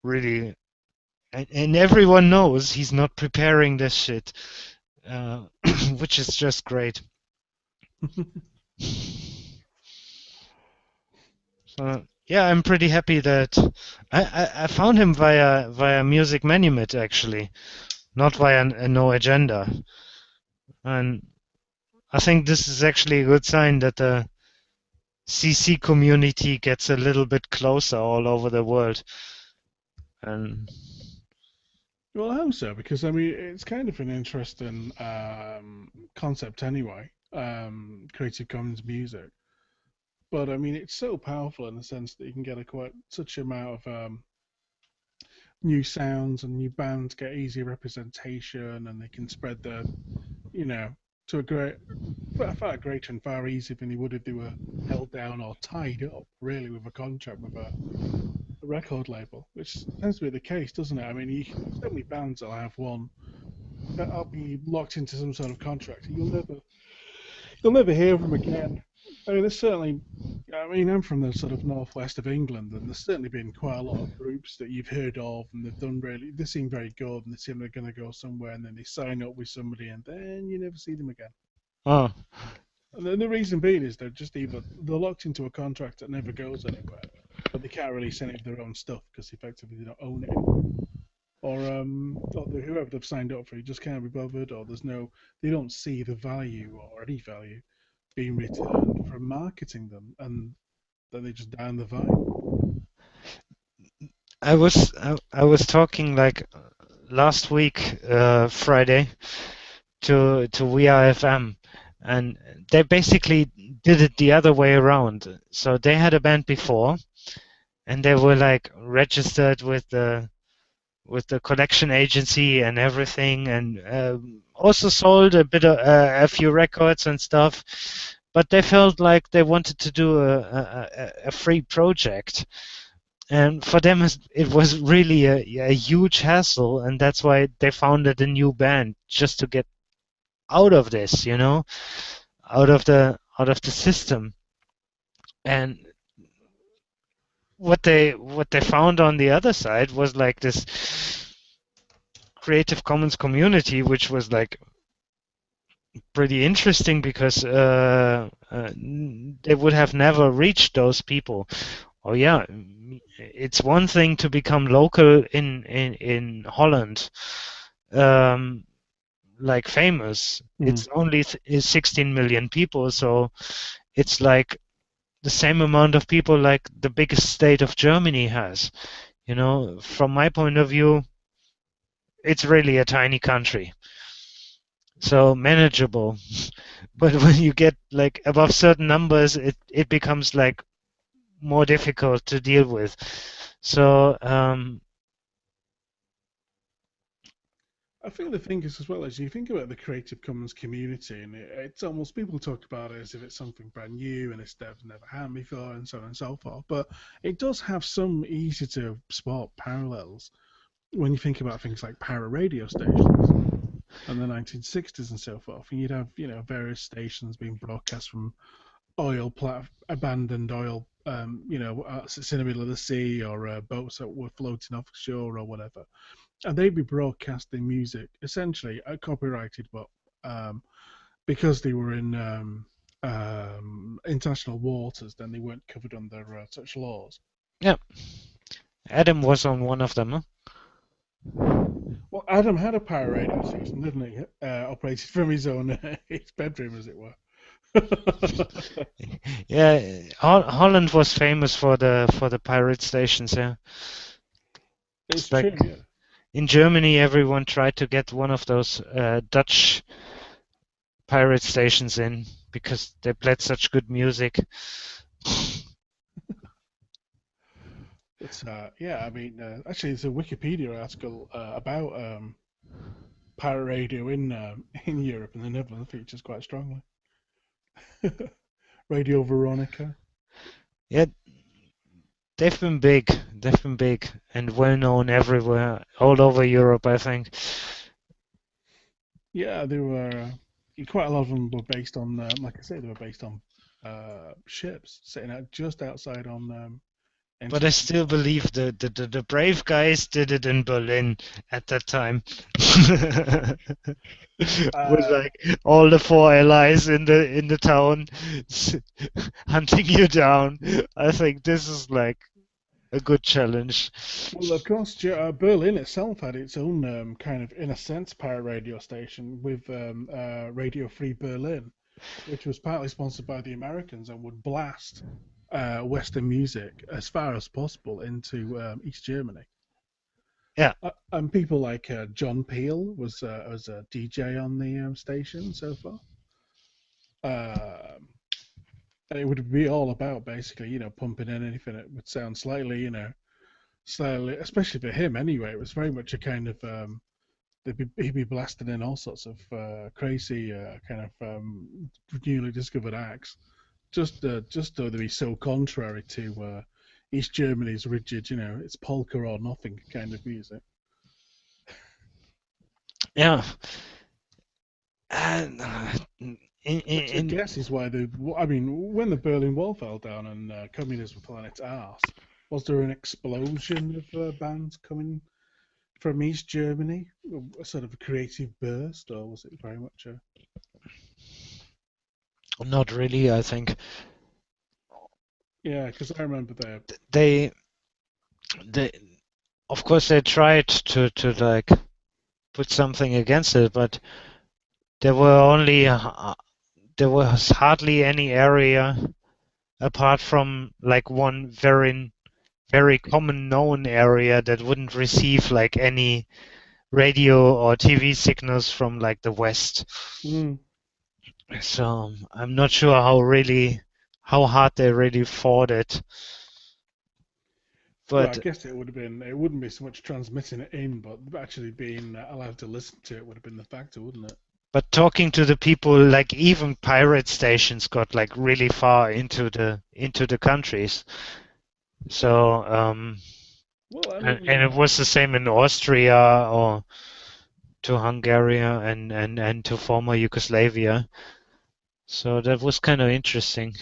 really, and everyone knows he's not preparing this shit, which is just great. So yeah, I'm pretty happy that I found him via Music Manumit actually, not via a No Agenda, and I think this is actually a good sign that the CC community gets a little bit closer all over the world. And Well, I hope so, because I mean it's kind of an interesting concept anyway. Creative Commons music, but I mean it's so powerful in the sense that you can get a quite such amount of new sounds, and new bands get easy representation, and they can spread their, you know, to a far greater and far easier than they would if they were held down or tied up really with a contract with a record label, which tends to be the case, doesn't it? I mean, so many bands will have one that'll be locked into some sort of contract. You'll never hear from them again. I mean, there's certainly. I mean, I'm from the sort of northwest of England, and there's certainly been quite a lot of groups that you've heard of, and they seem very good, and they seem they're going to go somewhere, and then they sign up with somebody, and then you never see them again. oh, And then the reason being is they're locked into a contract that never goes anywhere, but they can't release any of their own stuff because effectively they don't own it. Or whoever they've signed up for, you just can't be bothered, or they don't see the value or any value being returned from marketing them, and then they just down the vine. I was talking like last week Friday to WeAreFM, and they basically did it the other way around. So they had a band before, and they were like registered with the collection agency and everything, and also sold a few records and stuff. But they felt like they wanted to do a free project, and for them it was really a huge hassle, and that's why they founded a new band just to get out of this, out of the system. And what they found on the other side was like this Creative Commons community, which was like pretty interesting because they would have never reached those people. Oh yeah, it's one thing to become local in Holland, like famous. It's only 16 million people, so it's like the same amount of people like the biggest state of Germany has. From my point of view, it's really a tiny country. So manageable. But when you get like above certain numbers, it becomes like more difficult to deal with. So I think the thing is as well as you think about the Creative Commons community, and it's almost people talk about it as if it's something brand new and it's never happened before and so on and so forth. But it does have some easy to spot parallels when you think about things like pirate radio stations in the 1960s and so forth. And you'd have various stations being broadcast from abandoned oil, it's in the middle of the sea, or boats that were floating offshore or whatever. And they'd be broadcasting music, essentially copyrighted, but because they were in international waters, then they weren't covered under such laws. Yeah, Adam was on one of them. Huh? Well, Adam had a pirate radio station, didn't he? Operated from his own his bedroom, as it were. Yeah, Holland was famous for the pirate stations. Yeah, it's like true. Yeah. In Germany, everyone tried to get one of those Dutch pirate stations in because they played such good music. It's yeah. I mean, actually, there's a Wikipedia article about pirate radio in Europe and the Netherlands features quite strongly. Radio Veronica. Yeah, they've been big and well known everywhere, all over Europe, I think. Yeah, they were. Quite a lot of them were based on, like I say, they were based on ships sitting out just outside on But I international. still believe the brave guys did it in Berlin at that time. With like all the four allies in the town hunting you down. I think this is like a good challenge. Well, of course, Berlin itself had its own kind of, in a sense, pirate radio station with Radio Free Berlin, which was partly sponsored by the Americans and would blast Western music as far as possible into East Germany. Yeah. And people like John Peel was a DJ on the station so far. And it would be all about basically, pumping in anything that would sound slightly, slightly, especially for him anyway. It was very much a kind of he'd be blasting in all sorts of crazy kind of newly discovered acts, just though they'd be so contrary to East Germany's rigid, it's polka or nothing kind of music. Yeah. And I guess is why when the Berlin Wall fell down and communism fell on its arse, was there an explosion of bands coming from East Germany, a sort of a creative burst, or was it very much a... Not really, I think. Yeah, because I remember they of course they tried to like put something against it, but there was hardly any area apart from like one very very common known area that wouldn't receive like any radio or TV signals from like the West. So I'm not sure how hard they really fought it. Well, But I guess it wouldn't be so much transmitting it in, but actually being allowed to listen to it would have been the factor, wouldn't it? but talking to the people, like even pirate stations got like really far into the countries. So Well, and it was the same in Austria or to Hungary and to former Yugoslavia. So that was kind of interesting.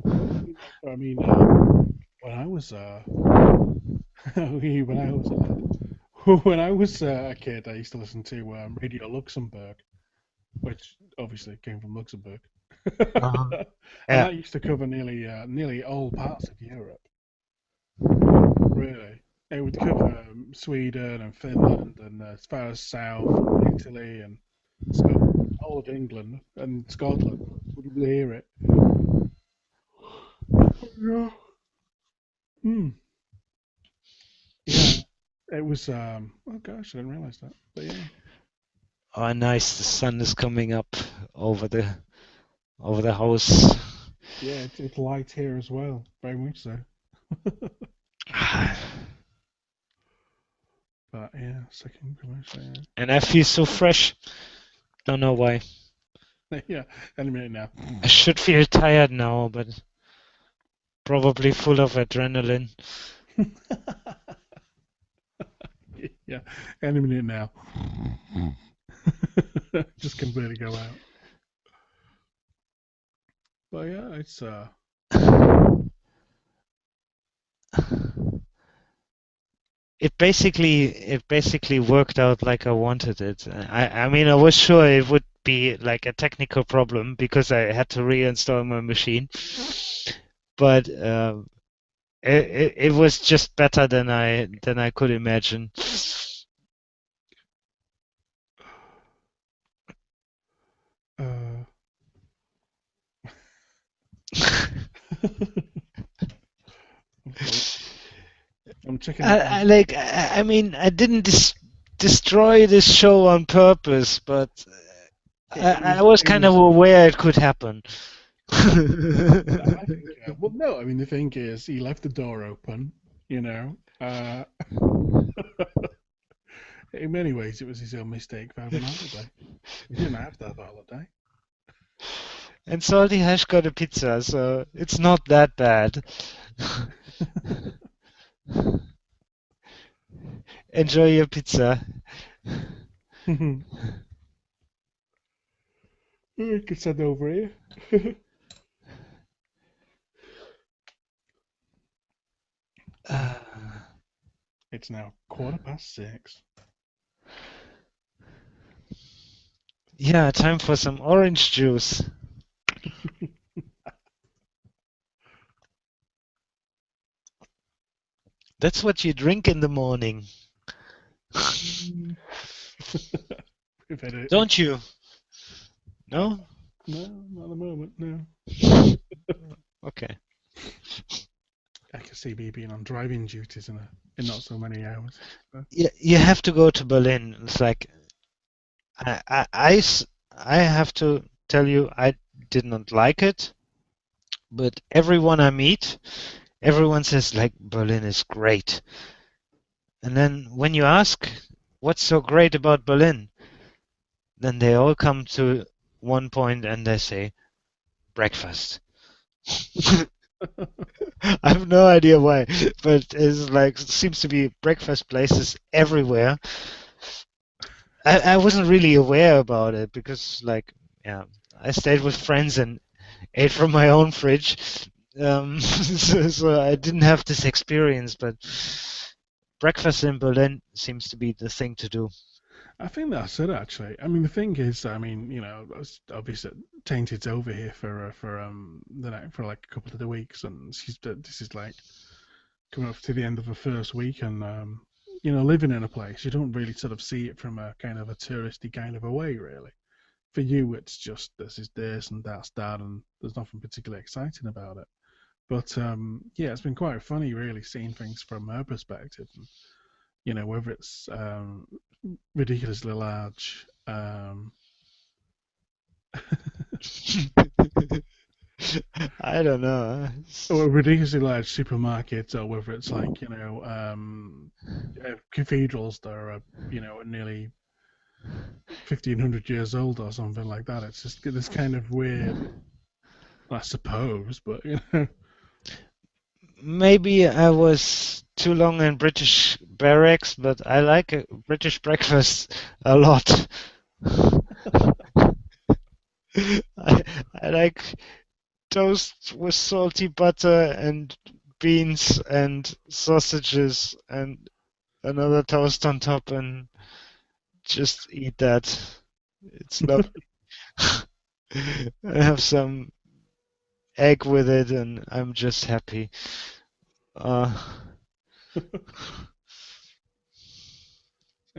I mean, when I was when I was a kid, I used to listen to Radio Luxembourg, which obviously came from Luxembourg, Uh-huh. and Yeah. that used to cover nearly all parts of Europe. Really, it would cover Sweden and Finland and as far as south, Italy and Scotland, all of England and Scotland. Would you hear it? Yeah. Yeah, it was. Oh gosh, I didn't realize that. But yeah. Oh, nice! The sun is coming up over the house. Yeah, it's light here as well. Very much so. But yeah, second commercial. And I feel so fresh. Don't know why. Yeah, yeah. Any minute now. I should feel tired now, but probably full of adrenaline. Yeah, any minute now. Just completely go out. But yeah, it's It basically worked out like I wanted it. I mean I was sure it would be like a technical problem because I had to reinstall my machine, but it was just better than I could imagine. I'm checking. I mean, I didn't destroy this show on purpose, but I was kind of aware it could happen. I think, well, no, I mean, the thing is, he left the door open, in many ways, it was his own mistake for having a holiday. He didn't have to have a holiday. And Salty Hash got a pizza, so it's not that bad. Enjoy your pizza. You can send over here. It's now 6:15. Yeah, time for some orange juice. That's what you drink in the morning. We've had it. Don't you? No? No, not at the moment, no. Okay. I can see me being on driving duties in not so many hours. You have to go to Berlin. It's like I have to tell you, I did not like it, but everyone I meet, everyone says like Berlin is great. And then when you ask what's so great about Berlin, then they all come to one point and they say breakfast. I have no idea why, but it's like seems to be breakfast places everywhere. I wasn't really aware about it because I stayed with friends and ate from my own fridge. So I didn't have this experience, but breakfast in Berlin seems to be the thing to do. I think that's it, actually. I mean, the thing is, it's obviously Tainted's over here for like a couple of the weeks, and this is like coming up to the end of the first week, and living in a place, you don't really sort of see it from a kind of a touristy kind of a way, really. For you, it's just this is this and that's that, and there's nothing particularly exciting about it. But yeah, it's been quite funny, really, seeing things from her perspective. And, whether it's ridiculously large. I don't know. Or ridiculously large supermarkets, or whether it's like cathedrals that are nearly 1,500 years old or something like that. It's just this kind of weird, I suppose, but Maybe I was too long in British barracks, but I like a British breakfast a lot. I like toast with salty butter and beans and sausages and another toast on top and just eat that. It's lovely. I have some egg with it and I'm just happy. I'm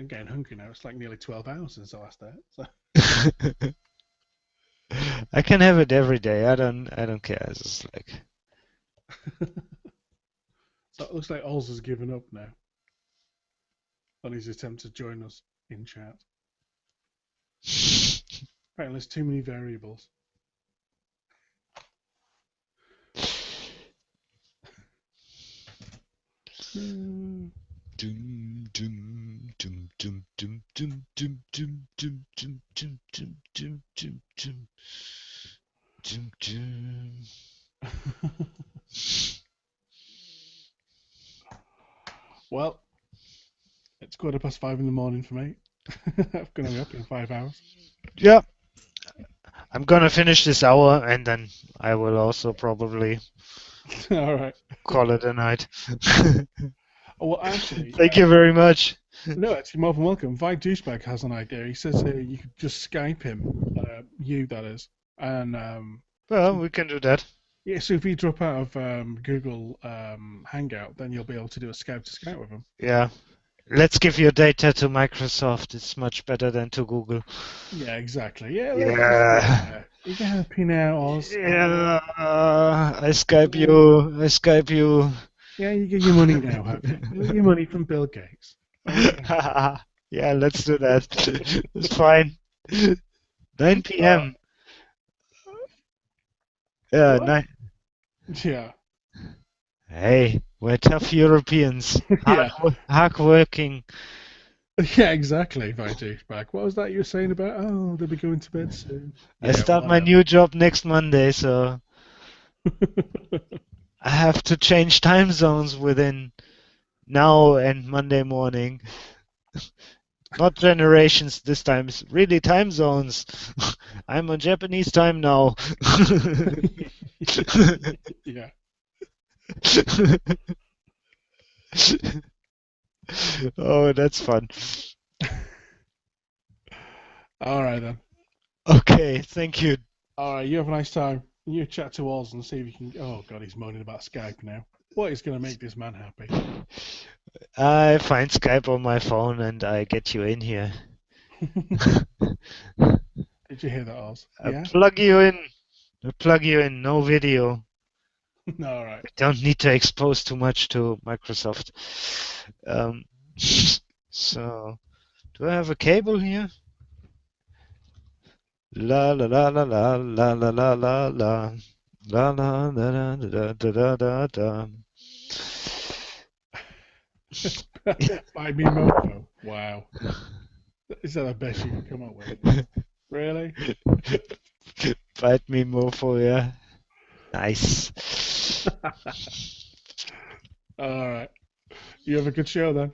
getting hungry now. It's like nearly 12 hours since I last ate. So. I can have it every day. I don't care. It's just like. So it looks like Oz has given up now on his attempt to join us in chat. Apparently, there's too many variables. Well, it's 5:15 in the morning for me. I'm going to be up in 5 hours. Yeah. I'm gonna finish this hour and then I will also probably All right. call it a night. Well, actually, Thank you very much. No, actually, more than welcome. Vi Douchebag has an idea. He says you could just Skype him, you that is, and Well, we can do that. yeah. So if you drop out of Google Hangout, then you'll be able to do a Skype to Skype with him. Yeah. Let's give your data to Microsoft. It's much better than to Google. Yeah, exactly. Yeah. Yeah. You can help me now, Oz. Yeah. I Skype you. I Skype you. Yeah, you get your money now. Happy. You get your money from Bill Gates. Okay. Yeah, let's do that. It's fine. 9 p.m. Yeah, What? 9. Yeah. Hey, we're tough Europeans. Yeah. Hard working. Yeah, exactly, Vi Douchebag. What was that you were saying about? Oh, they'll be going to bed soon. I start my new job next Monday, so I have to change time zones within now and Monday morning. Not generations this time, it's really time zones. I'm on Japanese time now. Yeah. Oh, that's fun. All right then. Okay, thank you. All right, you have a nice time. You chat to Oz and see if you can. Oh God, he's moaning about Skype now. What is going to make this man happy? I find Skype on my phone and I get you in here. Did you hear that, Oz? I Yeah. plug you in. I plug you in. No video. All right. We don't need to expose too much to Microsoft. So, do I have a cable here? La la la la la la la la la la la la da da da da da da. Buy me mofo. Wow. Is that the best you can come up with? Really? Bite me, mofo, yeah. Nice. All right. You have a good show then.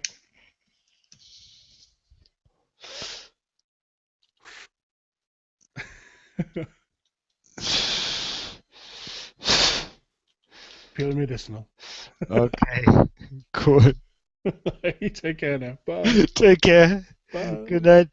Purely medicinal. Okay, cool. You take care now. Bye. Take care. Bye. Good night.